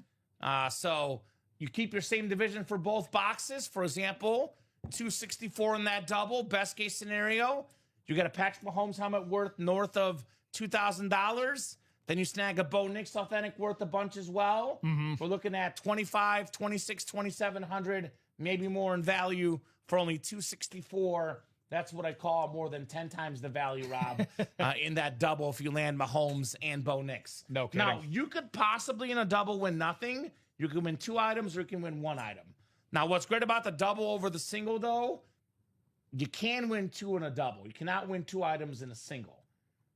So you keep your same division for both boxes. For example, 264 in that double, best case scenario. You get a Patrick Mahomes helmet worth north of $2,000. Then you snag a Bo Nix Authentic worth a bunch as well. We're looking at 25, 26, 2,700, maybe more in value for only 264. That's what I call more than 10 times the value, Rob, in that double if you land Mahomes and Bo Nix. No kidding. Now, you could possibly in a double win nothing. You can win 2 items or you can win 1 item. Now, what's great about the double over the single, though, you can win 2 in a double. You cannot win 2 items in a single.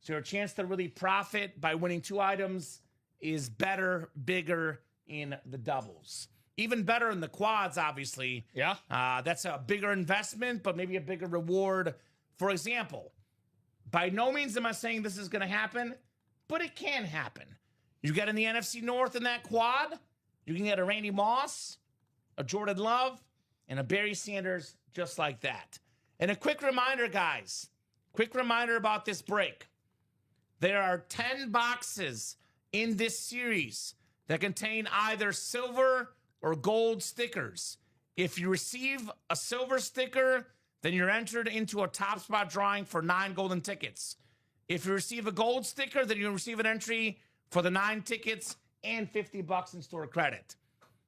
So your chance to really profit by winning 2 items is better, bigger in the doubles. Even better in the quads, obviously. Yeah. That's a bigger investment, but maybe a bigger reward. For example, by no means am I saying this is going to happen, but it can happen. You get in the NFC North in that quad, you can get a Randy Moss, a Jordan Love, and a Barry Sanders just like that. And a quick reminder, guys, about this break. There are 10 boxes in this series that contain either silver or gold stickers. If you receive a silver sticker, then you're entered into a top spot drawing for 9 golden tickets. If you receive a gold sticker, then you receive an entry for the 9 tickets and $50 in store credit.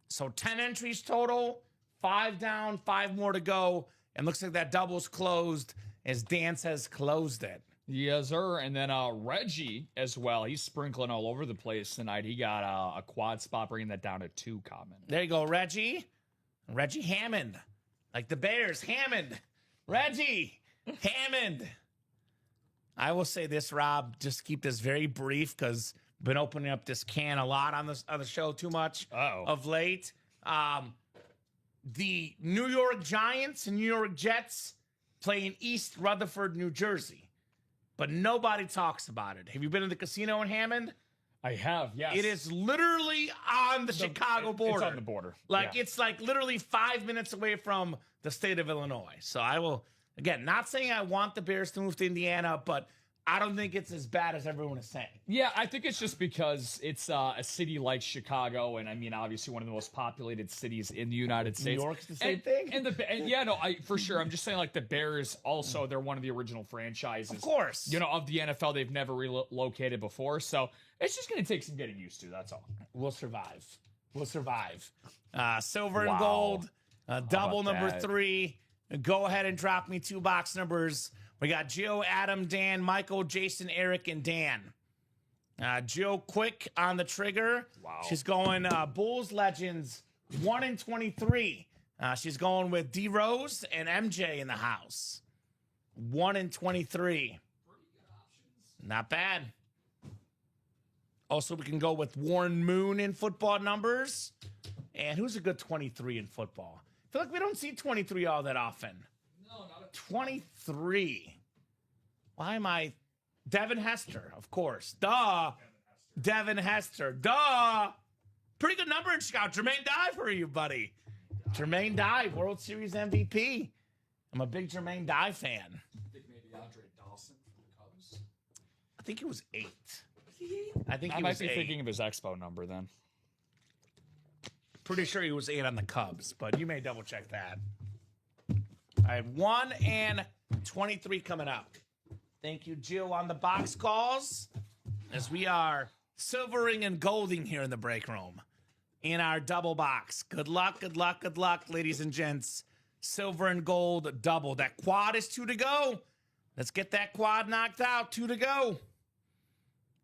So 10 entries total, 5 down, 5 more to go. And looks like that double's closed as Dan says closed it. Yes, sir. And then Reggie as well. He's sprinkling all over the place tonight. He got a quad spot, bringing that down to 2 common. There you go, Reggie. Reggie Hammond. Like the Bears, Hammond. Reggie Hammond. I will say this, Rob, just keep this very brief because I've been opening up this can a lot on the show too much of late. The New York Giants and New York Jets play in East Rutherford, New Jersey. But nobody talks about it. Have you been to the casino in Hammond? I have, yes. It is literally on the Chicago border. It's on the border. It's like literally 5 minutes away from the state of Illinois. So I will, again, not saying I want the Bears to move to Indiana, but I don't think it's as bad as everyone is saying. Yeah, I think it's just because it's a city like Chicago, and I mean, obviously one of the most populated cities in the United States. New York's the same thing? For sure. I'm just saying, like, the Bears also, they're one of the original franchises. Of course. Of the NFL. They've never relocated before, so it's just going to take some getting used to, that's all. We'll survive. Silver and gold, double number 3. Go ahead and drop me 2 box numbers. We got Joe, Adam, Dan, Michael, Jason, Eric, and Dan. Jill quick on the trigger. Wow. She's going Bulls Legends 1 in 23. She's going with D Rose and MJ in the house. 1 in 23. Not bad. Also, we can go with Warren Moon in football numbers. And who's a good 23 in football? I feel like we don't see 23 all that often. 23. Why am I? Devin Hester, of course. Duh. Devin Hester. Duh. Pretty good number in Chicago. Jermaine Dye for you, buddy. Jermaine Dye, World Series MVP. I'm a big Jermaine Dye fan. I think maybe Andre Dawson from the Cubs. I think it was 8. I think I he might was be 8. thinking of his expo number then. Pretty sure he was 8 on the Cubs, but you may double check that. All right, 1 and 23 coming up. Thank you, Jill, on the box calls, as we are silvering and golding here in the break room in our double box. Good luck, good luck, good luck, ladies and gents. Silver and gold double. That quad is 2 to go. Let's get that quad knocked out. 2 to go.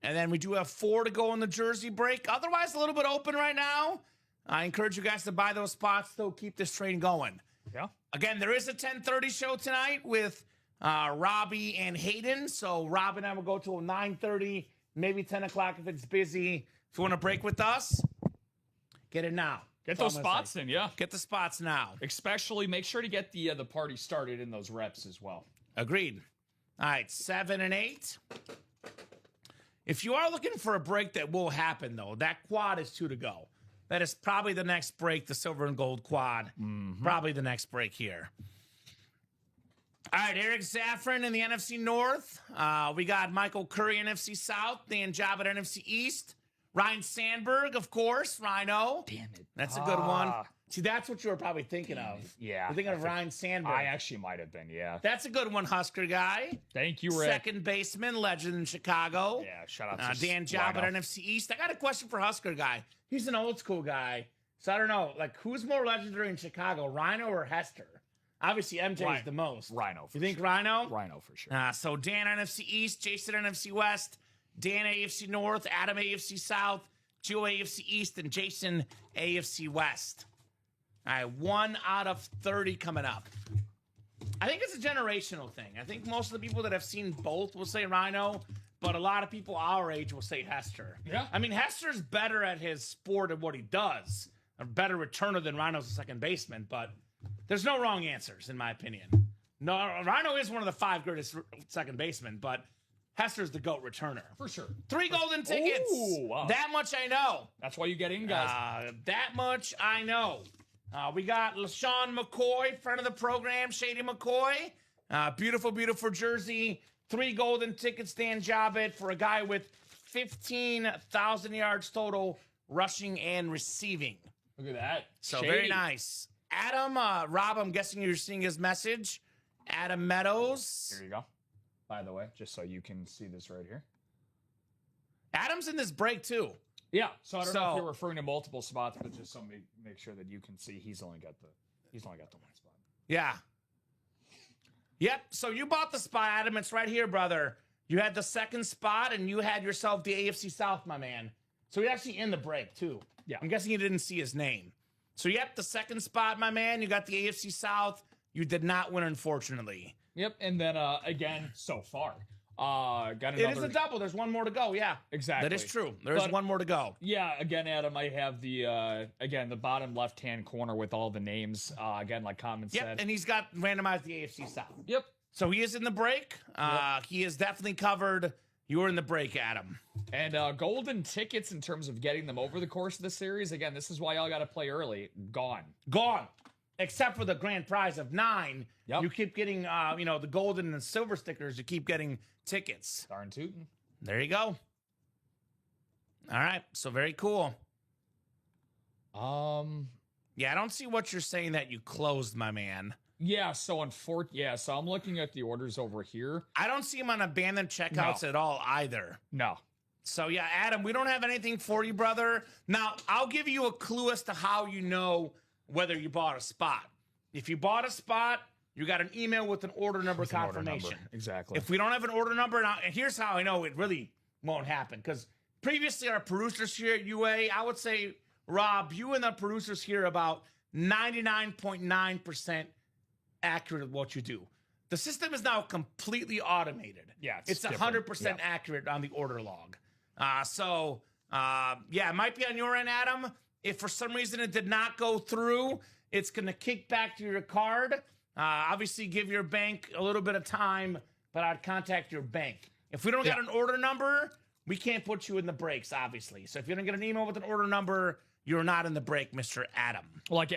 And then we do have 4 to go in the jersey break. Otherwise, a little bit open right now. I encourage you guys to buy those spots, though. Keep this train going. Yeah. Again, there is a 10:30 show tonight with Robbie and Hayden. So Rob and I will go till 9:30, maybe 10 o'clock if it's busy. If you want to break with us, get it now. Get That's those all I'm gonna spots say. in, yeah. Get the spots now. Especially make sure to get the party started in those reps as well. Agreed. All right, 7 and 8. If you are looking for a break that will happen, though, that quad is 2 to go. That is probably the next break, the silver and gold quad. Probably the next break here. All right, Eric Zaffron in the NFC North. We got Michael Curry, NFC South. Dan Job at NFC East. Ryan Sandberg, of course, Rhino. Damn it. That's a good one. See, that's what you were probably thinking of. Yeah. You're thinking of Ryan Sandberg. I actually might have been, yeah. That's a good one, Husker guy. Thank you, Rick. Second baseman, legend in Chicago. Yeah, shout out to Dan Job at Rhino. NFC East. I got a question for Husker guy. He's an old school guy. So I don't know, like, who's more legendary in Chicago, Rhino or Hester? Obviously, MJ is the most. Rhino. You think Rhino? Rhino for sure. So Dan NFC East, Jason NFC West, Dan AFC North, Adam AFC South, Joe AFC East, and Jason AFC West. All right, 1 out of 30 coming up. I think it's a generational thing. I think most of the people that have seen both will say Rhino, but a lot of people our age will say Hester. Yeah. I mean, Hester's better at his sport and what he does. A better returner than Rhino's a second baseman, but there's no wrong answers, in my opinion. No, Rhino is one of the 5 greatest second basemen, but Hester's the GOAT returner. For sure. 3 golden tickets. Ooh, wow. That much I know. That's why you get in, guys. That much I know. We got LaShawn McCoy, friend of the program, Shady McCoy. Beautiful, beautiful jersey. 3 golden tickets, Dan Jobit, for a guy with 15,000 yards total, rushing and receiving. Look at that. So Shady. very nice. Adam, Rob, I'm guessing you're seeing his message. Adam Meadows. Here you go. By the way, just so you can see this right here. Adam's in this break, too. Yeah, so I don't know if you're referring to multiple spots, but just so make sure that you can see he's only got the 1 spot. Yeah. Yep. So you bought the spot, Adam. It's right here, brother. You had the second spot, and you had yourself the AFC South, my man. So you're actually in the break, too. Yeah. I'm guessing you didn't see his name. So, yep, the second spot, my man. You got the AFC South. You did not win, unfortunately. Yep, and then again, so far, got another. It is a double. There's 1 more to go. Yeah, Exactly. That is true. There's 1 more to go. Yeah, again, Adam, I have the the bottom left-hand corner with all the names. Again, like Kamen Yep, said. and he's got randomized the AFC South. Yep. So he is in the break. He is definitely covered. You're in the break, Adam. And golden tickets in terms of getting them over the course of the series. Again, this is why y'all got to play early. Gone. Except for the grand prize of 9. Yep. You keep getting, the golden and silver stickers. You keep getting tickets. Darn tootin'. There you go. All right. So very cool. Yeah, I don't see what you're saying that you closed, my man. Yeah, so so I'm looking at the orders over here. I don't see them on abandoned checkouts at all either. No. So, yeah, Adam, we don't have anything for you, brother. Now, I'll give you a clue as to how you know whether you bought a spot. If you bought a spot, you got an email with an order number confirmation. Exactly. If we don't have an order number, and here's how I know it really won't happen. Because previously, our producers here at UA, I would say, Rob, you and the producers here are about 99.9% accurate at what you do. The system is now completely automated. Yeah, it's 100% accurate on the order log. It might be on your end, Adam. If for some reason it did not go through, it's going to kick back to your card. Obviously, give your bank a little bit of time, but I'd contact your bank. If we don't get an order number, we can't put you in the breaks, obviously. So if you don't get an email with an order number, you're not in the break, Mr. Adam. Like,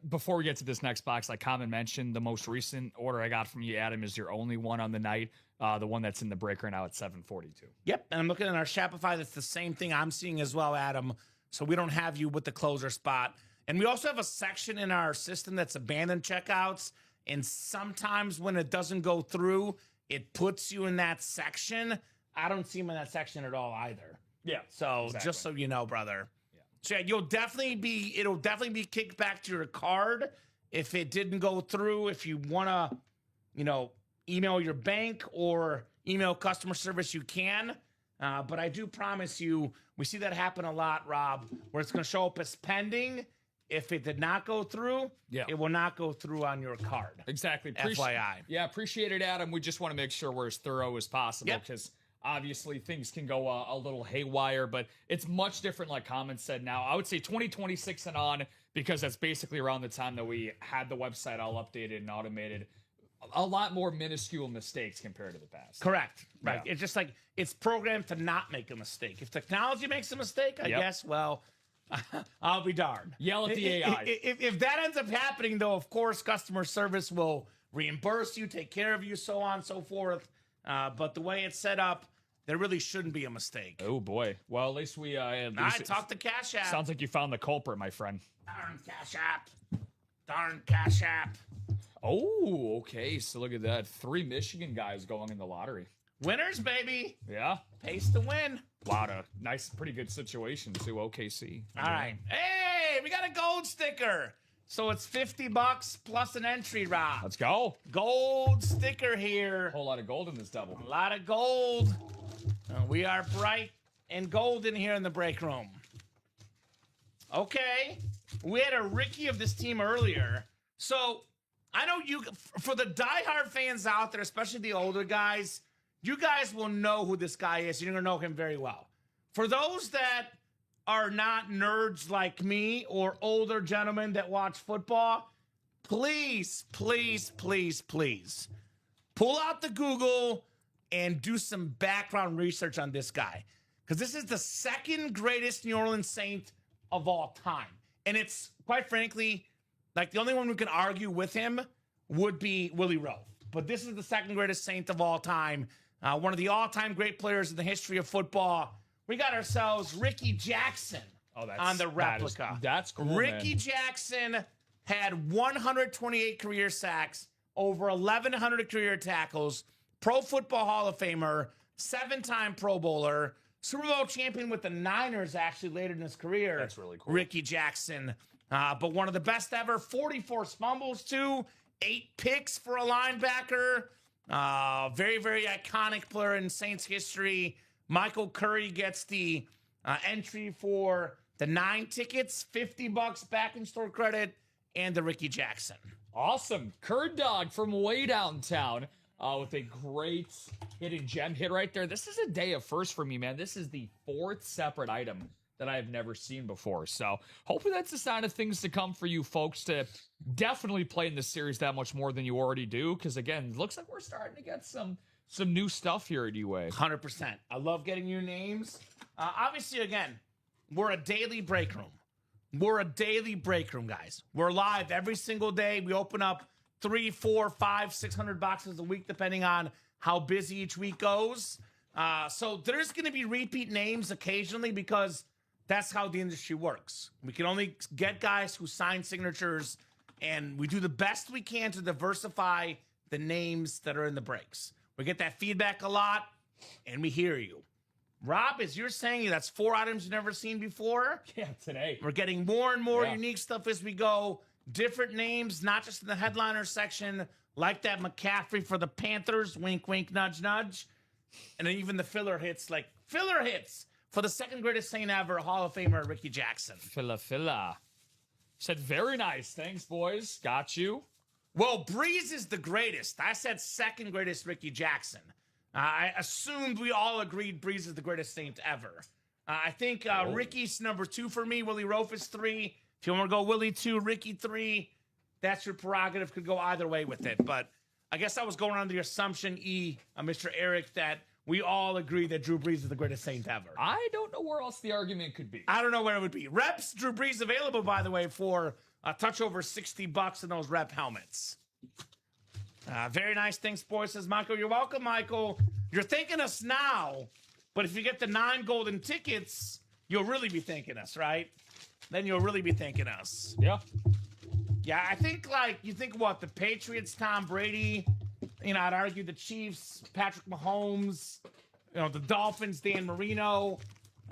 before we get to this next box, like Kamen mentioned, the most recent order I got from you, Adam, is your only one on the night. The one that's in the break right now at 742. Yep, and I'm looking at our Shopify. That's the same thing I'm seeing as well, Adam. So we don't have you with the closer spot. And we also have a section in our system that's abandoned checkouts. And sometimes when it doesn't go through, it puts you in that section. I don't see him in that section at all either. Yeah. So exactly. Just so you know, brother. Yeah. So yeah, it'll definitely be kicked back to your card if it didn't go through. If you want to, email your bank or email customer service, you can. But I do promise you, we see that happen a lot, Rob, where it's going to show up as pending. If it did not go through, it will not go through on your card. Exactly. FYI. Yeah, appreciate it, Adam. We just want to make sure we're as thorough as possible because obviously things can go a little haywire, but it's much different, like Kamen said now. I would say 2026 and on, because that's basically around the time that we had the website all updated and automated. A lot more minuscule mistakes compared to the past. Correct. Right. Yeah. It's just like it's programmed to not make a mistake. If technology makes a mistake, I guess, well, I'll be darned. Yell at the AI. If that ends up happening, though, of course, customer service will reimburse you, take care of you, so on and so forth. But the way it's set up, there really shouldn't be a mistake. Oh, boy. Well, at least we... I talked to Cash App. Sounds like you found the culprit, my friend. Darn Cash App. Darn Cash App. Oh, okay. So look at that. 3 Michigan guys going in the lottery. Winners, baby. Yeah. Pace to win. Wow, nice, pretty good situation too. OKC. All right. Hey, we got a gold sticker. So it's $50 plus an entry, Rob. Let's go. Gold sticker here. Whole lot of gold in this double. A lot of gold. We are bright and golden here in the break room. Okay. We had a Ricky of this team earlier. So I know for the diehard fans out there, especially the older guys, you guys will know who this guy is. You're going to know him very well. For those that are not nerds like me or older gentlemen that watch football, please, please, please, please pull out the Google and do some background research on this guy. Because this is the second greatest New Orleans Saint of all time. And it's, quite frankly, like the only one who can argue with him would be Willie Rowe. But this is the second greatest Saint of all time. One of the all-time great players in the history of football. We got ourselves Ricky Jackson on the replica. That's cool, Ricky man. Jackson had 128 career sacks, over 1,100 career tackles, Pro Football Hall of Famer, 7-time Pro Bowler, Super Bowl champion with the Niners actually later in his career. That's really cool. Ricky Jackson. But one of the best ever, 44 fumbles too, 8 picks for a linebacker. Very, very iconic player in Saints history. Michael Curry gets the entry for the 9 tickets, $50 back in store credit, and the Ricky Jackson. Awesome. Curd Dog from way downtown with a great hidden gem hit right there. This is a day of first for me, man. This is the 4th separate item that I have never seen before. So hopefully that's a sign of things to come for you folks to definitely play in this series that much more than you already do. Because again, it looks like we're starting to get some new stuff here at UA. 100%. I love getting new names. Obviously, again, we're a daily break room. We're a daily break room, guys. We're live every single day. We open up 300, 400, 500, 600 boxes a week, depending on how busy each week goes. So there's going to be repeat names occasionally because that's how the industry works. We can only get guys who sign signatures, and we do the best we can to diversify the names that are in the breaks. We get that feedback a lot, and we hear you. Rob, as you're saying, that's 4 items you've never seen before. Yeah, today. We're getting more and more unique stuff as we go. Different names, not just in the headliner section, like that McCaffrey for the Panthers, wink, wink, nudge, nudge. And then even the filler hits for the second greatest Saint ever, Hall of Famer Ricky Jackson. Filla. Said very nice. Thanks, boys. Got you. Well, Breeze is the greatest. I said second greatest Ricky Jackson. I assumed we all agreed Breeze is the greatest Saint ever. I think Ricky's number 2 for me. Willie Rofe is 3. If you want to go Willie 2, Ricky 3, that's your prerogative. Could go either way with it. But I guess I was going on the assumption, Mr. Eric, that we all agree that Drew Brees is the greatest Saint ever. I don't know where else the argument could be. I don't know where it would be. Reps, Drew Brees available, by the way, for a touch over $60 in those rep helmets. Very nice. Thanks, boy, says Michael. You're welcome, Michael. You're thanking us now, but if you get the 9 golden tickets, you'll really be thanking us, right? Then you'll really be thanking us. Yeah. Yeah, I think, like, you think what, the Patriots, Tom Brady, you know, I'd argue the Chiefs, Patrick Mahomes, you know, the Dolphins, Dan Marino,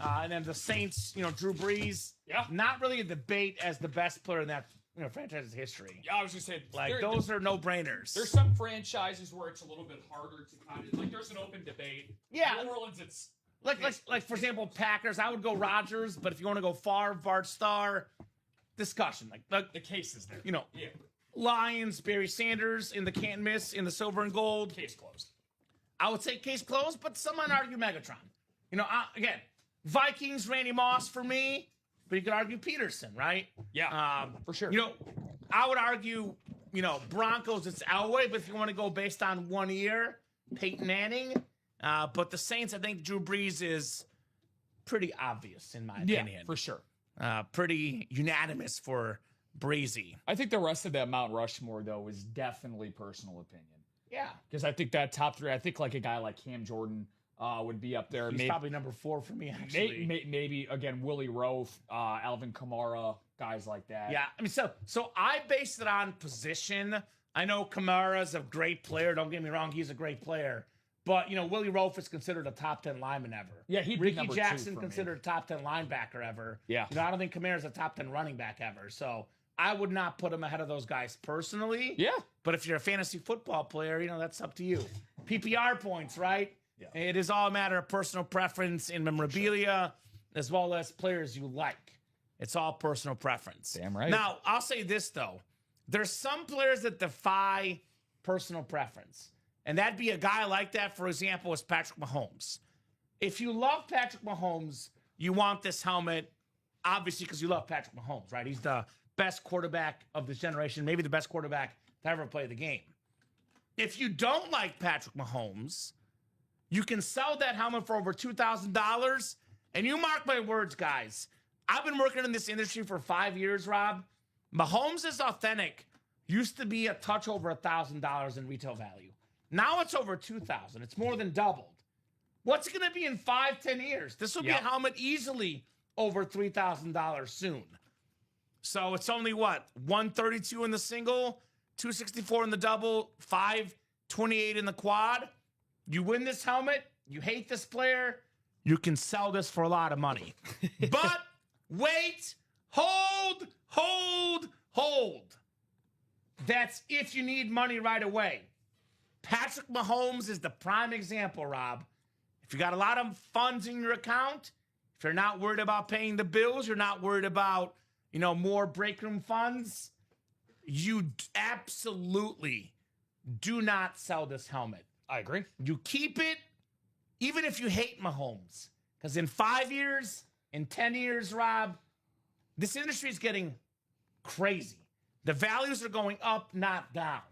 and then the Saints, you know, Drew Brees. Yeah. Not really a debate as the best player in that, you know, franchise's history. Yeah, I was just saying, Like, those are no-brainers. There's some franchises where it's a little bit harder to kind of, like, there's an open debate. Yeah. New Orleans, it's... Like for example, Packers, I would go Rodgers, but if you want to go Favre, Bart Starr, discussion. Like The case is there. you know, Yeah. Lions, Barry Sanders in the can't miss in the silver and gold. Case closed. I would say case closed, but some might argue Megatron. You know, again, Vikings, Randy Moss for me, but you could argue Peterson, right? Yeah, for sure. You know, I would argue, you know, Broncos, it's Elway, but if you want to go based on 1 year, Peyton Manning. But the Saints, I think Drew Brees is pretty obvious, in my opinion. Yeah, for sure. Pretty unanimous for Breezy. I think the rest of that Mount Rushmore, though, is definitely personal opinion. Yeah. Because I think that top 3, I think like a guy like Cam Jordan would be up there. He's maybe, probably number 4 for me, actually. maybe again, Willie Rowe, Alvin Kamara, guys like that. Yeah. I mean, so I based it on position. I know Kamara's a great player. Don't get me wrong. He's a great player. But, you know, Willie Rowe is considered a top 10 lineman ever. Yeah, he'd be Ricky number 2 Jackson for considered a top 10 linebacker ever. Yeah. You know, I don't think Kamara's a top 10 running back ever. So I would not put him ahead of those guys personally. Yeah. But if you're a fantasy football player, you know, that's up to you. PPR points, right? Yeah. It is all a matter of personal preference in memorabilia as well as players you like. It's all personal preference. Damn right. Now, I'll say this, though. There's some players that defy personal preference. And that'd be a guy like that, for example, is Patrick Mahomes. If you love Patrick Mahomes, you want this helmet, obviously, because you love Patrick Mahomes, right? He's the best quarterback of this generation, maybe the best quarterback to ever play the game. If you don't like Patrick Mahomes, you can sell that helmet for over $2,000. And you mark my words, guys. I've been working in this industry for 5 years, Rob. Mahomes is authentic. Used to be a touch over $1,000 in retail value. Now it's over $2,000. It's more than doubled. What's it going to be in 5-10 years? This will be a helmet easily over $3,000 soon. So it's only what? $132 in the single, $264 in the double, $528 in the quad. You win this helmet, you hate this player, you can sell this for a lot of money. But wait, hold. That's if you need money right away. Patrick Mahomes is the prime example, Rob. If you got a lot of funds in your account, if you're not worried about paying the bills, you're not worried about, you know, more break room funds, you absolutely do not sell this helmet. I agree. You keep it, even if you hate Mahomes. Because in 5 years, in 10 years, Rob, this industry is getting crazy. The values are going up, not down.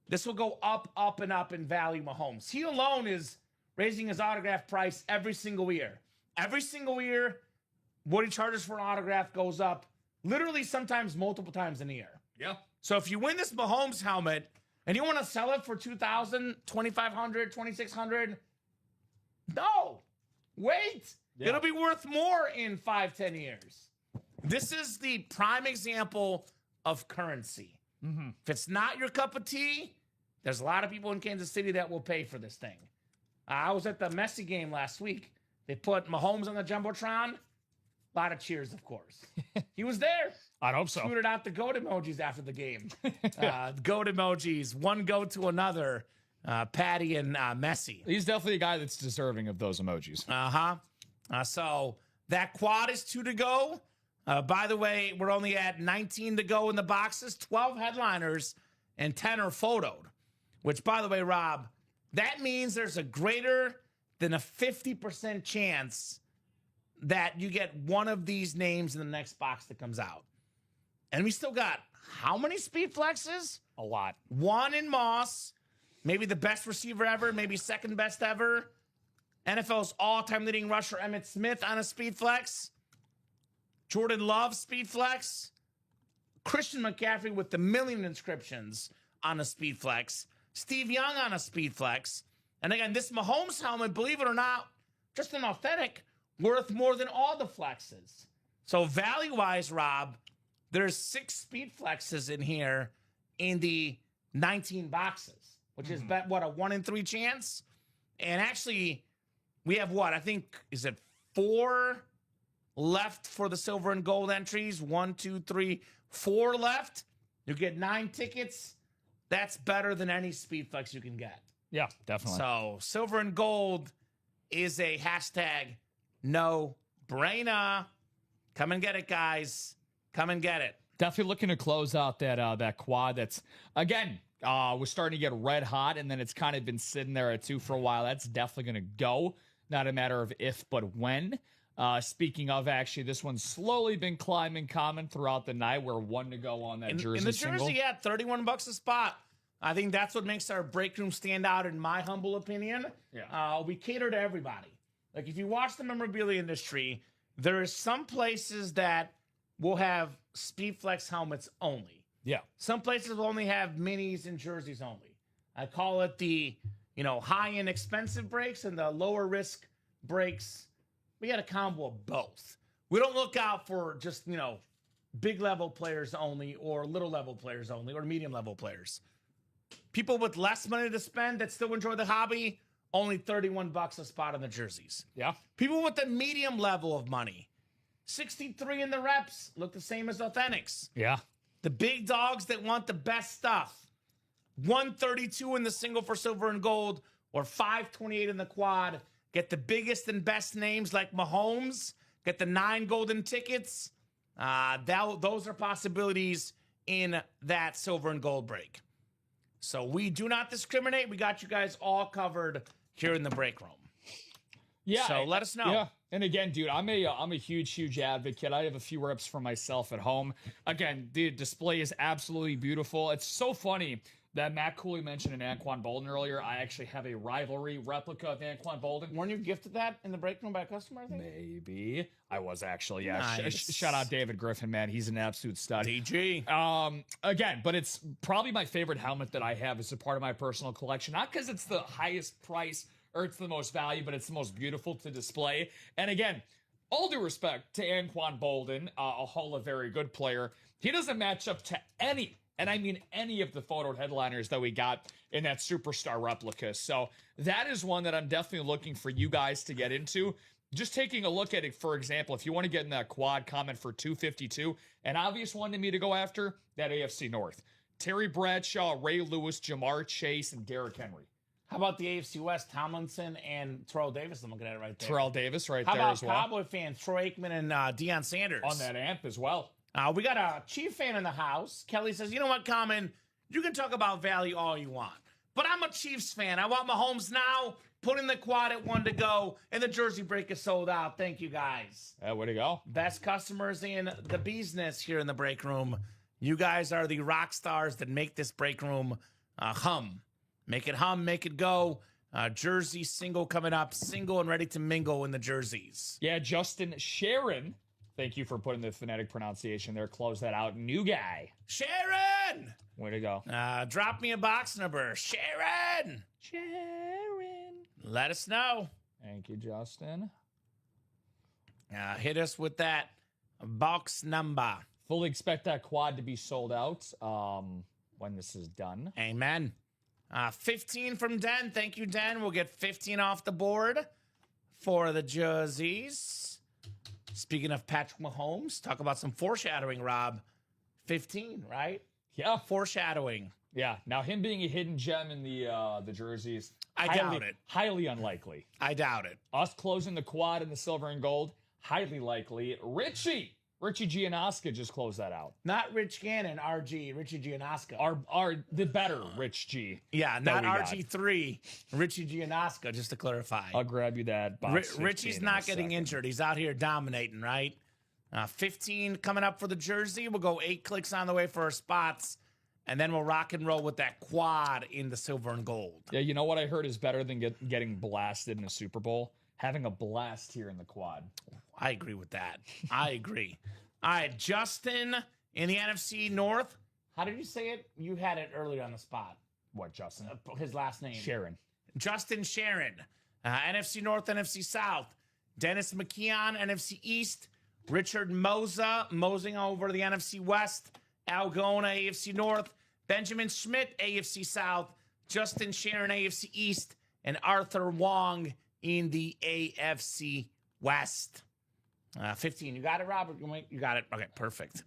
This will go up, and up in value, Mahomes. He alone is raising his autograph price every single year. Every single year, what he charges for an autograph goes up, literally sometimes multiple times in a year. Yeah. So if you win this Mahomes helmet and you want to sell it for $2,000, $2,500, $2,600, no, wait. Yeah. It'll be worth more in 5-10 years. This is the prime example of currency. Mm-hmm. If it's not your cup of tea, there's a lot of people in Kansas City that will pay for this thing. I was at the Messi game last week. They put Mahomes on the Jumbotron. A lot of cheers, of course. He was there. I'd hope so. Tweeted out the goat emojis after the game. Goat emojis, one goat to another. Patty and Messi. He's definitely a guy that's deserving of those emojis. So that quad is 2 to go. By the way, we're only at 19 to go in the boxes, 12 headliners, and 10 are photoed. Which, by the way, Rob, that means there's a greater than a 50% chance that you get one of these names in the next box that comes out. And we still got how many speed flexes? A lot. 1 in Moss, maybe the best receiver ever, maybe second best ever. NFL's all-time leading rusher Emmitt Smith on a speed flex. Jordan Love speed flex. Christian McCaffrey with the million inscriptions on a speed flex. Steve Young on a speed flex. And again, this Mahomes helmet, believe it or not, just an authentic, worth more than all the flexes. So value-wise, Rob, there's 6 speed flexes in here in the 19 boxes, which is what, a 1 in 3 chance? And actually, we have what? I think, is it 4 left for the silver and gold entries? 1, 2, 3, 4 left. You get 9 tickets. That's better than any speed flex you can get. Yeah, definitely. So silver and gold is a hashtag no brainer. Come and get it, guys. Come and get it. Definitely looking to close out that quad. That's again was starting to get red hot, and then it's kind of been sitting there at 2 for a while. That's definitely going to go. Not a matter of if, but when. Speaking of, actually, this one's slowly been climbing common throughout the night. We're 1 to go on that jersey. In the single. jersey, yeah, $31 a spot. I think that's what makes our break room stand out, in my humble opinion. Yeah. We cater to everybody. Like, if you watch the memorabilia industry, there are some places that will have Speedflex helmets only. Yeah. Some places will only have minis and jerseys only. I call it the, high-end expensive breaks and the lower risk breaks. We got a combo of both. We don't look out for just, big level players only, or little level players only, or medium level players. People with less money to spend that still enjoy the hobby, only $31 a spot on the jerseys. Yeah. People with the medium level of money, 63 in the reps, look the same as Authentics. Yeah. The big dogs that want the best stuff, 132 in the single for silver and gold, or 528 in the quad. Get the biggest and best names like Mahomes. Get the 9 golden tickets. Those are possibilities in that silver and gold break. So we do not discriminate. We got you guys all covered here in the break room. Yeah. So let us know. Yeah. And again, dude, I'm a huge advocate. I have a few reps for myself at home. Again, the display is absolutely beautiful. It's so funny that Matt Cooley mentioned an Anquan Bolden earlier. I actually have a rivalry replica of Anquan Bolden. Weren't you gifted that in the break room by a customer, I think? Maybe. I was actually, yeah. Nice. Shout out David Griffin, man. He's an absolute stud. DG. Again, but it's probably my favorite helmet that I have as a part of my personal collection. Not because it's the highest price or it's the most value, but it's the most beautiful to display. And again, all due respect to Anquan Bolden, a Hall of very good player, he doesn't match up to any, and I mean any of the photo headliners that we got in that superstar replica. So that is one that I'm definitely looking for you guys to get into. Just taking a look at it, for example, if you want to get in that quad, comment for 252. An obvious one to me to go after, that AFC North. Terry Bradshaw, Ray Lewis, Jamar Chase, and Derrick Henry. How about the AFC West, Tomlinson and Terrell Davis? I'm looking at it right there. Terrell Davis right How there about as well. Cowboy fans, Troy Aikman and Deion Sanders? On that amp as well. We got a Chief fan in the house. Kelly says, you know what, Kamen? You can talk about value all you want. But I'm a Chiefs fan. I want Mahomes now. Put in the quad at 1 to go. And the jersey break is sold out. Thank you, guys. Way to go. Best customers in the business here in the break room. You guys are the rock stars that make this break room hum. Make it hum, make it go. Jersey single coming up. Single and ready to mingle in the jerseys. Yeah, Justin Sharon. Thank you for putting the phonetic pronunciation there. Close that out. New guy. Sharon! Way to go. Drop me a box number. Sharon! Let us know. Thank you, Justin. Hit us with that box number. Fully expect that quad to be sold out when this is done. Amen. 15 from Den. Thank you, Den. We'll get 15 off the board for the jerseys. Speaking of Patrick Mahomes, talk about some foreshadowing, Rob. 15, right? Yeah. Foreshadowing. Yeah. Now, him being a hidden gem in the jerseys, I doubt it. Highly unlikely. I doubt it. Us closing the quad in the silver and gold, highly likely. Richie Giannosca just closed that out. Not Rich Gannon, RG, Richie Giannosca. The better Rich G. Yeah, not RG3, Richie Giannosca, just to clarify. I'll grab you that box. Richie's not getting injured. He's out here dominating, right? 15 coming up for the jersey. We'll go 8 clicks on the way for our spots. And then we'll rock and roll with that quad in the silver and gold. Yeah, you know what I heard is better than getting blasted in a Super Bowl? Having a blast here in the quad. I agree with that. I agree. All right, Justin in the NFC North. How did you say it? You had it earlier on the spot. What, Justin? His last name. Sharon. Justin Sharon. NFC North, NFC South. Dennis McKeon, NFC East. Richard Moza, moseying over to the NFC West. Al Gona, AFC North. Benjamin Schmidt, AFC South. Justin Sharon, AFC East. And Arthur Wong in the AFC West. 15. You got it, Robert? You got it. Okay, perfect.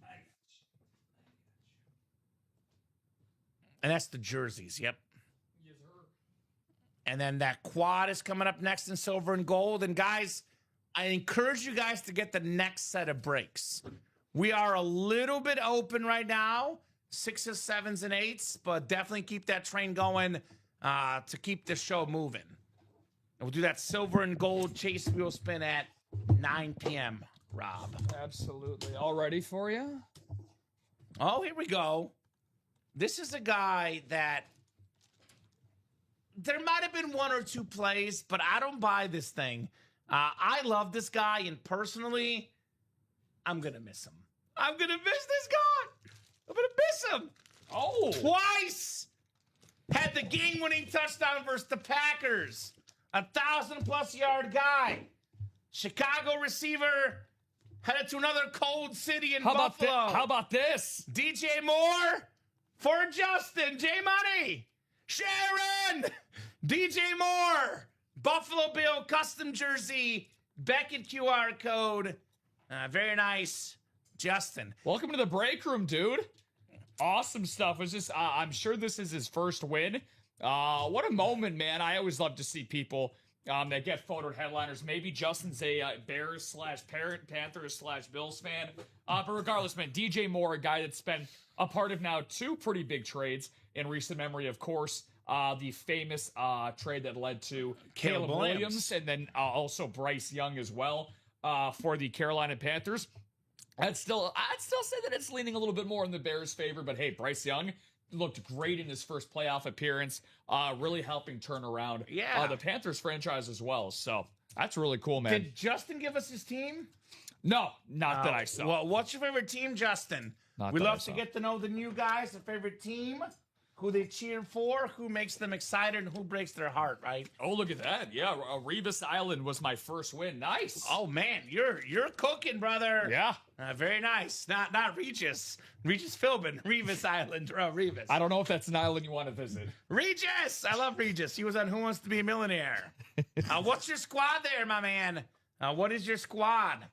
And that's the jerseys. Yep. Yes, sir. And then that quad is coming up next in silver and gold. And guys, I encourage you guys to get the next set of breaks. We are a little bit open right now, 6s, 7s, and 8s, but definitely keep that train going to keep the show moving. And we'll do that silver and gold chase wheel spin at 9 p.m., Rob. Absolutely. All ready for you? Oh, here we go. This is a guy that there might have been one or two plays, but I don't buy this thing. I love this guy, and personally, I'm going to miss him. I'm going to miss this guy. I'm going to miss him. Oh. Twice. Had the game-winning touchdown versus the Packers. 1,000-plus yard guy. Chicago receiver headed to another cold city in Buffalo. How about this? DJ Moore for Justin. J Money. Sharon. DJ Moore. Buffalo Bill custom jersey. Beckett QR code. Very nice. Justin. Welcome to the break room, dude. Awesome stuff. It's just, I'm sure this is his first win. What a moment, man. I always love to see people that get photoed headliners. Maybe Justin's a Bears/Panthers/Bills fan. But regardless, man, DJ Moore, a guy that's been a part of now two pretty big trades in recent memory, of course. The famous trade that led to Caleb Williams and then also Bryce Young as well for the Carolina Panthers. I'd still say that it's leaning a little bit more in the Bears' favor, but hey, Bryce Young looked great in his first playoff appearance, really helping turn around the Panthers franchise as well. So that's really cool, man. Did Justin give us his team? No, not that I saw. Well, what's your favorite team, Justin? We love to get to know the new guys, their favorite team, who they cheer for, who makes them excited, and who breaks their heart, right? Oh, look at that. Yeah, Revis Island was my first win. Nice. Oh, man, you're cooking, brother. Yeah. Very nice. Not Regis. Regis Philbin. Revis Island. Revis. I don't know if that's an island you want to visit. Regis! I love Regis. He was on Who Wants to Be a Millionaire. What's your squad there, my man? What is your squad?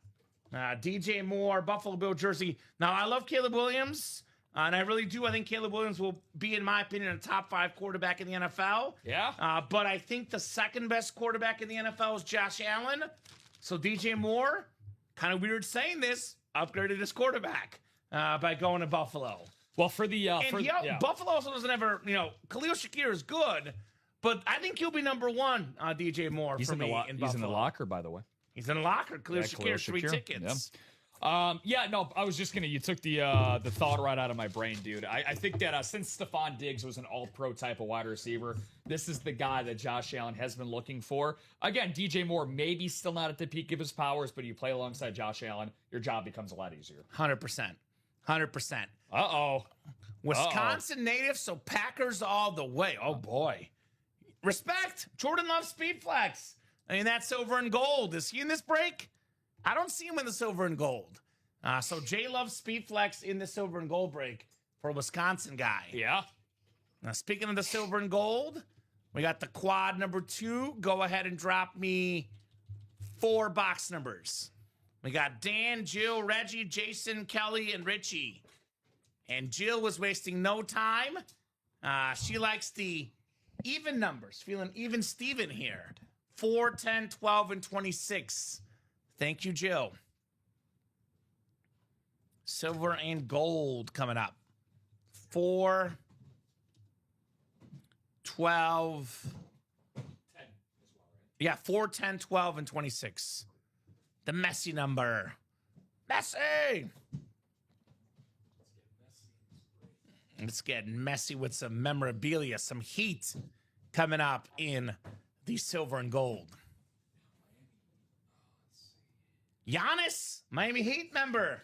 DJ Moore, Buffalo Bill jersey. Now, I love Caleb Williams. And I really do. I think Caleb Williams will be, in my opinion, a top 5 quarterback in the NFL. Yeah. But I think the second best quarterback in the NFL is Josh Allen. So DJ Moore, kind of weird saying this, upgraded his quarterback by going to Buffalo. Well, for the Buffalo also doesn't ever, Khalil Shakir is good, but I think he'll be number 1 on DJ Moore for me in Buffalo. He's in the locker, by the way. He's in the locker. Khalil Shakir, 3 tickets. Yeah. I was just you took the thought right out of my brain, dude. I think that since Stephon Diggs was an all-pro type of wide receiver, this is the guy that Josh Allen has been looking for. Again, DJ Moore maybe still not at the peak of his powers, but you play alongside Josh Allen, your job becomes a lot easier. 100%. Uh-oh. Wisconsin native, so Packers all the way. Oh, boy. Respect. Jordan loves speed flex. I mean, that's silver and gold. Is he in this break? I don't see him in the silver and gold. So Jay loves speed flex in the silver and gold break for a Wisconsin guy. Yeah. Now, speaking of the silver and gold, we got the quad number 2. Go ahead and drop me 4 box numbers. We got Dan, Jill, Reggie, Jason, Kelly, and Richie. And Jill was wasting no time. She likes the even numbers. Feeling even Steven here. 4, 10, 12, and 26. Thank you, Jill. Silver and gold coming up. 4, 12. 10 as well, right? Yeah, 4, 10, 12, and 26. The messy number. Messy! Let's get messy with some memorabilia, some heat coming up in the silver and gold. Giannis, Miami Heat member.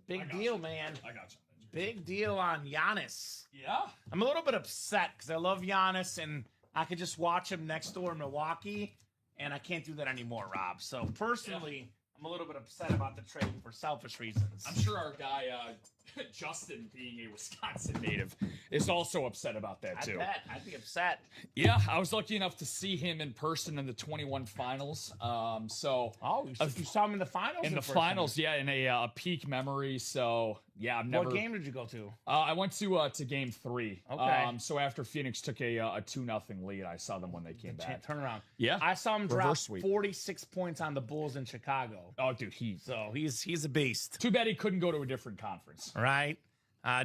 Big deal, man. I got you. Big deal on Giannis. Yeah. I'm a little bit upset because I love Giannis and I could just watch him next door in Milwaukee, and I can't do that anymore, Rob. So personally, I'm a little bit upset about the trade for selfish reasons. I'm sure our guy, Justin, being a Wisconsin native, is also upset about that, too. I bet. I'd be upset. Yeah, I was lucky enough to see him in person in the 21 finals. You saw him in the finals? In the finals, yeah, in a peak memory. So, yeah, I've never... What game did you go to? I went to game 3. Okay. So after Phoenix took a 2-0 lead, I saw them when they came back. Turn around. Yeah. I saw him drop Reverse sweep. 46 points on the Bulls in Chicago. Oh, dude, he's He's a beast. too bad he couldn't go to a different conference. Right.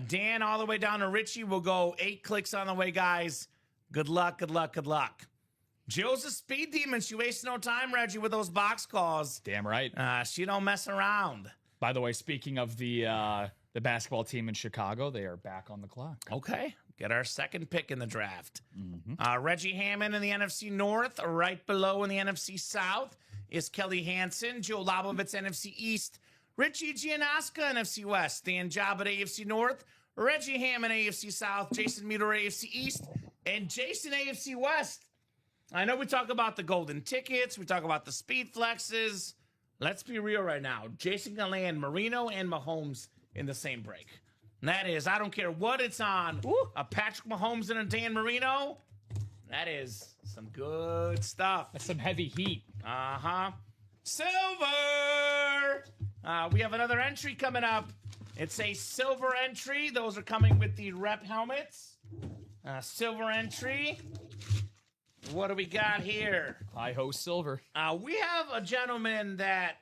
Dan, all the way down to Richie. We'll go 8 clicks on the way, guys. Good luck, good luck, good luck. Jill's a speed demon. She wastes no time, Reggie, with those box calls. Damn right. She don't mess around. By the way, speaking of the basketball team in Chicago, they are back on the clock. Okay. Get our second pick in the draft. Reggie Hammond in the NFC North. Right below in the NFC South is Kelly Hansen. Joe Labovitz, NFC East. Richie Gianasca, NFC West. Dan Job at AFC North. Reggie Hammond, AFC South. Jason Mueller, AFC East. And Jason, AFC West. I know we talk about the golden tickets. We talk about the speed flexes. Let's be real right now. Jason can land Marino and Mahomes in the same break. And that is, I don't care what it's on. Woo. A Patrick Mahomes and a Dan Marino. That is some good stuff. That's some heavy heat. Uh-huh. Silver! We have another entry coming up. It's a silver entry. Those are coming with the rep helmets. Silver entry. What do we got here? Hi ho, silver. We have a gentleman that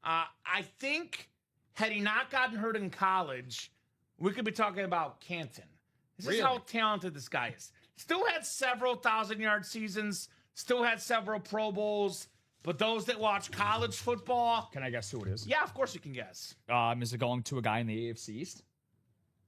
I think, had he not gotten hurt in college, we could be talking about Canton. This is how talented this guy is. Still had several 1,000-yard seasons. Still had several Pro Bowls. But those that watch college football... Can I guess who it is? Yeah, of course you can guess. Is it going to a guy in the AFC East?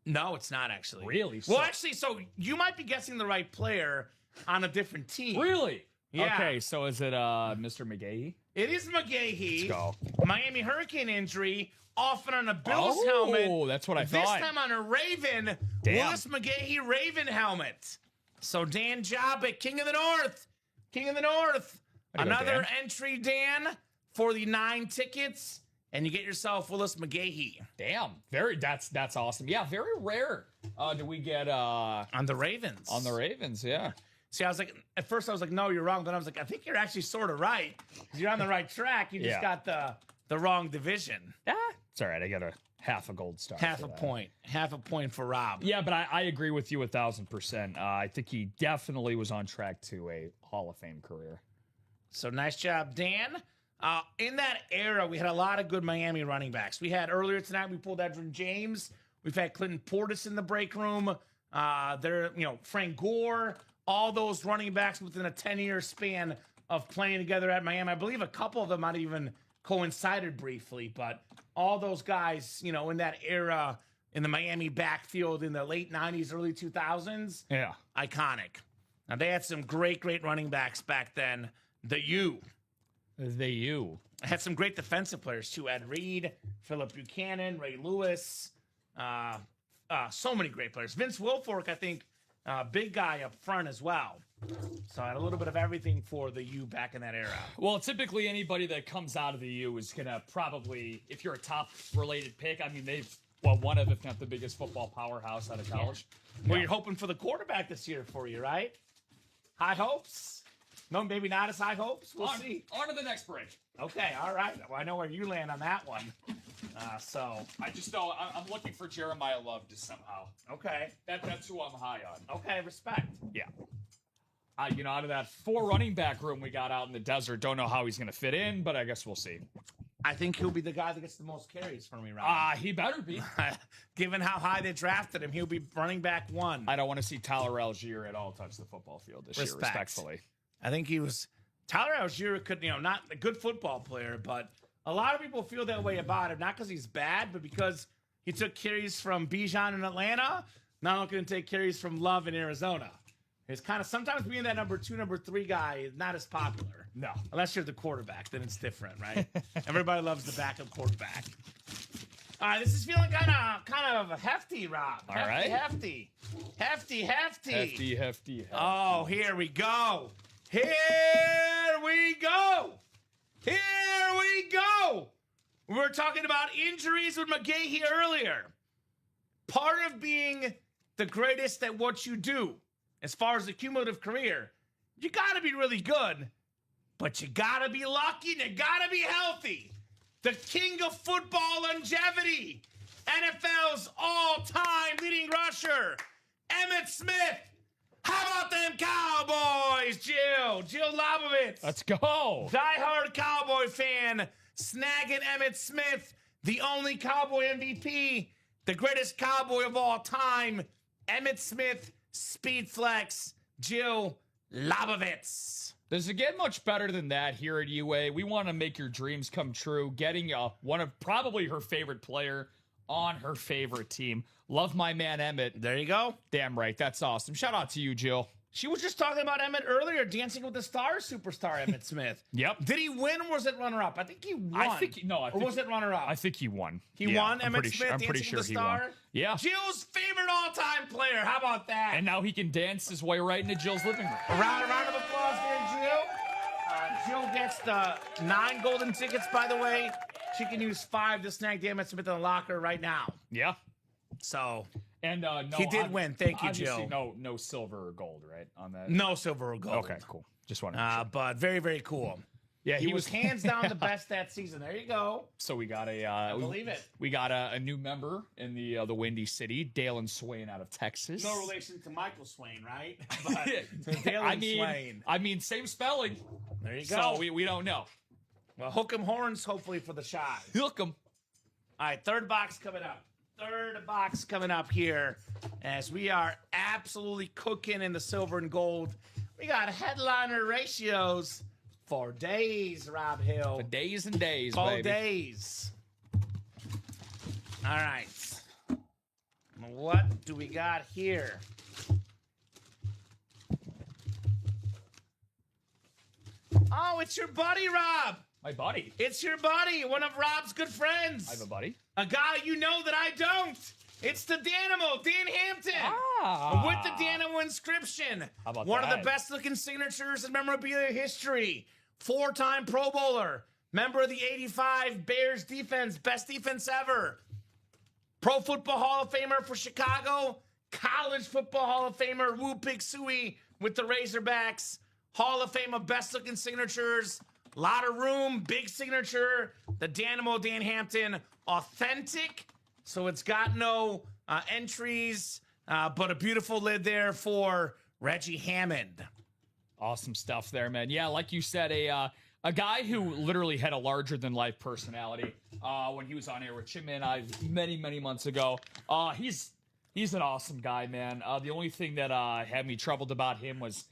No, it's not actually. Really? Well, actually, so you might be guessing the right player on a different team. Really? Yeah. Okay, so is it Mr. McGahee? It is McGahee. Let's go. Miami Hurricane injury, often on a Bills helmet. Oh, that's what I This thought. time on a Raven, Damn. Willis McGahee Raven helmet. So Dan Jobbick, King of the North. King of the North. Way to go, Another Dan. entry, Dan, for the 9 tickets, and you get yourself Willis McGahee. Damn. That's awesome. Yeah, very rare. Do we get On the Ravens. on the Ravens, yeah. See, I was like, at first I was like, no, you're wrong. Then I was like, I think you're actually sort of right. You're on the right track. You just Yeah. got the wrong division. It's all right. I got a half a gold star. Half for a that. point. Half a point for Rob. Yeah, but I agree with you 1,000%. I think he definitely was on track to a Hall of Fame career. So nice job, Dan. In that era, we had a lot of good Miami running backs. We had earlier tonight, we pulled Edgerrin James. We've had Clinton Portis in the break room. Frank Gore, all those running backs within a 10-year span of playing together at Miami. I believe a couple of them might even coincided briefly, but all those guys, in that era in the Miami backfield in the late 90s, early 2000s, Yeah. iconic. Now, they had some great running backs back then. The U. Had some great defensive players, too. Ed Reed, Philip Buchanan, Ray Lewis. So many great players. Vince Wilfork, I think, big guy up front as well. So I had a little bit of everything for the U back in that era. Well, typically anybody that comes out of the U is going to probably, if you're a top-related pick, I mean, they've, one of, if not the biggest football powerhouse out of college. Well, you're hoping for the quarterback this year for you, right? High hopes? No, maybe not as high hopes. We'll see. On to the next break. Okay, all right. Well, I know where you land on that one. I just know I'm looking for Jeremiah Love to somehow. Okay. That's who I'm high on. Okay, respect. Yeah. Out of that 4 running back room we got out in the desert, don't know how he's going to fit in, but I guess we'll see. I think he'll be the guy that gets the most carries for me, Rob. He better be. Given how high they drafted him, he'll be running back 1. I don't want to see Tyler Algier at all touch the football field this year, respectfully. I think he was Tyler Algier could, not a good football player, but a lot of people feel that way about him, not because he's bad, but because He took carries from Bijan in Atlanta. Now looking to take carries from Love in Arizona. It's kind of sometimes being that number 2, number 3 guy is not as popular. No. Unless you're the quarterback, then it's different, right? Everybody loves the backup quarterback. All right, this is feeling kind of hefty, Rob. All right. Hefty. Hefty. Oh, here we go. We were talking about injuries with McGahee earlier. Part of being the greatest at what you do, as far as the cumulative career, you got to be really good, but you got to be lucky and you got to be healthy. The king of football longevity, NFL's all-time leading rusher, Emmitt Smith. How about them Cowboys, Jill Lobovitz? Let's go. Diehard Cowboy fan, snagging Emmitt Smith, the only Cowboy MVP, the greatest Cowboy of all time, Emmitt Smith, Speed Flex, Jill Lobovitz. Does it get much better than that here at UA? We want to make your dreams come true. Getting one of probably her favorite player on her favorite team. Love my man Emmitt. There you go. Damn right. That's awesome. Shout out to you, Jill. She was just talking about Emmitt earlier, Dancing with the Stars superstar Emmitt Smith. Yep. Did he win or was it runner-up? I think he won. Or was it runner-up? I think he won. He won, Emmitt Smith, I'm pretty Dancing sure with the he Star? won. Yeah. Jill's favorite all-time player. How about that? And now he can dance his way right into Jill's living room. A round of applause there, Jill. Jill gets the 9 golden tickets, by the way. She can use 5 to snag Emmitt Smith in the locker right now. Yeah. So... And no, he did win. Thank you, Jill. No silver or gold, right? On that. No silver or gold. Okay, cool. Just wanted to sure. But very, very cool. Yeah, he was hands down the best that season. There you go. So we got believe it. We got a new member in the Windy City, Dalen Swain out of Texas. No relation to Michael Swain, right? But Dalen Swain. I mean, same spelling. There you go. So we don't know. Well, hook 'em horns, hopefully, for the shot. Hook 'em. All right, third box coming up here as we are absolutely cooking in the silver and gold. We got headliner ratios for days, Rob Hill. For days and days, for baby. Days. All right. What do we got here? Oh, it's your buddy, Rob. My buddy. It's your buddy, one of Rob's good friends. I have a buddy. A guy you know that I don't. It's the Danimal, Dan Hampton. With the Danimal inscription. How about one that? of the best looking signatures in memorabilia history. 4-time Pro Bowler. Member of the 85 Bears defense. Best defense ever. Pro Football Hall of Famer for Chicago. College Football Hall of Famer Woo Pig Sooie with the Razorbacks. Hall of Fame of best looking signatures. Lot of room, big signature. The Danimal, Dan Hampton, authentic. So it's got no entries, but a beautiful lid there for Reggie Hammond. Awesome stuff there, man. Yeah, like you said, a guy who literally had a larger-than-life personality when he was on air with Chim and I many, many months ago. He's an awesome guy, man. The only thing that had me troubled about him was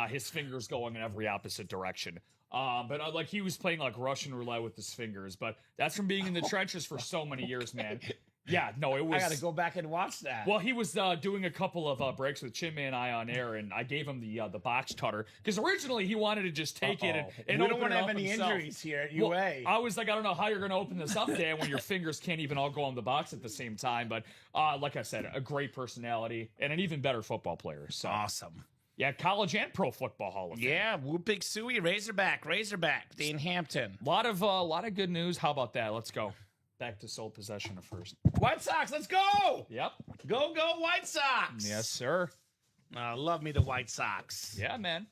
his fingers going in every opposite direction. But like he was playing like Russian roulette with his fingers. But that's from being in the trenches for so many years, man. Yeah, no, it was. I got to go back and watch that. Well, he was doing a couple of breaks with Chim and I on air, and I gave him the box cutter because originally he wanted to just take it and we open don't want it to have up any himself. injuries here at UA. Well, I was like, I don't know how you're going to open this up, Dan, when your fingers can't even all go on the box at the same time. But like I said, a great personality and an even better football player. So awesome. Yeah, college and pro football Hall of Fame. Yeah, Woo Pig Sooie, Razorback, Dan Hampton. A lot of good news. How about that? Let's go. Back to sole possession of first. White Sox, let's go! Yep. Go White Sox! Yes, sir. Love me the White Sox. Yeah, man.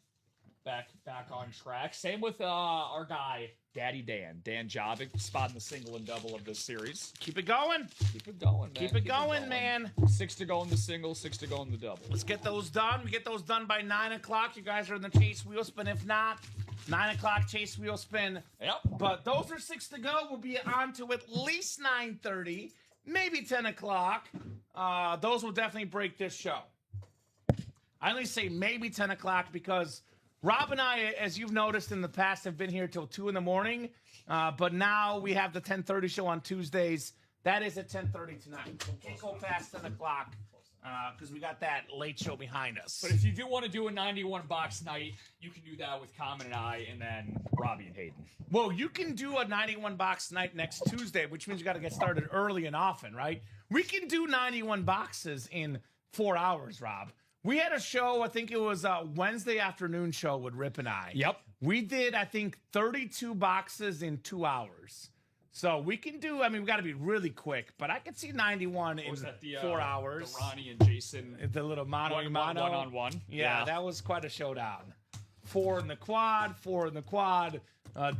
Back on track. Same with our guy, Daddy Dan Jovic, spotting the single and double of this series. Keep it going. Keep it going, man. Keep it going, man. 6 to go in the single, 6 to go in the double. Let's get those done. We get those done by 9 o'clock. You guys are in the Chase Wheel Spin. If not, 9 o'clock Chase Wheel Spin. Yep. But those are 6 to go. We'll be on to at least 9:30, maybe 10 o'clock. Those will definitely break this show. I only say maybe 10 o'clock because Rob and I, as you've noticed in the past, have been here till 2 in the morning. But now we have the 10:30 show on Tuesdays. That is at 10:30 tonight. So can't go past 10 o'clock because we got that late show behind us. But if you do want to do a 91 box night, you can do that with Kamen and I, and then Robbie and Hayden. Well, you can do a 91 box night next Tuesday, which means you got to get started early and often, right? We can do 91 boxes in 4 hours, Rob. We had a show, I think it was a Wednesday afternoon show with Rip and I. Yep. We did, I think, 32 boxes in 2 hours. So we can do, I mean, we got to be really quick, but I could see 91 in 4 hours. The Ronnie and Jason. The little mano a mano. One-on-one. Yeah, that was quite a showdown. 4 in the quad,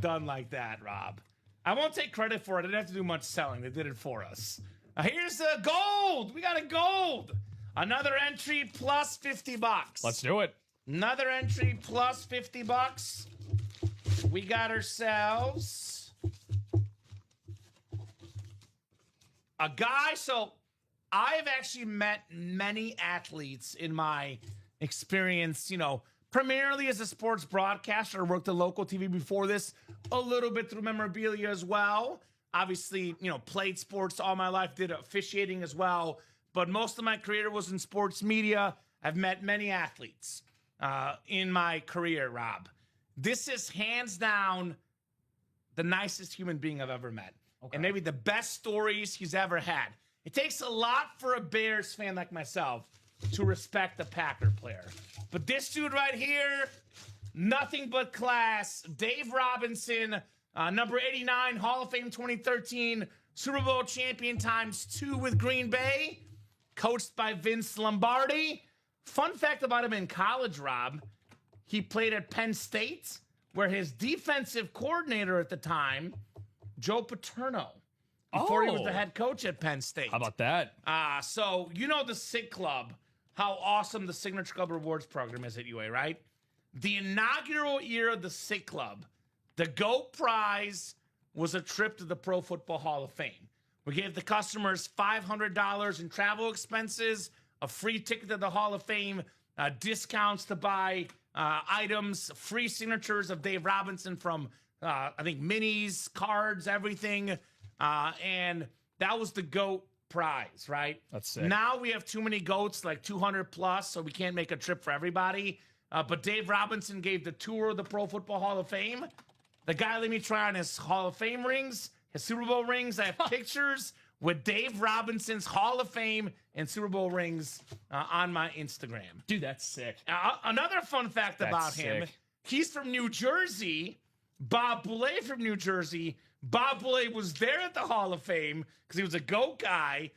done like that, Rob. I won't take credit for it. I didn't have to do much selling. They did it for us. Here's the gold. We got a gold. Another entry plus $50. Let's do it. Another entry plus $50. We got ourselves a guy. So I've actually met many athletes in my experience, you know, primarily as a sports broadcaster. I worked at local TV before this, a little bit through memorabilia as well. Obviously, you know, played sports all my life, did officiating as well. But most of my career was in sports media. I've met many athletes in my career, Rob. This is hands down the nicest human being I've ever met. Okay. And maybe the best stories he's ever had. It takes a lot for a Bears fan like myself to respect a Packer player. But this dude right here, nothing but class. Dave Robinson, number 89, Hall of Fame 2013, Super Bowl champion ×2 with Green Bay, coached by Vince Lombardi. Fun fact about him in college, Rob, he played at Penn State, where his defensive coordinator at the time, Joe Paterno, before he was the head coach at Penn State. How about that? So you know the SIG Club, how awesome the Signature Club Rewards program is at UA, right? The inaugural year of the SIG Club, the GOAT prize was a trip to the Pro Football Hall of Fame. We gave the customers $500 in travel expenses, a free ticket to the Hall of Fame, discounts to buy items, free signatures of Dave Robinson from, I think, minis, cards, everything. And that was the GOAT prize, right? That's sick. Now we have too many GOATs, like 200 plus, so we can't make a trip for everybody. But Dave Robinson gave the tour of the Pro Football Hall of Fame. The guy let me try on his Hall of Fame rings, his Super Bowl rings. I have pictures with Dave Robinson's Hall of Fame and Super Bowl rings on my Instagram. Dude, that's sick. Another fun fact about him, he's from New Jersey. Bob Boulay from New Jersey. Bob Boulay was there at the Hall of Fame because he was a GOAT guy.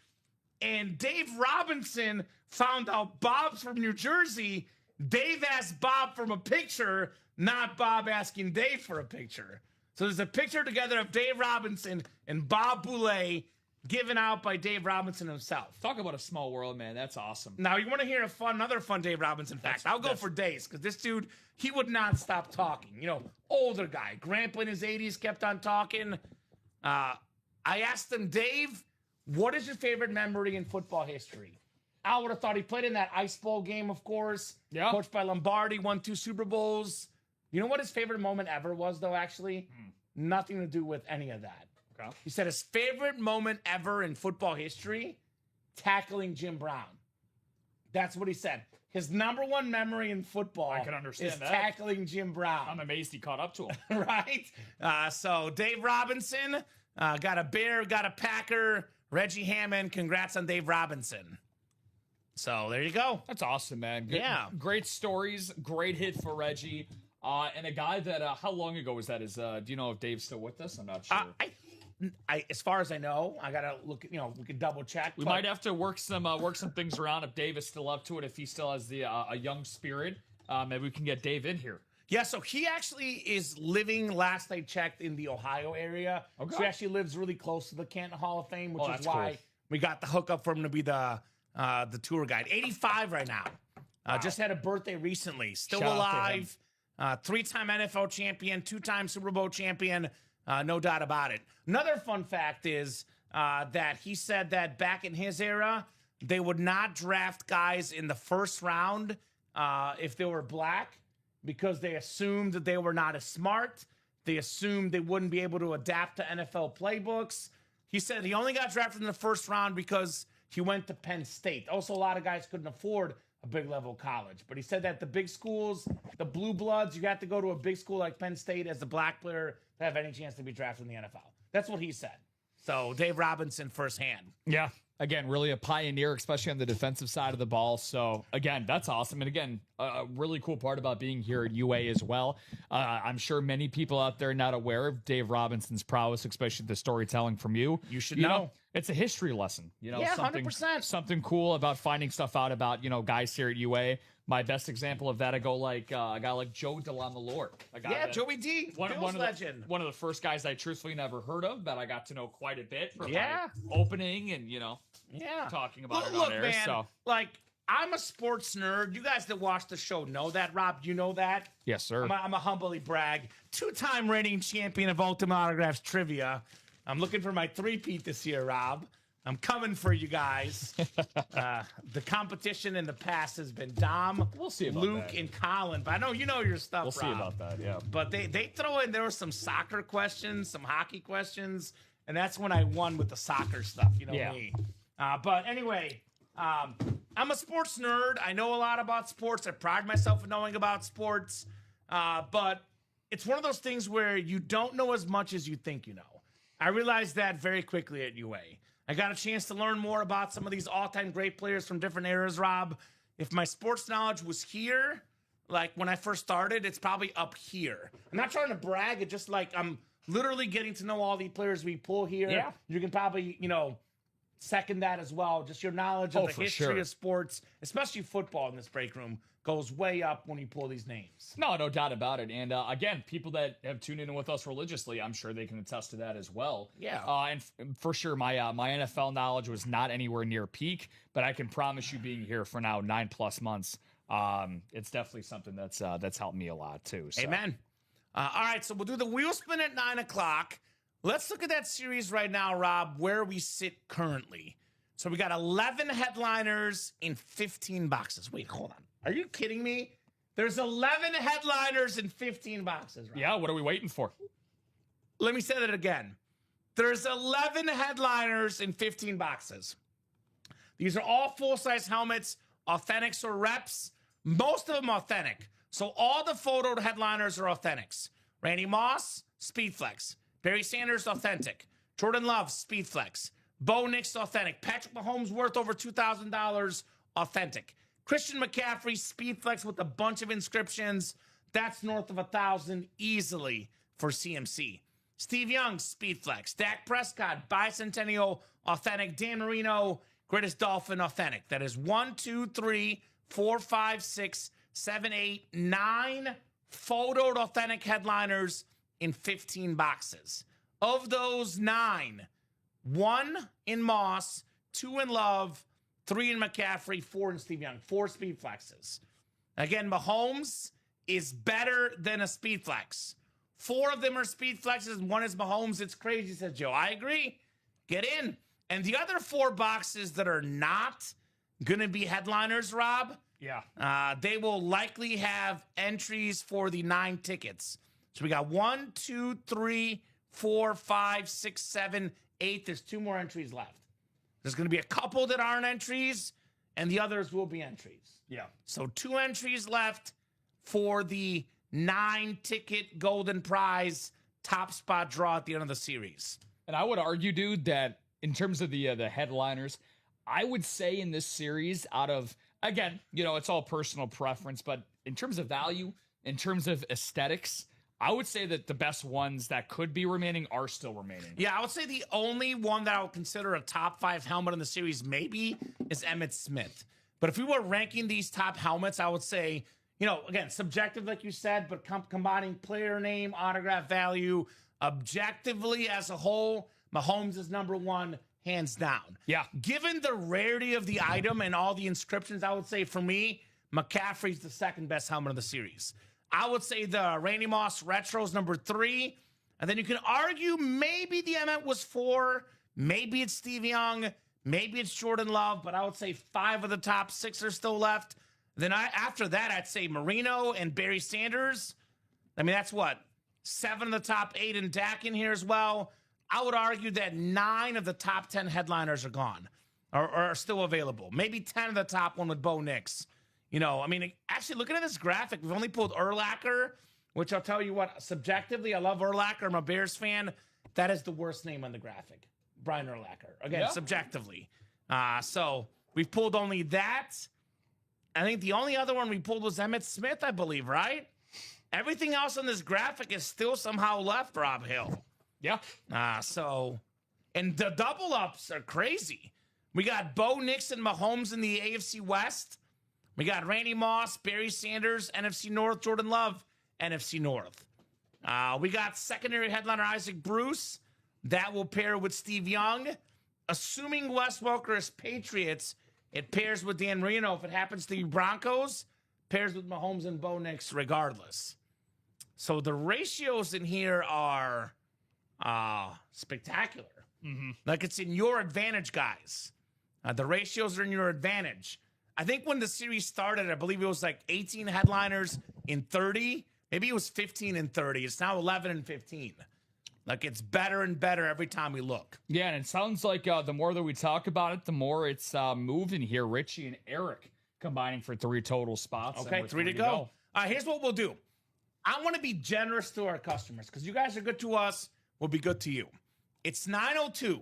And Dave Robinson found out Bob's from New Jersey. Dave asked Bob for a picture, not Bob asking Dave for a picture. So there's a picture together of Dave Robinson and Bob Boulay given out by Dave Robinson himself. Talk about a small world, man. That's awesome. Now, you want to hear another fun Dave Robinson fact? I'll go for days because this dude, he would not stop talking. You know, older guy. Grandpa in his 80s kept on talking. I asked him, Dave, what is your favorite memory in football history? I would have thought he played in that Ice Bowl game, of course. Yeah. Coached by Lombardi, won 2 Super Bowls. You know what his favorite moment ever was, though, actually? Nothing to do with any of that. Okay. He said his favorite moment ever in football history, tackling Jim Brown. That's what he said. His number one memory in football I can understand is that. Tackling Jim Brown. I'm amazed he caught up to him. Right? So Dave Robinson, got a Bear, got a Packer. Reggie Hammond, congrats on Dave Robinson. So there you go. That's awesome, man. Yeah. Great stories. Great hit for Reggie. And a guy that, how long ago was that? Do you know if Dave's still with us? I'm not sure. I as far as I know, I gotta look. You know, we can double check. We might have to work some things around if Dave is still up to it. If he still has the a young spirit, maybe we can get Dave in here. Yeah, so he actually is living, last I checked, in the Ohio area. Okay. So he actually lives really close to the Canton Hall of Fame, which is why we got the hookup for him to be the tour guide. 85 right now. Wow. Just had a birthday recently. Still alive. 3-time NFL champion, 2-time Super Bowl champion. No doubt about it. Another fun fact is that he said that back in his era, they would not draft guys in the first round if they were black because they assumed that they were not as smart. They assumed they wouldn't be able to adapt to NFL playbooks. He said he only got drafted in the first round because he went to Penn State. Also, a lot of guys couldn't afford a big level college. But he said that the big schools, the blue bloods, you have to go to a big school like Penn State as a black player to have any chance to be drafted in the NFL. That's what he said. So Dave Robinson firsthand. Yeah. Again, really a pioneer, especially on the defensive side of the ball. So, again, that's awesome. And again, a really cool part about being here at UA as well. I'm sure many people out there are not aware of Dave Robinson's prowess, especially the storytelling from you. You should know. It's a history lesson. Yeah, 100%. Something cool about finding stuff out about, guys here at UA. My best example of that, I go like a guy like Joe DeLamalore. Joey D, Bills legend. One of the first guys I truthfully never heard of, but I got to know quite a bit from my opening and, talking about it on air. Man, so. I'm a sports nerd. You guys that watch the show know that, Rob. You know that? Yes, sir. I'm a humbly brag. 2-time reigning champion of Ultimate Autographs Trivia. I'm looking for my three-peat this year, Rob. I'm coming for you guys. The competition in the past has been Dom, Luke, and Colin. But I know you know your stuff, We'll see about that, yeah. But they throw in, there were some soccer questions, some hockey questions, and that's when I won with the soccer stuff. You know me. But anyway, I'm a sports nerd. I know a lot about sports. I pride myself in knowing about sports. But it's one of those things where you don't know as much as you think you know. I realized that very quickly at UA. I got a chance to learn more about some of these all-time great players from different eras, Rob. If my sports knowledge was here, like when I first started, it's probably up here. I'm not trying to brag. It's just like I'm literally getting to know all the players we pull here. Yeah. You can probably, second that as well. Just your knowledge of the history of sports, especially football in this break room, goes way up when you pull these names. No doubt about it. And again, people that have tuned in with us religiously, I'm sure they can attest to that as well. Yeah. And for sure, my NFL knowledge was not anywhere near peak, but I can promise you, being here for now 9+ months, it's definitely something that's helped me a lot too. So. Amen. All right, so we'll do the wheel spin at 9 o'clock. Let's look at that series right now, Rob, where we sit currently. So we got 11 headliners in 15 boxes. Wait, hold on. Are you kidding me? There's 11 headliners in 15 boxes, Rob. Yeah, what are we waiting for? Let me say that again. There's 11 headliners in 15 boxes. These are all full-size helmets, authentics or reps. Most of them authentic. So all the photoed headliners are authentics. Randy Moss, Speedflex. Barry Sanders, authentic. Jordan Love, Speedflex. Bo Nix, authentic. Patrick Mahomes, worth over $2,000, authentic. Christian McCaffrey, Speedflex with a bunch of inscriptions. That's north of 1,000 easily for CMC. Steve Young, Speedflex. Dak Prescott, Bicentennial, authentic. Dan Marino, Greatest Dolphin, authentic. That is 1, 2, 3, 4, 5, 6, 7, 8, 9 photoed authentic headliners in 15 boxes. Of those 9, 1 in Moss, 2 in Love, 3 in McCaffrey, 4 in Steve Young. 4 Speedflexes. Again, Mahomes is better than a Speedflex. 4 of them are Speedflexes and 1 is Mahomes. It's crazy, says Joe. I agree. Get in. And the other 4 boxes that are not going to be headliners, Rob, they will likely have entries for the 9 tickets. So we got 1, 2, 3, 4, 5, 6, 7, 8. There's 2 more entries left. There's going to be a couple that aren't entries, and the others will be entries. Yeah. So 2 entries left for the 9-ticket golden prize top spot draw at the end of the series. And I would argue, dude, that in terms of the headliners, I would say in this series, out of, again, it's all personal preference, but in terms of value, in terms of aesthetics, I would say that the best ones that could be remaining are still remaining. Yeah, I would say the only one that I would consider a top 5 helmet in the series maybe is Emmitt Smith. But if we were ranking these top helmets, I would say, again, subjective like you said, but combining player name, autograph value, objectively as a whole, Mahomes is number 1, hands down. Yeah. Given the rarity of the item and all the inscriptions, I would say for me, McCaffrey's the second best helmet of the series. I would say the Randy Moss Retro's number 3. And then you can argue maybe the Emmett was 4. Maybe it's Steve Young. Maybe it's Jordan Love. But I would say 5 of the top 6 are still left. Then after that, I'd say Marino and Barry Sanders. I mean, that's what? 7 of the top 8 in Dak in here as well. I would argue that 9 of the top 10 headliners are gone or are still available. Maybe 10 of the top one with Bo Nix. You know, I mean, actually, looking at this graphic, we've only pulled Urlacher, which I'll tell you what, subjectively, I love Urlacher. I'm a Bears fan. That is the worst name on the graphic. Brian Urlacher. Again, subjectively. So we've pulled only that. I think the only other one we pulled was Emmitt Smith, I believe, right? Everything else on this graphic is still somehow left, Rob Hill. Yeah. And the double ups are crazy. We got Bo Nix and Mahomes in the AFC West. We got Randy Moss, Barry Sanders, NFC North, Jordan Love, NFC North. We got secondary headliner Isaac Bruce. That will pair with Steve Young. Assuming Wes Welker is Patriots, it pairs with Dan Marino. If it happens to be Broncos, pairs with Mahomes and Bo Nix regardless. So the ratios in here are spectacular. Like it's in your advantage, guys. The ratios are in your advantage. I think when the series started, I believe it was like 18 headliners in 30. Maybe it was 15 and 30. It's now 11 and 15. Like it's better and better every time we look. Yeah, and it sounds like the more that we talk about it, the more it's moving here. Richie and Eric combining for 3 total spots. Okay, 3 to go. Here's what we'll do. I want to be generous to our customers because you guys are good to us. We'll be good to you. It's 9:02.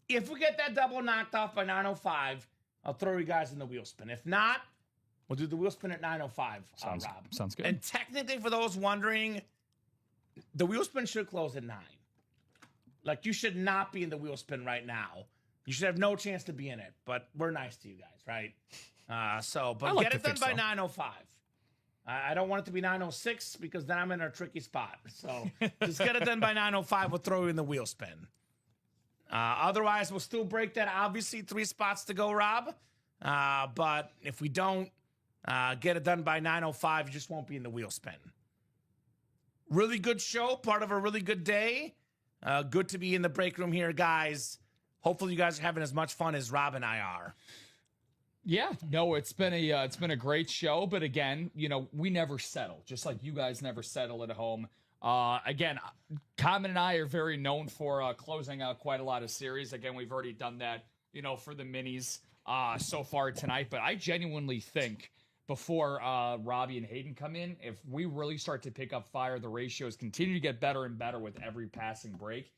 If we get that double knocked off by 9:05, I'll throw you guys in the wheel spin. If not, we'll do the wheel spin at 9:05. Rob. Sounds good. And technically, for those wondering, the wheel spin should close at 9. Like, you should not be in the wheel spin right now. You should have no chance to be in it, but we're nice to you guys, right? But get it done by 9:05. I don't want it to be 9:06 because then I'm in a tricky spot. So just get it done by 9:05. We'll throw you in the wheel spin. Otherwise, we'll still break that. Obviously, 3 spots to go, Rob. But if we don't get it done by 9:05, you just won't be in the wheel spin. Really good show, part of a really good day. Good to be in the break room here, guys. Hopefully, you guys are having as much fun as Rob and I are. Yeah, no, it's been a great show, but again, you know, we never settle, just like you guys never settle at home. Again, Kamen and I are very known for closing out quite a lot of series. Again, we've already done that, you know, for the minis so far tonight, but I genuinely think before Robbie and Hayden come in, if we really start to pick up fire, the ratios continue to get better and better with every passing break,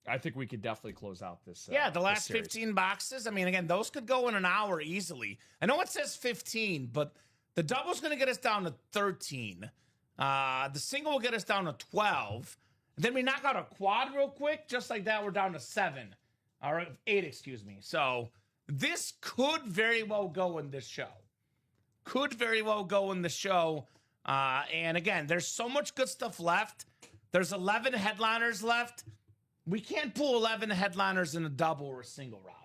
I think we could definitely close out this. The last 15 boxes. I mean, again, those could go in an hour easily. I know it says 15, but the double's going to get us down to 13. The single will get us down to 12. And then we knock out a quad real quick. Just like that, we're down to 7. All right, 8, excuse me. So this could very well go in this show. And again, there's so much good stuff left. There's 11 headliners left. We can't pull 11 headliners in a double or a single, Rob.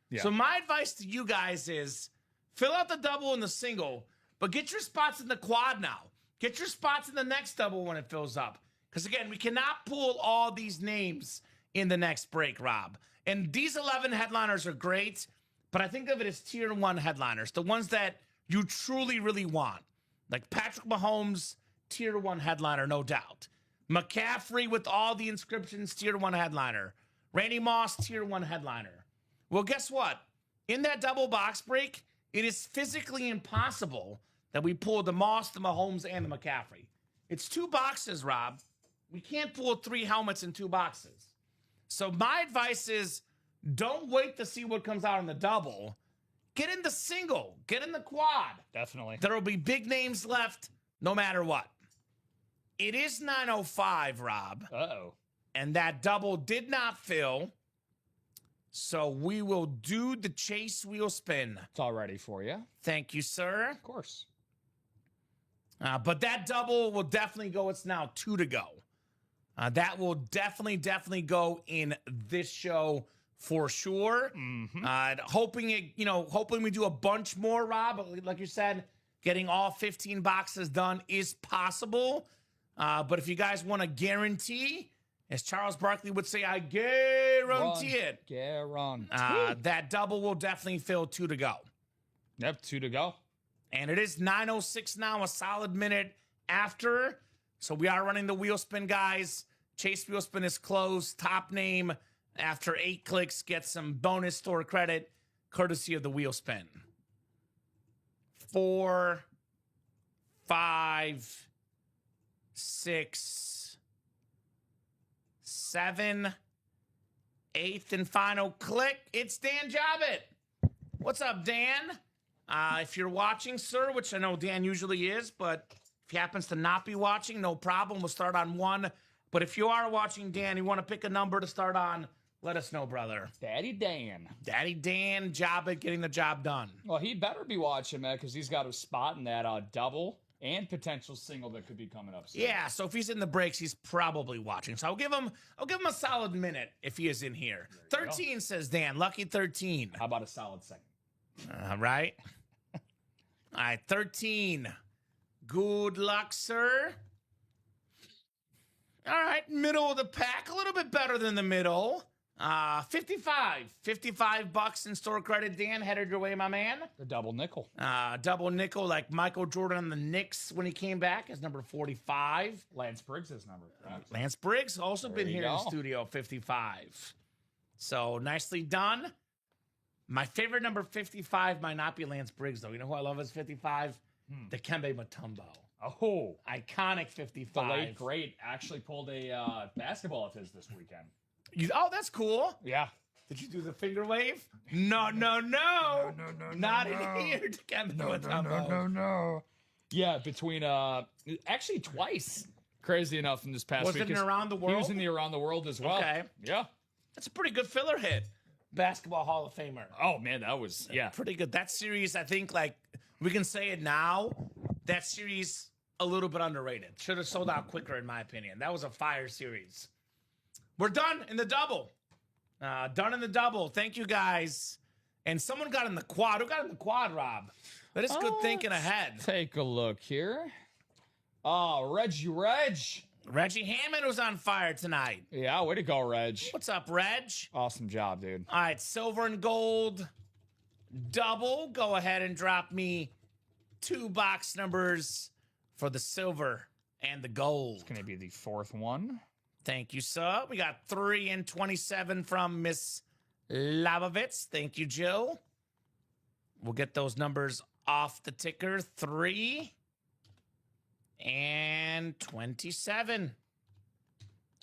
Yeah. So my advice to you guys is fill out the double and the single, but get your spots in the quad now. Get your spots in the next double when it fills up. Because, again, we cannot pull all these names in the next break, Rob. And these 11 headliners are great, but I think of it as tier 1 headliners, the ones that you truly, really want. Like Patrick Mahomes, tier 1 headliner, no doubt. McCaffrey with all the inscriptions, tier 1 headliner. Randy Moss, tier 1 headliner. Well, guess what? In that double box break, it is physically impossible that we pull the Moss, the Mahomes, and the McCaffrey. It's 2 boxes, Rob. We can't pull 3 helmets in 2 boxes. So my advice is don't wait to see what comes out in the double. Get in the single. Get in the quad. Definitely. There will be big names left no matter what. It is 9:05, Rob. Uh-oh. And that double did not fill. So we will do the chase wheel spin. It's all ready for you. Thank you, sir. Of course. But that double will definitely go. It's now 2 to go. That will definitely go in this show for sure. Hoping we do a bunch more, Rob. Like you said, getting all 15 boxes done is possible. But if you guys want to guarantee, as Charles Barkley would say, I guarantee it. That double will definitely fill 2 to go. Yep, 2 to go. And it is 9:06 now, a solid minute after. So we are running the wheel spin, guys. Chase wheel spin is closed. Top name after 8 clicks gets some bonus store credit courtesy of the wheel spin. 4, 5, 6, 7, 8th and final click. It's Dan Jobbitt. What's up, Dan? If you're watching, sir, which I know Dan usually is, but if he happens to not be watching, no problem. We'll start on 1. But if you are watching, Dan, you want to pick a number to start on, let us know, brother. Daddy Dan. Daddy Dan Jobbitt getting the job done. Well, he better be watching, man, because he's got a spot in that double and potential single that could be coming up soon. Yeah, so if he's in the breaks, he's probably watching. So I'll give him a solid minute if he is in here. 13 says Dan. Lucky 13. How about a solid second? All right. All right, 13. Good luck, sir. All right, middle of the pack, a little bit better than the middle. 55 bucks in store credit. Dan, headed your way, my man. The double nickel. Double nickel like Michael Jordan on the Knicks when he came back is number 45. Lance Briggs' number. Lance Briggs also been here in go. the studio, 55. So nicely done. My favorite number 55 might not be Lance Briggs, though. You know who I love as 55? Dikembe Mutombo. Oh, Iconic the 55. late great actually pulled a basketball of his this weekend. Oh, that's cool. Yeah. Did you do the finger wave? No. Not in here, Dikembe Mutombo. No. Yeah, between actually twice. Crazy enough in this past Was week. it in Around the World? He was in the Around the World as well. Okay. Yeah. That's a pretty good filler hit. Basketball Hall of Famer. Oh man, that was Pretty good. That series, I think, like, we can say it now, that series a little bit underrated. Should have sold out quicker, in my opinion. That was a fire series. We're done in the double. Done in the double. Thank you, guys. And someone got in the quad. Who got in the quad, Rob? That is good thinking ahead. Take a look here. Oh, Reg. Reggie Hammond was on fire tonight. Yeah, way to go, Reg. What's up, Reg? Awesome job, dude. All right, silver and gold double. Go ahead and drop me 2 box numbers for the silver and the gold. Gonna be the 4th one. Thank you, sir. We got 3 and 27 from Miss Labovitz. Thank you, Jill. We'll get those numbers off the ticker. 3 and 27.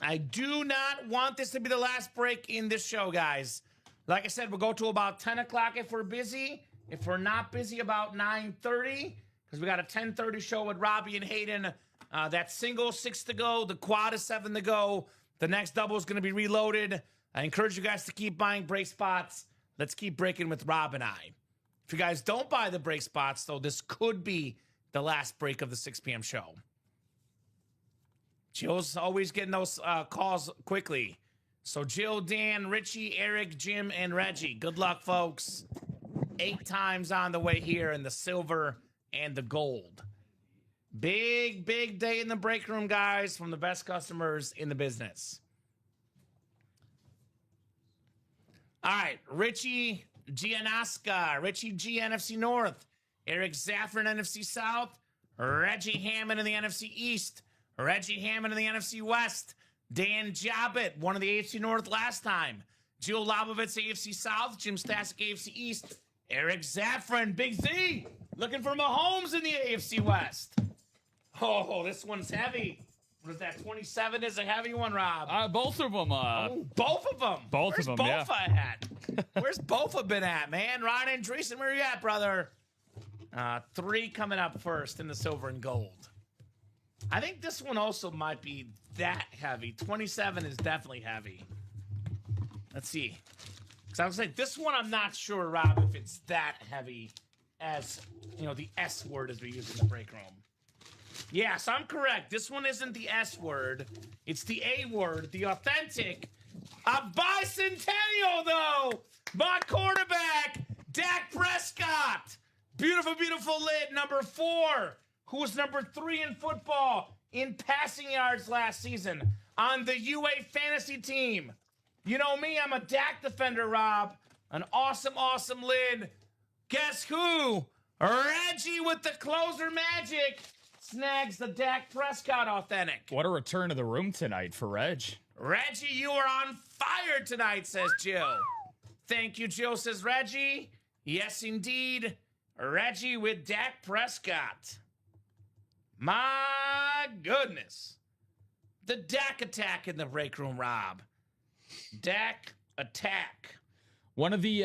I do not want this to be the last break in this show, guys. Like I said, we'll go to about 10 o'clock if we're busy. If we're not busy, about 9:30, because we got a 10:30 show with Robbie and Hayden. That single, 6 to go. The quad is 7 to go. The next double is going to be reloaded. I encourage you guys to keep buying break spots. Let's keep breaking with Rob and I. If you guys don't buy the break spots, though, this could be the last break of the 6 p.m. show. Jill's always getting those calls quickly. So Jill, Dan, Richie, Eric, Jim, and Reggie. Good luck, folks. 8 times on the way here in the silver and the gold. Big day in the break room, guys, from the best customers in the business. All right, Richie Gianasca, Richie G, NFC North, Eric Zaffron, NFC South, Reggie Hammond in the NFC East, Reggie Hammond in the NFC West, Dan Jobbitt, one of the AFC North last time, Jill Labovitz, AFC South, Jim Stasek, AFC East, Eric Zaffron, Big Z, looking for Mahomes in the AFC West. Oh, this one's heavy. What is that? 27 is a heavy one, Rob. Both of them. Both of them. Both of them, yeah. Where's Bofa at? Where's Bofa been at, man? Ryan Andreessen, where you at, brother? 3 coming up first in the silver and gold. I think this one also might be that heavy. 27 is definitely heavy. Let's see. Because I was like, this one I'm not sure, Rob, if it's that heavy as, the S word as we use in the break room. Yes, I'm correct. This one isn't the S word. It's the A word, the authentic. A bicentennial, though. My quarterback, Dak Prescott. Beautiful lid, number 4. Who was number 3 in football in passing yards last season on the UA fantasy team. You know me, I'm a Dak defender, Rob. An awesome lid. Guess who? Reggie with the closer magic. snags the Dak Prescott authentic. What a return to the room tonight for Reg. Reggie, you are on fire tonight, says Jill. Thank you, Jill, says Reggie. Yes, indeed. Reggie with Dak Prescott. My goodness. The Dak attack in the break room, Rob. Dak attack. One of the,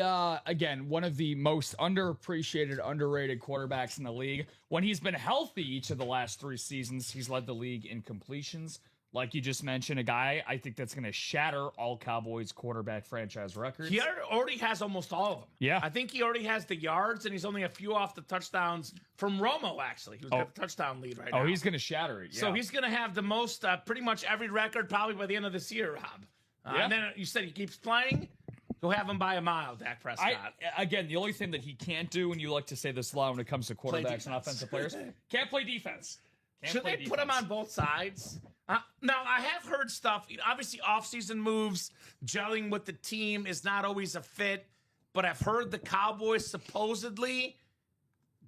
one of the most underappreciated, underrated quarterbacks in the league. When he's been healthy each of the last 3 seasons, he's led the league in completions. Like you just mentioned, a guy I think that's going to shatter all Cowboys quarterback franchise records. He already has almost all of them. Yeah. I think he already has the yards, and he's only a few off the touchdowns from Romo, actually, who's got the touchdown lead right now. Oh, he's going to shatter it, yeah. So he's going to have the most, pretty much every record probably by the end of this year, Rob. And then you said he keeps playing. Go have him by a mile, Dak Prescott. Again, the only thing that he can't do, and you like to say this a lot when it comes to quarterbacks and offensive players, can't play defense. Should they put him on both sides? Now, I have heard stuff. Obviously, offseason moves, gelling with the team is not always a fit. But I've heard the Cowboys supposedly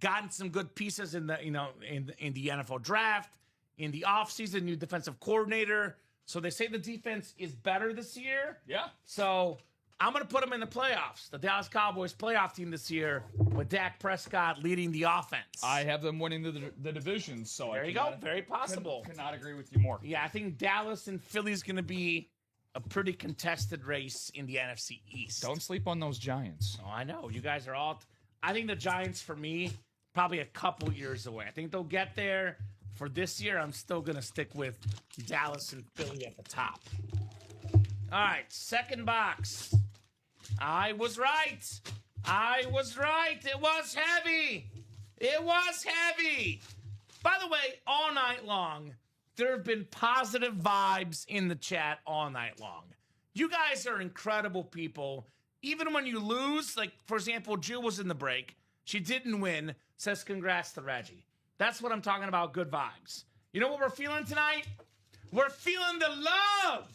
gotten some good pieces in the in the NFL draft, in the offseason, new defensive coordinator. So they say the defense is better this year. Yeah. So I'm going to put them in the playoffs, the Dallas Cowboys playoff team this year, with Dak Prescott leading the offense. I have them winning the division, so there you go. Very possible. Cannot agree with you more. Yeah, I think Dallas and Philly's going to be a pretty contested race in the NFC East. Don't sleep on those Giants. Oh, I know. You guys are all... I think the Giants, for me, probably a couple years away. I think they'll get there. For this year, I'm still going to stick with Dallas and Philly at the top. All right, second box. I was right. It was heavy. It was heavy. By the way, all night long, there have been positive vibes in the chat all night long. You guys are incredible people. Even when you lose, like, for example, Jill was in the break. She didn't win. Says congrats to Reggie. That's what I'm talking about, good vibes. You know what we're feeling tonight? We're feeling the love.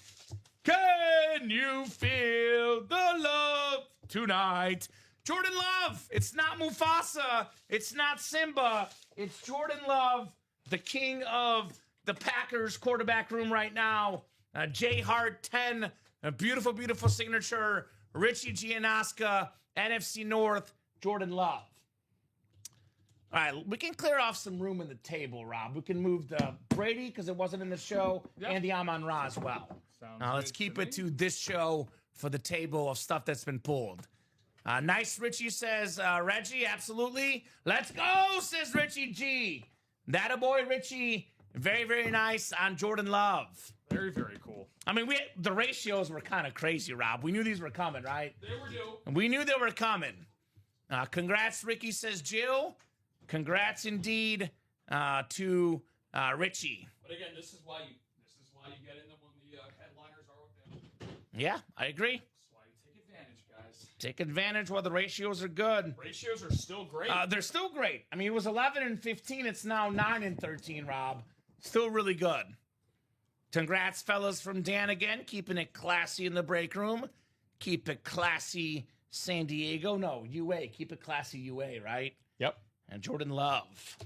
Can you feel the love tonight? Jordan Love. It's not Mufasa. It's not Simba. It's Jordan Love, the king of the Packers quarterback room right now. J Hart 10, a beautiful, beautiful signature. Richie Gianasca, NFC North, Jordan Love. All right, we can clear off some room in the table, Rob. We can move the Brady, because it wasn't in the show, and the Amon-Ra as well. Now let's keep it to this show for the table of stuff that's been pulled. Nice, Richie says, Reggie, absolutely. Let's go, says Richie G. That a boy, Richie. Very, very nice on Jordan Love. Very, very cool. I mean, the ratios were kind of crazy, Rob. We knew these were coming, right? They were due. We knew they were coming. Congrats, Ricky, says Jill. Congrats indeed to Richie. But again, this is why you get in them when the headliners are with them. Yeah, I agree. That's why you take advantage, guys. Take advantage while the ratios are good. Ratios are still great. They're still great. I mean, it was 11 and 15. It's now 9 and 13, Rob. Still really good. Congrats, fellas, from Dan again. Keeping it classy in the break room. Keep it classy, San Diego. No, UA. Keep it classy, UA, right? Yep. And Jordan Love.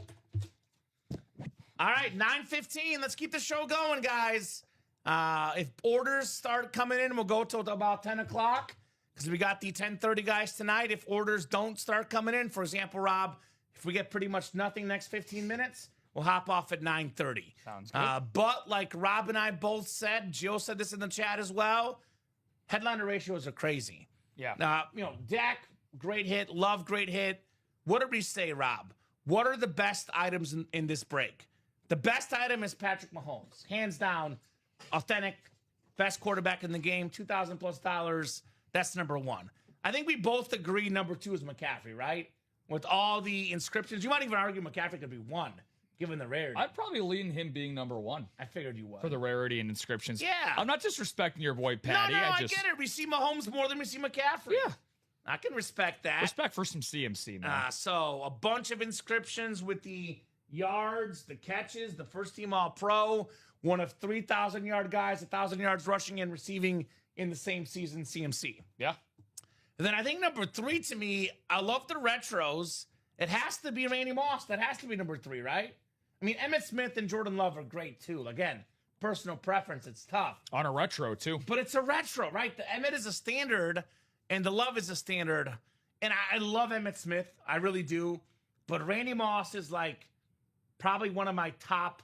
All right, 9:15. Let's keep the show going, guys. If orders start coming in, we'll go till about 10 o'clock because we got the 10:30 guys tonight. If orders don't start coming in, for example, Rob, if we get pretty much nothing next 15 minutes, we'll hop off at 9:30. Sounds good. But like Rob and I both said, Jill said this in the chat as well, headliner ratios are crazy. Yeah. Dak, great hit. Love, great hit. What did we say, Rob? What are the best items in this break? The best item is Patrick Mahomes. Hands down, authentic, best quarterback in the game, $2,000+. That's number one. I think we both agree number two is McCaffrey, right? With all the inscriptions. You might even argue McCaffrey could be one, given the rarity. I'd probably lean him being number one. I figured you would. For the rarity and inscriptions. Yeah. I'm not disrespecting your boy, Patty. No, I get it. We see Mahomes more than we see McCaffrey. Yeah. I can respect that. Respect for some CMC, man. So a bunch of inscriptions with the yards, the catches, the first team All-Pro, one of 3,000-yard guys, 1,000 yards rushing and receiving in the same season, CMC. Yeah. And then I think number three to me, I love the retros. It has to be Randy Moss. That has to be number three, right? I mean, Emmitt Smith and Jordan Love are great too. Again, personal preference, it's tough. On a retro, too. But it's a retro, right? The Emmitt is a standard, and the Love is a standard. And I love Emmitt Smith. I really do. But Randy Moss is like probably one of my top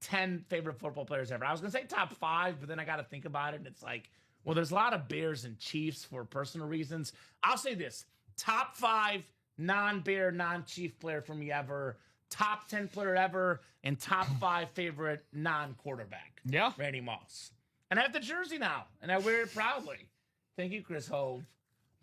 10 favorite football players ever. I was going to say top 5, but then I got to think about it. And it's like, well, there's a lot of Bears and Chiefs for personal reasons. I'll say this. Top 5 non-Bear, non-Chief player for me ever. Top 10 player ever. And top 5 favorite non-quarterback. Yeah. Randy Moss. And I have the jersey now. And I wear it proudly. Thank you, Chris Hove.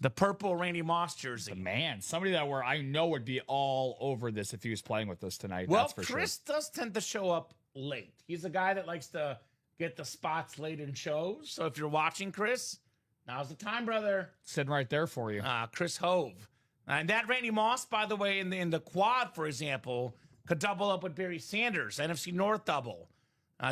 The purple Randy Moss jersey. Man, somebody that I know would be all over this if he was playing with us tonight. Well, that's for Chris sure. does tend to show up late. He's a guy that likes to get the spots late in shows. So if you're watching, Chris, now's the time, brother. Sitting right there for you. Chris Hove. And that Randy Moss, by the way, in the quad, for example, could double up with Barry Sanders, NFC North double.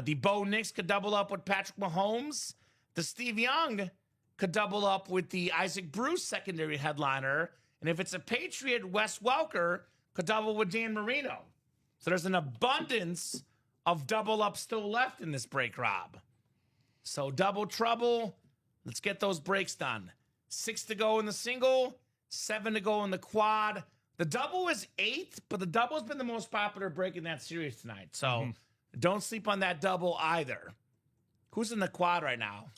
The Bo Nix could double up with Patrick Mahomes. The Steve Young could double up with the Isaac Bruce secondary headliner. And if it's a Patriot, Wes Welker could double with Dan Marino. So there's an abundance of double up still left in this break, Rob. So double trouble. Let's get those breaks done. 6 to go in the single, 7 to go in the quad. The double is 8, but the double has been the most popular break in that series tonight. So don't sleep on that double either. Who's in the quad right now?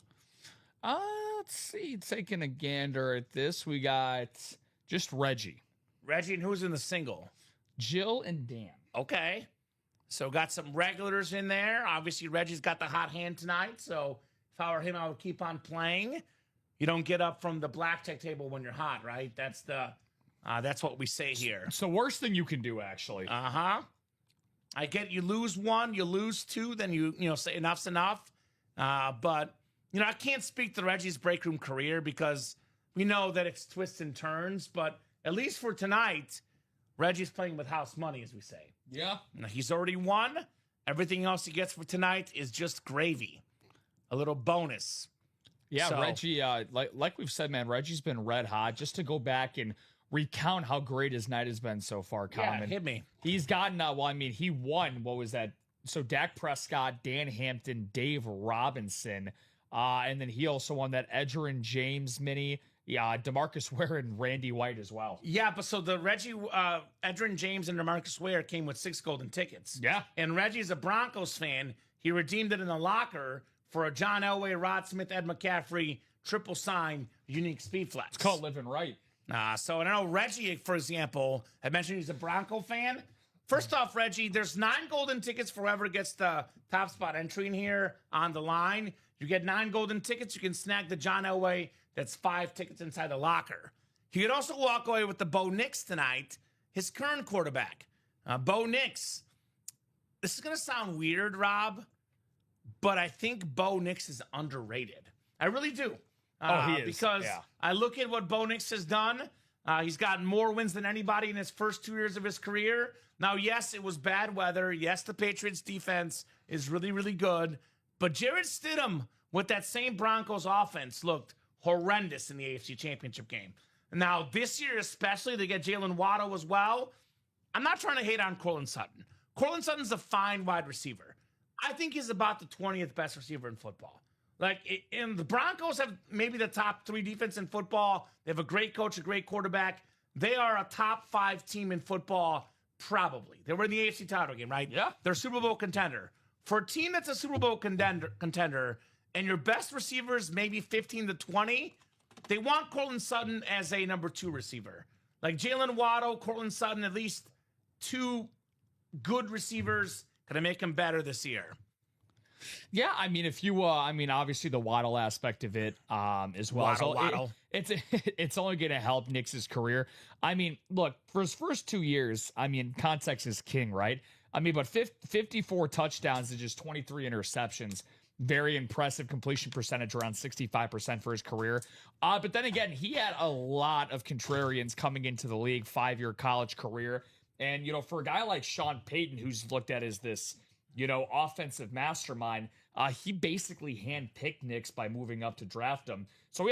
Let's see. Taking a gander at this, we got just Reggie. Reggie, and who's in the single? Jill and Dan. Okay. So got some regulars in there. Obviously, Reggie's got the hot hand tonight. So if I were him, I would keep on playing. You don't get up from the blackjack table when you're hot, right? That's what we say here. It's the worst thing you can do, actually. I get you lose 1, you lose 2, then you say enough's enough. But I can't speak to Reggie's break room career because we know that it's twists and turns. But at least for tonight, Reggie's playing with house money, as we say. Yeah. Now, he's already won. Everything else he gets for tonight is just gravy. A little bonus. Yeah, So- Reggie, like we've said, man, Reggie's been red hot. Just to go back and recount how great his night has been so far, Yeah, Kamen. hit me. He's gotten, he won, what was that? So Dak Prescott, Dan Hampton, Dave Robinson, and then he also won that Edgerrin James mini. Yeah, DeMarcus Ware and Randy White as well. Yeah, but so the Reggie, Edgerrin James and DeMarcus Ware came with 6 golden tickets. Yeah. And Reggie's a Broncos fan. He redeemed it in the locker for a John Elway, Rod Smith, Ed McCaffrey, triple sign, unique speed flex. It's called living right. So I know Reggie, for example, had mentioned he's a Bronco fan. First off, Reggie, there's 9 golden tickets for whoever gets the top spot entry in here on the line. You get 9 golden tickets. You can snag the John Elway. That's 5 tickets inside the locker. He could also walk away with the Bo Nix tonight, his current quarterback. Bo Nix. This is going to sound weird, Rob, but I think Bo Nix is underrated. I really do. He is. Because Yeah. I look at what Bo Nix has done. He's gotten more wins than anybody in his first 2 years of his career. Now, yes, it was bad weather. Yes, the Patriots defense is really, really good. But Jarrett Stidham with that same Broncos offense looked horrendous in the AFC Championship game. Now, this year especially, they get Jalen Waddle as well. I'm not trying to hate on Courtland Sutton. Courtland Sutton's a fine wide receiver. I think he's about the 20th best receiver in football. And the Broncos have maybe the top 3 defense in football. They have a great coach, a great quarterback. They are a top 5 team in football, probably. They were in the AFC title game, right? Yeah. They're a Super Bowl contender. For a team that's a Super Bowl contender, and your best receivers maybe 15 to 20, they want Courtland Sutton as a number 2 receiver. Like Jalen Waddle, Courtland Sutton, at least 2 good receivers. Going to make them better this year. Yeah, if you, obviously the Waddle aspect of it, as well. Waddle. It's only going to help Nick's career. Look, for his first 2 years, context is king, right? But 54 touchdowns and just 23 interceptions. Very impressive completion percentage, around 65% for his career. But then again, he had a lot of contrarians coming into the league, 5-year college career. And, for a guy like Sean Payton, who's looked at as this, offensive mastermind, he basically handpicked Knicks by moving up to draft him. So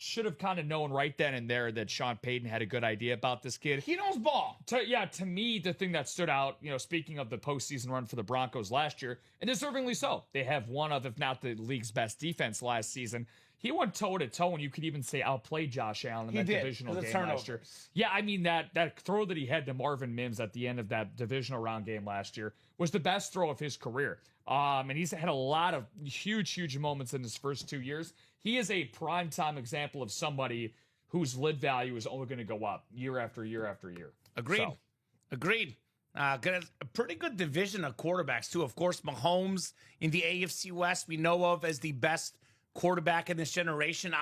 should have kind of known right then and there that Sean Payton had a good idea about this kid. He knows ball. To me, the thing that stood out, speaking of the postseason run for the Broncos last year, and deservingly so, they have one of, if not the league's best defense last season. He went toe-to-toe, and you could even say outplayed Josh Allen in that divisional game last year. Yeah, I mean, that throw that he had to Marvin Mims at the end of that divisional round game last year was the best throw of his career. And he's had a lot of huge moments in his first 2 years. He is a primetime example of somebody whose lid value is only going to go up year after year after year. Agreed. Got a pretty good division of quarterbacks, too. Of course, Mahomes in the AFC West we know of as the best quarterback in this generation.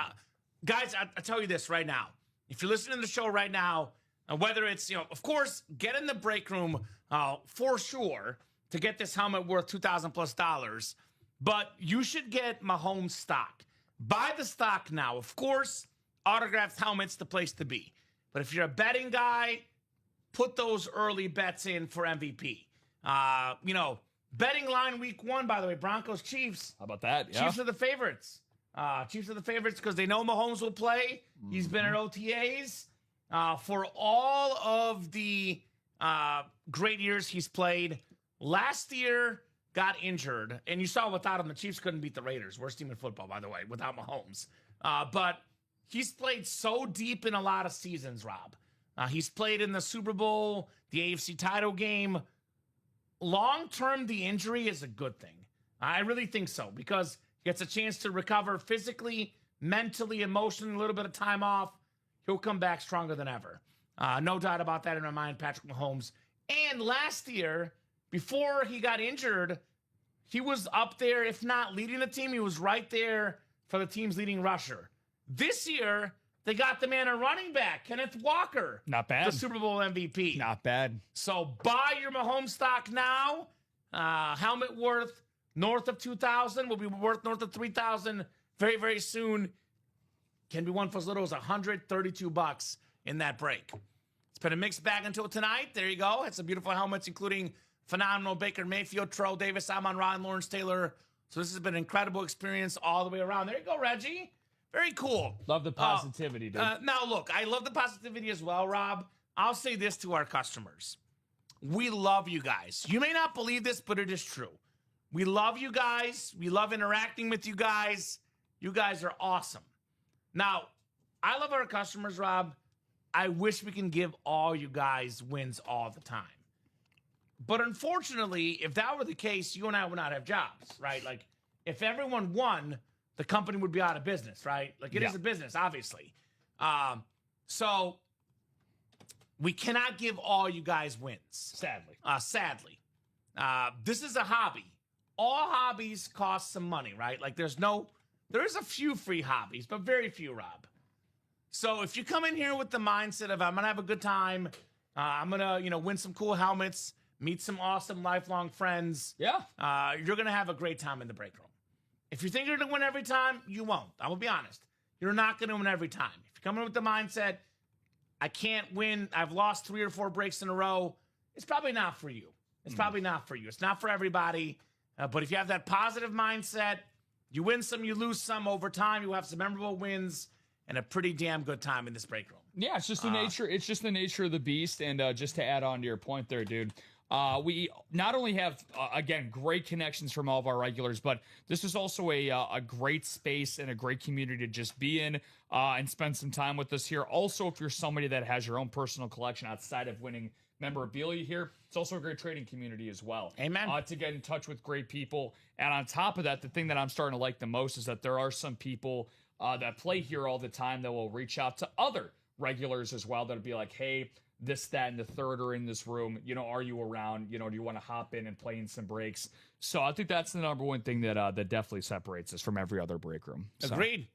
Guys, I tell you this right now. If you're listening to the show right now, whether it's, of course, get in the break room for sure to get this helmet worth $2,000+. But you should get Mahomes stock. Buy the stock now. Of course, autographed helmet's the place to be. But if you're a betting guy, put those early bets in for MVP. Betting line week 1, by the way, Broncos, Chiefs. How about that? Yeah. Chiefs are the favorites. Chiefs are the favorites because they know Mahomes will play. He's been at OTAs. For all of the great years he's played, last year got injured. And you saw without him, the Chiefs couldn't beat the Raiders. Worst team in football, by the way, without Mahomes. But he's played so deep in a lot of seasons, Rob. He's played in the Super Bowl, the AFC title game. Long-term, the injury is a good thing. I really think so because he gets a chance to recover physically, mentally, emotionally, a little bit of time off. He'll come back stronger than ever. No doubt about that in my mind, Patrick Mahomes. And last year, before he got injured, he was up there, if not leading the team, he was right there for the team's leading rusher. This year, they got the man a running back, Kenneth Walker. Not bad. The Super Bowl MVP. Not bad. So buy your Mahomes stock now. Helmet worth north of $2,000. Will be worth north of $3,000 very, very soon. Can be won for as little as $132 in that break. It's been a mixed bag until tonight. There you go. It's some beautiful helmets, including phenomenal Baker Mayfield, Terrell Davis, Amon Ra, and Lawrence Taylor. So this has been an incredible experience all the way around. There you go, Reggie. Very cool. Love the positivity, dude. Now, look, I love the positivity as well, Rob. I'll say this to our customers. We love you guys. You may not believe this, but it is true. We love you guys. We love interacting with you guys. You guys are awesome. Now, I love our customers, Rob. I wish we can give all you guys wins all the time. But unfortunately, if that were the case, you and I would not have jobs, right? Like, if everyone won, the company would be out of business, right? Like, it is a business, obviously. So we cannot give all you guys wins. Sadly. This is a hobby. All hobbies cost some money, right? Like, there is a few free hobbies, but very few, Rob. So if you come in here with the mindset of, I'm going to have a good time, I'm going to, win some cool helmets, meet some awesome lifelong friends. Yeah. You're going to have a great time in the break room. If you think you're going to win every time, you won't. I will be honest. You're not going to win every time. If you're coming with the mindset, I can't win, I've lost 3 or 4 breaks in a row, it's probably not for you. It's probably not for you. It's not for everybody. But if you have that positive mindset, you win some, you lose some over time, you have some memorable wins and a pretty damn good time in this break room. Yeah, it's just the nature. It's just the nature of the beast. And just to add on to your point there, dude, we not only have again great connections from all of our regulars, but this is also a great space and a great community to just be in and spend some time with us here. Also, if you're somebody that has your own personal collection outside of winning memorabilia here, it's also a great trading community as well. Amen. To get in touch with great people. And on top of that, the thing that I'm starting to like the most is that there are some people that play here all the time that will reach out to other regulars as well. That'll be like, hey, this, that, and the third are in this room. Are you around? Do you want to hop in and play in some breaks? So I think that's the number one thing that that definitely separates us from every other break room. So. Agreed.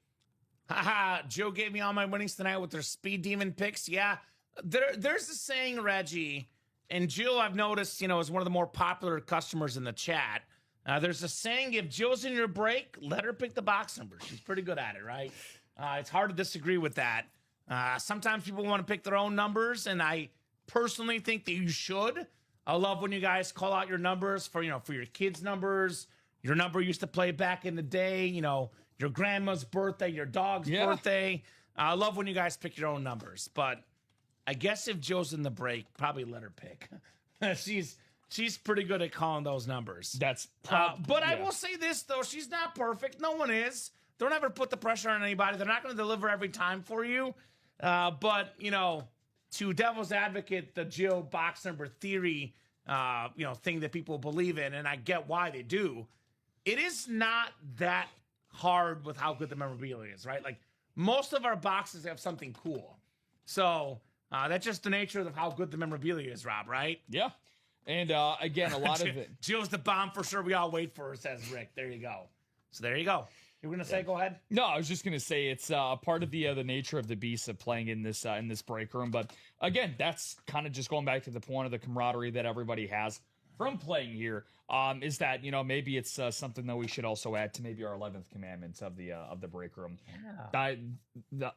Haha, Joe gave me all my winnings tonight with their Speed Demon picks. Yeah, there's a saying, Reggie, and Jill, I've noticed, is one of the more popular customers in the chat. There's a saying, if Jill's in your break, let her pick the box number. She's pretty good at it, right? It's hard to disagree with that. Sometimes people want to pick their own numbers, and I personally think that you should. I love when you guys call out your numbers for your kids' numbers, your number used to play back in the day, your your grandma's birthday, your dog's birthday. I love when you guys pick your own numbers, but I guess if Jill's in the break, probably let her pick. She's pretty good at calling those numbers. But I will say this, though. She's not perfect. No one is. Don't ever put the pressure on anybody. They're not going to deliver every time for you. But, to devil's advocate, the Jill box number theory, thing that people believe in, and I get why they do, it is not that hard with how good the memorabilia is, right? Like, most of our boxes have something cool. So that's just the nature of how good the memorabilia is, Rob, right? Yeah. And again, a lot of it. Jill's the bomb for sure. We all wait for her, says Rick. There you go. So there you go. You were gonna say, go ahead. No, I was just gonna say it's part of the nature of the beast of playing in this break room. But again, that's kind of just going back to the point of the camaraderie that everybody has from playing here. Is that maybe it's something that we should also add to maybe our 11th commandment of the break room. Yeah.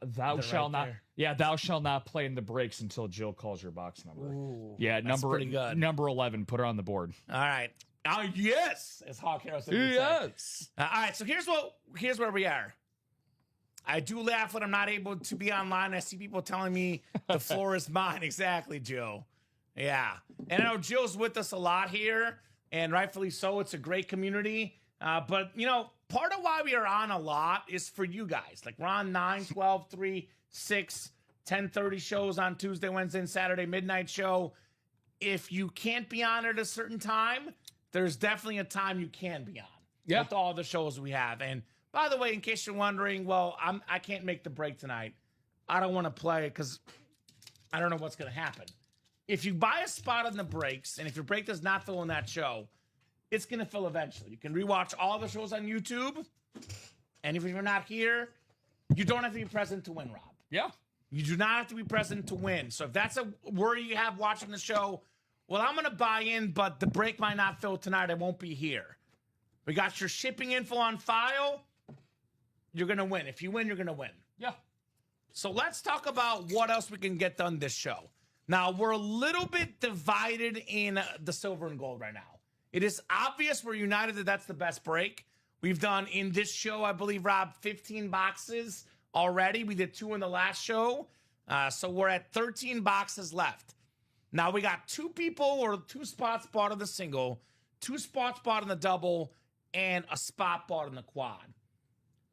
Thou shalt not. There. Yeah, thou shalt not play in the breaks until Jill calls your box number. Ooh, yeah, pretty good. Number 11. Put her on the board. All right. Oh yes, as Hawk Harrelson would yes. All right. So here's where we are. I do laugh when I'm not able to be online. I see people telling me the floor is mine. Exactly, Jill. Yeah, and I know Jill's with us a lot here, and rightfully so. It's a great community. But part of why we are on a lot is for you guys. Like, we're on 9, 12, 3, 6, 10:30 shows on Tuesday, Wednesday, and Saturday, midnight show. If you can't be on at a certain time, there's definitely a time you can be on with all the shows we have. And by the way, in case you're wondering, well, I can't make the break tonight. I don't want to play because I don't know what's going to happen. If you buy a spot on the breaks, and if your break does not fill in that show, it's going to fill eventually. You can rewatch all the shows on YouTube. And if you're not here, you don't have to be present to win, Rob. Yeah. You do not have to be present to win. So if that's a worry you have watching the show, well, I'm going to buy in, but the break might not fill tonight. I won't be here. We got your shipping info on file. You're going to win. If you win, you're going to win. Yeah. So let's talk about what else we can get done this show. Now, we're a little bit divided in the silver and gold right now. It is obvious we're united that that's the best break. We've done in this show, I believe, Rob, 15 boxes already. We did 2 in the last show. So we're at 13 boxes left. Now, we got 2 people or 2 spots bought in the single, 2 spots bought in the double, and a spot bought in the quad.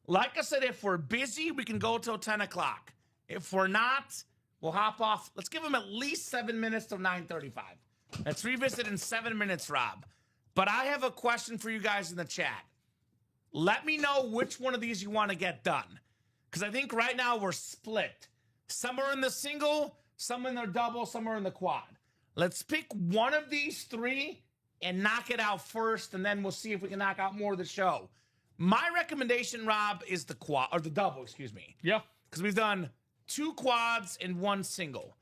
Like I said, if we're busy, we can go till 10 o'clock. If we're not, we'll hop off. Let's give them at least 7 minutes till 9:35. Let's revisit in 7 minutes, Rob. But I have a question for you guys in the chat. Let me know which one of these you want to get done. Because I think right now we're split. Some are in the single, some in the double, some are in the quad. Let's pick one of these 3 and knock it out first, and then we'll see if we can knock out more of the show. My recommendation, Rob, is the quad, or the double, excuse me. Yeah. Because we've done 2 quads and 1 single.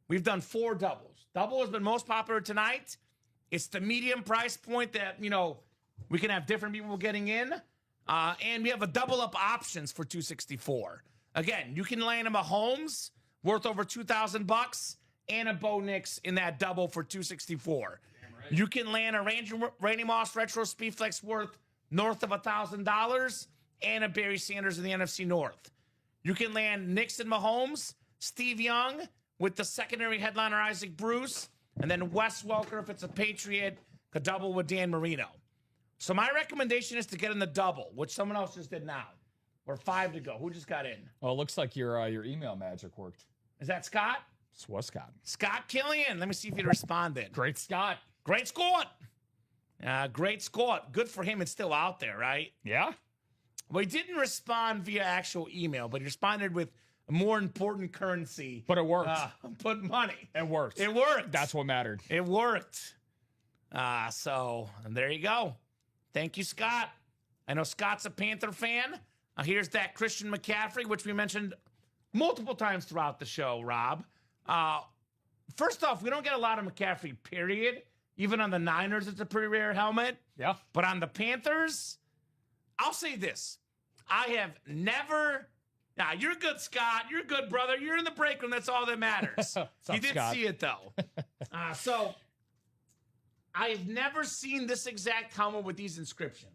We've done 4 doubles. Double has been most popular tonight. It's the medium price point that, we can have different people getting in. And we have a double up options for $264. Again, you can land a Mahomes worth over $2,000 and a Bo Nix in that double for $264. Right. You can land a Randy Moss Retro Speedflex worth north of $1,000 and a Barry Sanders in the NFC North. You can land Nix and Mahomes, Steve Young with the secondary headliner Isaac Bruce, and then Wes Welker, if it's a Patriot, could double with Dan Marino. So my recommendation is to get in the double, which someone else just did now. We're 5 to go. Who just got in? Oh, it looks like your email magic worked. Is that Scott? It was Scott. Scott Killian. Let me see if he responded. Great Scott. Great Scott. Great Scott. Good for him. It's still out there, right? Yeah. Well, he didn't respond via actual email, but he responded with a more important currency. But it worked. Put money. It worked. It worked. That's what mattered. It worked. So there you go. Thank you, Scott. I know Scott's a Panther fan. Here's that Christian McCaffrey, which we mentioned multiple times throughout the show, Rob. First off, we don't get a lot of McCaffrey, period. Even on the Niners, it's a pretty rare helmet. Yeah. But on the Panthers, I'll say this. I have never... Nah, you're good, Scott. You're good, brother. You're in the break room. That's all that matters. You did Scott? see it, though. So I've never seen this exact helmet with these inscriptions.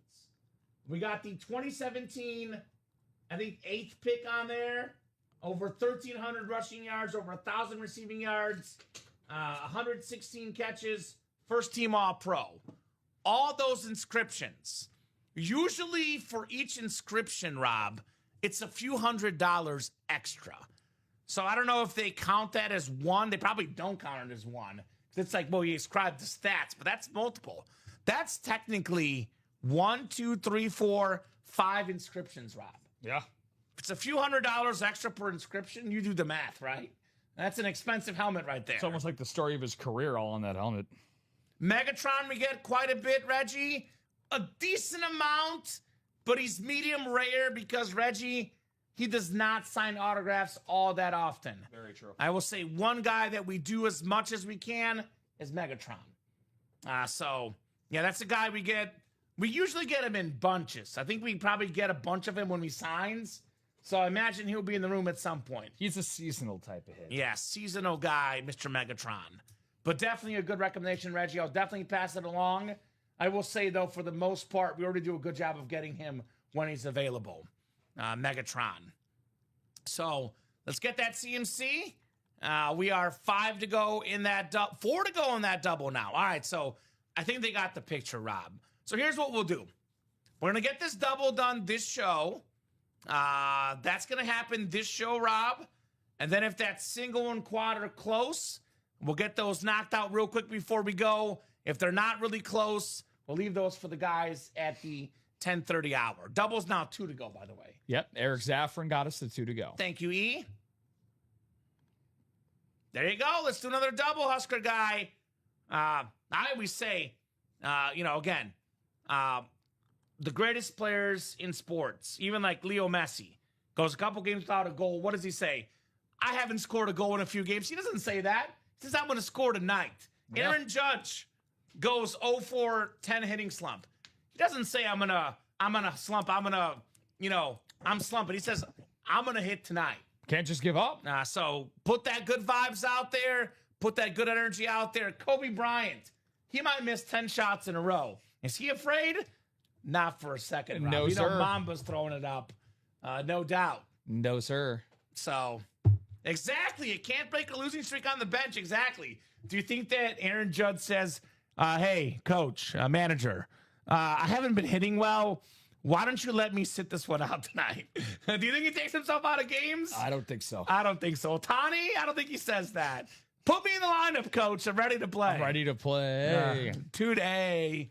We got the 2017 I think 8th pick on there. Over 1,300 rushing yards, over 1,000 receiving yards, 116 catches, first team All-Pro. All those inscriptions. Usually for each inscription, Rob, it's a few $100s extra. So I don't know if they count that as one. They probably don't count it as one. It's like, well, you ascribe the stats, but that's multiple. That's technically 1, 2, 3, 4, 5 inscriptions, Rob. Yeah. If it's a few $100s extra per inscription, you do the math, right? That's an expensive helmet right there. It's almost like the story of his career all on that helmet. Megatron, we get quite a bit, Reggie. A decent amount, but he's medium rare because Reggie, he does not sign autographs all that often. Very true. I will say one guy that we do as much as we can is Megatron. So, yeah, that's a guy we get. We usually get him in bunches. I think we probably get a bunch of him when he signs. So I imagine he'll be in the room at some point. He's a seasonal type of hit. Yeah, seasonal guy, Mr. Megatron. But definitely a good recommendation, Reggie. I'll definitely pass it along. I will say, though, for the most part, we already do a good job of getting him when he's available. Megatron. So let's get that CMC. We are 5 to go in that 4 to go in that double now. All right, so I think they got the picture, Rob. So here's what we'll do. We're going to get this double done this show. That's going to happen this show, Rob. And then if that single and quad are close, we'll get those knocked out real quick before we go. If they're not really close, we'll leave those for the guys at the 10:30 hour. Double's now 2 to go, by the way. Yep, Eric Zaffron got us to 2 to go. Thank you, E. There you go. Let's do another double, Husker guy. I always say, again, the greatest players in sports, even like Leo Messi, goes a couple games without a goal. What does he say? I haven't scored a goal in a few games. He doesn't say that. He says, I'm going to score tonight. Yeah. Aaron Judge goes 0-4-10 hitting slump. He doesn't say, I'm going to slump. I'm slumping. He says, I'm going to hit tonight. Can't just give up. So put that good vibes out there. Put that good energy out there. Kobe Bryant, he might miss 10 shots in a row. Is he afraid? Not for a second, Rob. No, sir. Mamba's throwing it up. No doubt. No, sir. So, exactly. You can't break a losing streak on the bench. Exactly. Do you think that Aaron Judge says, hey, coach, manager, I haven't been hitting well. Why don't you let me sit this one out tonight? Do you think he takes himself out of games? I don't think so. I don't think so. Tani, I don't think he says that. Put me in the lineup, coach. I'm ready to play. I'm ready to play. Today.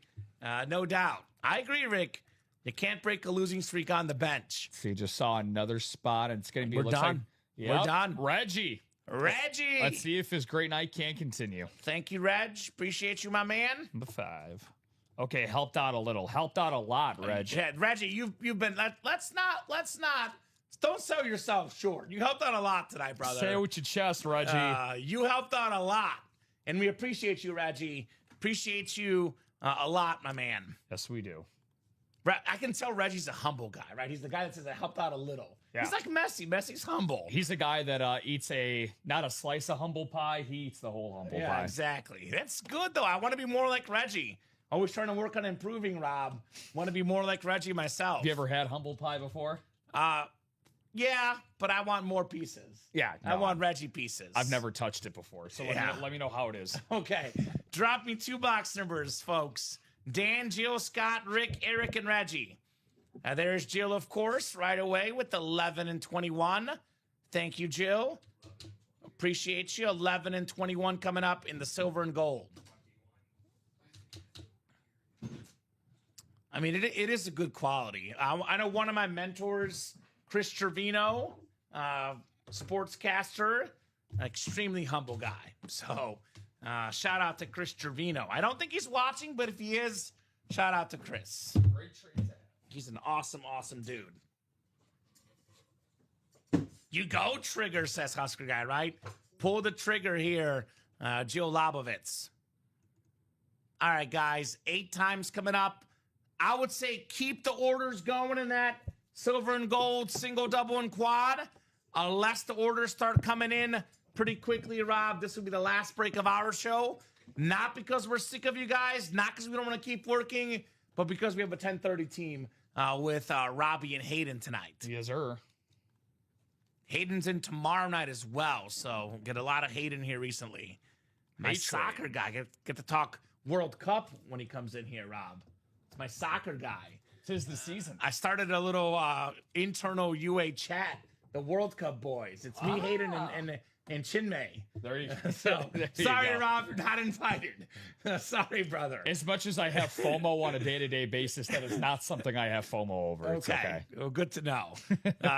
No doubt. I agree, Rick. You can't break a losing streak on the bench. See, just saw another spot, and it's going to be. We're done. We're done. Reggie. Let's see if his great night can continue. Thank you, Reg. Appreciate you, my man. Number 5. Okay, helped out a little. Helped out a lot, Reg. Yeah, Reggie, you've been. Let's not. Don't sell yourself short. You helped out a lot tonight, brother. Say it with your chest, Reggie. You helped out a lot, and we appreciate you, Reggie. Appreciate you a lot, my man. Yes, we do. I can tell Reggie's a humble guy, right? He's the guy that says I helped out a little. Yeah. He's like Messi. Messi's humble. He's a guy that eats not a slice of humble pie. He eats the whole humble pie. Yeah, exactly. That's good, though. I want to be more like Reggie. Always trying to work on improving, Rob. Want to be more like Reggie myself. Have you ever had humble pie before? Yeah, but I want more pieces. Yeah. No, I want Reggie pieces. I've never touched it before, so let me know how it is. Okay. Drop me 2 box numbers, folks. Dan, Jill, Scott, Rick, Eric, and Reggie. There's Jill, of course, right away with 11 and 21. Thank you, Jill. Appreciate you. 11 and 21 coming up in the silver and gold. I mean, it is a good quality. I know one of my mentors, Chris Trevino, sportscaster, extremely humble guy. So shout out to Chris Trevino. I don't think he's watching, but if he is, shout out to Chris. Great trade. He's an awesome, awesome dude. You go, trigger, says Husker guy, right? Pull the trigger here, Jill Lobovitz. All right, guys, 8 times coming up. I would say keep the orders going in that silver and gold, single, double, and quad. Unless the orders start coming in pretty quickly, Rob, this will be the last break of our show. Not because we're sick of you guys, not because we don't want to keep working, but because we have a 10:30 team with Robbie and Hayden tonight. Yes, sir. Hayden's in tomorrow night as well, so get a lot of Hayden here recently. My soccer guy. Get to talk World Cup when he comes in here, Rob. It's my soccer guy. 'Tis the season. I started a little internal UA chat, the World Cup boys. It's me, Hayden, and Chinmay. There you go. So, sorry, Rob, you're not invited. Sorry, brother. As much as I have FOMO on a day-to-day basis, that is not something I have FOMO over. It's okay. Well, good to know.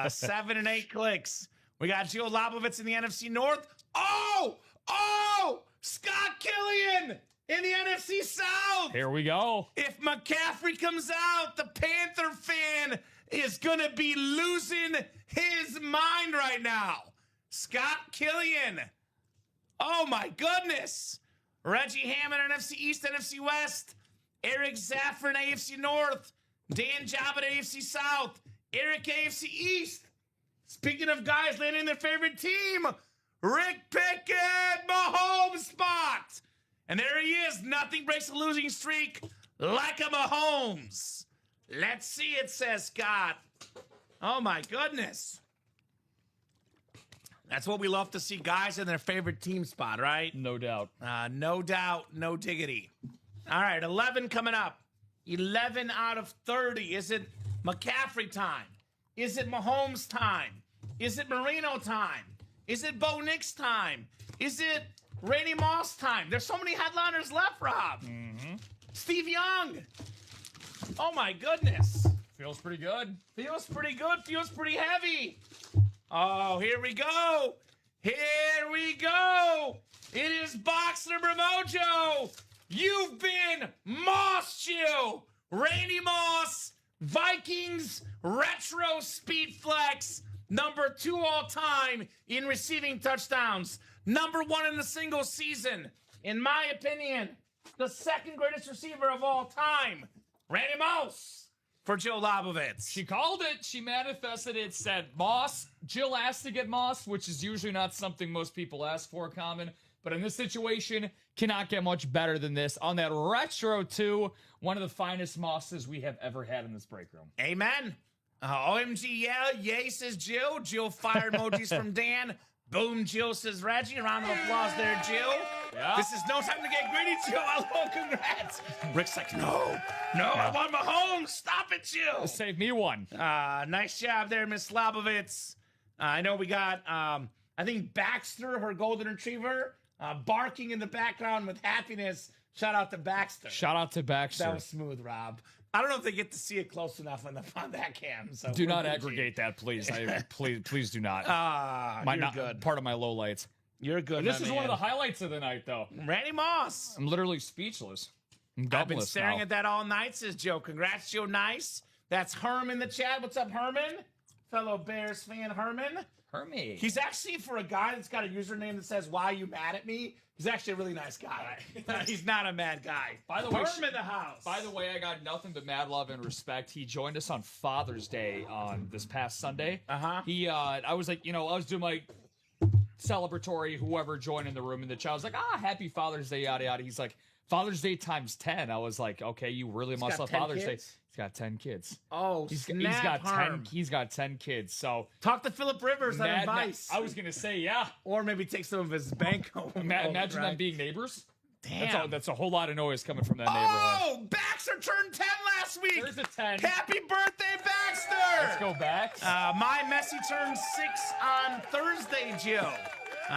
7 and 8 clicks. We got Joe Lobovitz in the NFC North. Oh! Scott Killian in the NFC South. Here we go. If McCaffrey comes out, the Panther fan is going to be losing his mind right now. Scott Killian. Oh, my goodness. Reggie Hammond, NFC East, NFC West. Eric Zaffron, AFC North. Dan Jabba, AFC South. Eric, AFC East. Speaking of guys landing their favorite team, Rick Pickett, Mahomes spot. And there he is. Nothing breaks a losing streak like a Mahomes. Let's see it, says Scott. Oh, my goodness. That's what we love to see, guys in their favorite team spot, right? No doubt. No doubt, no diggity. All right, 11 coming up. 11 out of 30. Is it McCaffrey time? Is it Mahomes time? Is it Marino time? Is it Bo Nix time? Is it Randy Moss time? There's so many headliners left, Rob. Mm-hmm. Steve Young. Oh, my goodness. Feels pretty good. Feels pretty good. Feels pretty heavy. Oh, here we go. Here we go. It is box number mojo. You've been Moss Chill. Randy Moss, Vikings Retro Speed Flex, number 2 all time in receiving touchdowns. Number 1 in the single season. In my opinion, the second greatest receiver of all time. Randy Moss. For Joe Lobovitz. She called it. She manifested it. Said Moss. Jill asked to get Moss, which is usually not something most people ask for, Common. But in this situation, cannot get much better than this. On that Retro 2, one of the finest Mosses we have ever had in this break room. Amen. OMG, yeah. Yay, says Jill. Jill fire emojis from Dan. Boom, Jill, says Reggie. Round of applause there, Jill. Yeah. This is no time to get greedy, Jill. Hello, congrats. Rick's like, no, I want Mahomes. Stop it, Jill. Save me one. Nice job there, Miss Lobovitz. I know we got, I think Baxter, her golden retriever, barking in the background with happiness. Shout out to Baxter. Shout out to Baxter. That was smooth, Rob. I don't know if they get to see it close enough on that cam. So do not aggregate that, please. Please do not. You're good. Part of my lowlights. You're good. This is one of the highlights of the night, though. Randy Moss. I'm literally speacherless. I've been staring at that all night, says Joe. Congrats, Joe. Nice. That's Herm in the chat. What's up, Herman? Fellow Bears fan, Herman. Hermy. He's actually, for a guy that's got a username that says, "Why are you mad at me?" He's actually a really nice guy. He's not a mad guy. By the way, Herm in the house. By the way, I got nothing but mad love and respect. He joined us on Father's Day on this past Sunday. He, I was like, I was doing my celebratory, whoever joined in the room, and the child was like, happy Father's Day, yada yada. He's like, Father's Day times 10. I was like, okay, you really must love Father's Day. He's got 10 kids. Oh, he's got 10 kids. So talk to Phillip Rivers on advice. I was gonna say, yeah, or maybe take some of his bank home. Imagine them being neighbors. Damn, that's a whole lot of noise coming from that neighborhood. Oh, Baxter turned 10 last week. There's a 10. Happy birthday, Baxter! Let's go back. My Messi turned 6 on Thursday, Jill.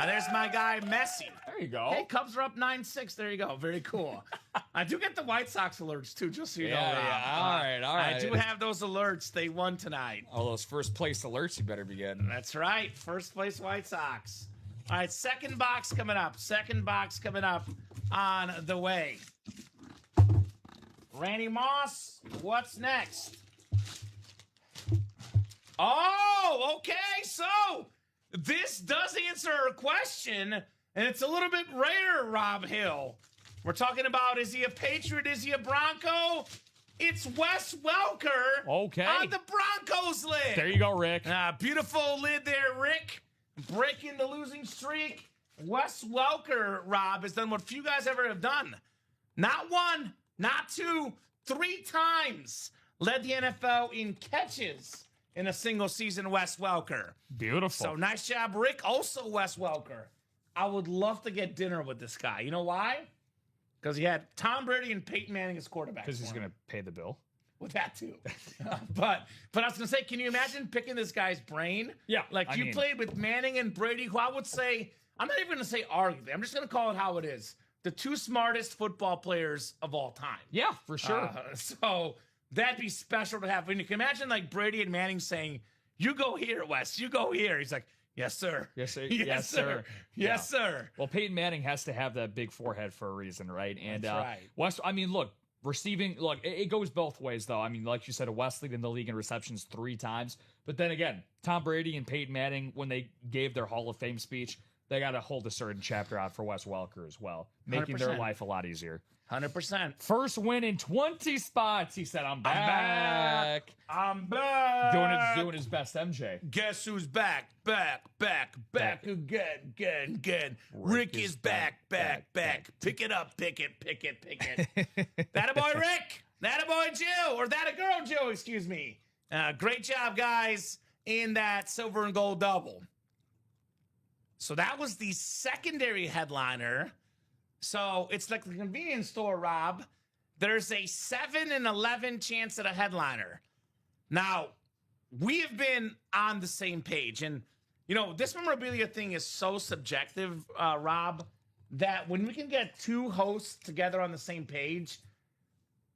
There's my guy, Messi. There you go. Hey, Cubs are up 9-6. There you go. Very cool. I do get the White Sox alerts, too, just so you know. Yeah. All right. I do have those alerts. They won tonight. All those first place alerts you better be getting. That's right. First place White Sox. All right, second box coming up. Second box coming up on the way. Randy Moss, what's next? Oh, okay. So this does answer a question, and it's a little bit rare, Rob Hill. We're talking about, is he a Patriot? Is he a Bronco? It's Wes Welker on the Broncos lid. There you go, Rick. Beautiful lid there, Rick. Breaking the losing streak. Wes Welker, Rob, has done what few guys ever have done. Not one, not two, 3 times led the NFL in catches in a single season, Wes Welker. Beautiful. So nice job, Rick. Also, Wes Welker. I would love to get dinner with this guy. You know why? Because he had Tom Brady and Peyton Manning as quarterbacks. Because he's going to pay the bill. Well, that too. but I was going to say, can you imagine picking this guy's brain? Yeah. Like you played with Manning and Brady, who I would say, I'm not even going to say arguably. I'm just going to call it how it is. The two smartest football players of all time. Yeah, for sure. So that'd be special to have. And you can imagine like Brady and Manning saying, you go here, Wes. You go here. He's like, yes, sir. Yes, sir. Yes, sir. Yes, sir. Well, Peyton Manning has to have that big forehead for a reason, right? And That's right. Wes, I mean, look, receiving, look, it goes both ways, though. I mean, like you said, Wes leading the league in receptions 3 times. But then again, Tom Brady and Peyton Manning, when they gave their Hall of Fame speech, they got to hold a certain chapter out for Wes Welker as well, making 100%. their life a lot easier. 100%. First win in 20 spots. He said, I'm back. I'm back. Doing his best MJ. Guess who's back? Back again. Rick is back. Pick it up, pick it. That a boy, Rick. That a boy, Jill. Or that a girl, Jill, excuse me. Great job, guys, in that silver and gold double. So that was the secondary headliner. So it's like the convenience store, Rob. There's a 7 in 11 chance at a headliner. Now, we have been on the same page. And, you know, this memorabilia thing is so subjective, Rob, that when we can get 2 hosts together on the same page,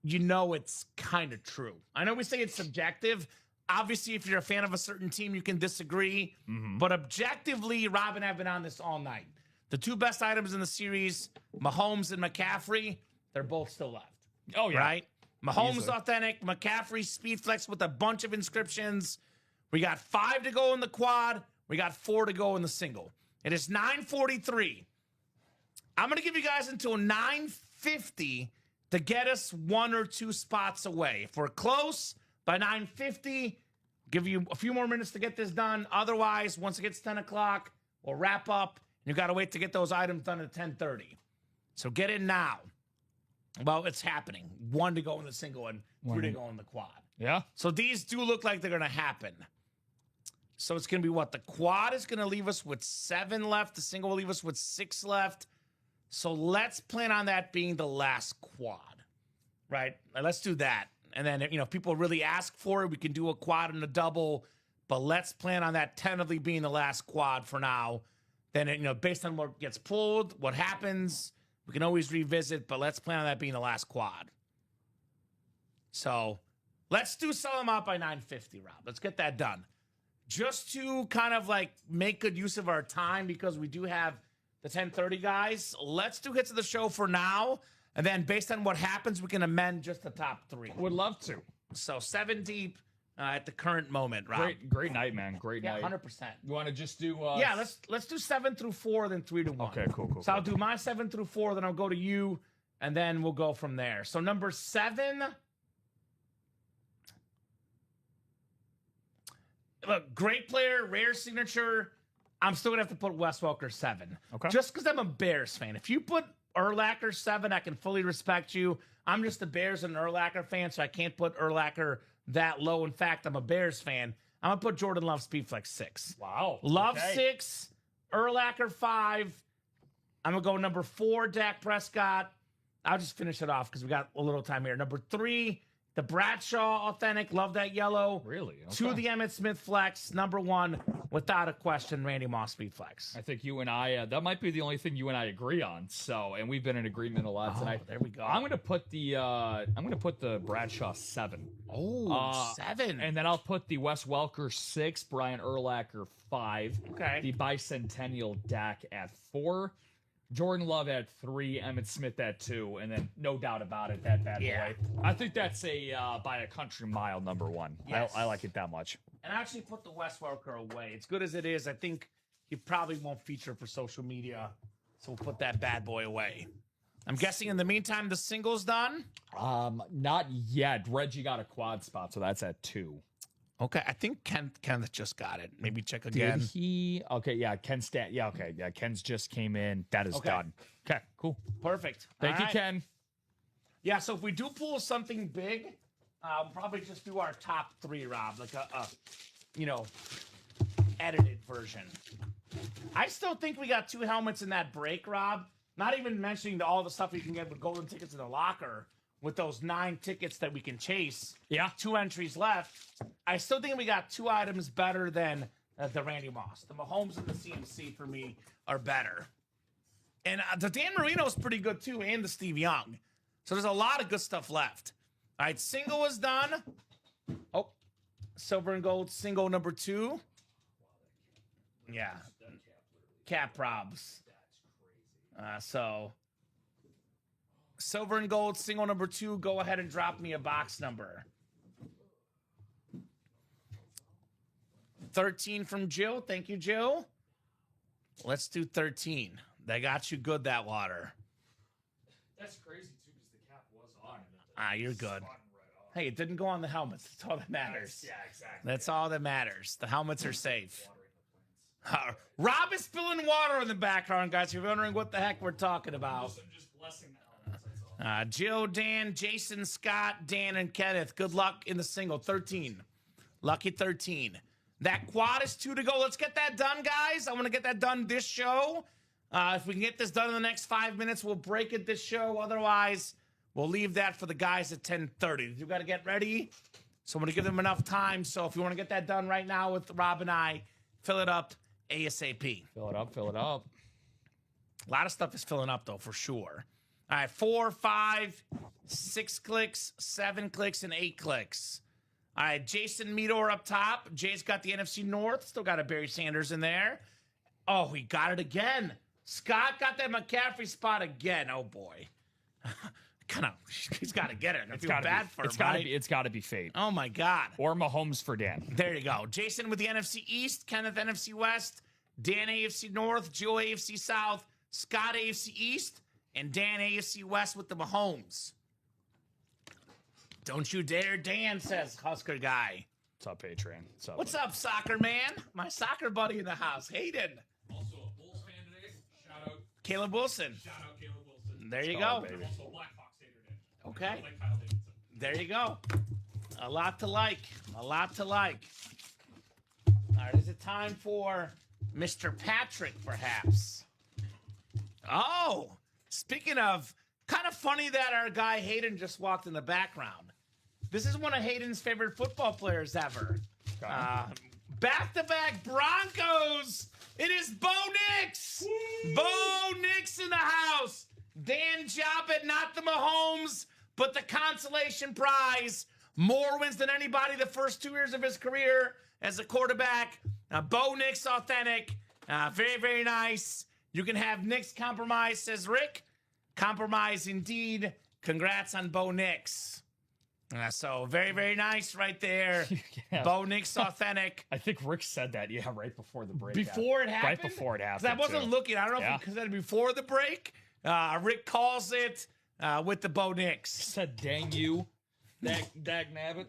you know it's kind of true. I know we say it's subjective. Obviously, if you're a fan of a certain team, you can disagree. But objectively, Rob and I have been on this all night. The 2 best items in the series, Mahomes and McCaffrey, they're both still left. Oh, yeah. Right? Mahomes Easily. authentic, McCaffrey speed flex with a bunch of inscriptions. We got 5 to go in the quad. We got 4 to go in the single. It is 9:43. I'm going to give you guys until 9:50 to get us 1 or 2 spots away. If we're close by 9:50, give you a few more minutes to get this done. Otherwise, once it gets 10 o'clock, we'll wrap up. You got to wait to get those items done at 10:30. So get in now. Well, it's happening. 1 to go in the single and 3 to go in the quad. Yeah. So these do look like they're going to happen. So it's going to be what? The quad is going to leave us with 7 left. The single will leave us with 6 left. So let's plan on that being the last quad, right? Let's do that. And then, you know, if people really ask for it, we can do a quad and a double. But let's plan on that tentatively being the last quad for now. Then, you know, based on what gets pulled, what happens, we can always revisit, but let's plan on that being the last quad. So let's sell them out by 9:50, Rob. Let's get that done. Just to kind of like make good use of our time because we do have the 10:30 guys. Let's do hits of the show for now. And then based on what happens, we can amend just the top 3. Would love to. So 7 deep at the current moment, Rob. Great night, man. Great night. 100%. You want to just do... Yeah, let's do 7 through 4, then 3 to 1. Okay, cool. So I'll do my 7 through 4, then I'll go to you, and then we'll go from there. So number 7. Look, great player, rare signature. I'm still going to have to put Wes Welker 7. Okay. Just because I'm a Bears fan. If you put Urlacher 7, I can fully respect you. I'm just a Bears and Urlacher fan, so I can't put Urlacher that low. In fact, I'm a Bears fan. I'm going to put Jordan Love Speedflex 6. Wow. Love okay. 6, Urlacher 5. I'm going to go number 4, Dak Prescott. I'll just finish it off because we got a little time here. Number 3, the Bradshaw Authentic. Love that yellow. Really? Okay. 2, the Emmitt Smith Flex. Number 1, without a question, Randy Moss Speed Flex. I think you and I, that might be the only thing you and I agree on. So, and we've been in agreement a lot tonight. There we go. I'm going to put the Bradshaw 7. Oh, 7. And then I'll put the Wes Welker 6, Brian Urlacher 5. Okay. The Bicentennial Dak at 4. Jordan Love at 3, Emmitt Smith at 2, and then no doubt about it, that bad boy. I think that's by a country mile number 1. Yes. I like it that much. And I actually put the Wes Welker away. As good as it is, I think he probably won't feature for social media, so we'll put that bad boy away. I'm guessing in the meantime the single's done? Not yet. Reggie got a quad spot, so that's at 2. Okay, I think Kenneth just got it. Maybe check again. Did he? Okay, yeah, Ken Stat. Yeah, okay, yeah, Ken's just came in. That is done. Okay, cool. Perfect. Thank All you, right. Ken. Yeah, so if we do pull something big, Probably just do our top 3, Rob, like a edited version. I still think we got 2 helmets in that break, Rob. Not even mentioning all the stuff you can get with golden tickets in the locker with those 9 tickets that we can chase. Yeah. 2 entries left. I still think we got 2 items better than the Randy Moss. The Mahomes and the CMC for me are better. And the Dan Marino's pretty good too, and the Steve Young. So there's a lot of good stuff left. All right, single is done. Oh, silver and gold single number 2. Yeah. Cap probs. So silver and gold single number 2. Go ahead and drop me a box number. 13 from Jill. Thank you, Jill. Let's do 13. They got you good, that water. That's crazy, too, because the cap was on. You're good. Hey, it didn't go on the helmets. That's all that matters. Yeah, exactly. That's all that matters. The helmets are safe. Rob is spilling water in the background, guys. If you're wondering what the heck we're talking about. I'm just blessing the helmets, that's all. Jill, Dan, Jason, Scott, Dan, and Kenneth. Good luck in the single. 13. Lucky 13. That quad is 2 to go. Let's get that done, guys. I want to get that done this show. If we can get this done in the next 5 minutes, we'll break it this show. Otherwise, we'll leave that for the guys at 10:30. You got to get ready. So I'm going to give them enough time. So if you want to get that done right now with Rob and I, fill it up ASAP. Fill it up, fill it up. A lot of stuff is filling up, though, for sure. All right, 4, 5, 6 clicks, 7 clicks, and 8 clicks. All right, Jason Meador up top. Jay's got the NFC North. Still got a Barry Sanders in there. Oh, he got it again. Scott got that McCaffrey spot again. Oh, boy. He's got to get it. I feel bad for him, right? It's got to be fate. Oh, my God. Or Mahomes for Dan. There you go. Jason with the NFC East, Kenneth NFC West, Dan AFC North, Joe AFC South, Scott AFC East, and Dan AFC West with the Mahomes. Don't you dare, Dan, says Husker guy. What's up, Patreon? What's up, soccer man? My soccer buddy in the house, Hayden. Also a Bulls fan today. Shout out. Caleb Wilson. Shout out Caleb Wilson. There you go. go. Baby. Also a Black Fox hater today. Okay. Like Kyle Davidson. There you go. A lot to like. A lot to like. All right, is it time for Mr. Patrick, perhaps? Oh, speaking of, kind of funny that our guy Hayden just walked in the background. This is one of Hayden's favorite football players ever. Back-to-back Broncos. It is Bo Nix. Bo Nix in the house. Dan Jobbett, not the Mahomes, but the consolation prize. More wins than anybody the first 2 years of his career as a quarterback. Bo Nix authentic. Very, very nice. You can have Nix compromise, says Rick. Compromise indeed. Congrats on Bo Nix. So very, very nice right there. Yeah. Bo Nix authentic. I think Rick said that, right before the break. Before it happened? Right before it happened. I wasn't looking. I don't know if he said it before the break. Rick calls it with the Bo Nix. Said, dang you. Dag nabbit.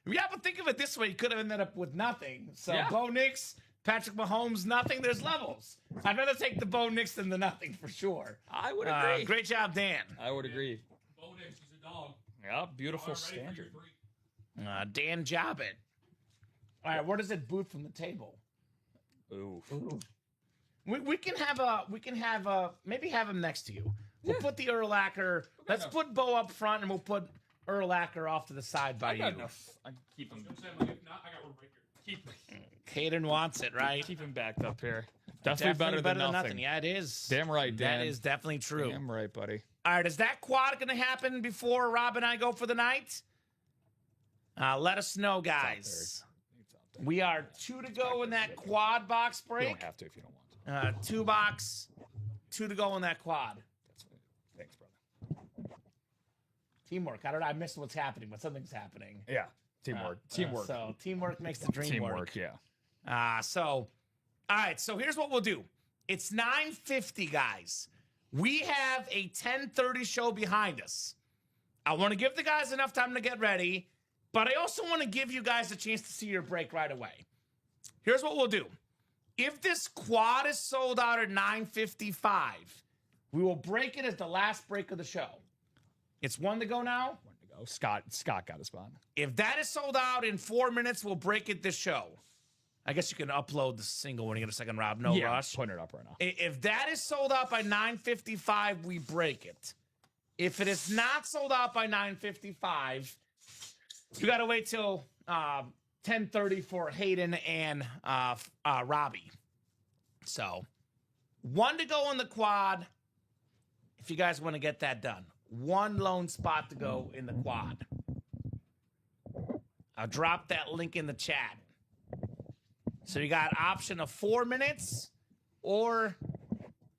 Yeah, but think of it this way. You could have ended up with nothing. So Yeah. Bo Nix, Patrick Mahomes, nothing. There's levels. I'd rather take the Bo Nix than the nothing for sure. I would agree. Great job, Dan. I would agree. Bo Nix, he's a dog. Yeah, beautiful standard. Dan Jobbett. All right, where does it boot from the table? Ooh. We can have maybe have him next to you. We'll put the Urlacher. Let's put Bo up front, and we'll put Urlacher off to the side by you. I keep him. I got one right here. Hayden wants it, right? Keep him backed up here. Definitely better than nothing. Yeah, it is. Damn right, Dan. That is definitely true. Damn right, buddy. All right, is that quad going to happen before Rob and I go for the night? Let us know, guys. It's out there. We are 2 to go in that quad box You break. don't have to if you don't want to. 2 box, 2 to go in that quad. That's right. Thanks, brother. Teamwork. I missed what's happening, but something's happening. Yeah. Teamwork. Teamwork. So teamwork makes the dream work. Teamwork, yeah. All right, so here's what we'll do. It's 9:50, guys. We have a 10:30 show behind us. I want to give the guys enough time to get ready, but I also want to give you guys a chance to see your break right away. Here's what we'll do. If this quad is sold out at 9:55, we will break it as the last break of the show. It's 1 to go now. 1 to though. Scott got a spot. If that is sold out in 4 minutes, we'll break it this show. I guess you can upload the single when you get a second, Rob. No rush. Putting it up right now. If that is sold out by 9:55, we break it. If it is not sold out by 9:55, you got to wait till 10:30 for Hayden and Robbie. So, 1 to go on the quad. If you guys want to get that done, 1 lone spot to go in the quad. I'll drop that link in the chat. So you got option of 4 minutes or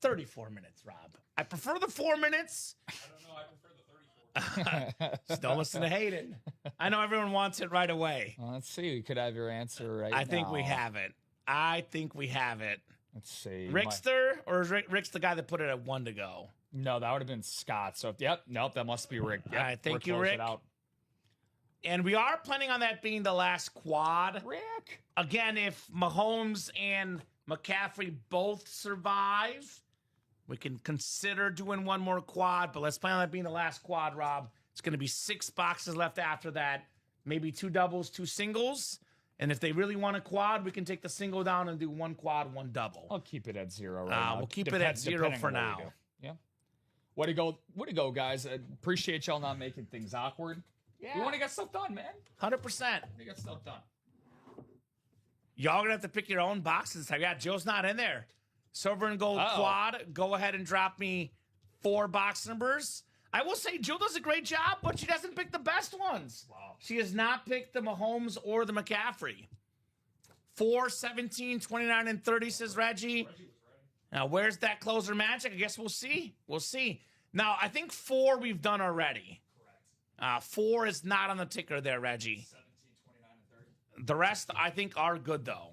34 minutes, Rob. I prefer the 4 minutes. I don't know. I prefer the 34. Just don't listen to Hayden. I know everyone wants it right away. Well, let's see. You could have your answer right now. I think we have it. Let's see. Rickster, or is Rick's the guy that put it at 1 to go? No, that would have been Scott. So, nope, that must be Rick. Yep, All right, thank you, closed Rick. it out. And we are planning on that being the last quad. Rick. Again, if Mahomes and McCaffrey both survive, we can consider doing 1 more quad, but let's plan on that being the last quad, Rob. It's going to be 6 boxes left after that. Maybe 2 doubles, 2 singles. And if they really want a quad, we can take the single down and do 1 quad, 1 double. I'll keep it at 0 right now. We'll keep it at 0 for now. Yeah. Way to go, guys. I appreciate y'all not making things awkward. Yeah. We want to get stuff done, man. 100%. We get stuff done. Y'all going to have to pick your own boxes. Yeah, Joe's not in there. Silver and gold quad. Go ahead and drop me 4 box numbers. I will say Jill does a great job, but she doesn't pick the best ones. Wow. She has not picked the Mahomes or the McCaffrey. 4, 17, 29, and 30, says Reggie. Now, where's that closer magic? I guess we'll see. We'll see. Now, I think 4 we've done already. Correct. 4 is not on the ticker there, Reggie. 17, 29, and 30. The rest, I think, are good, though.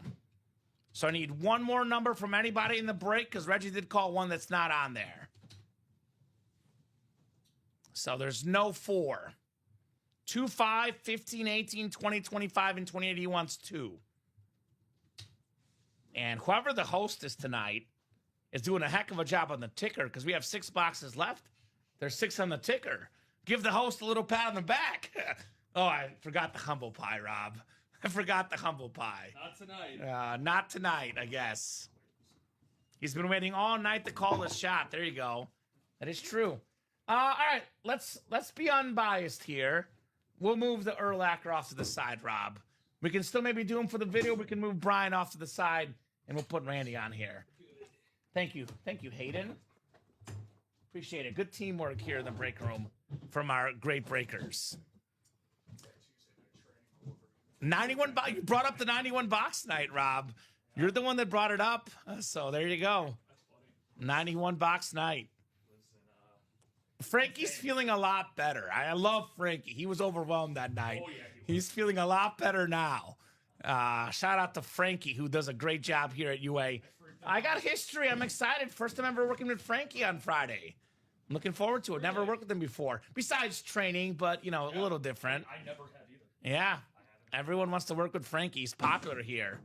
So I need 1 more number from anybody in the break, because Reggie did call 1 that's not on there. So there's no 4. 2, 5, 15, 18, 20, 25, and 28. He wants 2. And whoever the host is tonight is doing a heck of a job on the ticker, because we have 6 boxes left. There's 6 on the ticker. Give the host a little pat on the back. Oh, I forgot the humble pie, Rob. I forgot the humble pie. Not tonight. Not tonight, I guess. He's been waiting all night to call his shot. There you go. That is true. All right, let's be unbiased here. We'll move the Urlacher off to the side, Rob. We can still maybe do him for the video. We can move Brian off to the side, and we'll put Randy on here. Thank you, Hayden. Appreciate it. Good teamwork here in the break room from our great breakers. 91 box. You brought up the 91 box night, Rob. You're the one that brought it up. So there you go. 91 box night. Frankie's feeling a lot better. I love Frankie. He was overwhelmed that night. He's feeling a lot better now. Shout out to Frankie, who does a great job here at UA. I got history. I'm excited. First time ever working with Frankie on Friday. I'm looking forward to it. Never worked with him before. Besides training, but, you know, a little different. I never have either. Yeah. Everyone wants to work with Frankie. He's popular here.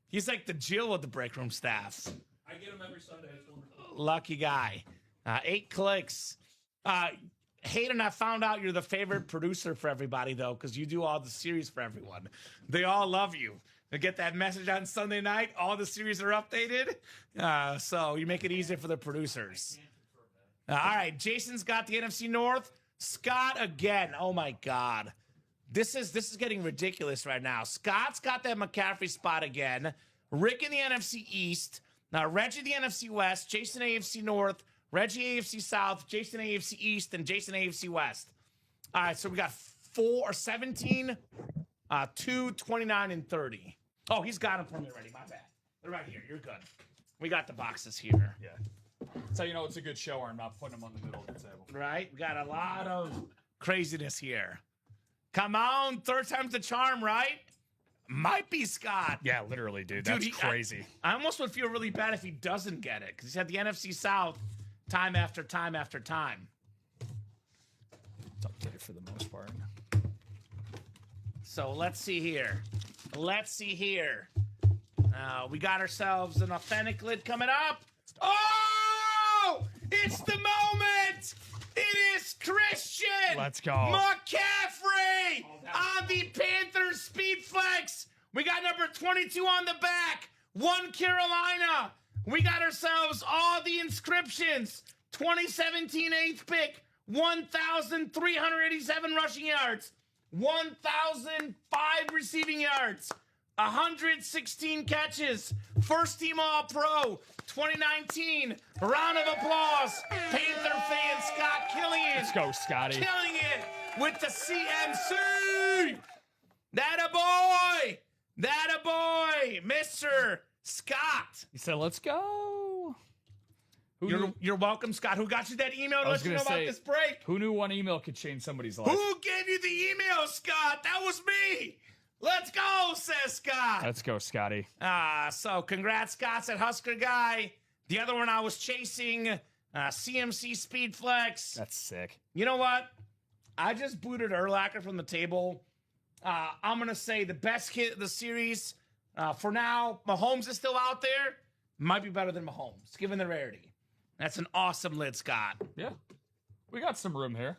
He's like the Jill of the break room staff. I get him every Sunday. It's wonderful. Lucky guy. 8 clicks. Hayden, I found out you're the favorite producer for everybody, though, because you do all the series for everyone. They all love you. They get that message on Sunday night. All the series are updated. So you make it easier for the producers. All right. Jason's got the NFC North. Scott again. Oh, my God. This is getting ridiculous right now. Scott's got that McCaffrey spot again. Rick in the NFC East. Now, Reggie the NFC West. Jason AFC North. Reggie AFC South, Jason AFC East, and Jason AFC West. All right, so we got 17, 2, 29, and 30. Oh, he's got them for me already. My bad. They're right here. You're good. We got the boxes here. Yeah. So you know it's a good show or I'm not putting them on the middle of the table. Right? We got a lot of craziness here. Come on, 3rd time's the charm, right? Might be Scott. Yeah, literally, dude. That's crazy. I almost would feel really bad if he doesn't get it, because he's had the NFC South time after time after time. It's updated for the most part. So let's see here. We got ourselves an authentic lid coming up. Oh! It's the moment! It is Christian Let's go. McCaffrey on the Panthers Speed Flex. We got number 22 on the back. 1 Carolina. We got ourselves all the inscriptions. 2017 8th pick. 1,387 rushing yards. 1,005 receiving yards. 116 catches. First team All-Pro. 2019. Round of applause. Panther fan Scott Killian. Let's go, Scotty. Killing it with the CMC. That a boy. That a boy. Mr. Scott. He said, let's go. You're welcome, Scott. Who got you that email to let you know about this break? Who knew one email could change somebody's life? Who gave you the email, Scott? That was me. Let's go, says Scott. Let's go, Scotty. So congrats, Scott, at Husker Guy. The other one I was chasing, CMC Speed Flex. That's sick. You know what? I just booted Urlacher from the table. I'm going to say the best hit of the series. For now, Mahomes is still out there. Might be better than Mahomes, given the rarity. That's an awesome lid, Scott. Yeah. We got some room here.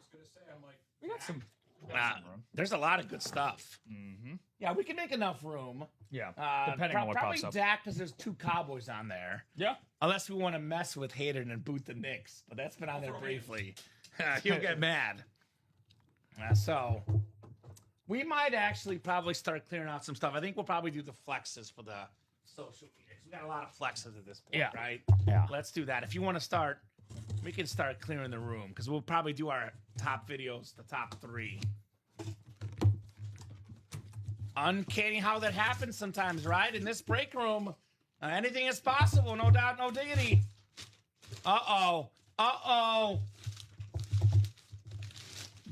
We got some room. There's a lot of good stuff. Mm-hmm. Yeah, we can make enough room. Yeah, depending on what probably pops up. Dak, because there's 2 Cowboys on there. Yeah. Unless we want to mess with Hayden and boot the Knicks. But that's been on there briefly. He'll get mad. So we might actually probably start clearing out some stuff. I think we'll probably do the flexes for the social media. We got a lot of flexes at this point, Yeah. right? Yeah. Let's do that. If you want to start, we can start clearing the room because we'll probably do our top videos, the top 3. Uncanny how that happens sometimes, right? In this break room, anything is possible. No doubt, no diggity. Uh-oh. Uh-oh.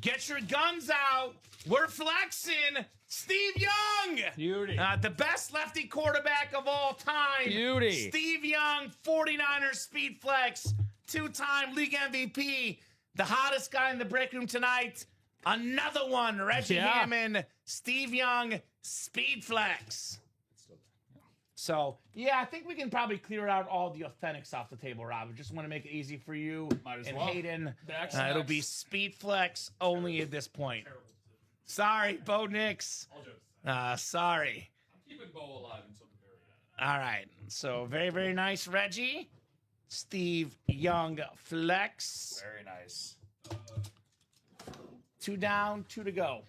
Get your guns out. We're flexing. Steve Young. Beauty. The best lefty quarterback of all time. Beauty. Steve Young, 49ers Speed Flex. 2-time league MVP. The hottest guy in the break room tonight. Another one. Reggie Hammond. Steve Young, Speed Flex. So, yeah, I think we can probably clear out all the authentics off the table, Rob. I just want to make it easy for you Might as and well. Hayden. Backside. It'll be Speed Flex only at this point. Sorry, Bo Nix. Sorry. I'm keeping Bo alive until the very end. All right. So, very, very nice, Reggie. Steve Young Flex. Very nice. 2 down, 2 to go.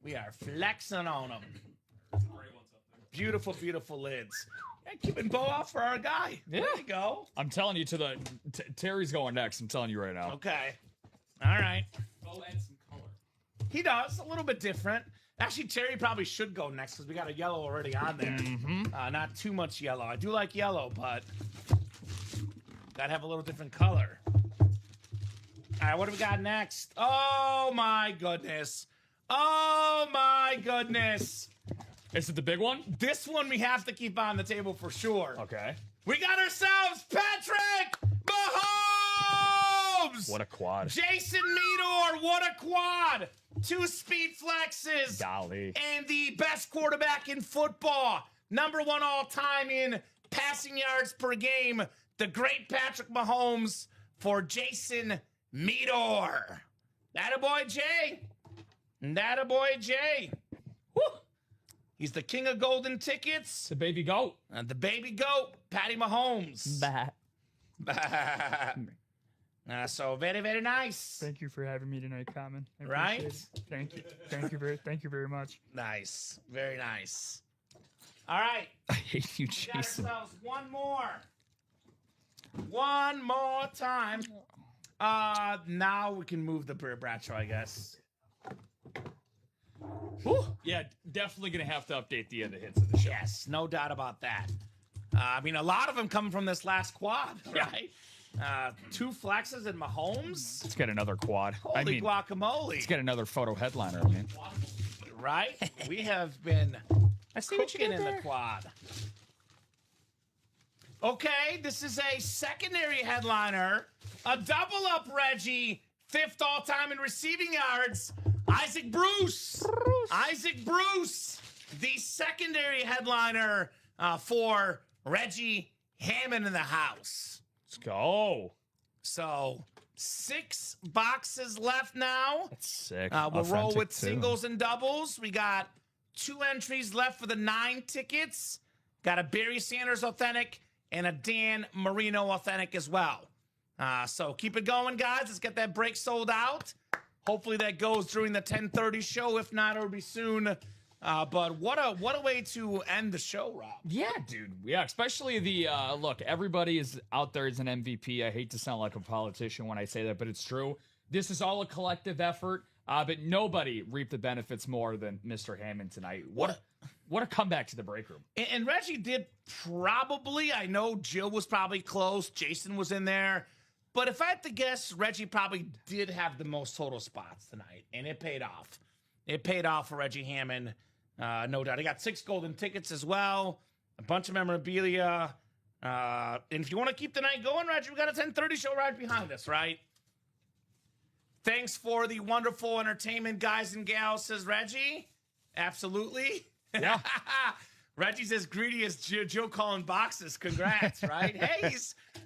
We are flexing on them. Great ones up there. Beautiful, beautiful lids. Yeah, keeping Bo out for our guy. Yeah. There you go. I'm telling you, Terry's going next. I'm telling you right now. Okay. All right. Bo adds some color. He does. A little bit different. Actually, Terry probably should go next because we got a yellow already on there. Not too much yellow. I do like yellow, but gotta have a little different color. All right, what do we got next? Oh, my goodness. Oh, my goodness. Is it the big one? This one we have to keep on the table for sure. Okay. We got ourselves Patrick Mahomes! What a quad. Jason Meador, what a quad! 2 speed flexes. Golly. And the best quarterback in football. Number 1 all-time in passing yards per game. The great Patrick Mahomes for Jason Meador. Attaboy Jay. Attaboy Jay. Woo! He's the king of golden tickets. The baby goat. And the baby goat, Patty Mahomes. So very, very nice. Thank you for having me tonight, Kamen. I Right? appreciate it. Thank you. Thank you very much. Nice. Very nice. All right. I hate you, We got Jason. ourselves one more. One more time. Now we can move the Bradshaw, I guess. Whew. Yeah, definitely going to have to update the hits of the show. Yes, no doubt about that. I mean, a lot of them come from this last quad, right? 2 flexes and Mahomes. Let's get another quad. Holy guacamole. let's get another photo headliner. I mean. Right? We have been I see what you cooking did in there. the quad. Okay, this is a secondary headliner. A double up, Reggie. 5th all-time in receiving yards. Isaac Bruce. Isaac Bruce. The secondary headliner for Reggie Hammond in the house. Let's go. So 6 boxes left now. That's sick. We'll roll Authentic, with too. singles and doubles. We got 2 entries left for the 9 tickets. Got a Barry Sanders authentic and a Dan Marino authentic as well. So keep it going, guys. Let's get that break sold out. Hopefully that goes during the 10:30 show. If not, it'll be soon. But what a way to end the show, Rob. Yeah, dude. Yeah, especially the look, everybody is out there as an MVP. I hate to sound like a politician when I say that, but it's true. This is all a collective effort, but nobody reaped the benefits more than Mr. Hammond tonight. What a comeback to the break room. And Reggie did probably, I know Jill was probably close, Jason was in there, but if I had to guess, Reggie probably did have the most total spots tonight, and it paid off. It paid off for Reggie Hammond, no doubt. He got 6 golden tickets as well, a bunch of memorabilia. And if you want to keep the night going, Reggie, we got a 10:30 show right behind us, right? Thanks for the wonderful entertainment, guys and gals, says Reggie. Absolutely. Yeah. Reggie's as greedy as Joe calling boxes. Congrats, right? Hey,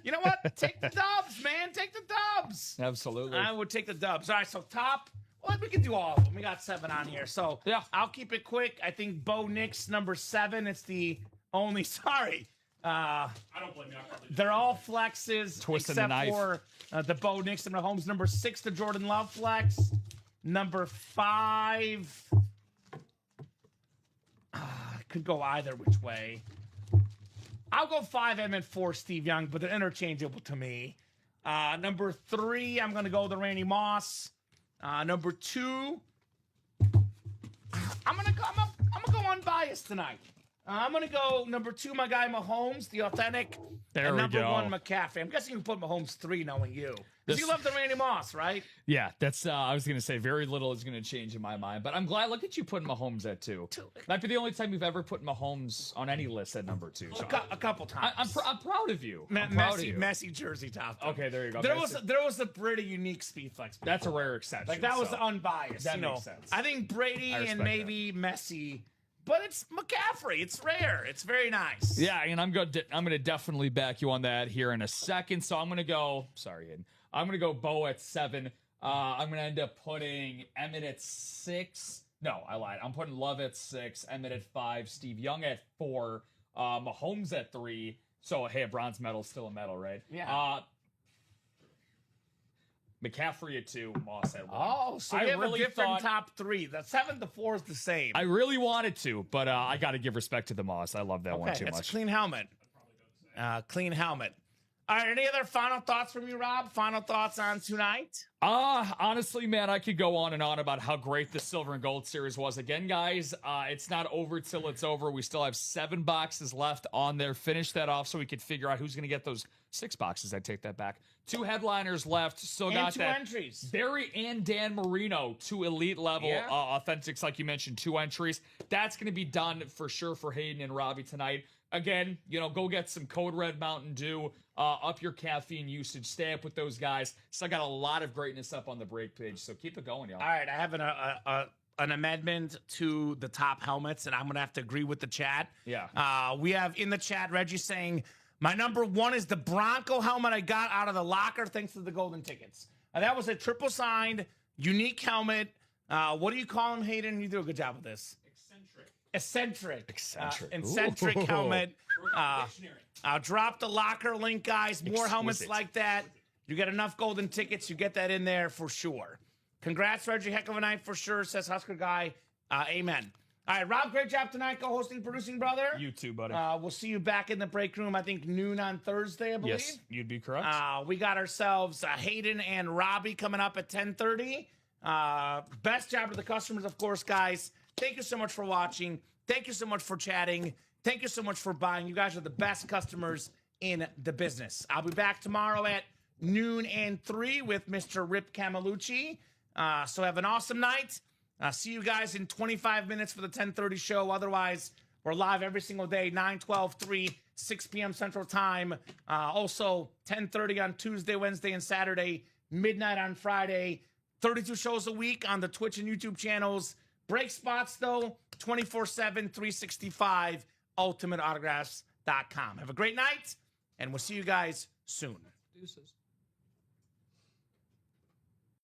you know what? Take the dubs, man. Take the dubs. Absolutely. I would take the dubs. All right, so top. Well, we can do all of them. We got 7 on here. So yeah, I'll keep it quick. I think Bo Nix, number 7. It's the only, sorry. I don't blame you. I probably They're all flexes Twisting the except knife. for the Bo Nix and Mahomes. Number 6, the Jordan Love flex. Number 5. Could go either which way. I'll go 5 and 4 Steve Young, but they're interchangeable to me. Number 3, I'm going to go the Randy Moss. Number 2, I'm gonna go unbiased tonight. I'm gonna go number 2, my guy Mahomes, the authentic. There and we number go. 1, McCaffrey. I'm guessing you put Mahomes 3, knowing you. Because you love the Randy Moss, right? Yeah, that's. I was gonna say very little is gonna change in my mind, but I'm glad. Look at you putting Mahomes at 2. Might be the only time you've ever put Mahomes on any list at number 2. So A couple times. I'm proud of you. I'm proud of you. Messy jersey top. Okay, there you go. There was a pretty unique speed flex. That's a rare exception. Like that was so. unbiased. That you know. makes sense. I think Brady I and respect maybe Messi, but it's McCaffrey. It's rare. It's very nice. Yeah, and I'm gonna definitely back you on that here in a second. So I'm gonna go. Sorry, Hayden. I'm gonna go Bo at 7. I'm gonna end up putting Emmett at 6. No, I lied. I'm putting Love at 6, Emmett at 5, Steve Young at 4, Mahomes at 3. So hey, a bronze medal, still a medal, right? Yeah. McCaffrey at 2, Moss at 1. Oh, so I we have really a different thought- top 3. The 7 to 4 is the same. I really wanted to, but I got to give respect to the Moss. I love that one too it's much. a clean helmet. Clean helmet. All right, any other final thoughts from you, Rob? Final thoughts on tonight? Honestly, man, I could go on and on about how great the Silver and Gold series was. Again, guys, it's not over till it's over. We still have 7 boxes left on there. Finish that off so we could figure out who's going to get those 6 boxes. I take that back. 2 headliners left. Still And got 2 that. entries. Barry and Dan Marino, 2 elite level authentics, like you mentioned, 2 entries. That's going to be done for sure for Hayden and Robbie tonight. Again, go get some Code Red Mountain Dew, up your caffeine usage, stay up with those guys. Still got a lot of greatness up on the break page, so keep it going, y'all. All right, I have an amendment to the top helmets, and I'm going to have to agree with the chat. Yeah. We have in the chat, Reggie saying, my number 1 is the Bronco helmet I got out of the locker thanks to the golden tickets. That was a triple signed, unique helmet. What do you call him, Hayden? You do a good job with this. Eccentric Ooh. helmet. I'll drop the locker link, guys. More helmets Exquisite. like that. You get enough golden tickets, you get that in there for sure. Congrats, Reggie. Heck of a night for sure, says Husker Guy. Amen. All right, Rob, great job tonight, co-hosting, producing, brother. You too, buddy. We'll see you back in the break room, I think, noon on Thursday, I believe. Yes, you'd be correct. We got ourselves Hayden and Robbie coming up at 10:30. Best job to the customers, of course, guys. Thank you so much for watching. Thank you so much for chatting. Thank you so much for buying. You guys are the best customers in the business. I'll be back tomorrow at noon and 3 with Mr. Rip Camelucci. So have an awesome night. See you guys in 25 minutes for the 10:30 show. Otherwise, we're live every single day, 9, 12, 3, 6 p.m. Central Time. Also, 10:30 on Tuesday, Wednesday, and Saturday, midnight on Friday. 32 shows a week on the Twitch and YouTube channels. Break spots, though, 24/7, 365, ultimateautographs.com. Have a great night, and we'll see you guys soon. Deuces.